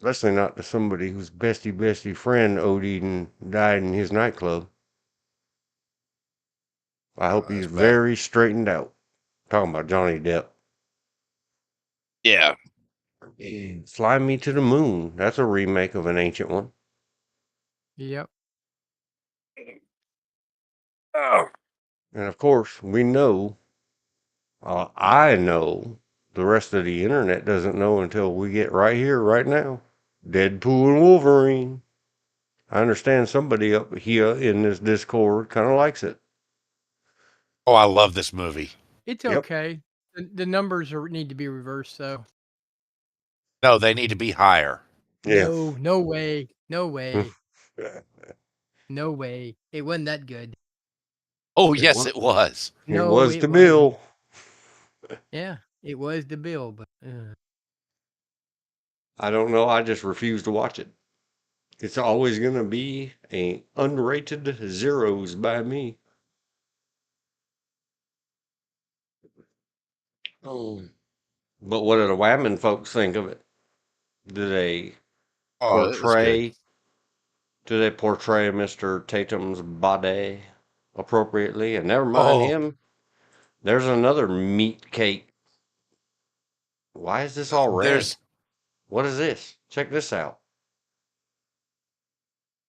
Especially not to somebody whose bestie friend OD'd and died in his nightclub. I hope he's That's bad. very straightened out. Talking about Johnny Depp. Yeah. Fly Me to the Moon. That's a remake of an ancient one. Yep. And of course, we know, I know, the rest of the internet doesn't know until we get right here, right now. Deadpool and Wolverine. I understand somebody up here in this Discord kind of likes it. Oh, I love this movie. It's Yep. okay. The numbers need to be reversed, though. No, they need to be higher. Yeah. No way. No way. No way. It wasn't that good. Oh, It yes, was. it was. It No, was it the wasn't. bill. Yeah, it was the bill, but I don't know. I just refuse to watch it. It's always going to be a unrated zeros by me. Oh. But what do the Whammon folks think of it? Do they Oh, it was good. portray do they portray Mr. Tatum's body appropriately? And never mind Oh, him. There's another meat cake. Why is this all red? there's. What is this? Check this out.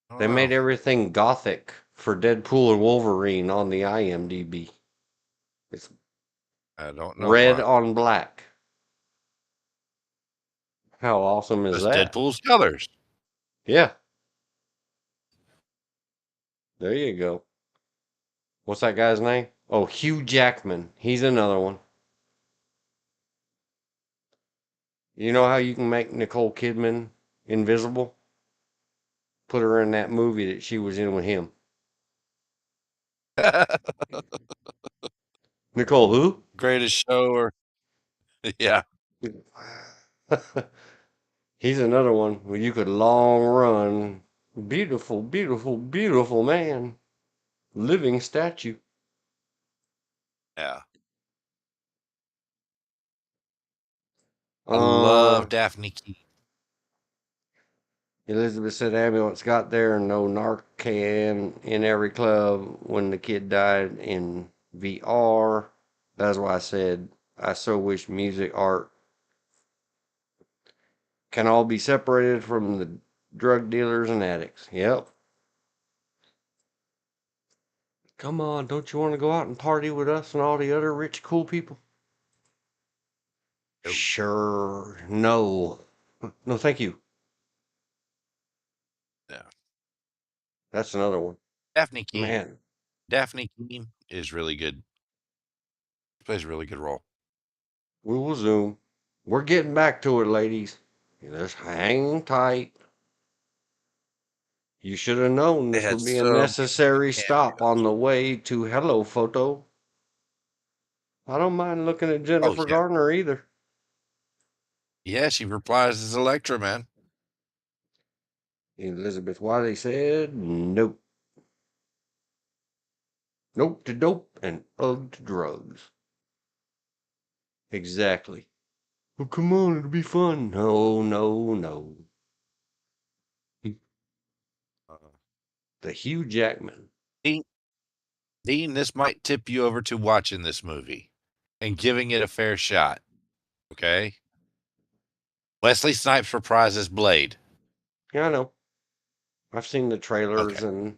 I don't They made know. everything gothic for Deadpool and Wolverine on the IMDb. It's I don't know red why. on black. How awesome is It's that? Deadpool's colors. Yeah, there you go. What's that guy's name? Oh, Hugh Jackman. He's another one. You know how you can make Nicole Kidman invisible? Put her in that movie that she was in with him. Nicole who? Greatest show, or yeah. He's another one where you could long run. Beautiful, beautiful, beautiful man. Living statue. Yeah. I Uh, love Daphne Keene. Elizabeth said ambulance got there and no Narcan in every club when the kid died in VR. That's why I said I so wish music, art can all be separated from the drug dealers and addicts. Yep. Come on, don't you want to go out and party with us and all the other rich, cool people? Nope. Sure. No. No, thank you. Yeah. That's another one. Daphne Keene. Man, Daphne Keene is really good. She plays a really good role. we will zoom. We're getting back to it, ladies. Just hang tight. You should have known They this had would be a so many necessary good stop on cameos. the way to Hello Photo. I don't mind looking at Oh Jennifer yeah. Garner either. Yeah, she replies as Electra, man. Elizabeth Wiley said, nope. Nope to dope and ugh to drugs. Exactly. Oh, come on, it'll be fun. No, no, no. Uh, The Hugh Jackman. Dean, Dean, this might tip you over to watching this movie and giving it a fair shot. Okay. Wesley Snipes reprises Blade. Yeah, I know. I've seen the trailers Okay. and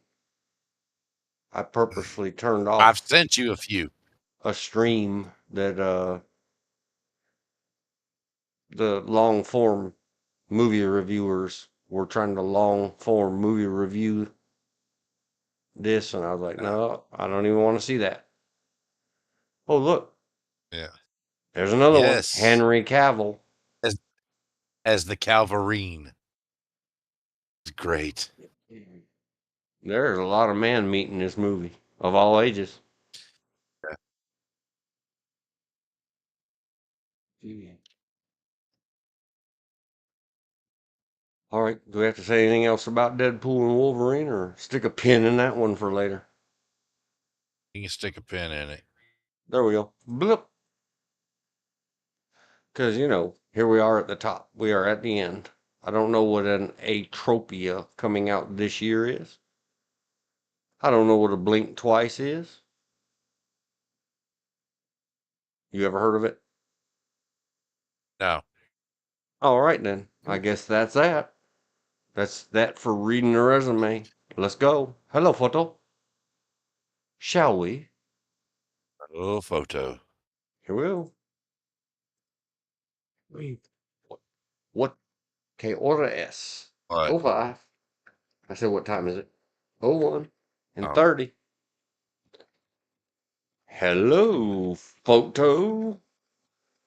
I purposely turned I've off sent you a few. a stream that the long form movie reviewers were trying to long form movie review this, and I was like, Yeah. no, I don't even want to see that. Oh, look, Yeah. there's another one. Yes. Henry Cavill. As the Calvarine. It's great. There's a lot of man meat in this movie of all ages. Yeah. All right, do we have to say anything else about Deadpool and Wolverine, or stick a pin in that one for later? You can stick a pin in it. There we go. Blip. Because, here we are at the top. We are at the end. I don't know what an atropia coming out this year is. I don't know what a blink twice is. You ever heard of it? No. All right, then. I guess that's that. That's that for reading the resume. Let's go. Hello, photo. Shall we? Oh, photo. Here we go. What? Okay, order S. What? 05. I said, what time is it? 01 and Oh. 30. Hello, photo.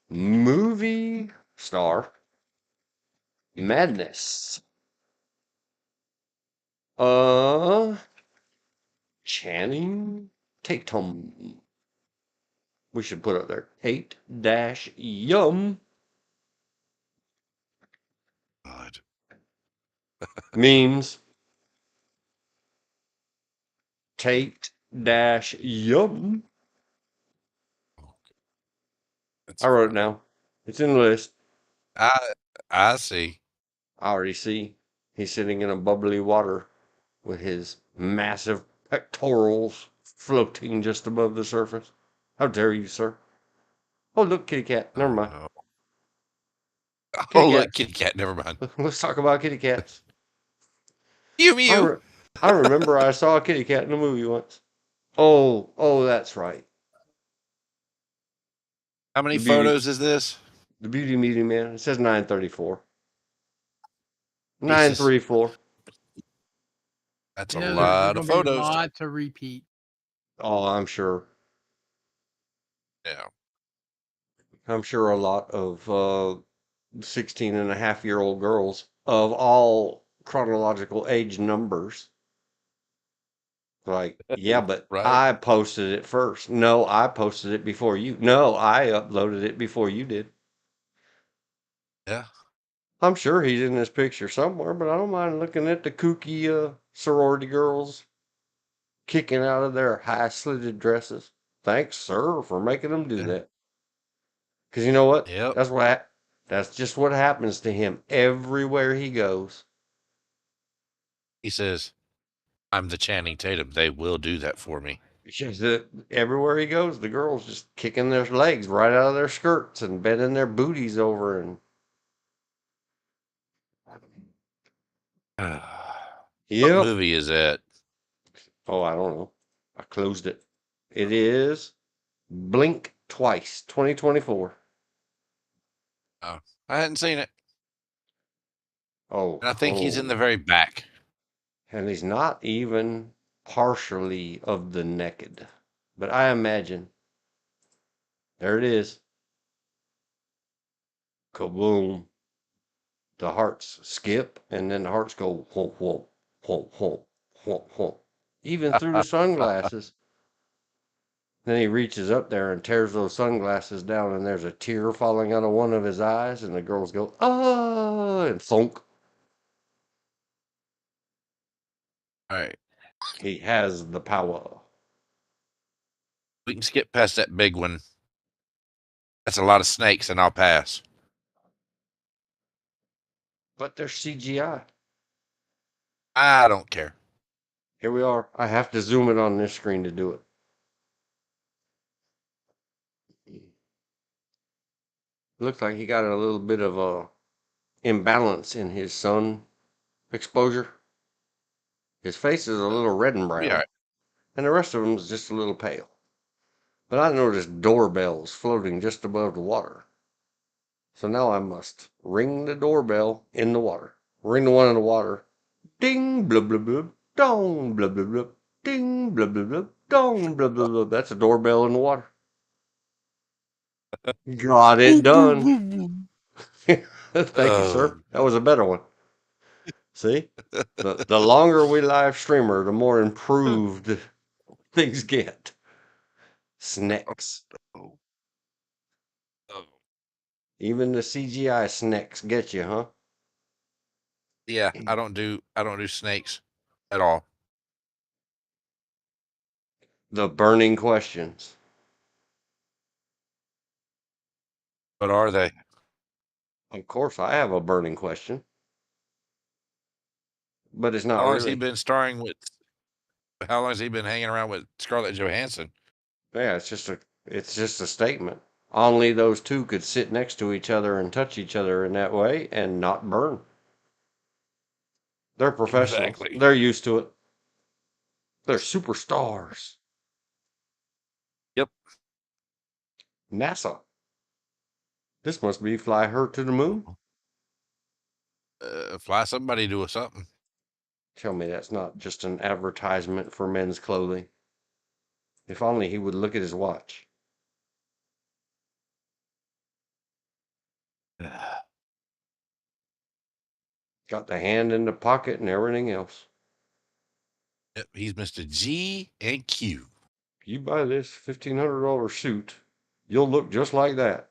Movie star. Madness. Channing Tatum. We should put up there. 8-yum God. means Tate-yum. That's I wrote it funny. down. It's in the list. I see. I already see he's sitting in a bubbly water with his massive pectorals floating just above the surface. How dare you, sir? Oh, look, kitty cat. Never mind. No. Kitty Oh, look, cats. kitty cat. Never mind. Let's talk about kitty cats. Mew I, mew. re- I remember I saw a kitty cat in a movie once. Oh, that's right. How many The beauty, photos is this? the beauty meeting man. It says 934. Jesus. 934. That's You a know, there's lot of going to be photos. lots of repeat. Oh, I'm sure. Yeah. I'm sure a lot of 16 and a half year old girls of all chronological age numbers. Like, yeah, but Right? I posted it first. No, I posted it before you. No, I uploaded it before you did. Yeah. I'm sure he's in this picture somewhere, but I don't mind looking at the kooky sorority girls kicking out of their high slitted dresses. Thanks, sir, for making them do Yeah. that. Because you know what? Yep. That's just what happens to him everywhere he goes. He says, I'm the Channing Tatum. They will do that for me. Because everywhere he goes, the girls just kicking their legs right out of their skirts and bending their booties over and What yep. movie is that? Oh, I don't know. I closed it. It is Blink Twice, 2024. Oh, I hadn't seen it. Oh, And I think he's in the oh. very back. And he's not even partially of the naked. But I imagine. There it is. Kaboom. The hearts skip, and then the hearts go whoa, whoa, whoa, whoa, whoa, whoa. Even through the sunglasses. Then he reaches up there and tears those sunglasses down, and there's a tear falling out of one of his eyes, and the girls go, ah, and thunk. All right. He has the power. We can skip past that big one. That's a lot of snakes, and I'll pass. But there's CGI. I don't care. Here we are. I have to zoom it on this screen to do it. Looks like he got a little bit of a imbalance in his sun exposure. His face is a little red and brown, Yeah. and the rest of him is just a little pale. But I noticed doorbells floating just above the water. So now I must ring the doorbell in the water. Ring the one in the water. Ding, blub, blub, blub. Dong, blub, blub, blub. Ding, blub, blub, blub. Dong, blub, blub, blub. That's a doorbell in the water. Got it done. Thank you, sir. That was a better one. See? The longer we live streamer, the more improved things get. Snacks. Oh. Oh. Even the CGI snacks get you, huh? Yeah, I don't do snakes at all. The burning questions. What are they? Of course, I have a burning question. but it's How not long has he really. been starring with? How long has he been hanging around with Scarlett Johansson? Yeah, it's just a statement. Only those two could sit next to each other and touch each other in that way and not burn. They're professionals. Exactly. They're used to it. They're superstars. Yep. NASA. This must be fly her to the moon. Fly somebody to something. Tell me that's not just an advertisement for men's clothing. If only he would look at his watch. Got the hand in the pocket and everything else. Yep, he's Mr. G and Q. If you buy this $1,500 suit, you'll look just like that.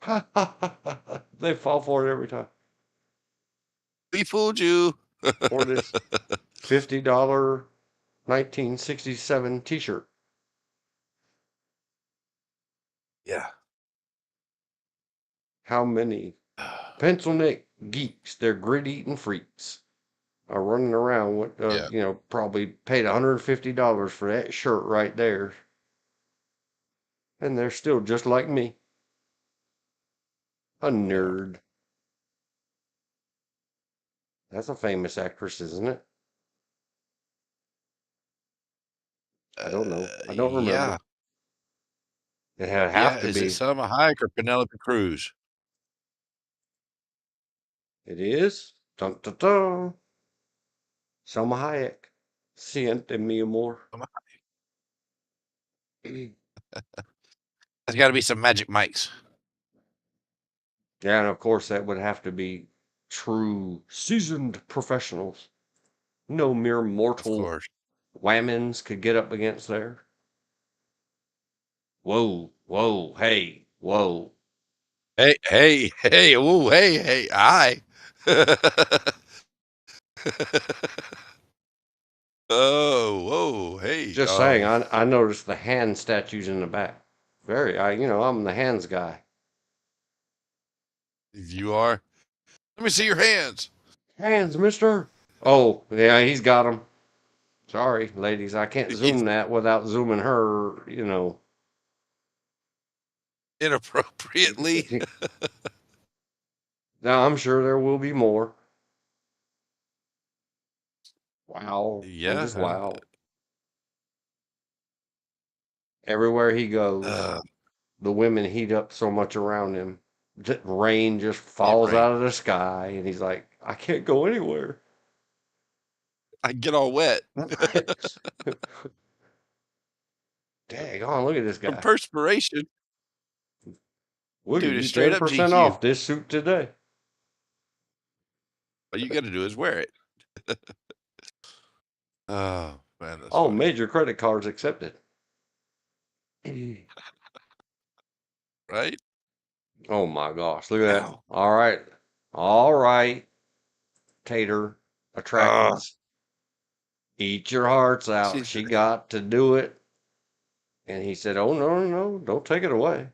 Ha ha ha ha. They fall for it every time. We fooled you. Or this $50 1967 t-shirt. Yeah. How many pencil neck geeks, they're grit eating freaks, are running around with, Yeah. probably paid $150 for that shirt right there. And they're still just like me. A nerd. That's a famous actress, isn't it? I don't know. I don't remember. Yeah. It had Yeah. have to Is it be. Selma Hayek or Penelope Cruz? It is. Dun, dun, dun. Selma Hayek. Siente mi amor. There's got to be some magic mics. Yeah, and of course that would have to be true seasoned professionals. No mere Of mortal course. whammons could get up against there. Whoa, whoa, hey, whoa. Hey, hey, hey, whoa, hey, hey, I. Oh, whoa, hey. Just saying, I noticed the hand statues in the back. I'm the hands guy. You are. Let me see your hands. Hands, mister. Oh, yeah, he's got them. Sorry, ladies, I can't zoom He's that without zooming her. inappropriately. Now, I'm sure there will be more. Wow. And just Yeah. wow. Everywhere he goes, Uh, the women heat up so much around him. Rain just it falls out rained. of the sky, and he's like, I can't go anywhere. I get all wet Dang on, look at this from guy. perspiration. We'll give Dude is you straight up 10% GQ. off this suit today. All you got to do is wear it. Oh, man, that's Oh, funny. major credit cards accepted. Right? Oh my gosh, look at that. Ow. All right. All right. Tater attractants. Eat your hearts out. She's She got to do it. And he said, oh, no, no, no, don't take it away.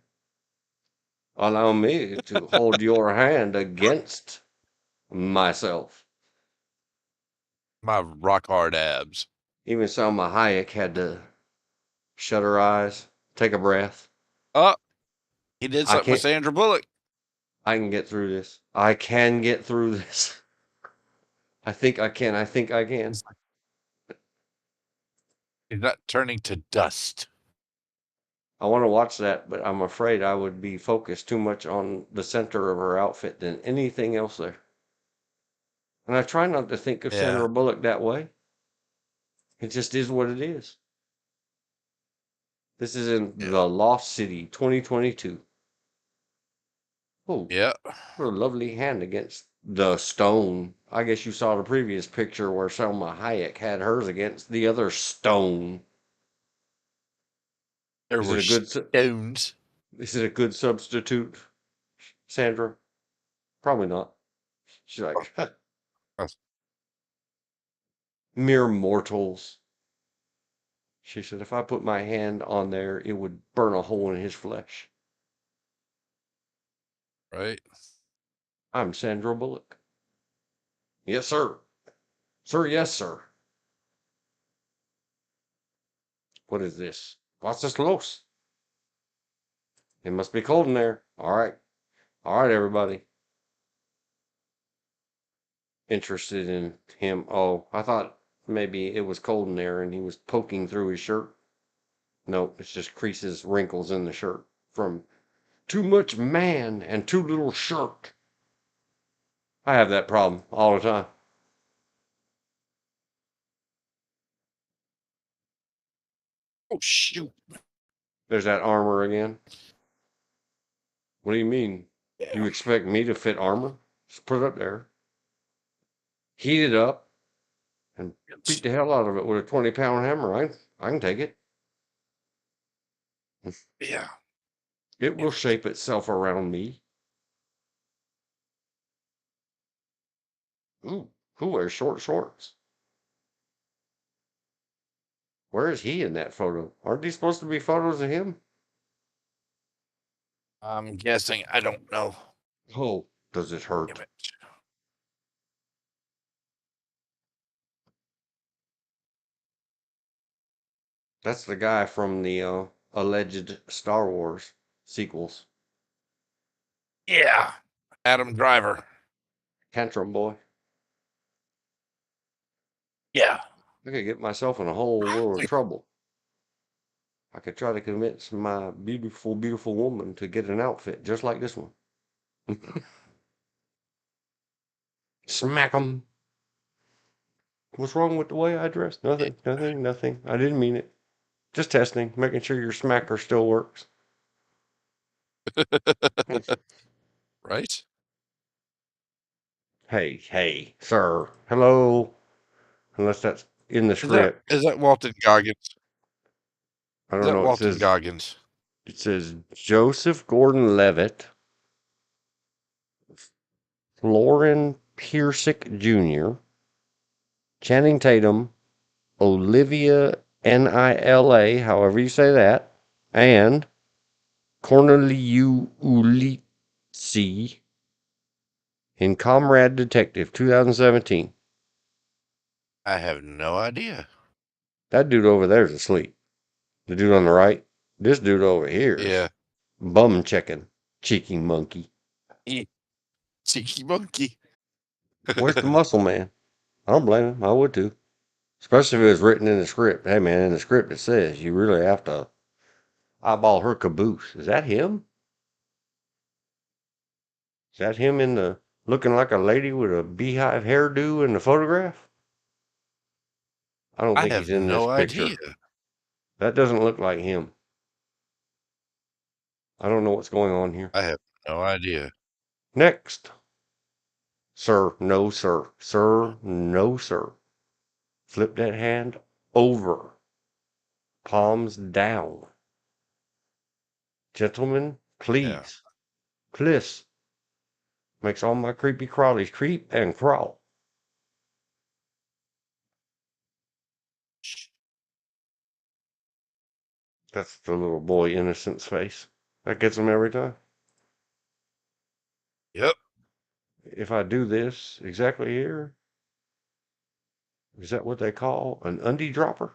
Allow me to hold your hand against myself. my rock hard abs. Even Selma Hayek had to shut her eyes, take a breath. Oh, he did I something with can't, Sandra Bullock. I can get through this. I can get through this. I think I can. I think I can. He's not turning to dust. I want to watch that, but I'm afraid I would be focused too much on the center of her outfit than anything else there. And I try not to think of Yeah. Sandra Bullock that way. It just is what it is. This is in Yeah. the Lost City 2022. Oh, Yeah. her lovely hand against the stone. I guess you saw the previous picture where Selma Hayek had hers against the other stone. There Is it were a good stones. is it a good substitute, Sandra? Probably not. She's like, mere mortals. She said, if I put my hand on there, it would burn a hole in his flesh. Right? I'm Sandra Bullock. Yes, sir. Sir, yes, sir. What is this? What's this los? It must be cold in there. All right. All right, everybody. Interested in him. Oh, I thought maybe it was cold in there and he was poking through his shirt. No, it's just creases, wrinkles in the shirt from too much man and too little shirt. I have that problem all the time. Oh, shoot. There's that armor again. What do you mean? Yeah. You expect me to fit armor? Just put it up there. Heat it up and beat the hell out of it with a 20-pound hammer. I can take it. Yeah. It will shape itself around me. Ooh, who wears short shorts? Where is he in that photo? Aren't these supposed to be photos of him? I'm guessing. I don't know. Oh, does it hurt? Damn it. That's the guy from the alleged Star Wars sequels. Yeah. Adam Driver. Tantrum boy. Yeah. I could get myself in a whole world of trouble. I could try to convince my beautiful, beautiful woman to get an outfit just like this one. Smack 'em. What's wrong with the way I dress? Nothing, nothing, nothing. I didn't mean it. Just testing, making sure your smacker still works. Right? Hey, hey, sir. Hello. Unless that's in the script. Is that Walton Goggins? I Is don't that know. Walton Goggins? It says Joseph Gordon-Levitt, Lauren Piersick Jr., Channing Tatum, Olivia Nila, however you say that, and Corneliu Ulisi in Comrade Detective 2017. I have no idea. That dude over there is asleep. The dude on the right. This dude over here is Yeah. bum checking. Cheeky monkey. Cheeky monkey. Where's the muscle man? I don't blame him. I would too. Especially if it was written in the script. Hey man, in the script it says you really have to eyeball her caboose. Is that him? Is that him in the looking like a lady with a beehive hairdo in the photograph? I don't I think he's have in this no picture. idea. That doesn't look like him. I don't know what's going on here. I have no idea. Next. Sir, no sir. Sir, no sir. Flip that hand over. Palms down. Gentlemen, please. Please. Makes all my creepy crawlies creep and crawl. That's the little boy innocent's face. That gets him every time. Yep. If I do this exactly here, is that what they call an undie dropper?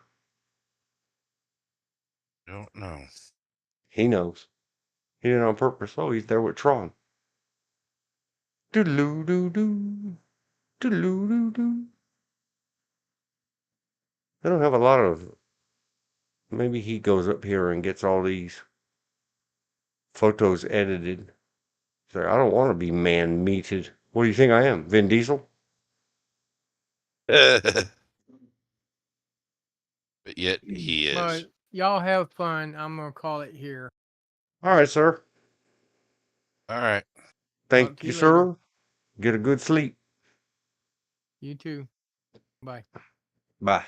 Don't know. He knows. He did it on purpose. Oh, he's there with Tron. Doodaloo doo doo. Doodaloo doo doo. They don't have a lot of. Maybe he goes up here and gets all these photos edited. So I don't want to be man meated. What do you think I am? Vin Diesel? But yet he is. But y'all have fun. I'm gonna call it here. All right, sir. All right. Thank to you, you later. sir. Get a good sleep. You too. Bye. Bye.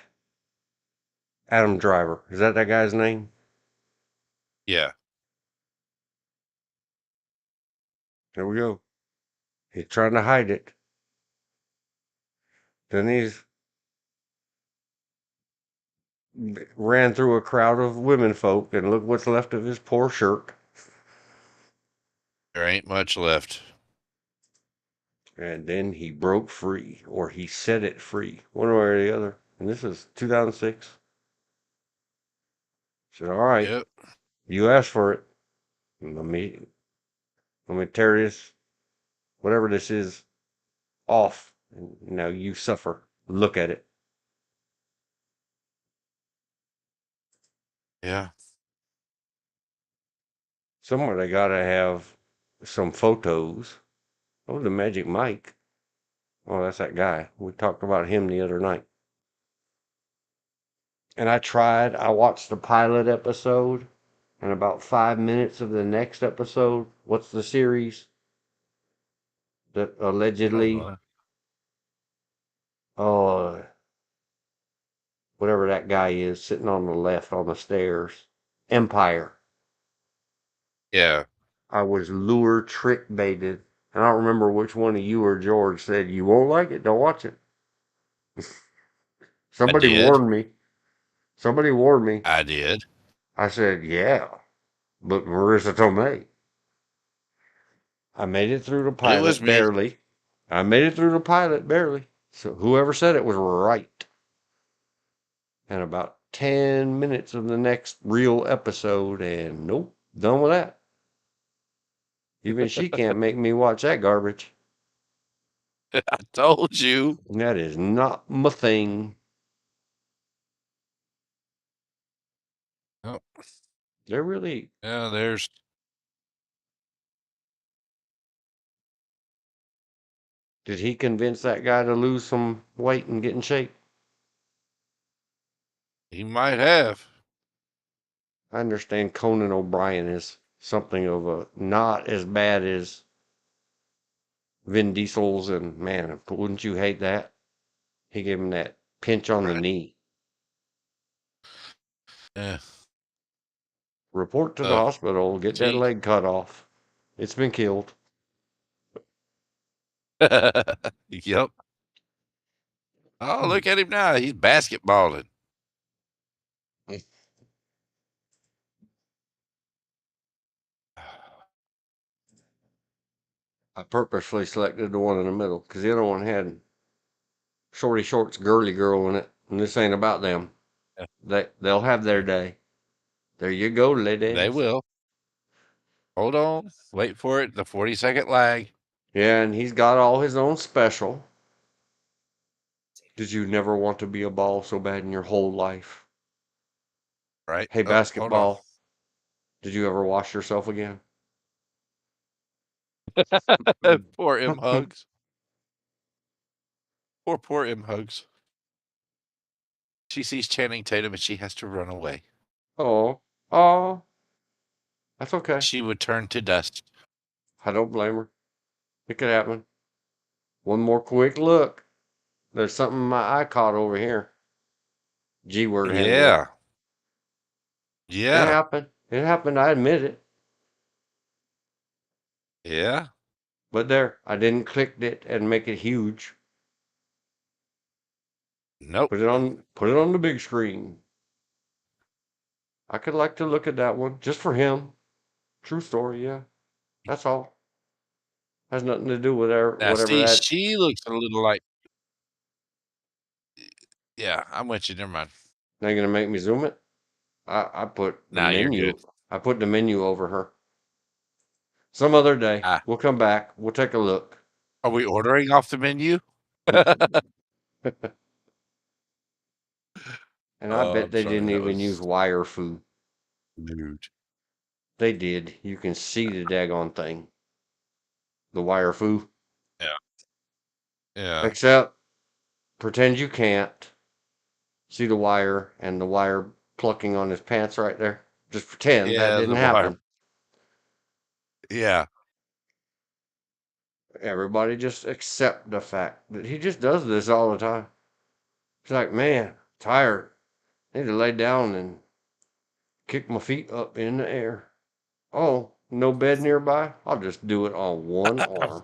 Adam Driver. Is that guy's name? Yeah. There we go. He's trying to hide it. Then he's ran through a crowd of women folk, and look what's left of his poor shirt. There ain't much left. And then he broke free, or he set it free, one way or the other. And this is 2006. Said, all right, Yep. you asked for it. Let me tear this, whatever this is, off. And now you suffer. Look at it. Yeah. Somewhere they gotta have some photos. Oh, the Magic Mike. Oh, that's that guy. We talked about him the other night. And I watched the pilot episode and about 5 minutes of the next episode. What's the series that I don't allegedly, know. oh, whatever that guy is sitting on the left on the stairs, Empire. Yeah. I was lure trick baited. And I don't remember which one of you or George said, you won't like it, don't watch it. I Somebody did. warned me. Somebody warned me. I did. I said, yeah, but Marissa Tomei. I made it through the It was pilot me. barely. I made it through the pilot barely. So whoever said it was right. And about 10 minutes of the next real episode, and nope, done with that. Even she can't make me watch that garbage. I told you. That is not my thing. Oh, They're really. yeah, there's. Did he convince that guy to lose some weight and get in shape? He might have. I understand Conan O'Brien is something of a not as bad as Vin Diesel's, and man, wouldn't you hate that? He gave him that pinch on the Right. knee. Yeah. Report to the hospital, get that See? leg cut off. It's been killed. Yep. Oh, look at him now. He's basketballing. I purposely selected the one in the middle because the other one had shorty shorts girly girl in it, and this ain't about them. Yeah. They'll have their day. There you go, ladies. They will. Hold on. Wait for it. The 40-second lag. Yeah, and he's got all his own special. Did you never want to be a ball so bad in your whole life? Right. Hey, Oh, hold on. basketball. Did you ever wash yourself again? Poor M Hugs. Poor M Hugs. She sees Channing Tatum and she has to run away. Oh, oh, that's okay. She would turn to dust. I don't blame her. It could happen. One more quick look. There's something my eye caught over here. G word handle. Yeah. It Yeah. happened. It happened. I admit it. Yeah. But there, I didn't click it and make it huge. Nope. Put it on the big screen. I could like to look at that one just for him. True story, yeah. That's all. Has nothing to do with Now, whatever see, that. she looks a little like. Yeah, I'm with you. Never mind. Now you're gonna make me zoom it. I put the Nah, you're menu. good. I put the menu over her. Some other day, Ah, we'll come back. We'll take a look. are we ordering off the menu? And I bet I'm they sorry. didn't That even use was wire food. nude. They did. You can see the daggone thing. The wire foo. Yeah. Yeah. Except pretend you can't see the wire and the wire plucking on his pants right there. Just pretend that Yeah. didn't The wire. happen. Yeah. Everybody just accept the fact that he just does this all the time. It's like, man, tired. Need to lay down and kick my feet up in the air. Oh, no bed nearby? I'll just do it on one arm.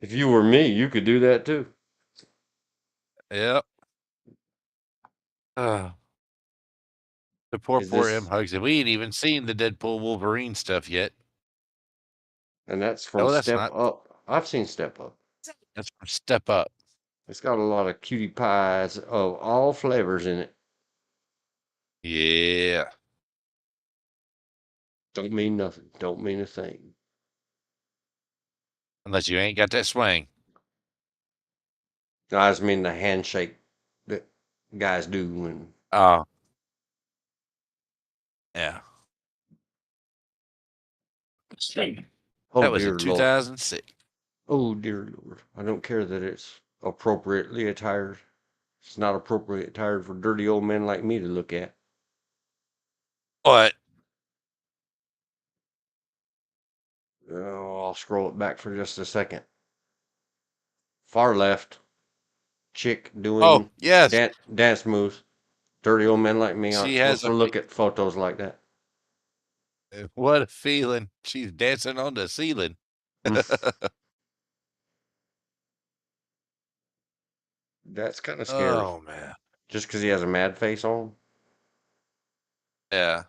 If you were me, you could do that too. Yep. The Is poor M this Hugs. And we ain't even seen the Deadpool Wolverine stuff yet. And that's from Oh, that's Step not. Up. I've seen Step Up. That's from Step Up. It's got a lot of cutie pies of all flavors in it. Yeah. Don't mean nothing. Don't mean a thing. Unless you ain't got that swing. I just mean the handshake that guys do when. Oh. Yeah. Oh That was in dear Lord. 2006. Oh dear Lord. I don't care that it's appropriately attired. It's not appropriately attired for dirty old men like me to look at. What? Oh, I'll scroll it back for just a second. Far left. Chick Oh, doing yes. dance moves. Dirty old men like me aren't She has supposed to a. look at photos like that. What a feeling. She's dancing on the ceiling. That's kind of scary. Oh, man. Just because he has a mad face on. Yeah.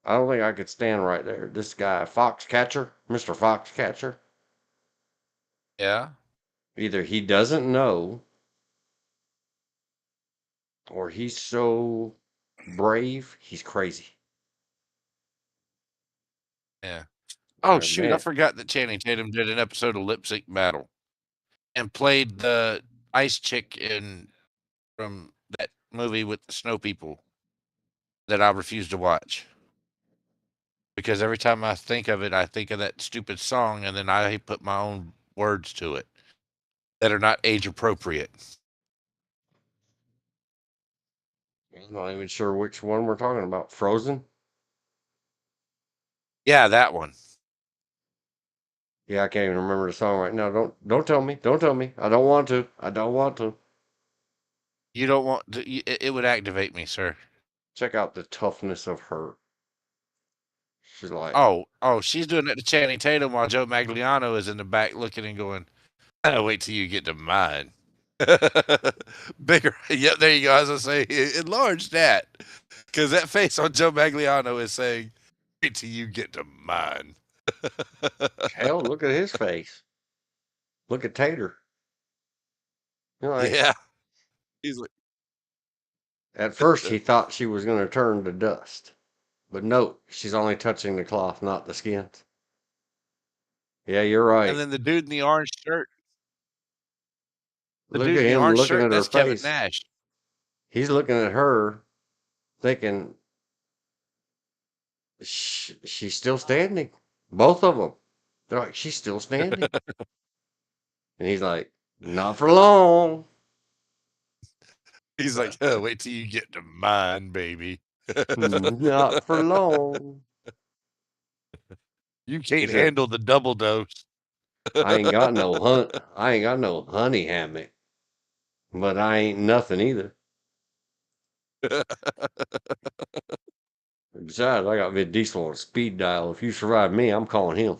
I don't think I could stand right there. This guy, Foxcatcher, Mr. Foxcatcher, Yeah. either he doesn't know or he's so brave, he's crazy. Yeah. Oh, shoot. I Man, forgot that Channing Tatum did an episode of Lip Sync Battle and played the ice chick from that movie with the snow people that I refuse to watch. Because every time I think of it, I think of that stupid song, and then I put my own words to it that are not age appropriate. I'm not even sure which one we're talking about. Frozen? Yeah, that one. Yeah, I can't even remember the song right now. Don't tell me. Don't tell me. I don't want to. I don't want to. You don't want to, it would activate me, sir. Check out the toughness of her. She's like, Oh, she's doing it to Channing Tatum while Joe Magliano is in the back looking and going, "I'll wait till you get to mine." Bigger. Yep, there you go. As I say, enlarge that. Because that face on Joe Magliano is saying, "Wait till you get to mine." hell, look at his face. Look at Tater. You know, like, Yeah. He's like, at first he thought she was going to turn to dust. But note, she's only touching the cloth, not the skins. Yeah, you're and right. then the dude in the orange shirt, Look at him looking at her that's Kevin face. Nash. He's looking at her, thinking she's still standing. Both of them. They're like, she's still standing. And he's like, not for long. He's like, oh, wait till you get to mine, baby. Not for long. You He can't said, handle the double dose. I ain't got no honey hammock. But I ain't nothing either. Besides, I got Vin Diesel on speed dial. If you survive me, I'm calling him.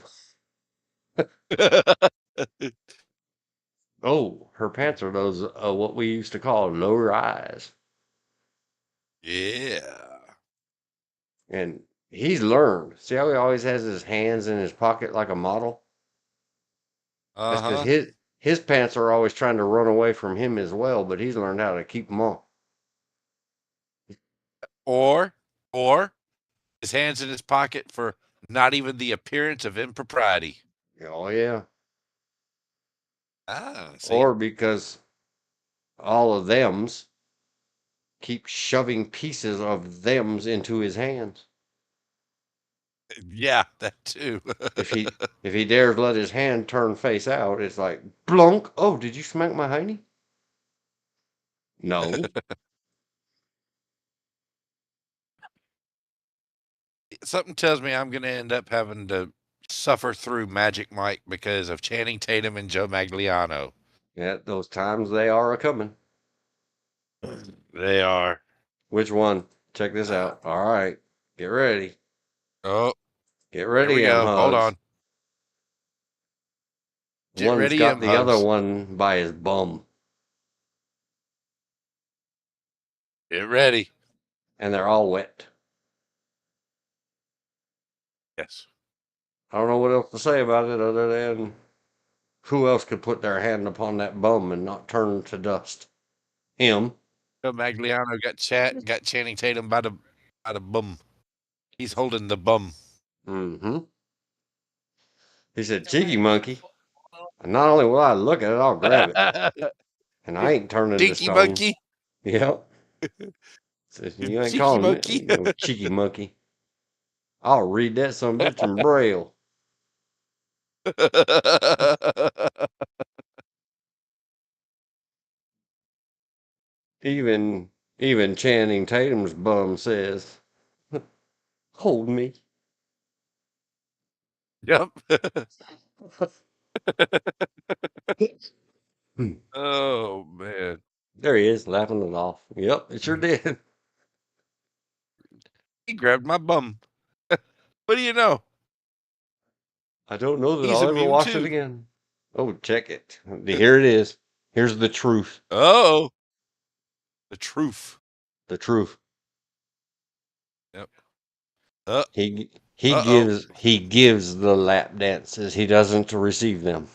Oh, her pants are those what we used to call low rise. Yeah. And he's learned. See how he always has his hands in his pocket like a model? That's because Uh-huh. his pants are always trying to run away from him as well, but he's learned how to keep them on. Or his hands in his pocket for not even the appearance of impropriety. Oh yeah. Ah, see? Or because all of them's keep shoving pieces of them's into his hands. Yeah, that too. If he dares let his hand turn face out, it's like blunk. Oh, did you smack my hiney? No. Something tells me I'm going to end up having to suffer through Magic Mike because of Channing Tatum and Joe Magliano. Yeah, those times they are a coming. They are. Which one? Check this out. All right. Get ready. Oh, Get here we ready, M go. Hold Hugs. on. Get One's ready, got M the other Hugs. one by his bum. Get ready. And they're all wet. Yes. I don't know what else to say about it other than who else could put their hand upon that bum and not turn to dust? Him. Joe Magliano got Channing Tatum by the bum. He's holding the bum. Mm-hmm. He said, cheeky monkey. And not only will I look at it, I'll grab it. And I ain't turning to Dinky stone. monkey. Yep. Says, you ain't Cheeky calling monkey. me no cheeky monkey. I'll read that some bitch in braille. Even Channing Tatum's bum says, hold me. Yep. Oh man. There he is, laughing it off. Yep, it sure did. He grabbed my bum. What do you know? I don't know that He's I'll ever immune watch it too. again. Oh, check it. Here it is. Here's the truth. Oh. The truth. The truth. Yep. He Uh-oh. gives the lap dances. He doesn't receive them.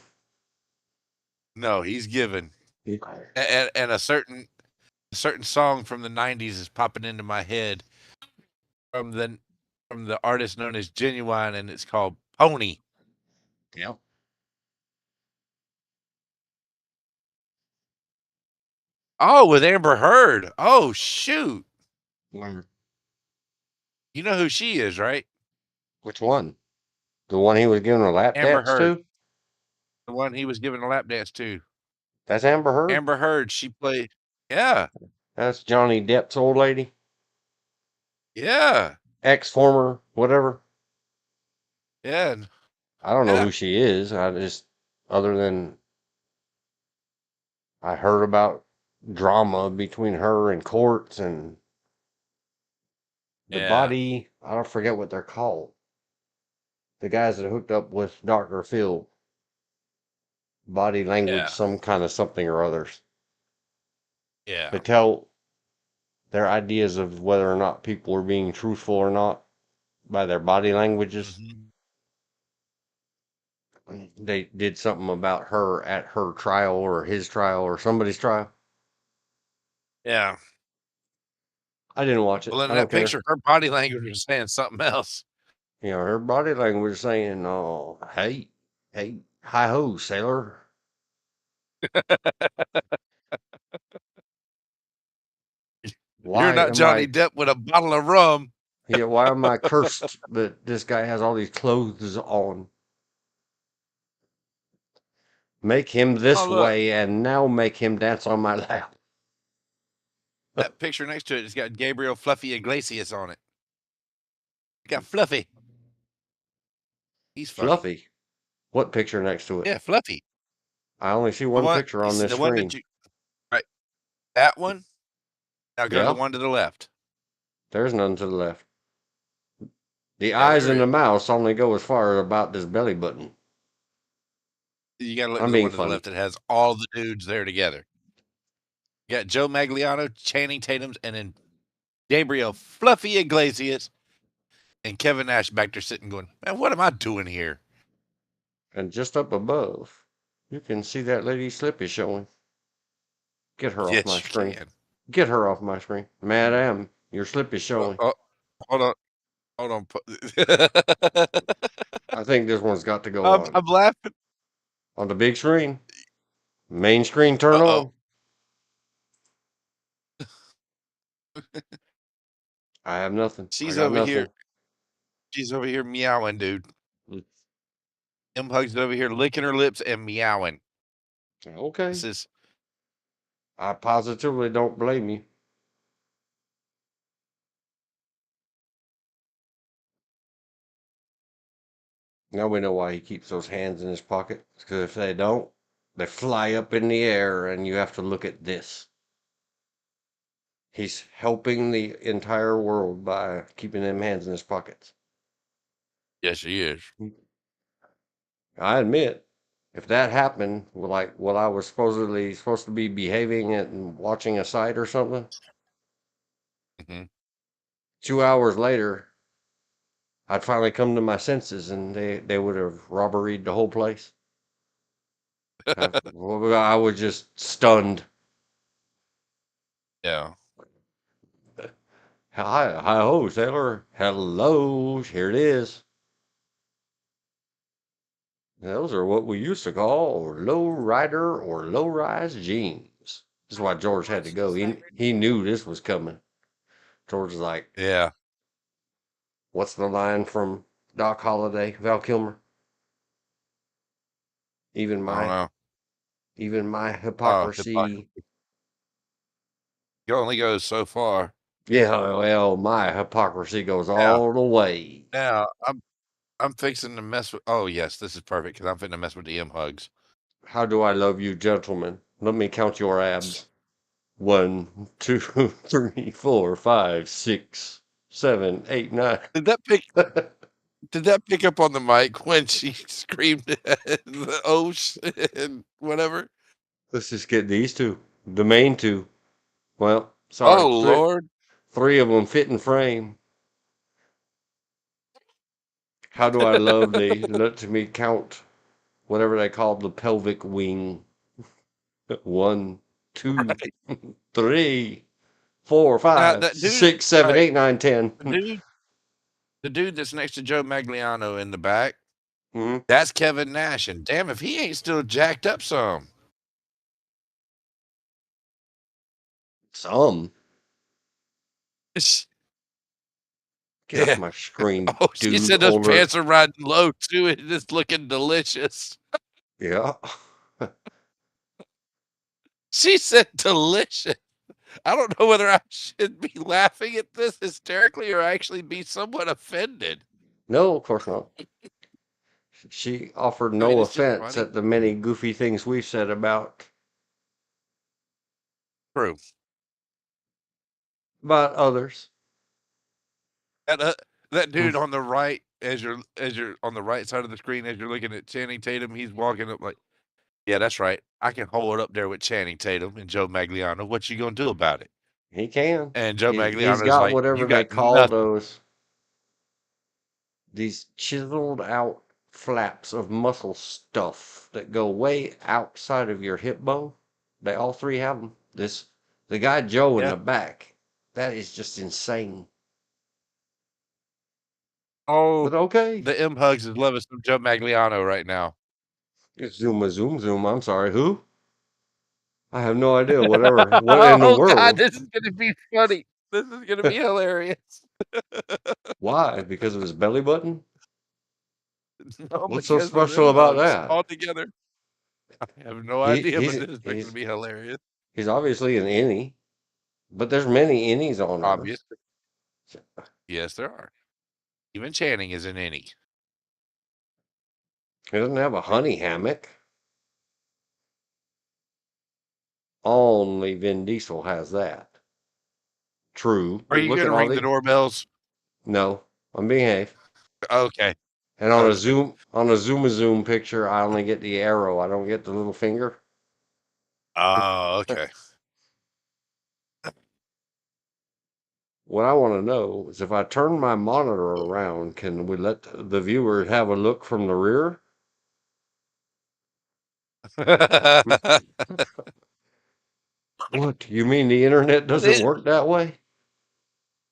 No, he's given. And a certain song from the 90s is popping into my head from the artist known as Genuine, and it's called Pony. Yep. Oh, with Amber Heard. Oh, shoot. Which You know who she is, right? one? The one he was giving a lap Amber dance Heard. to? The one he was giving a lap dance to. That's Amber Heard? Amber Heard, she played. Yeah. That's Johnny Depp's old lady? Yeah. Ex-former, whatever. Yeah. I don't know Yeah. who she is. I just, other than I heard about drama between her and Courts and the Yeah. body. I don't forget what they're called. The guys that hooked up with Dr. Phil. Body language, Yeah. some kind of something or others. Yeah. They tell their ideas of whether or not people are being truthful or not by their body languages. Mhm. They did something about her at her trial or his trial or somebody's trial. Yeah. I didn't watch it. Well, in I that don't care. picture, her body language was saying something else. You know, her body language saying, "Oh, hey, hi ho, sailor." You're Why not am Johnny I? Depp with a bottle of rum. Yeah, why am I cursed that this guy has all these clothes on? Make him this Oh, look. way, and now make him dance on my lap. That picture next to it has got Gabriel Fluffy Iglesias on it. It got Fluffy. He's funny. Fluffy. What picture next to it? Yeah, Fluffy. I only see The one one, picture you on see this the one that screen. right, that one. Now go to the Yeah, one to the left. there's none to the left. The Yeah, eyes there and is. the mouse only go as far as about this belly button. You got to look I'm to the being one to the funny. left that has all the dudes there together. You got Joe Magliano, Channing Tatum's, and then Gabriel Fluffy Iglesias and Kevin Nash back there sitting going, man, what am I doing here? And just up above, you can see that lady Slippy showing. Get her off Yes, my you screen. can. Get her off my screen. Madam, your slip is showing. Oh, hold on. Hold on. I think this one's got to go on. I'm laughing. On the big screen. Main screen turn Uh-oh. on. I have nothing. I She's got over nothing. here. She's over here meowing, dude. M Hugs over here licking her lips and meowing. Okay. This is I positively don't blame you. Now we know why he keeps those hands in his pocket. Because if they don't, they fly up in the air and you have to look at this. He's helping the entire world by keeping them hands in his pockets. yes, she is. I admit, if that happened, like while I was supposed to be behaving and watching a site or something, Mm-hmm. 2 hours later, I'd finally come to my senses, and they would have robberied the whole place. I was just stunned. Yeah. Hi ho, sailor. Hello, here it is. Those are what we used to call low rider or low rise jeans. This is why George had to go. He knew this was coming. George was like, Yeah. what's the line from Doc Holliday, Val Kilmer? Even I don't my know. even my Oh, hypocrisy. you only goes so far. Yeah, well, my hypocrisy goes Now, all the way. now I'm fixing to mess with. Oh yes, this is perfect because I'm fixing to mess with the M hugs. How do I love you, gentlemen? Let me count your abs. 1, 2, 3, 4, 5, 6, 7, 8, 9. Did that pick? Did that pick up on the mic when she screamed the oath and whatever? Let's just get these two. The main two. Well, sorry. Oh Lord! Three of them fit in frame. How do I love they let me count whatever they call the pelvic wing. 1, 2, 3, 4, Now 5, that dude, 6, 7, right? 8, 9, 10. The dude that's next to Joe Magliano in the back, Hmm. that's Kevin Nash. And damn, if he ain't still jacked up some. Some. Get off Yeah. my screen, Oh, she dude. said those Older. pants are riding low too. It is looking delicious. Yeah. She said delicious. I don't know whether I should be laughing at this hysterically or actually be somewhat offended. No, of course not. She offered I mean, no it's just offense funny. at the many goofy things we said about True. others. That that Hmm. dude on the right, as you're on the right side of the screen, as you're looking at Channing Tatum, he's walking up like, yeah, that's right. I can hold it up there with Channing Tatum and Joe Magliano. What you gonna do about it? He can. And Joe He's Magliano's got like, you whatever they got call nothing. these chiseled out flaps of muscle stuff that go way outside of your hip bone. They all three have them. The guy Joe in Yeah. the back. That is just insane. Oh, But okay. the M Hugs is loving some Joe Magliano right now. Zoom, zoom. I'm sorry. Who? I have no idea. Whatever. What in the Oh God, world? this is gonna be funny. This is gonna be hilarious. Why? Because of his belly button? No, What's so because of special them about hugs that? all together. I have no He, idea, but he's this is fixing to he's be hilarious. he's obviously an innie, but there's many innies on Earth. Obviously. Yes, there are. Even Channing is an innie. He doesn't have a honey hammock. Only Vin Diesel has that. True, Are but you look at gonna all ring the the. doorbells? No, I'm behave. Okay. And Okay. on a zoom picture, I only get the arrow. I don't get the little finger. Oh, okay. What I want to know is if I turn my monitor around, can we let the viewer have a look from the rear? What? You mean the internet doesn't then, work that way?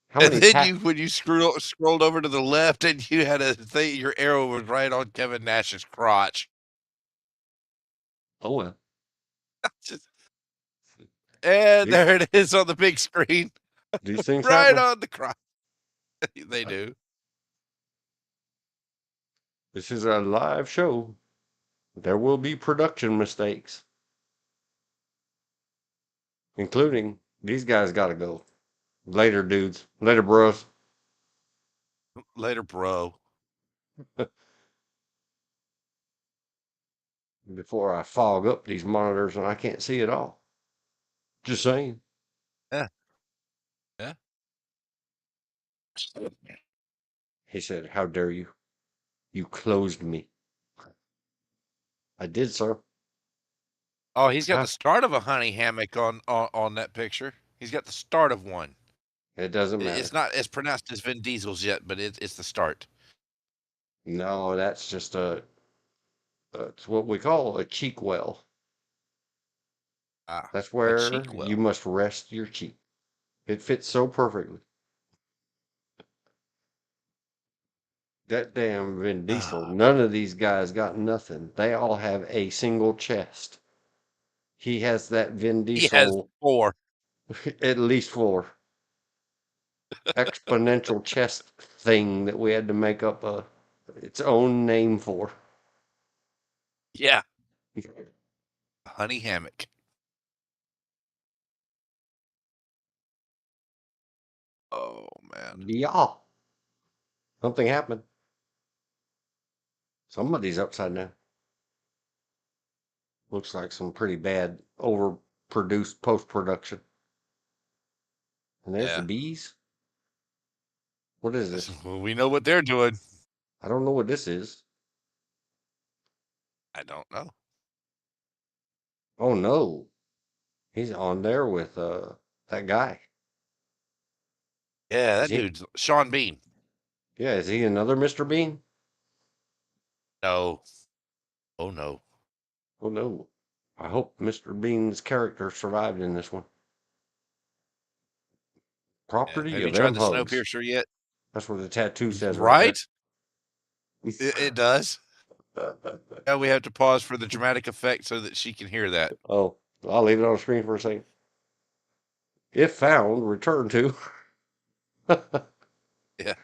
How and many then tap? you, when you scrolled over to the left, and you had a thing, your arrow was right on Kevin Nash's crotch. Oh well. Just, and These, there it is on the big screen, these things right happen. on the crotch. They do. This is a live show. There will be production mistakes, including these guys got to go. Later, dudes. Later, bros. Later, bro. Before I fog up these monitors and I can't see it all. Just saying. Yeah. Yeah. He said, "How dare you? You closed me." I did, sir. Oh, he's got Huh? the start of a honey hammock on that picture. He's got the start of one. It doesn't It's matter. not as pronounced as Vin Diesel's yet, but it's the start. No, that's just it's what we call a cheek well. Ah, That's a where cheek you well. must rest your cheek. It fits so perfectly. That damn Vin Diesel, Ah, none of these guys got nothing. They all have a single chest. He has that Vin he has Diesel 4. at least 4 exponential chest thing that we had to make up its own name for. Yeah, honey hammock. Oh man. Yeah, something happened. Somebody's upside down. Looks like some pretty bad overproduced post production. And there's the Yeah. bees. What is this? Well, we know what they're doing. I don't know what this is. I don't know. Oh no, he's on there with that guy. Yeah, Is that he? dude's Sean Bean. Yeah, is he another Mr. Bean? No. Oh no. Oh no. I hope Mr. Bean's character survived in this one. Yeah. Property Have you of tried M. the Hugs. Snowpiercer yet? That's what the tattoo says right Right? there. It does. Yeah, we have to pause for the dramatic effect so that she can hear that. Oh, I'll leave it on the screen for a second. If found, return to. Yeah.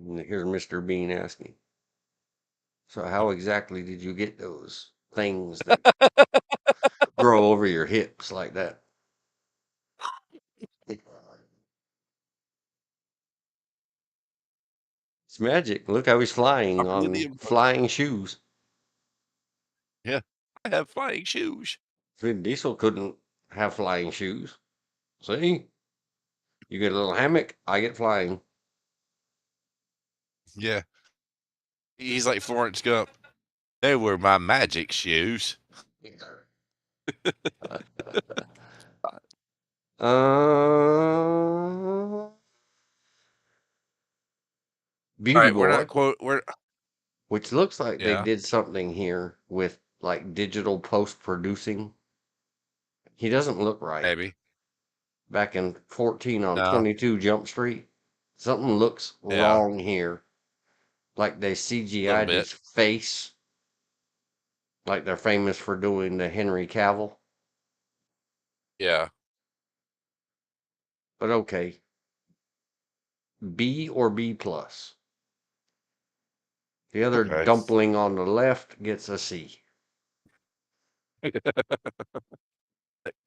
Here's Mr. Bean asking. So how exactly did you get those things that grow over your hips like that? It's magic. Look how he's flying Properly the on emotion. flying shoes. Yeah. I have flying shoes. Vin Diesel couldn't have flying shoes. See? You get a little hammock, I get flying. Yeah. He's like Florence Gump. They were my magic shoes. Uh, All Beauty right, we're Boy, not quote. We're which looks like they yeah, did something here with like digital post producing. He doesn't look right. maybe Back in 14 on no. 22 Jump Street, something looks Yeah, wrong here. Like they a little CGI'd bit. his face, like they're famous for doing the Henry Cavill. Yeah. But okay, B or B plus. The other Okay. dumpling on the left gets a C.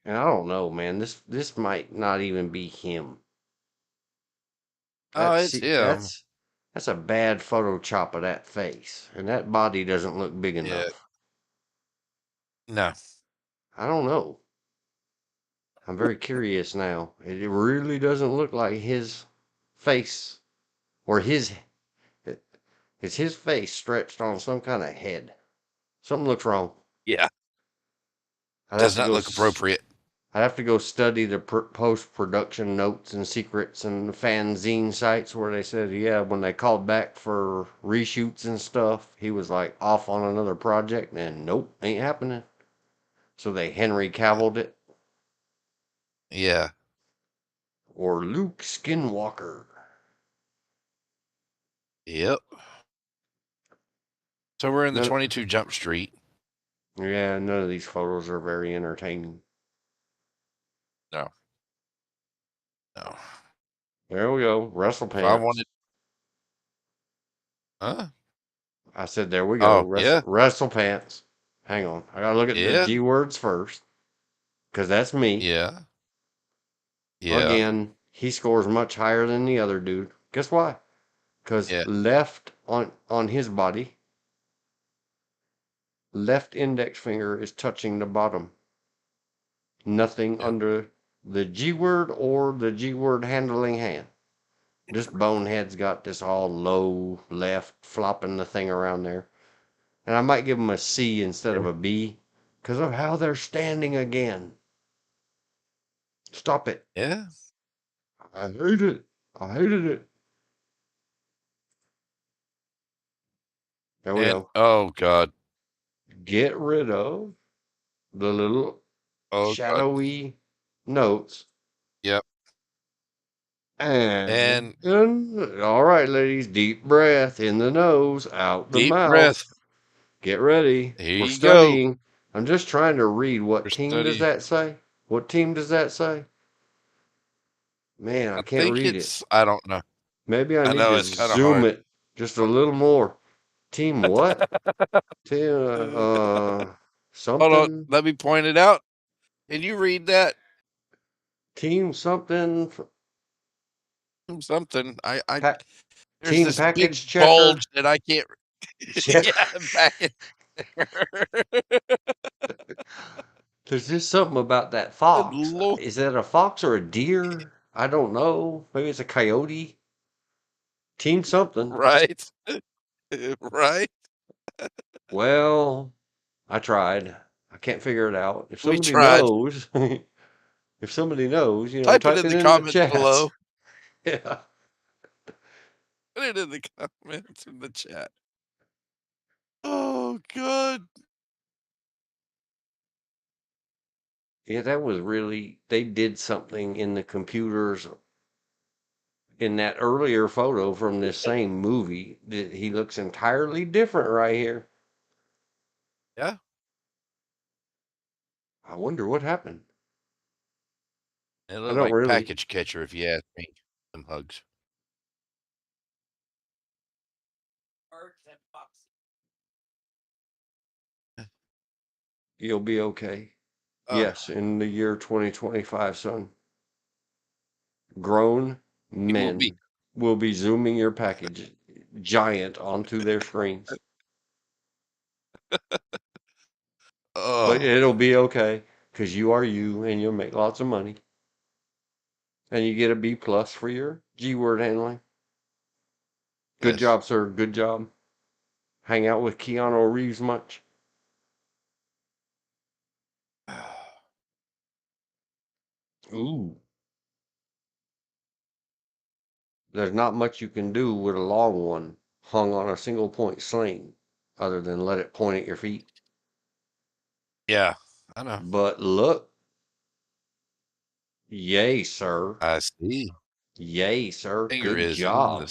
And I don't know, man. This might not even be him. Oh, it's him. That's a bad Photoshop of that face, and that body doesn't look big Yeah. enough. No. I don't know. I'm very curious now. It really doesn't look like his face or his. It's his face stretched on some kind of head. Something looks wrong. Yeah. I'd have Does to not go. look appropriate. I'd have to go study the post production notes and secrets and fanzine sites where they said, yeah, when they called back for reshoots and stuff, he was like off on another project, and nope, ain't happening. So they Henry Cavilled it, Yeah. or Luke Skinwalker. Yep. So we're in the None, 22 Jump Street. yeah, none of these photos are very entertaining. No. No. There we go, Wrestle If I Pants. wanted, huh? I said, there we go, Oh, yeah. Wrestle Pants. Hang on, I gotta look at the Yeah. G words first, because that's me. Yeah. Yeah. Again, he scores much higher than the other dude. Guess why? Because Yeah. left on his body, left index finger is touching the bottom. Nothing Yeah. under the G word or the G word handling hand. This bonehead's got this all low left, flopping the thing around there. And I might give him a C instead of a B because of how they're standing again. Stop it. Yeah. I hate it. I hated it. There we And go. oh god, Get rid of the little oh god, shadowy notes. yep. And And all right, ladies, deep breath in the nose, out the deep breath. mouth. Get ready. Here We're you go. studying. I'm just trying to read. What We're team does studying. that say? What team does that say? Man, I I can't think read it. it's. I don't know. Maybe I I need know to it's kind of zoom hard. it just a little more. Team what? Team Hold on. something. Let me point it out. Can you read that? Team something. Something. Pa- There's team this big package checker. bulge that I can't. Checker. Yeah, back it. There's just something about that Good fox. Lord. Is that a fox or a deer? I don't know. Maybe it's a coyote. Team something. Right. Right. Well, I tried. I can't figure it out. If We somebody tried. knows, if somebody knows, Type it type in it the in the comments chats. below. Yeah. Put it in the comments in the chat. Oh, God. Yeah, that was really, they did something in the computers in that earlier photo from this same movie that he looks entirely different right here. Yeah. I wonder what happened. It I looked don't like really. package catcher if you ask me. Some hugs. Birds and foxes. You'll be okay. Oh, Yes, in the year 2025, son. Grown he will be. men will be zooming your package giant onto their screens. But Oh, it'll be okay because you are you and you'll make lots of money. And you get a B plus for your G word handling. Good yes. job, sir. Good job. Hang out with Keanu Reeves much? Ooh. There's not much you can do with a long one hung on a single point sling other than let it point at your feet. Yeah, I know. But look, yay, sir. I see. Yay, sir. Finger Good is in job. the.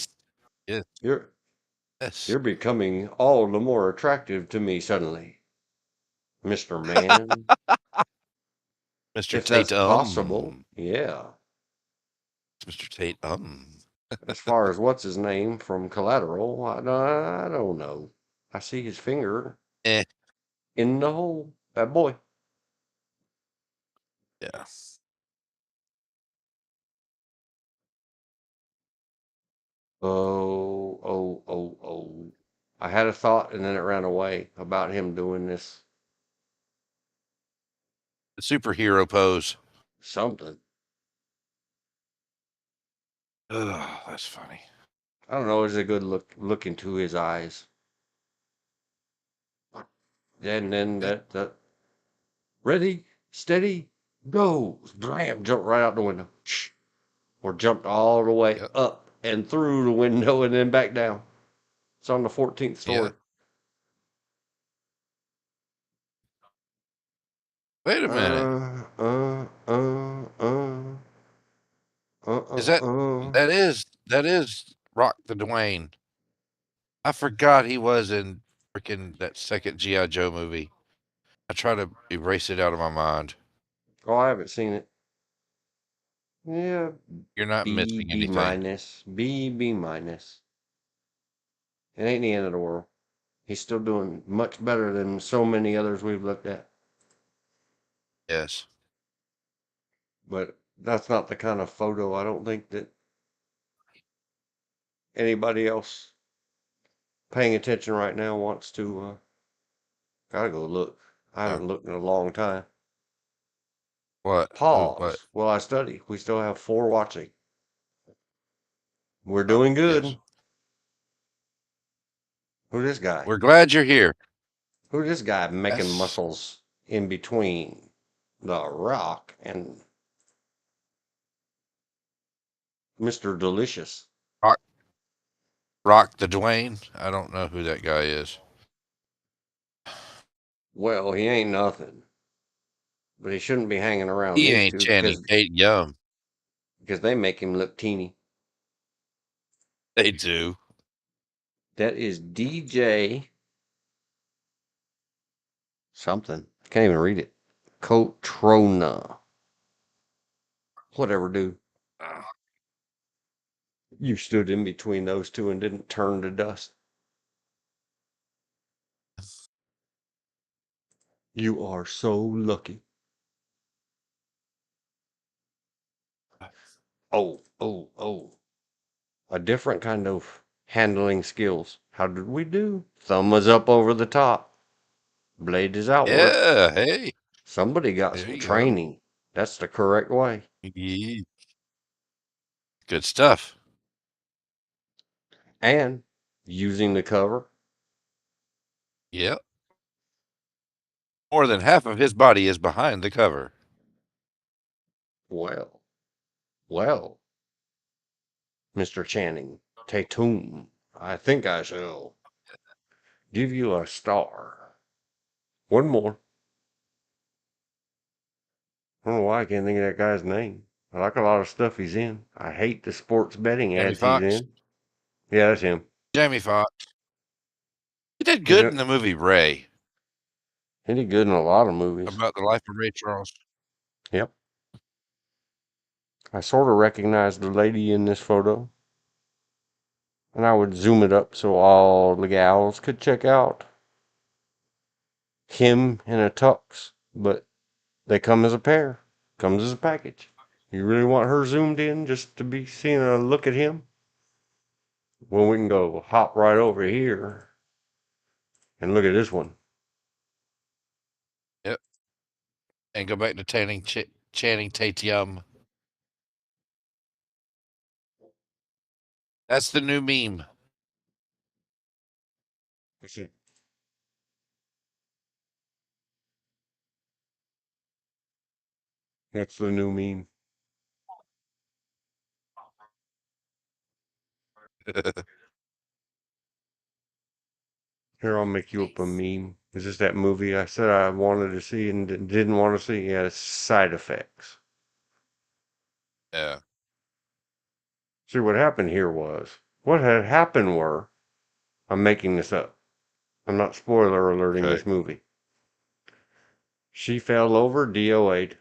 Yes. You're Yes. you're becoming all the more attractive to me suddenly, Mr. Man. Mr. If that's Tate, possible. Yeah. Mr. Tate, As far as what's his name from Collateral, I don't know. I see his finger eh. in the hole. That boy. Yeah. Oh. I had a thought and then it ran away about him doing this The superhero pose. something. Oh, that's funny. I don't know. It's a good look into his eyes. And then Yeah. that ready, steady, go. Blam, jump right out the window. Or jumped all the way Yep. up and through the window and then back down. It's on the 14th Yeah. story. Wait a minute. Uh, uh, uh, uh, Is uh, that uh. that is Rock the Dwayne? I forgot he was in freaking that second G.I. Joe movie. I try to erase it out of my mind. Oh, I haven't seen it. Yeah, You're not missing B anything. minus, B minus. It ain't the end of the world. He's still doing much better than so many others we've looked at. Yes. But that's not the kind of photo I don't think that anybody else paying attention right now wants to. Gotta go look. I Oh, haven't looked in a long time. what? Who? What? Pause while I study. We still have 4 watching. We're Oh, doing yes. good. Who this guy? We're glad you're here. Who this guy making Yes. muscles in between the rock and Mr. Delicious. Rock the Dwayne. I don't know who that guy is. Well, he ain't nothing. But he shouldn't be hanging around He these ain't two Channing Tatum. because they make him look teeny. They do. That is DJ something. I can't even read it. Cotrona. Whatever, dude. You stood in between those two and didn't turn to dust. You are so lucky. Oh. A different kind of handling skills. How did we do? Thumb was up over the top. Blade is outward. Yeah, hey. Somebody got There some you go. training. That's the correct way. Yeah. Good stuff. And using the cover. Yep. More than half of his body is behind the cover. Well, Mr. Channing Tatum, I think I shall give you a star. One more. I don't know why I can't think of that guy's name. I like a lot of stuff he's in. I hate the sports betting Jamie ads he's Foxx. in. Yeah, that's him. Jamie Foxx. He did He's good a, in the movie Ray, he did good in a lot of movies. about the life of Ray Charles. Yep. I sort of recognize the lady in this photo. And I would zoom it up so all the gals could check out him in a tux. But they come as a pair. Comes as a package. You really want her zoomed in just to be seeing a look at him? Well, we can go hop right over here and look at this one. Yep. And go back to Channing Tatum. That's the new meme. That's the new meme. Here, I'll make you up a meme. Is this that movie I said I wanted to see and didn't want to see? Yeah, it's Side Effects. Yeah. See, what happened here was, what had happened were, I'm making this up. I'm not spoiler alerting Okay. this movie. She fell over, DOA'd.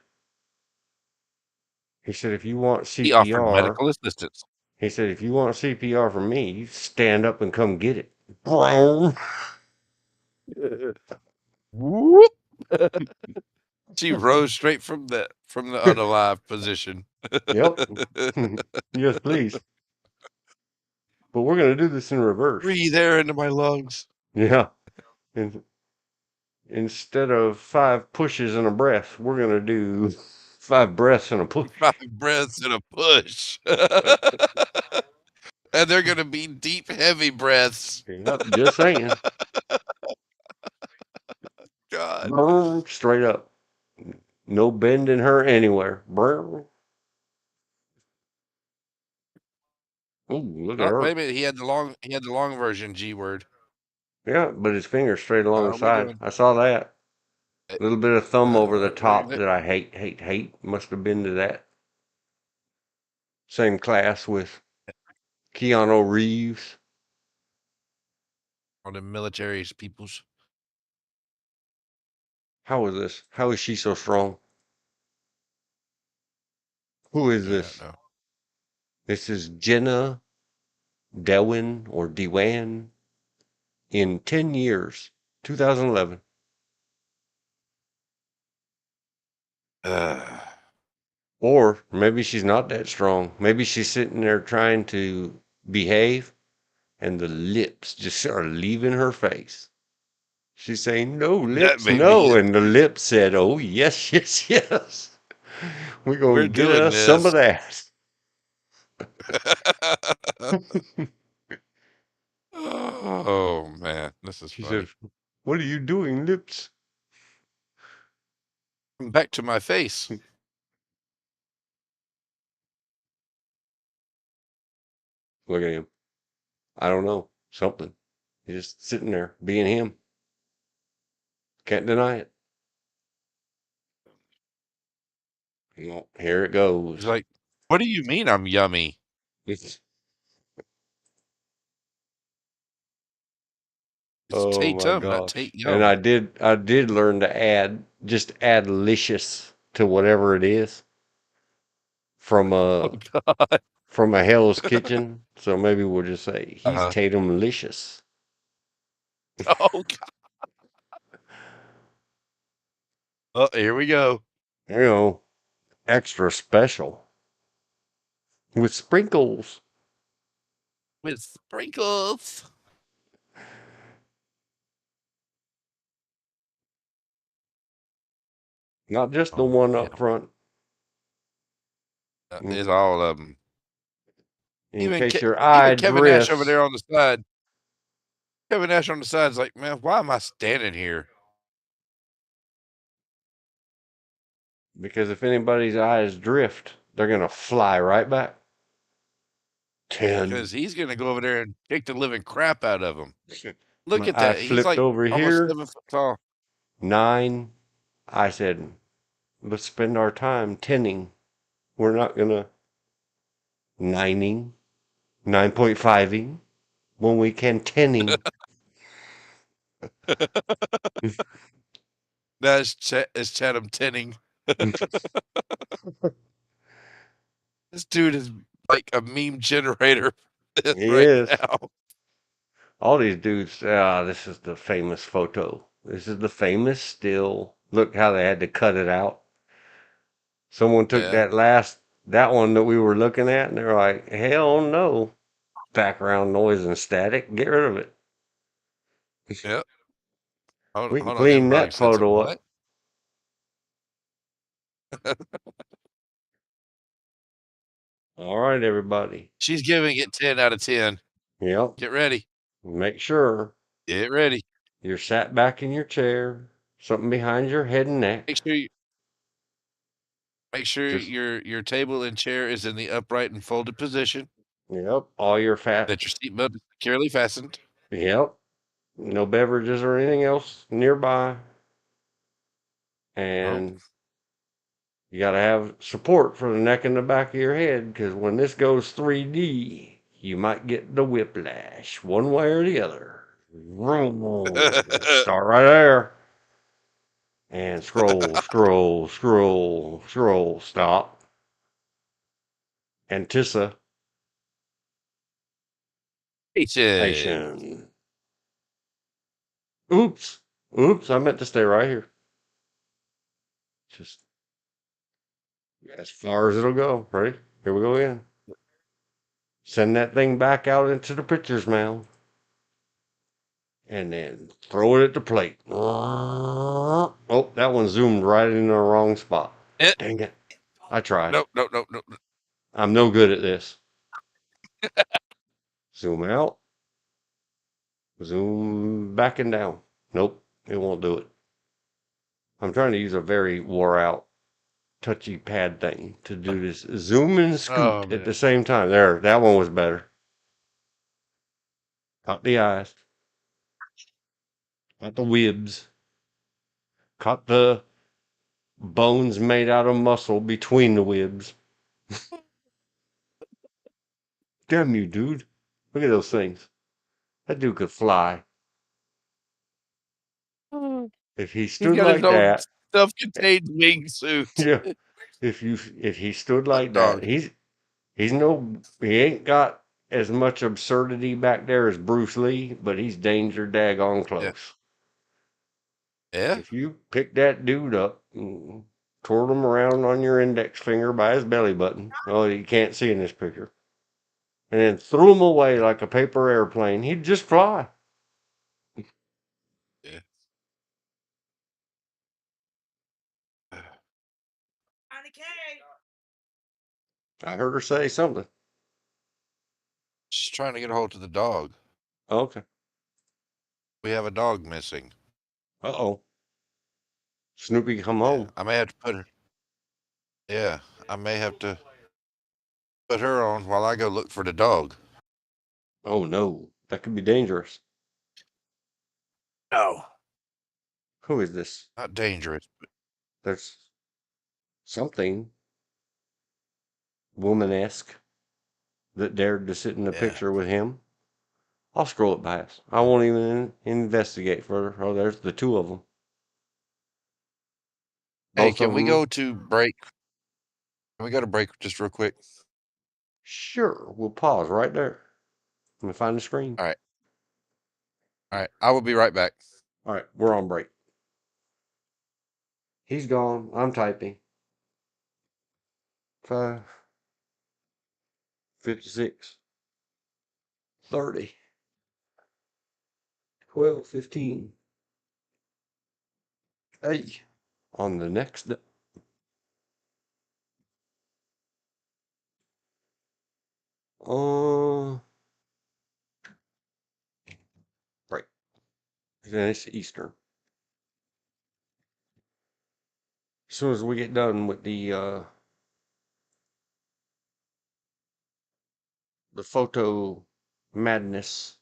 He said, if you want He offered CPR, medical assistance. he said, if you want CPR from me, you stand up and come get it. Boom. Whoop. She rose straight from the unalive position. Yep. Yes, please. But we're going to do this in reverse. Breathe air into my lungs. Yeah. And instead of 5 pushes and a breath, we're going to do 5 breaths and a push. 5 breaths and a push. And they're going to be deep, heavy breaths. Yep, just saying. God. Boom, straight up. No bending her anywhere. Boom. Ooh, look at Oh, her. wait a minute. He had the long version G word. Yeah, but his finger's straight along the How we side. doing? I saw that. A little bit of thumb over the We're top gonna, that I hate. Must have been to that. Same class with Keanu Reeves. on the military's peoples. How is this? How is she so strong? Who is I don't this? know. This is Jenna Dewan or Dewan in 10 years, 2011. Or maybe she's not that strong. Maybe she's sitting there trying to behave and the lips just are leaving her face. She's saying, no, That lips, may be no. it. And the lips said, oh, yes, yes. We're We're going to get doing us some of this. that. Oh man, this is She funny. said, what are you doing, lips? Back to my face. Look at him. I don't know. Something. He's just sitting there being him. Can't deny it. Well, here it He's goes. like, "What do you mean I'm yummy?" It's, It's oh my Tatum, not gosh. Tate And Yum. I did learn to add licious to whatever it is from Oh God. from a Hell's Kitchen. So maybe we'll just say he's Uh-huh. Tatum licious. Oh God. Oh, here we go. You know, extra special with sprinkles. With sprinkles. Not just the Oh, one yeah. up front. It's Mm, all of them. in case your Even eye Kevin Nash over drifts. there on the side. Kevin Nash on the side's like, man, why am I standing here? Because if anybody's eyes drift, they're going to fly right back. 10. Because he's gonna go over there and kick the living crap out of him. Look My at eye that. He's flipped like over almost here. 7 foot tall. 9. I said, let's spend our time tenning. We're not going to 9ing, 9.5ing when we can tenning. That's Chatham Tinning. This dude is like a meme generator He right is. now. All these dudes, this is the famous photo. This is the famous still. Look how they had to cut it out. Someone took Yeah. that one that we were looking at, and they're like, hell no. Background noise and static, get rid of it. Yep. We can Hold on. clean Everybody that said some photo what? up. All right, everybody. She's giving it 10 out of 10. Yep. Get ready. Make sure Get ready. you're sat back in your chair, something behind your head and neck. Make sure Just, your table and chair is in the upright and folded position. yep. All your fat. That your seatbelt is securely fastened. Yep. No beverages or anything else nearby. Nope. And you got to have support for the neck and the back of your head because when this goes 3D, you might get the whiplash one way or the other. Start right there. And scroll, scroll, scroll, scroll, stop. Anticipation. Station. Oops. Oops, I meant to stay right here. Just as far as it'll go. Ready? Here we go again. Send that thing back out into the pitcher's mound. And then throw it at the plate. Oh, that one zoomed right in the wrong spot. Dang it. I tried. Nope. I'm no good at this. Zoom out. Zoom back and down. Nope, it won't do it. I'm trying to use a very wore out touchy pad thing to do this zoom and scoot Oh, at the man. same time. There, that one was better. Caught the eyes. Caught the wibs. Caught the bones made out of muscle between the wibs. Damn you, dude. Look at those things. That dude could fly. If he He's stood got his like own that, self-contained wingsuit. yeah. If he stood Hot like that, dog. he ain't got as much absurdity back there as Bruce Lee, but he's danger daggone Yeah. close. Yeah. If you pick that dude up and twirl him around on your index finger by his belly button, oh, you can't see in this picture, and then threw him away like a paper airplane, he'd just fly. Yeah. On the K. I heard her say something. She's trying to get a hold of the dog. Okay. We have a dog missing. Uh-oh. Snoopy come Yeah. home. I may have to put her. Yeah. I may have to put her on while I go look for the dog. Oh no, that could be dangerous. No. Who is this? Not dangerous. There's something woman-esque that dared to sit in a Yeah. picture with him. I'll scroll it past. I won't even investigate further. Oh, there's the two of them. Hey, Both can of we them. go to break? Can we go to break just real quick? Sure, we'll pause right there. Let me find the screen. All right. All right. I will be right back. All right, we're on break. He's gone. I'm typing. 5, 56, 30, 12, 15. Hey, on the next. Right. Then it's Eastern. As soon as we get done with the photo madness,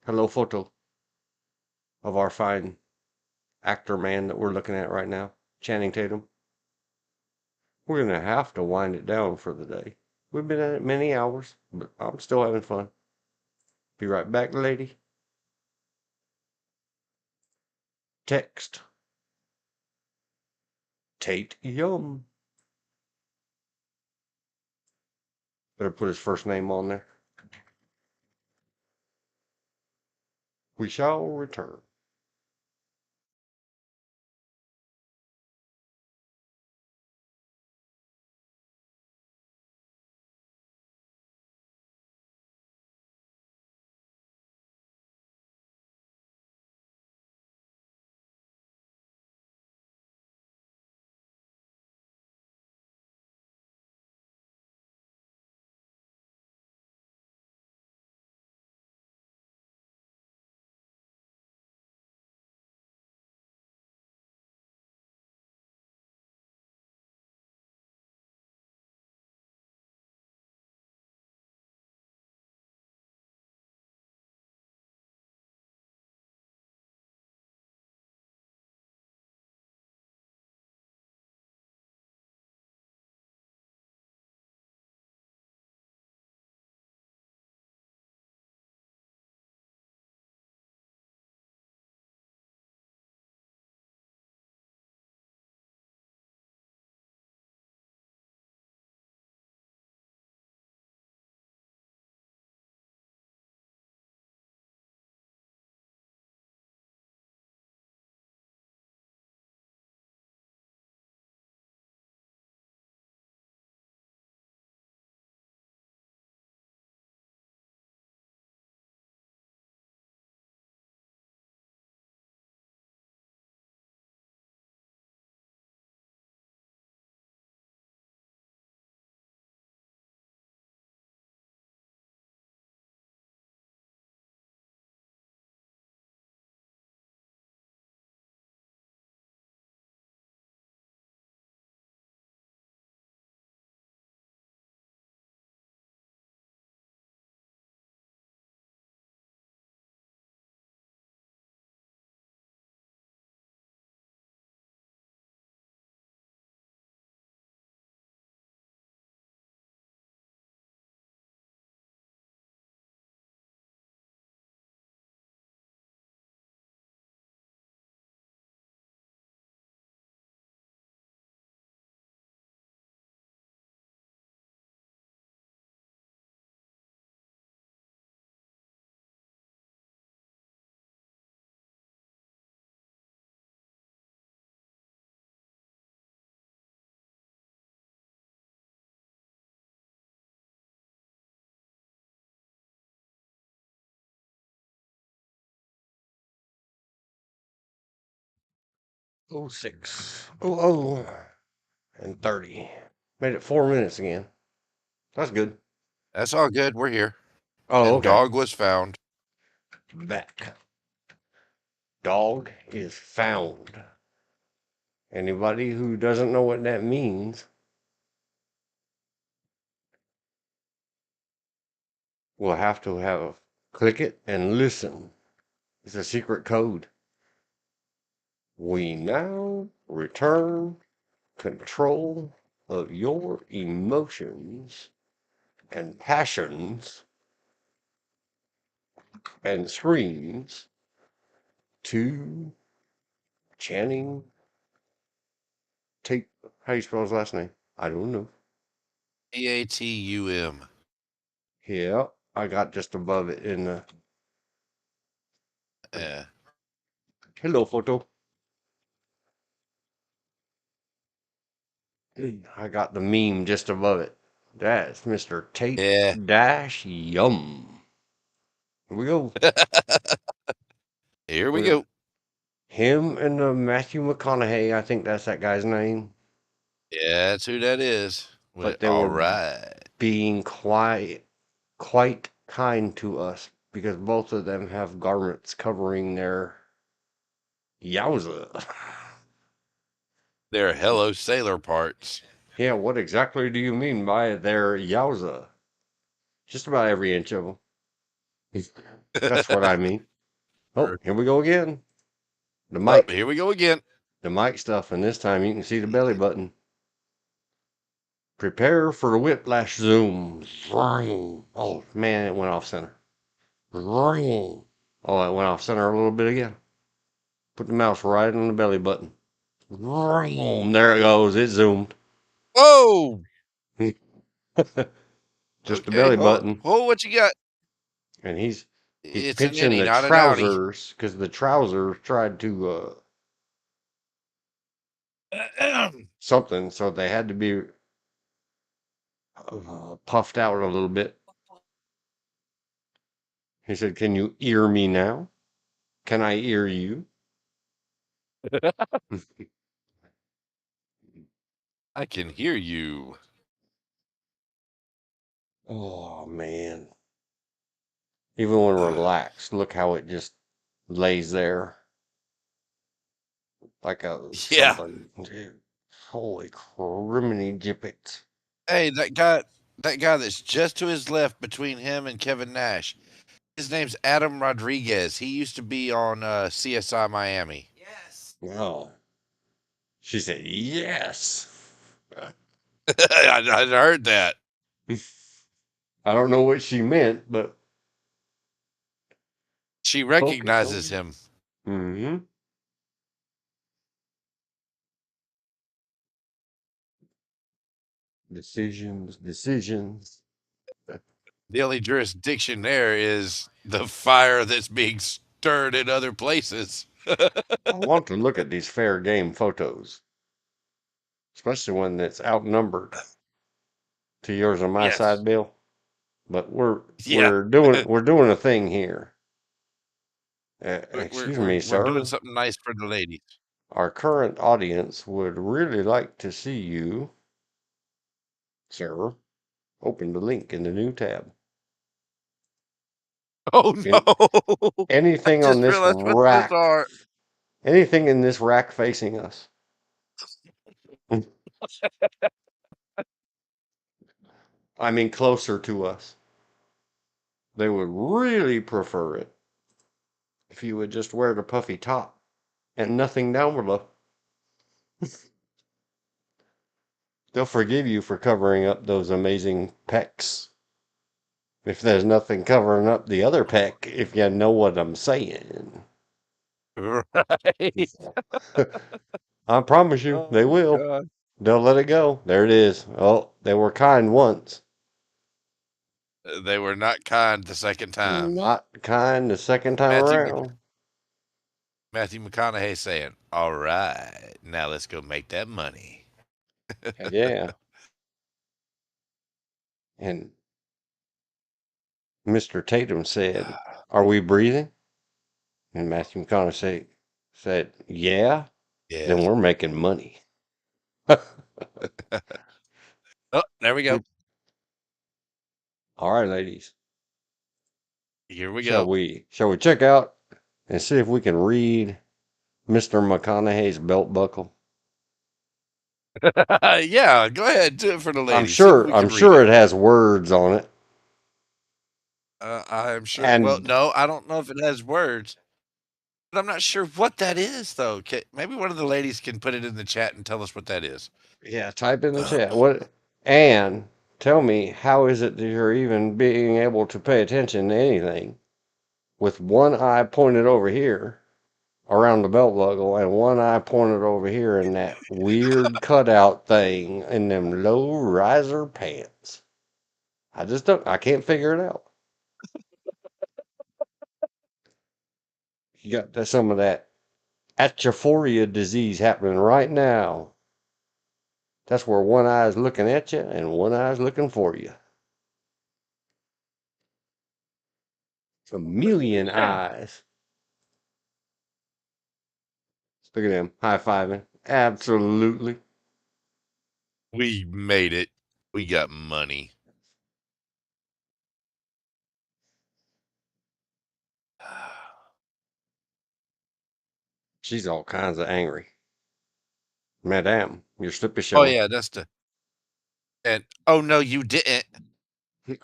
hello photo of our fine actor man that we're looking at right now, Channing Tatum. We're gonna have to wind it down for the day. We've been at it many hours, but I'm still having fun. Be right back, lady. Text. Tate Yum. Better put his first name on there. We shall return. Oh 06, and 30. Made it 4 minutes again. That's good. That's all good. We're here. Oh, And okay. dog was found. Back. Dog is found. Anybody who doesn't know what that means will have to have Click it and listen. It's a secret code. We now return control of your emotions and passions and screams to Channing Tate. How do you spell his last name? I don't know. Atum. Yeah, I got just above it in the Yeah. hello photo. I got the meme just above it. That's Mr. Tate Yeah. Dash Yum. Here we go. Here we With go. him and Matthew McConaughey, I think that's that guy's name. Yeah, that's who that is. But they All were right. being quite kind to us because both of them have garments covering their yowza. They're Hello Sailor parts. Yeah, what exactly do you mean by their yowza? Just about every inch of them. That's what I mean. Oh, here we go again. The Oh, mic, here we go again. the mic stuff, and this time you can see the belly button. Prepare for the whiplash zoom. Oh man, it went off center. Oh, it went off center a little bit again. Put the mouse right on the belly button. There it goes. It zoomed. Whoa. Just the Okay, belly hold, button. hold what you got. And he's It's an pinching innie, the not an outie. trousers because the trousers tried to something, so they had to be puffed out a little bit. He said, "Can you ear me now? Can I ear you?" I can hear you. Oh man. Even when relaxed, look how it just lays there. Like a Yeah. something. Dude, holy criminy jippet. Hey, that guy that's just to his left between him and Kevin Nash. His name's Adam Rodriguez. He used to be on CSI Miami. Yes. Oh. She said, yes. I heard that. I don't know what she meant, but She focus recognizes on. him. Mm-hmm. Decisions. The only jurisdiction there is the fire that's being stirred in other places. I want to look at these fair game photos, especially one that's outnumbered to yours on my Yes. side, Bill. But we're Yeah. we're doing a thing here. We're Excuse me, doing sir. something nice for the ladies. Our current audience would really like to see you, sir. Open the link in the new tab. Oh If no! I anything on just this realized what those rack, are. anything in this rack facing us. I mean, closer to us. They would really prefer it if you would just wear the puffy top and nothing down below. They'll forgive you for covering up those amazing pecs. If there's nothing covering up the other pec, if you know what I'm saying. Right. I promise you, they Oh will. God. They'll let it go. There it is. Oh, they were kind once. They were not kind the second time. Not kind the second time Matthew around. Matthew McConaughey saying, "All right, now let's go make that money." Yeah. And Mr. Tatum said, "Are we breathing?" And Matthew McConaughey said, "Yeah." Then Yes. we're making money. Oh, there we go. All right, ladies. Here we Shall go. we check out and see if we can read Mr. McConaughey's belt buckle? Yeah, go ahead, do it for the ladies. See if we I'm can read sure it. it has words on it. I'm sure. Well, And no, I don't know if it has words, but I'm not sure what that is, though. Maybe one of the ladies can put it in the chat and tell us what that is. yeah, type in the chat. What and tell me how is it that you're even being able to pay attention to anything with one eye pointed over here around the belt buckle and one eye pointed over here in that weird cutout thing in them low riser pants. I can't figure it out. You got some of that atrophoria disease happening right now. That's where one eye is looking at you and one eye is looking for you. Chameleon eyes. Look at them high fiving. Absolutely. We made it. We got money. She's all kinds of angry. Madame, your slip is Oh showing. yeah, that's the. And oh no, you didn't.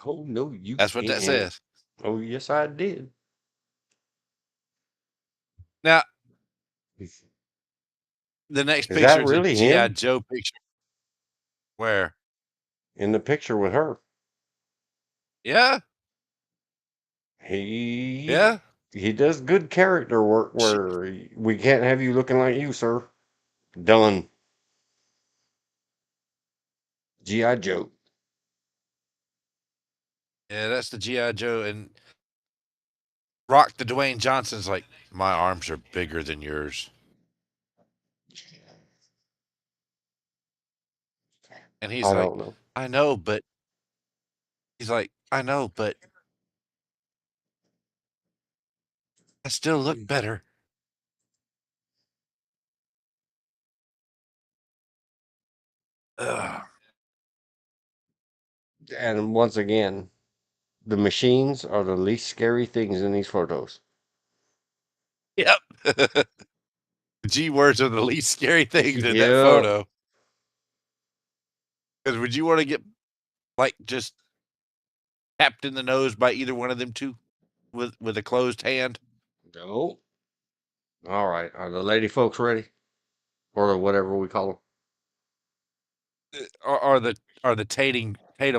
Oh no, you That's what that can't. says. Oh yes, I did. Now the next Is that picture is a really GI him Joe picture. Where? in the picture with her? Yeah, He yeah. he does good character work She, where we can't have you looking like you, sir. Done. G.I. Joe. yeah, that's the GI Joe. And Rock the Dwayne Johnson's like, my arms are bigger than yours. And he's I like, don't know. I know, but he's like, I know, but I still look better. Ugh. And once again, the machines are the least scary things in these photos. Yep. G words are the least scary things in that Yep. photo. Because would you want to get like just tapped in the nose by either one of them two with a closed hand? No. All right. Are the lady folks ready? Or whatever we call them. Are the Tatum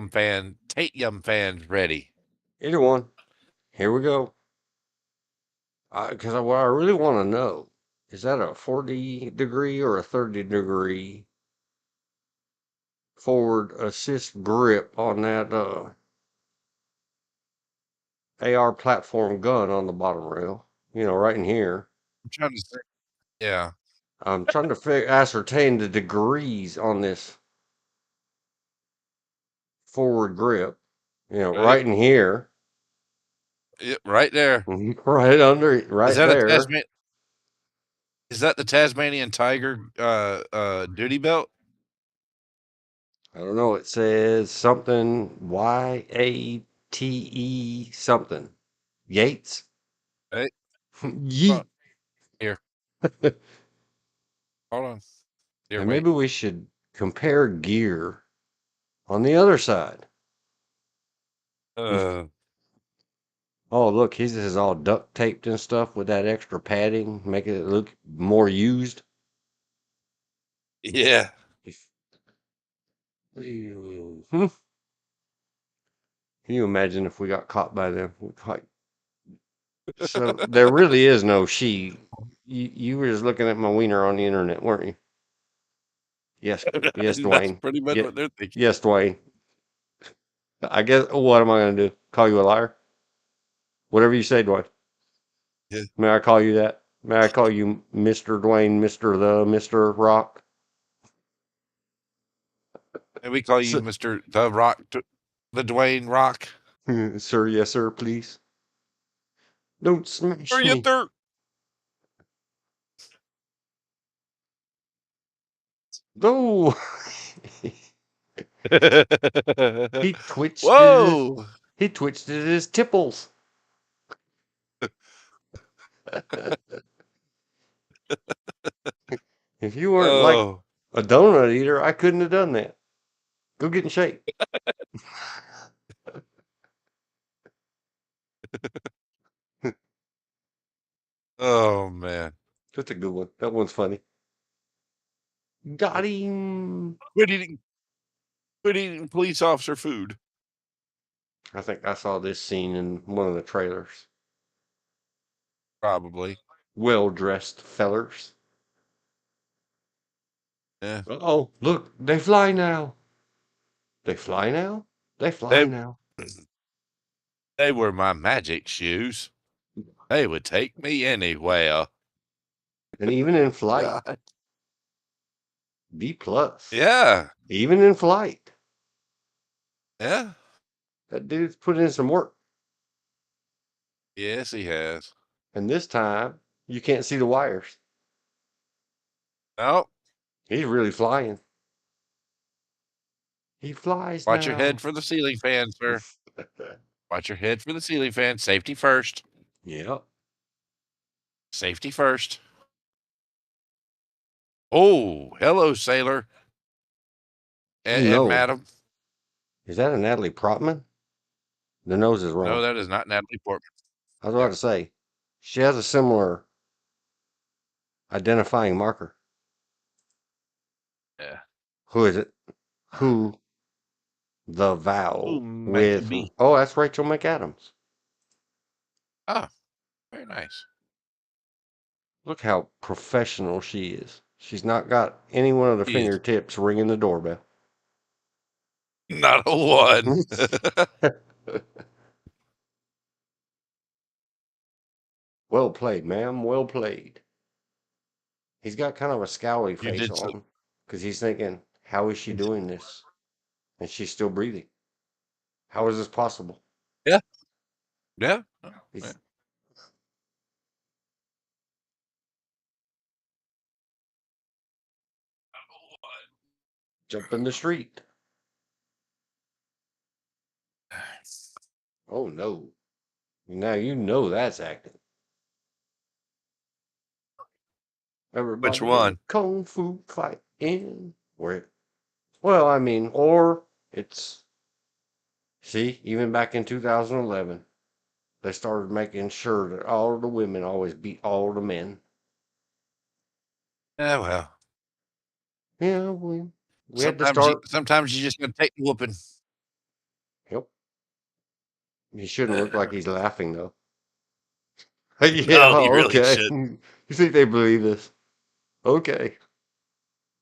fans ready? Either one. Here we go. Because what I really want to know is that a 40 degree or a 30 degree forward assist grip on that AR platform gun on the bottom rail? Right in here. I'm trying to say, yeah. I'm trying to ascertain the degrees on this forward grip. Ready? Right in here, Yep, right there. right under, Is right that a there. Tasman? Is that the Tasmanian tiger duty belt? I don't know. It says something YATE something. Yates. Right? Hold on. Yeet. Here. Hold on. Here, And wait. maybe we should compare gear on the other side. Uh, Oh, look, his is all duct taped and stuff with that extra padding, making it look more used. yeah. Hmm. Can you imagine if we got caught by them? So there really is no she. You were just looking at my wiener on the internet, weren't you? Yes, yes, That's Dwayne. pretty much Yeah, what they're thinking. yes, Dwayne. I guess. What am I going to do? Call you a liar? Whatever you say, Dwayne. Yeah. May I call you that? May I call you Mr. Dwayne, Mr. Rock? And we call you S- Mr. The Rock, the Dwayne Rock. Sir, yes, sir, please. Don't Are smash you me. there? No. He twitched it. Whoa. He twitched it his tipples. If you weren't like Oh. a donut eater, I couldn't have done that. Go get in shape. Oh man. That's a good one. That one's funny. Got him. Quit eating police officer food. I think I saw this scene in one of the trailers. Probably. Well-dressed fellers. Yeah. Oh, look, they fly now. They fly now? They fly They now. they were my magic shoes. They would take me anywhere. And even in flight, God. B plus. Yeah. Even in flight, Yeah. that dude's put in some work. Yes, he has. And this time, you can't see the wires. No. He's really flying. He flies Watch your now. head for the ceiling fan, sir. Watch your head for the ceiling fan. Safety first. Yep. Safety first. Oh, hello, sailor. And No. madam. Is that a Natalie Portman? The nose is wrong. No, that is not Natalie Portman. I was about to say, she has a similar identifying marker. Yeah. Who is it? Who? The Vow Who might with. it be? Oh, that's Rachel McAdams. Ah, very nice. Look how professional she is. She's not got any one of the She is. fingertips ringing the doorbell. Not a one. Well played, ma'am. Well played. He's got kind of a scowly You face did so. on because he's thinking, how is she doing this? And she's still breathing. How is this possible? Yeah. Yeah. Oh, He's, yeah. Jump in the street. Oh no. Now you know that's acting. Everybody Which in a one? kung fu fight in. Where? Well, I mean, or it's. See, even back in 2011, they started making sure that all the women always beat all the men. Yeah, well. Yeah, we had to start. Sometimes you just gotta take the whooping. Yep. He shouldn't look like he's laughing though. Yeah, No, he really okay. should. You think they believe this? Okay.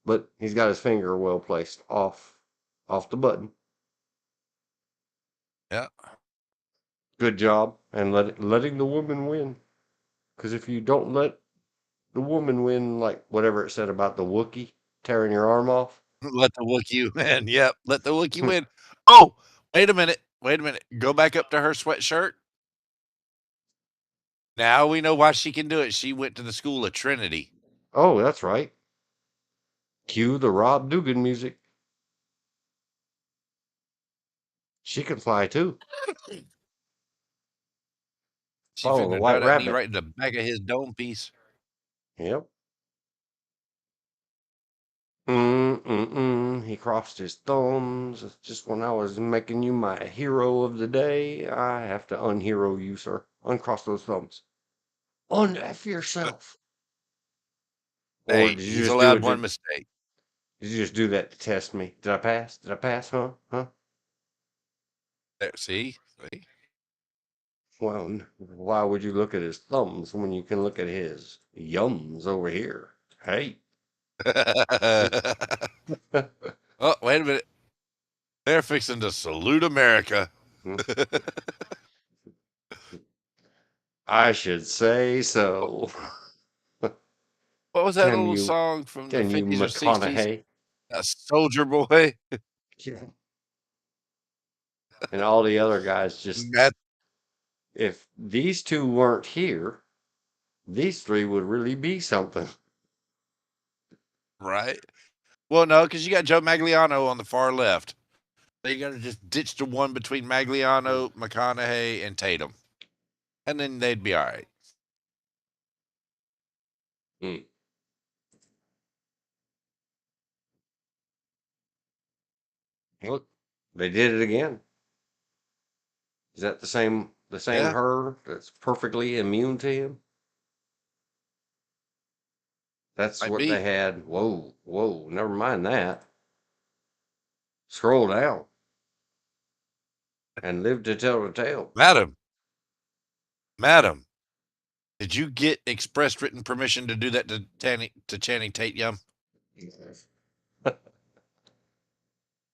But he's got his finger well placed off the button. Yeah. Good job. And letting the woman win. Because if you don't let the woman win, like whatever it said about the Wookiee tearing your arm off. Let the Wookiee win. Yep. Let the Wookiee win. Oh, wait a minute. Wait a minute. Go back up to her sweatshirt. Now we know why she can do it. She went to the school of Trinity. Oh, that's right. Cue the Rob Dugan music. She can fly too. She Follow the finna draw White that knee Rabbit. right in the back of his dome piece. Yep. He crossed his thumbs. Just when I was making you my hero of the day, I have to unhero you, sir. Uncross those thumbs. Un-F yourself. Or Hey, did you he's just do allowed it? one mistake. Did you just do that to test me? Did I pass? Did I pass? Huh? Huh? There, see? See? Well, why would you look at his thumbs when you can look at his yums over here? Hey. Oh, wait a minute. They're fixing to salute America. I should say so. What was that Can little you, song from the can you, 50s or 60s? McConaughey? A Soldier Boy. Yeah. And all the other guys just, That, if these two weren't here, these three would really be something. right? Well, no, because you got Joe Magliano on the far left. They got to just ditch the one between Magliano, McConaughey, and Tatum. And then they'd be all right. Mm. Look, they did it again. Is that the The same Yeah. her that's perfectly immune to him. That's Might what they be. had. Whoa, whoa, never mind that. Scroll down and live to tell the tale. Madam, did you get express written permission to do that to Channing Tatum? Do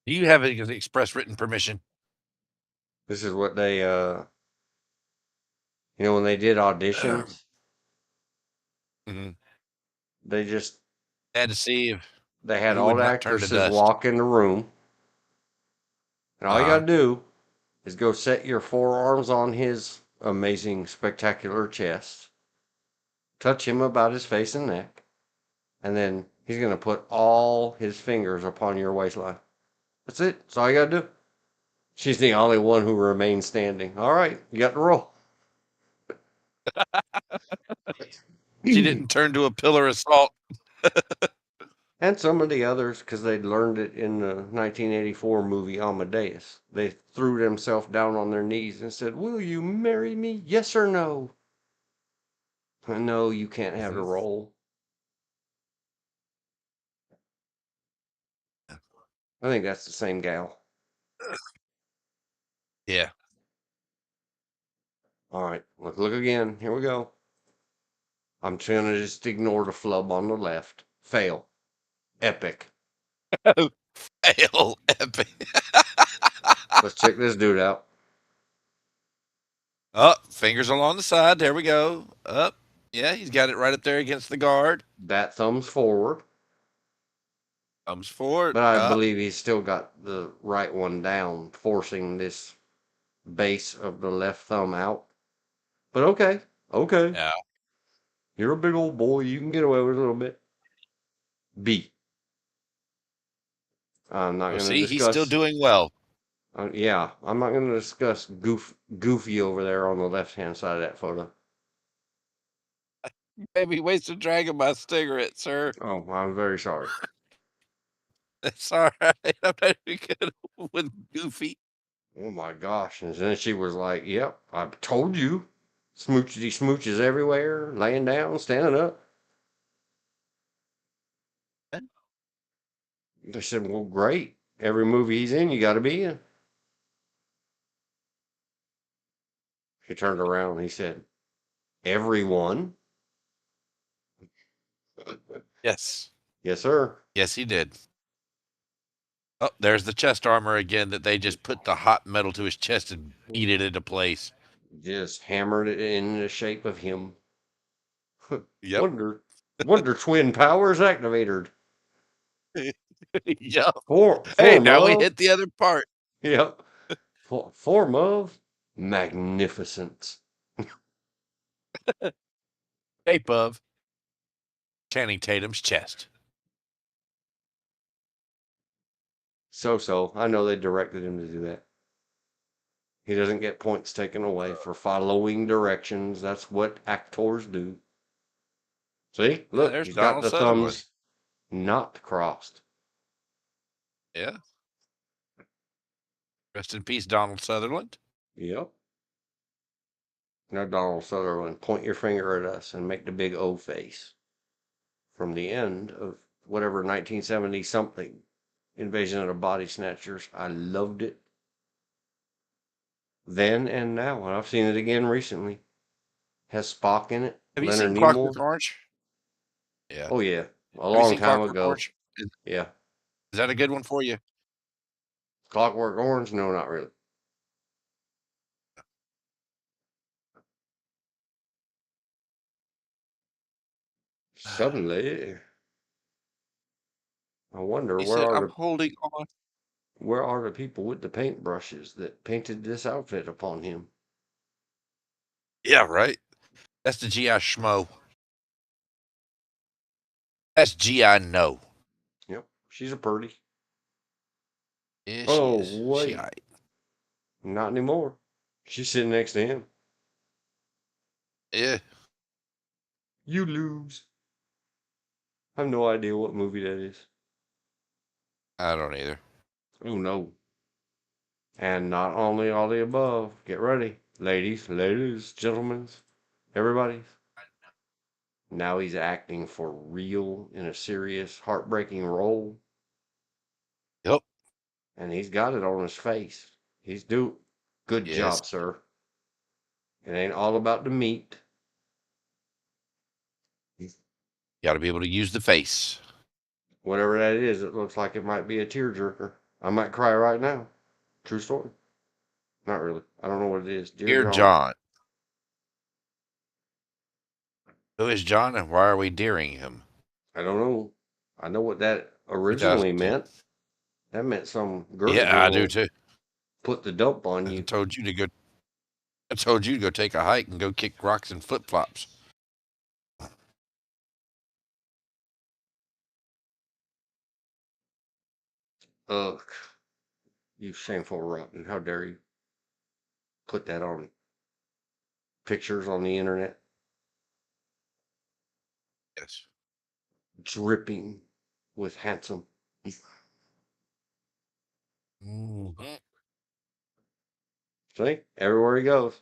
you have express written permission? This is what they, when they did auditions, Mm-hmm. they just, Had to see if they had who all would the not turn to actresses dust. walk in the room. And all you got to do is go set your forearms on his amazing, spectacular chest, touch him about his face and neck, and then he's going to put all his fingers upon your waistline. That's it. That's all you got to do. She's the only one who remains standing. All right, you got the roll. She didn't turn to a pillar of salt. And some of the others, because they'd learned it in the 1984 movie Amadeus. They threw themselves down on their knees and said, "Will you marry me? Yes or no?" No, you can't have the role. I think that's the same gal. Yeah. All right, let's look again. Here we go. I'm trying to just ignore the flub on the left. Fail. Epic. Fail epic. Let's check this dude out. Fingers along the side. There we go. Up. Yeah, he's got it right up there against the guard. That thumb's forward. Comes forward. But I Up. believe he's still got the right one down, forcing this base of the left thumb out. But okay. Yeah. You're a big old boy. You can get away with a little bit. B. I'm not Oh, going to see, he's still discuss. doing well. Yeah, I'm not going to discuss Goofy over there on the left hand side of that photo. Maybe wasted dragging my cigarette, sir. Oh, I'm very sorry. It's all right. I'm not even good with Goofy. Oh my gosh. And then she was like, "Yep, I told you. Smoochy smooches everywhere, laying down, standing up." They said, "Well, great. Every movie he's in, you got to be in." He turned around and he said, "Everyone?" Yes. Yes, sir. Yes, he did. Oh, there's the chest armor again that they just put the hot metal to his chest and beat it into place. Just hammered it in the shape of him. Yep. Wonder twin powers activated. Yep. Form Hey, now we of, hit the other part. yep. Form of magnificence. Shape of Channing Tatum's chest. So. I know they directed him to do that. He doesn't get points taken away for following directions. That's what actors do. See? Look, There's he's got Donald the Sutherland. thumbs not crossed. Yeah. Rest in peace, Donald Sutherland. Yep. Now, Donald Sutherland, point your finger at us and make the big O face. From the end of whatever 1970 something Invasion of the Body Snatchers. I loved it then and now, and I've seen it again recently. Has Spock in it. Have you Leonard seen Clockwork Nimoy. Orange? Yeah. Oh yeah, a Have you long seen time Clockwork ago. Orange? Yeah, Is that a good one for you? Clockwork Orange. No, not really. Suddenly, I wonder He said, I'm holding on. where are the people with the paintbrushes that painted this outfit upon him? Yeah, right. That's the GI Schmo. That's GI No. Yep, she's a purdy. Yeah, she Oh is. She wait, aight. not anymore. She's sitting next to him. Yeah. You lose. I have no idea what movie that is. I don't either. Oh no. And not only all the above, get ready. ladies, gentlemen, everybody. Now he's acting for real in a serious, heartbreaking role, Yep. and he's got it on his face. He's good Yes. job, sir. It ain't all about the meat. Got to be able to use the face. Whatever that is, it looks like it might be a tearjerker. I might cry right now. True story. Not really. I don't know what it is. Dear John. Who is John and why are we dearing him? I don't know. I know what that originally 2010. meant. That meant some girl Yeah, I do will too. put the dump on I you. told you to go. I told you to go take a hike and go kick rocks and flip flops. Ugh. You shameful rotten. How dare you put that on pictures on the internet? Yes. Dripping with handsome. Mhm. See? Everywhere he goes.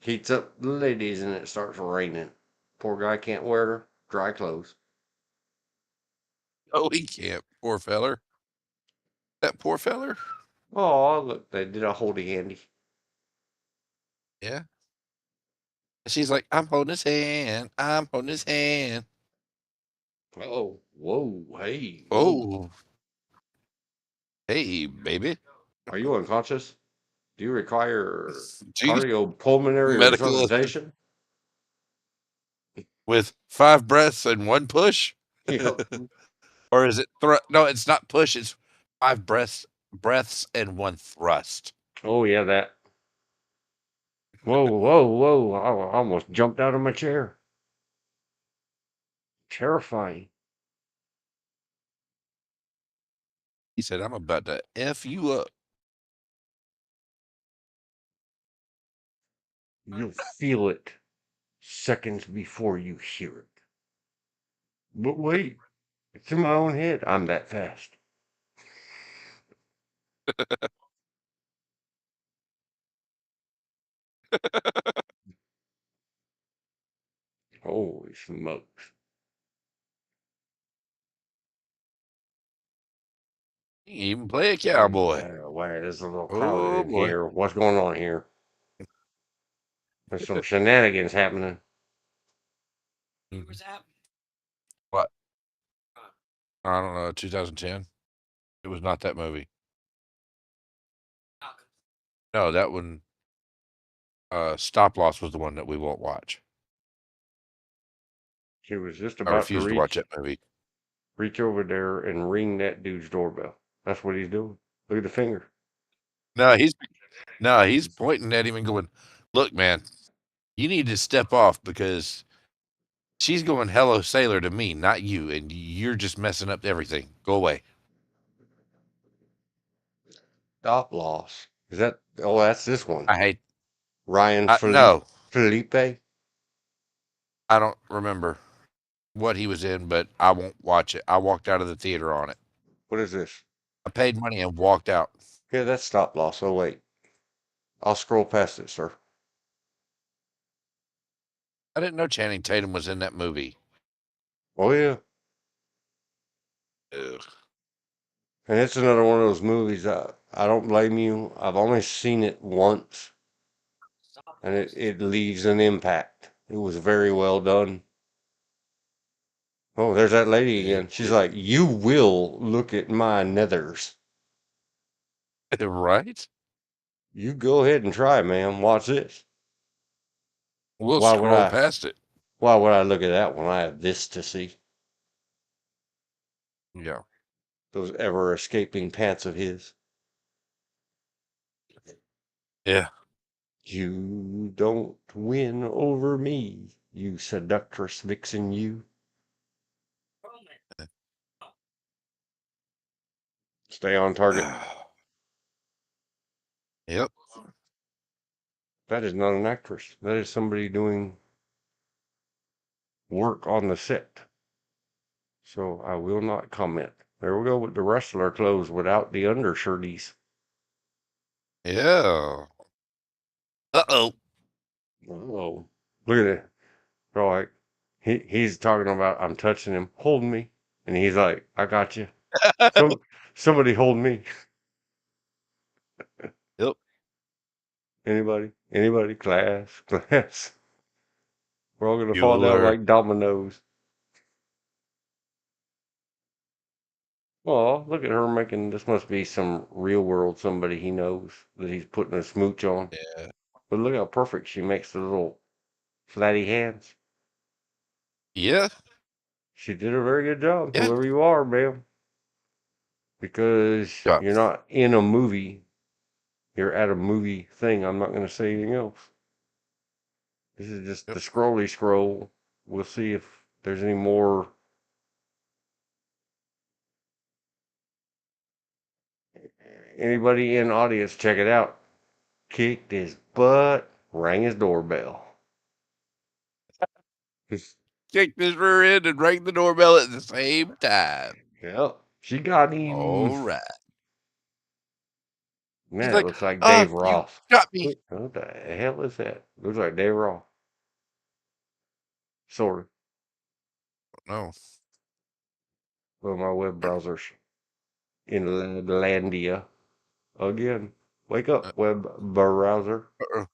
Heats up the ladies and it starts raining. Poor guy can't wear dry clothes. Oh, he can't. Poor feller. That poor feller. Oh, look, they did a holdy handy. Yeah. She's like, I'm holding his hand. I'm holding his hand. Oh, whoa, hey, whoa. Oh. Hey, baby. Are you unconscious? Do you require Do you cardiopulmonary medical resuscitation? with 5 breaths and 1 push? Yep. Or is it no, it's not push, it's 5 breaths and 1 thrust. Oh, yeah, that. Whoa, whoa, whoa. I almost jumped out of my chair. Terrifying. He said, I'm about to F you up. You'll feel it seconds before you hear it. But wait, it's in my own head. I'm that fast. Holy smokes. You can even play a cowboy. Wait, there's a little crowded Oh in boy. here. What's going on here? There's some shenanigans happening. What's happening? What? I don't know, 2010. It was not that movie. No, that one Stop Loss was the one that we won't watch. She was just I about to refuse to watch that movie. reach over there and ring that dude's doorbell. That's what he's doing. Look at the finger. No, he's pointing at him and going, "Look, man, you need to step off because she's going hello sailor to me, not you, and you're just messing up everything. Go away." Stop loss. Is that? Oh, that's this one. I hate. Ryan No, Felipe. I don't remember what he was in, but I won't watch it. I walked out of the theater on it. What is this? I paid money and walked out. Yeah, that's stop loss. Oh wait, I'll scroll past it, sir. I didn't know Channing Tatum was in that movie. Oh yeah, Ugh. and it's another one of those movies. I don't blame you. I've only seen it once, and it leaves an impact. It was very well done. Oh, there's that lady again. She's like, "You will look at my nethers. Right? You go ahead and try, ma'am. Watch this. We'll Why would scroll I? past it. Why would I look at that when I have this to see? Yeah. Those ever escaping pants of his. Yeah. You don't win over me, you seductress vixen, you. Stay on target. Yep. That is not an actress. That is somebody doing work on the set. So I will not comment. There we go with the wrestler clothes without the undershirties. Yeah. Uh-oh. Oh, look at it. They're like, he's talking about I'm touching him, hold me, and he's like, I got you. Some somebody hold me. Yep. Anybody? Anybody? Class, class. We're all gonna fall down Bueller. like dominoes. Oh, look at her making. This must be some real world somebody he knows that he's putting a smooch on. Yeah. But look how perfect she makes the little flatty hands. Yeah. She did a very good job, Yeah. whoever you are, ma'am. Because Yeah. you're not in a movie, you're at a movie thing. I'm not going to say anything else. This is just Yep. the scrolly scroll. We'll see if there's any more. Anybody in audience, check it out. Kicked his butt, rang his doorbell. Kicked his rear end and rang the doorbell at the same time. Yep, she got him. All right. Man, He's it like, looks like "Ah, Dave you Roth. got me." What the hell is that? Looks like Dave Roth. Sort of. No. Well, my web browser's in Landia again. Wake up, web browser. Uh-uh.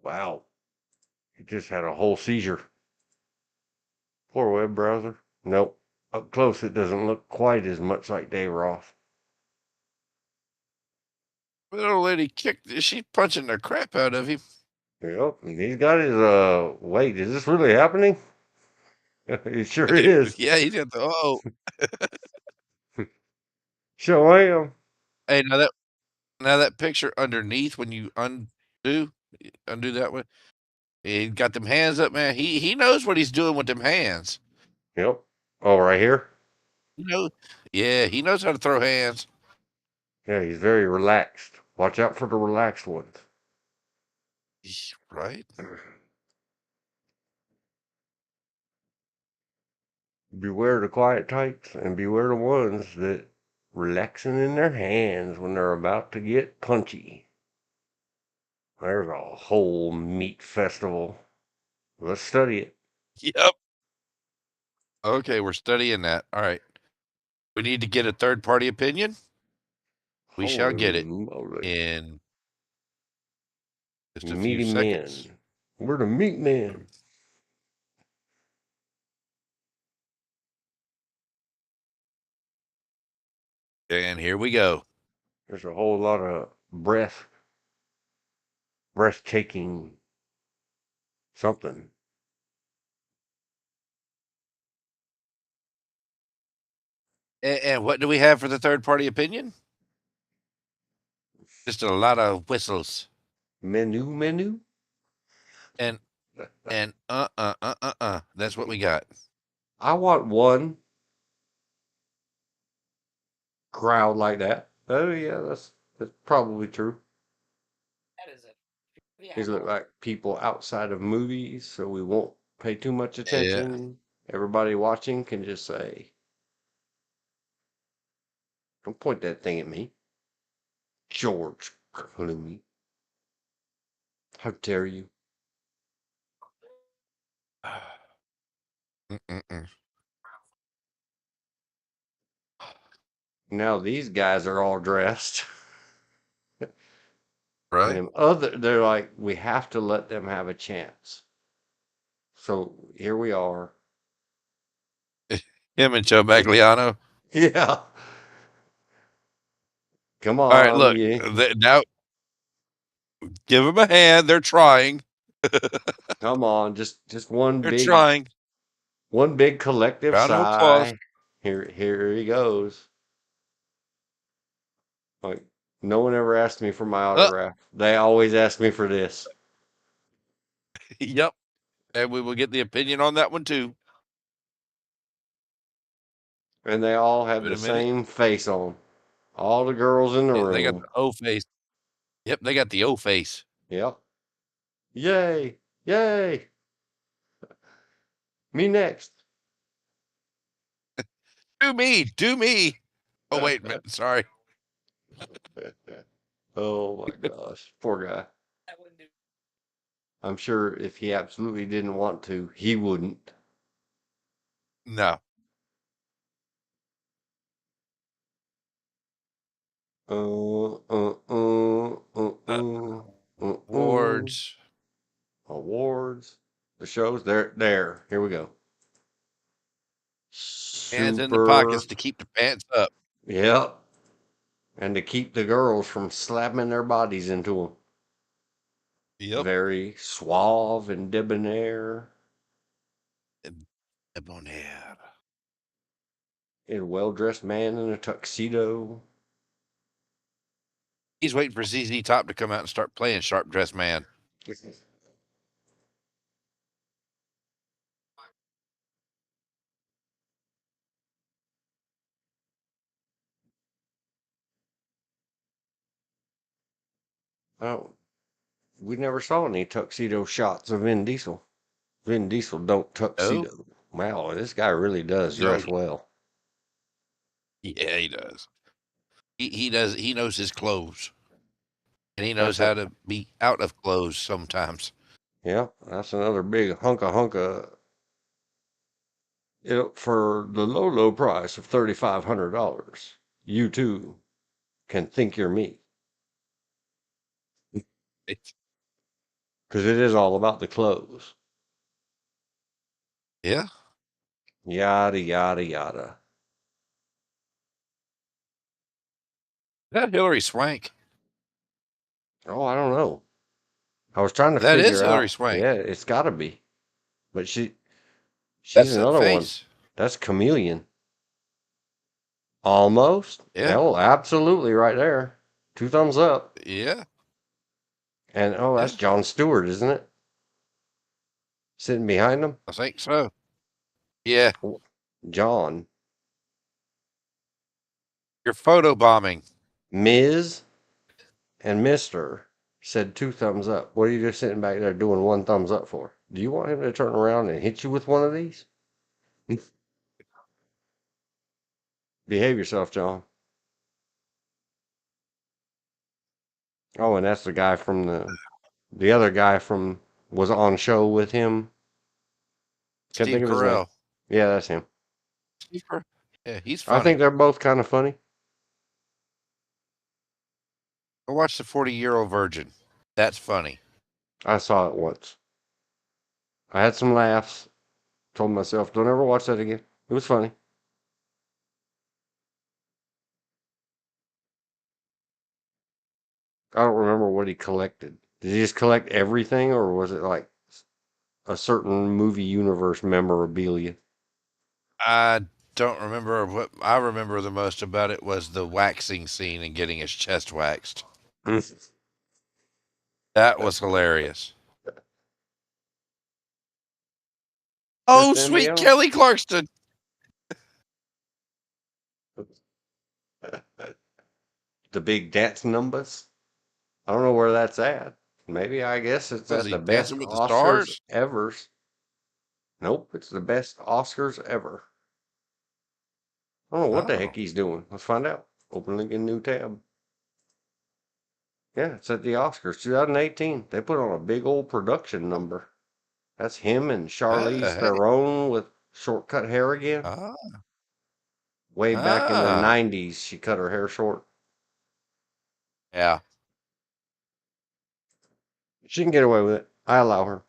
Wow, he just had a whole seizure. Poor web browser. Nope. Up close, it doesn't look quite as much like Dave Roth. The old lady kicked. She's punching the crap out of him. Yep, and he's got his, wait, is this really happening? It sure is. Yeah, he's got the. Oh, Sure am. hey, now that picture underneath when you undo that one. He got them hands up, man. He knows what he's doing with them hands. Yep. Oh, right here? You know, yeah, he knows how to throw hands. Yeah, he's very relaxed. Watch out for the relaxed ones. Right? Beware the quiet types and beware the ones that relaxing in their hands when they're about to get punchy. There's a whole meat festival. Let's study it. Yep. Okay, we're studying that. All right. We need to get a third party opinion. We shall get Holy it moly. in just a few Meaty seconds. men. We're the meat men. And here we go. There's a whole lot of breathtaking something. And what do we have for the third party opinion? Just a lot of whistles. Menu? And That's what we got. I want one crowd like that. Oh yeah, that's probably true. That is it. Yeah. These look like people outside of movies, so we won't pay too much Yeah. attention. Everybody watching can just say, "Don't point that thing at me, George Clooney. How dare you?" Mm-mm-mm. Now these guys are all dressed, and Right? they're like, we have to let them have a chance. So here we are. Him and Joe Magliano. Yeah, come All right, on, look. yeah, Now give them a hand. They're trying. come on. Just They're trying. one big collective Round of applause. sigh. Here he goes. Like, no one ever asked me for my Uh, autograph. They always ask me for this. yep. And we will get the opinion on that one too. And they all have Wait the a minute. same face on. All the girls in the They got room. the O face. Yep, they got the O face. Yep. Yay. Yay. Me next. Do me. Do me. Oh, wait a minute. Sorry. Oh my gosh, poor guy. I wouldn't do. I'm sure if he absolutely didn't want to, he wouldn't. No. Uh, uh, uh, uh, uh, Awards. awards. The shows. There. Here we go. Hands in the Super. pockets to keep the pants up. Yep. And to keep the girls from slamming their bodies into them. Yep. Very suave and debonair. Debonair. A well-dressed man in a tuxedo. He's waiting for ZZ Top to come out and start playing Sharp Dressed Man. Oh, we never saw any tuxedo shots of Vin Diesel. Vin Diesel don't Oh, tuxedo. Wow, this guy really does no. dress well. Yeah, he does. He does. He knows his clothes, and he knows That's how a to be out of clothes sometimes. yeah. That's another big hunka. For the low price of $3,500, you too can think you're me It's, because it is all about the clothes. yeah, Yada yada yada. that Hillary Swank. Oh, I don't know. I was trying to That is figure Hillary out. Swank. Yeah, it's got to be. But she's That's that another one. face. That's Chameleon. Almost. Yeah, Oh, absolutely right there. 2 thumbs up. yeah, And oh, yeah. that's Jon Stewart, isn't it? Sitting behind him. I think so. Yeah, John. you're photo bombing. Ms. and Mr. said 2 thumbs up. What are you just sitting back there doing 1 thumbs up for? Do you want him to turn around and hit you with one of these? Behave yourself, John. Oh, and that's the guy from the other guy from was on show with him. Can't Steve think of his name. Carell. Yeah, that's him. Steve Carell. Yeah, he's I think funny. they're both kind of funny. Go watch the 40-Year-Old Virgin. That's funny. I saw it once. I had some laughs. Told myself, don't ever watch that again. It was funny. I don't remember what he collected. Did he just collect everything, or was it like a certain movie universe memorabilia? I don't remember what I remember the most about it was the waxing scene and getting his chest waxed. That was hilarious. Oh, Kristen sweet Bell? Kelly Clarkson. The big dance numbers? I don't know where that's at. Maybe I guess it's Was at he the best Dancing with the Oscars Stars? ever. Nope, it's the best Oscars ever. I don't know what the heck Oh, he's doing. Let's find out. Open link in new tab. Yeah, it's at the Oscars 2018. They put on a big old production number. That's him and Charlize hey. Theron with shortcut hair again. Ah, Way back in the ah. 90s, she cut her hair short. Yeah. She can get away with it. I allow her.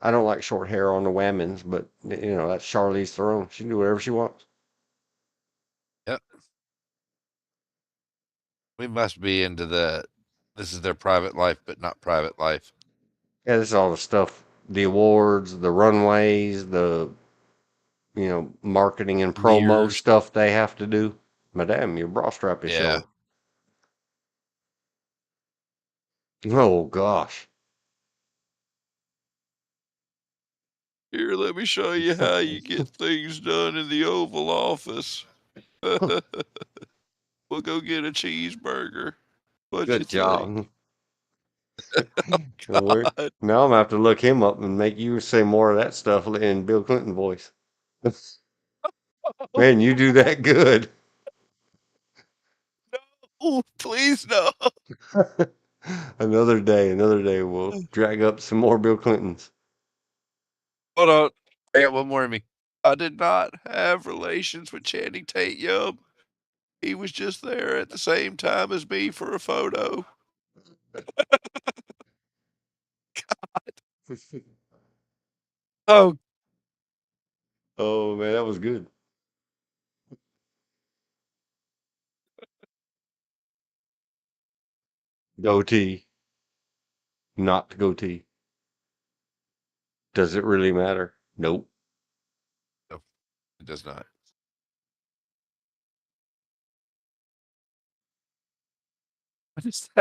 I don't like short hair on the women's, but that's Charlize Theron. She can do whatever she wants. Yep. We must be into this is their private life, but not private life. Yeah, this is all the stuff, the awards, the runways, the marketing and promo Mirrors. stuff they have to do. Madame, your bra strap is Yeah. showing. Oh gosh. Here, let me show you how you get things done in the Oval Office. We'll go get a cheeseburger. What'd you Good think? job. Now I'm gonna have to look him up and make you say more of that stuff in Bill Clinton voice. Man, you do that good. Oh, please no. Another day, we'll drag up some more Bill Clintons. Hold on. I got one more in me. I did not have relations with Channing Tatum. He was just there at the same time as me for a photo. Oh, Oh man, that was good. Goatee, not goatee. Does it really matter? Nope. no, it does not.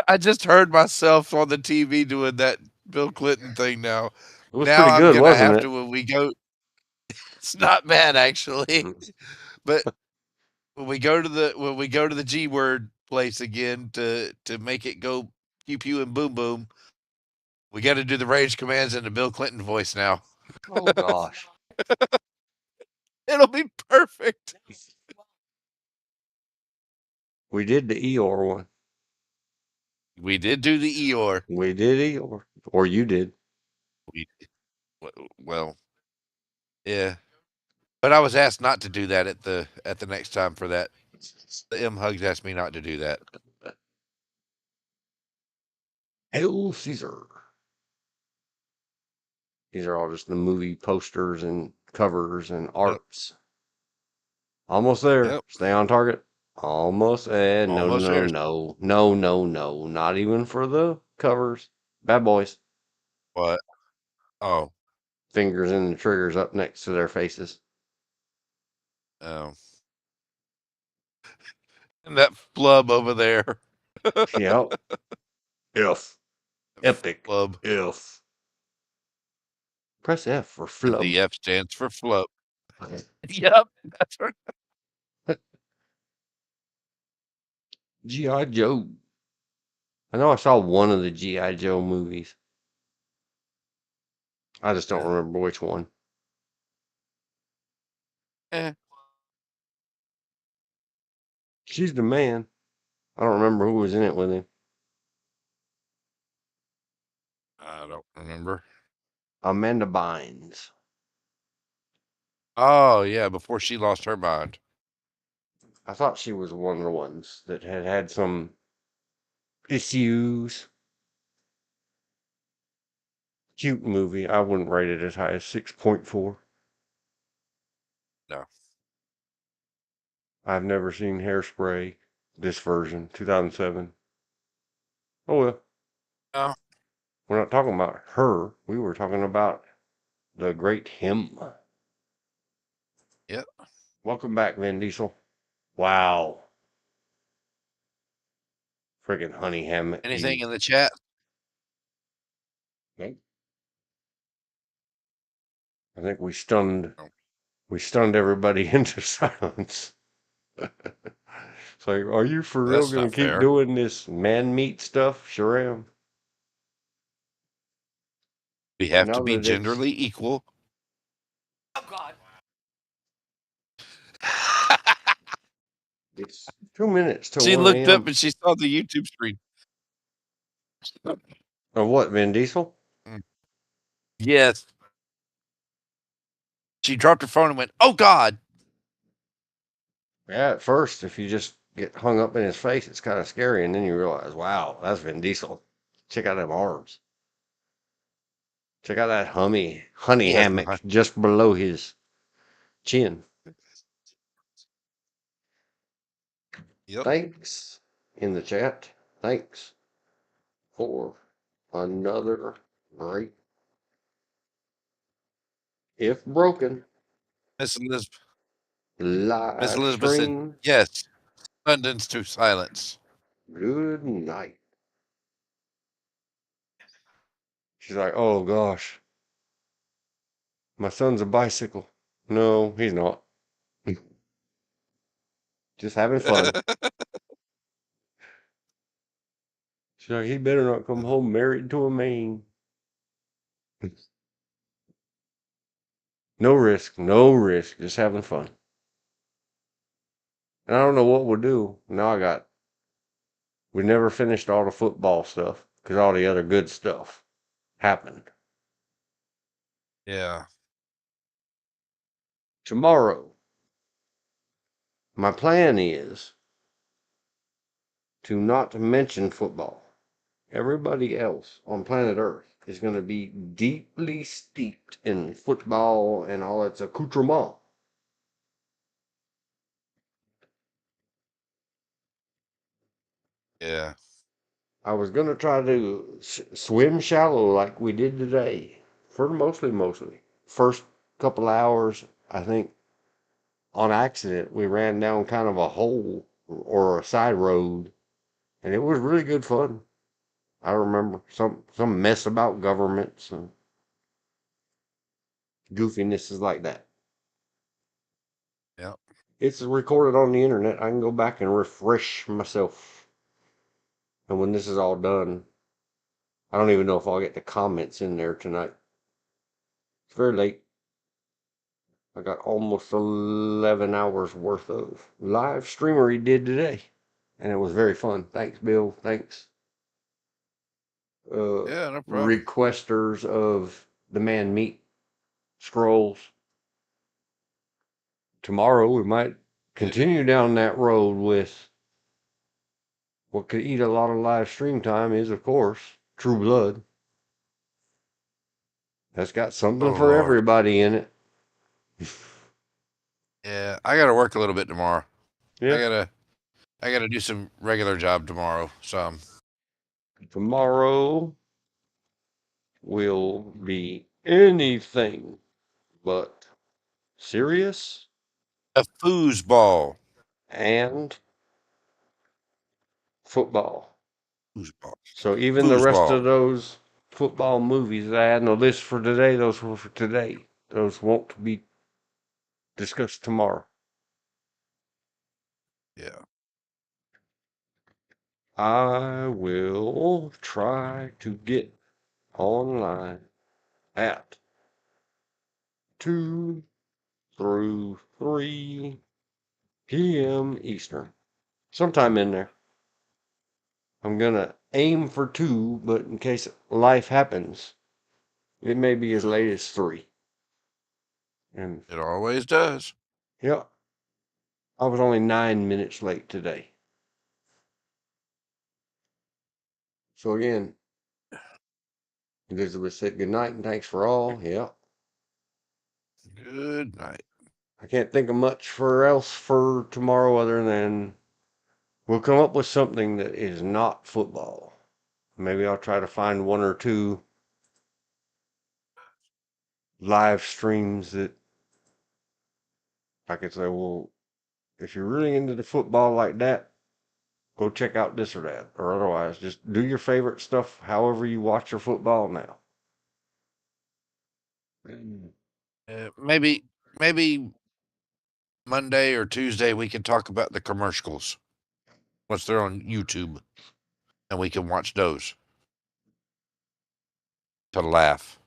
I just heard myself on the TV doing that Bill Clinton thing now. It was Now pretty I'm good, gonna wasn't have it? to when we go. It's not bad actually, but when we go to the G word place again to make it go pew pew and boom boom, we got to do the rage commands in the Bill Clinton voice now. Oh gosh. It'll be perfect. We did the Eeyore one. We did do the Eeyore. We did Eeyore. Or you did. We well, yeah, but I was asked not to do that at the next time for that. The M Hugs asked me not to do that. Hail Caesar. These are all just the movie posters and covers and Yep. arts. Almost there. Yep. Stay on target. Almost. And no, Almost no, there. no, no, no, no. Not even for the covers. Bad boys. What? Oh, Fingers and the triggers up next to their faces. oh. And that flub over there. Yep. If. Epic. Flub. If. Press F for And flub. the F stands for flub. Yep. That's right. G.I. Joe. I know I saw one of the G.I. Joe movies. I just don't remember which one. Eh, She's the man. I don't remember who was in it with him. I don't remember. Amanda Bynes. Oh, yeah, before she lost her mind. I thought she was one of the ones that had had some issues. Cute movie. I wouldn't rate it as high as 6.4. No. I've never seen Hairspray, this version, 2007. Oh well. No. We're not talking about her. We were talking about the great him. Yep. Welcome back, Vin Diesel. Wow. Friggin' honey ham. Anything in the chat? Nope. I think we No. stunned everybody into silence. It's like, are you for Well, real that's gonna not keep fair. doing this man meat stuff? Sure am. We have Now to be that it's genderly equal. Oh God. it's 2 minutes to She 1 looked up a.m. and she saw the YouTube screen. Of what, Vin Diesel? Yes. She dropped her phone and went, "Oh God." Yeah, at first, if you just get hung up in his face, it's kind of scary, and then you realize, wow, that's Vin Diesel. Check out them arms. Check out that honey He has some hammock just below his chin. Yep. Thanks in the chat. Thanks for another great, if broken, Miss Elizabeth. Miss live Elizabeth said, stream. "Yes." Abundance to silence. Good night. She's like, oh gosh, my son's a bicycle. No, he's not. Just having fun. She's like, he better not come home married to a man. No risk, no risk, just having fun. And I don't know what we'll do. Now I got We never finished all the football stuff because all the other good stuff happened. Yeah. Tomorrow, my plan is to not mention football. Everybody else on planet Earth is going to be deeply steeped in football and all its accoutrements. Yeah. I was going to try to swim shallow like we did today. For mostly. First couple hours, I think, on accident, we ran down kind of a hole or a side road, and it was really good fun. I remember some mess about governments and goofinesses like that. Yeah. It's recorded on the internet. I can go back and refresh myself. And when this is all done, I don't even know if I'll get the comments in there tonight. It's very late. I got almost 11 hours worth of live streamery did today. And it was very fun. Thanks, Bill. Thanks. Yeah, no problem. Requesters of the man meat scrolls. Tomorrow we might continue down that road with what could eat a lot of live stream time is, of course, True Blood. That's got something Oh, for Lord. everybody in it. Yeah, I got to work a little bit tomorrow. Yeah. I gotta do some regular job tomorrow. So Tomorrow will be anything but serious a foosball. and football. Foosball. So even the rest of Foosball. those football movies that I had on the list for today, those were for today. Those won't be discussed tomorrow. Yeah. I will try to get online at 2 through 3 p.m. Eastern. Sometime in there. I'm gonna aim for 2, but in case life happens, it may be as late as 3. And It always does. yeah, I was only 9 minutes late today. So again, Elizabeth said good night and thanks for all. Yeah. Good night. I can't think of much for else for tomorrow other than we'll come up with something that is not football. Maybe I'll try to find 1 or 2 live streams that I could say, well, if you're really into the football like that, go check out this or that. Or otherwise, just do your favorite stuff however you watch your football now. Maybe Monday or Tuesday we can talk about the commercials once they're on YouTube, and we can watch those to laugh.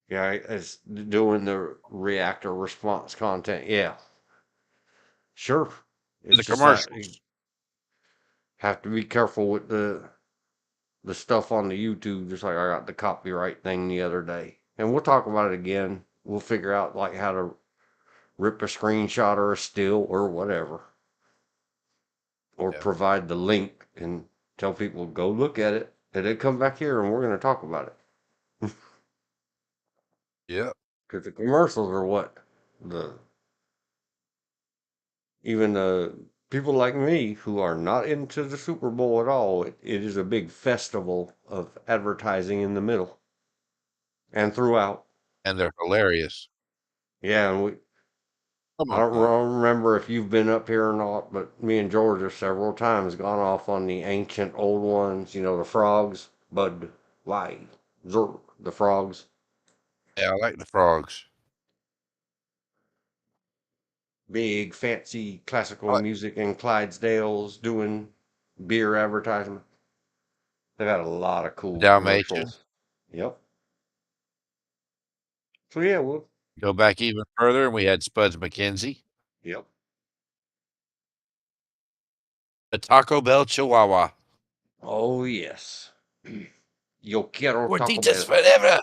Yeah, it's doing the reactor response content. Yeah. Sure. The It's just that you commercials. have to be careful with the stuff on the YouTube, just like I got the copyright thing the other day. And we'll talk about it again. We'll figure out like how to rip a screenshot or a still or whatever. Or Yeah. provide the link and tell people go look at it. And then come back here and we're gonna talk about it. Yeah. Because the commercials are what the even the people like me who are not into the Super Bowl at all, it is a big festival of advertising in the middle and throughout. And they're hilarious. Yeah, and Come I on. don't remember if you've been up here or not, but me and George have several times gone off on the ancient old ones, the frogs, Bud, Light, Zer, the frogs. Yeah, I like the frogs. Big, fancy classical I like music in Clydesdales doing beer advertisement. They got a lot of the cool Dalmatian. commercials. Yep. So yeah, well, Go back even further, and we had Spuds McKenzie. yep. The Taco Bell Chihuahua. Oh, yes. Yo quiero Taco Gorditas Bell. forever.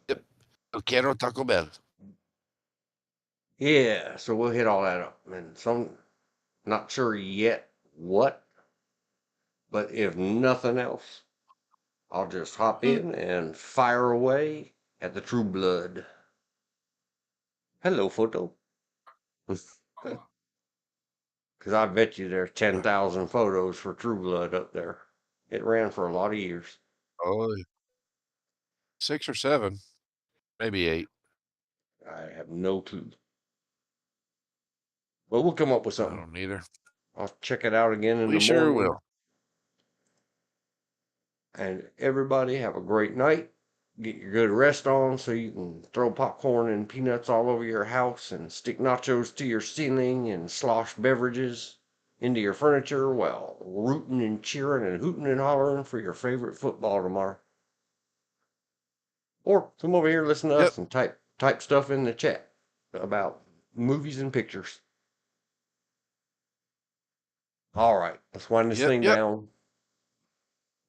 Yep. Yo quiero Taco Bell. Yeah, so we'll hit all that up. And not sure yet what, but if nothing else, I'll just hop in and fire away at the True Blood. Hello, photo. Because I bet you there's 10,000 photos for True Blood up there. It ran for a lot of years. Oh, 6 or 7, maybe 8. I have no clue. But we'll come up with I something. don't either. I'll check it out again in We the sure morning. will. And everybody have a great night. Get your good rest on so you can throw popcorn and peanuts all over your house and stick nachos to your ceiling and slosh beverages into your furniture while rooting and cheering and hooting and hollering for your favorite football tomorrow. Or come over here, listen to Yep. us and type stuff in the chat about movies and pictures. All right, let's wind this thing down.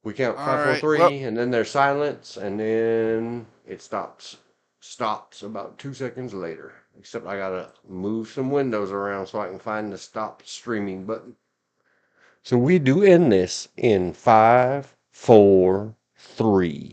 We count All 5, 4, right, 3, well- and then there's silence, and then it stops. Stops about 2 seconds later. Except I gotta move some windows around so I can find the stop streaming button. So we do end this in 5, 4, 3.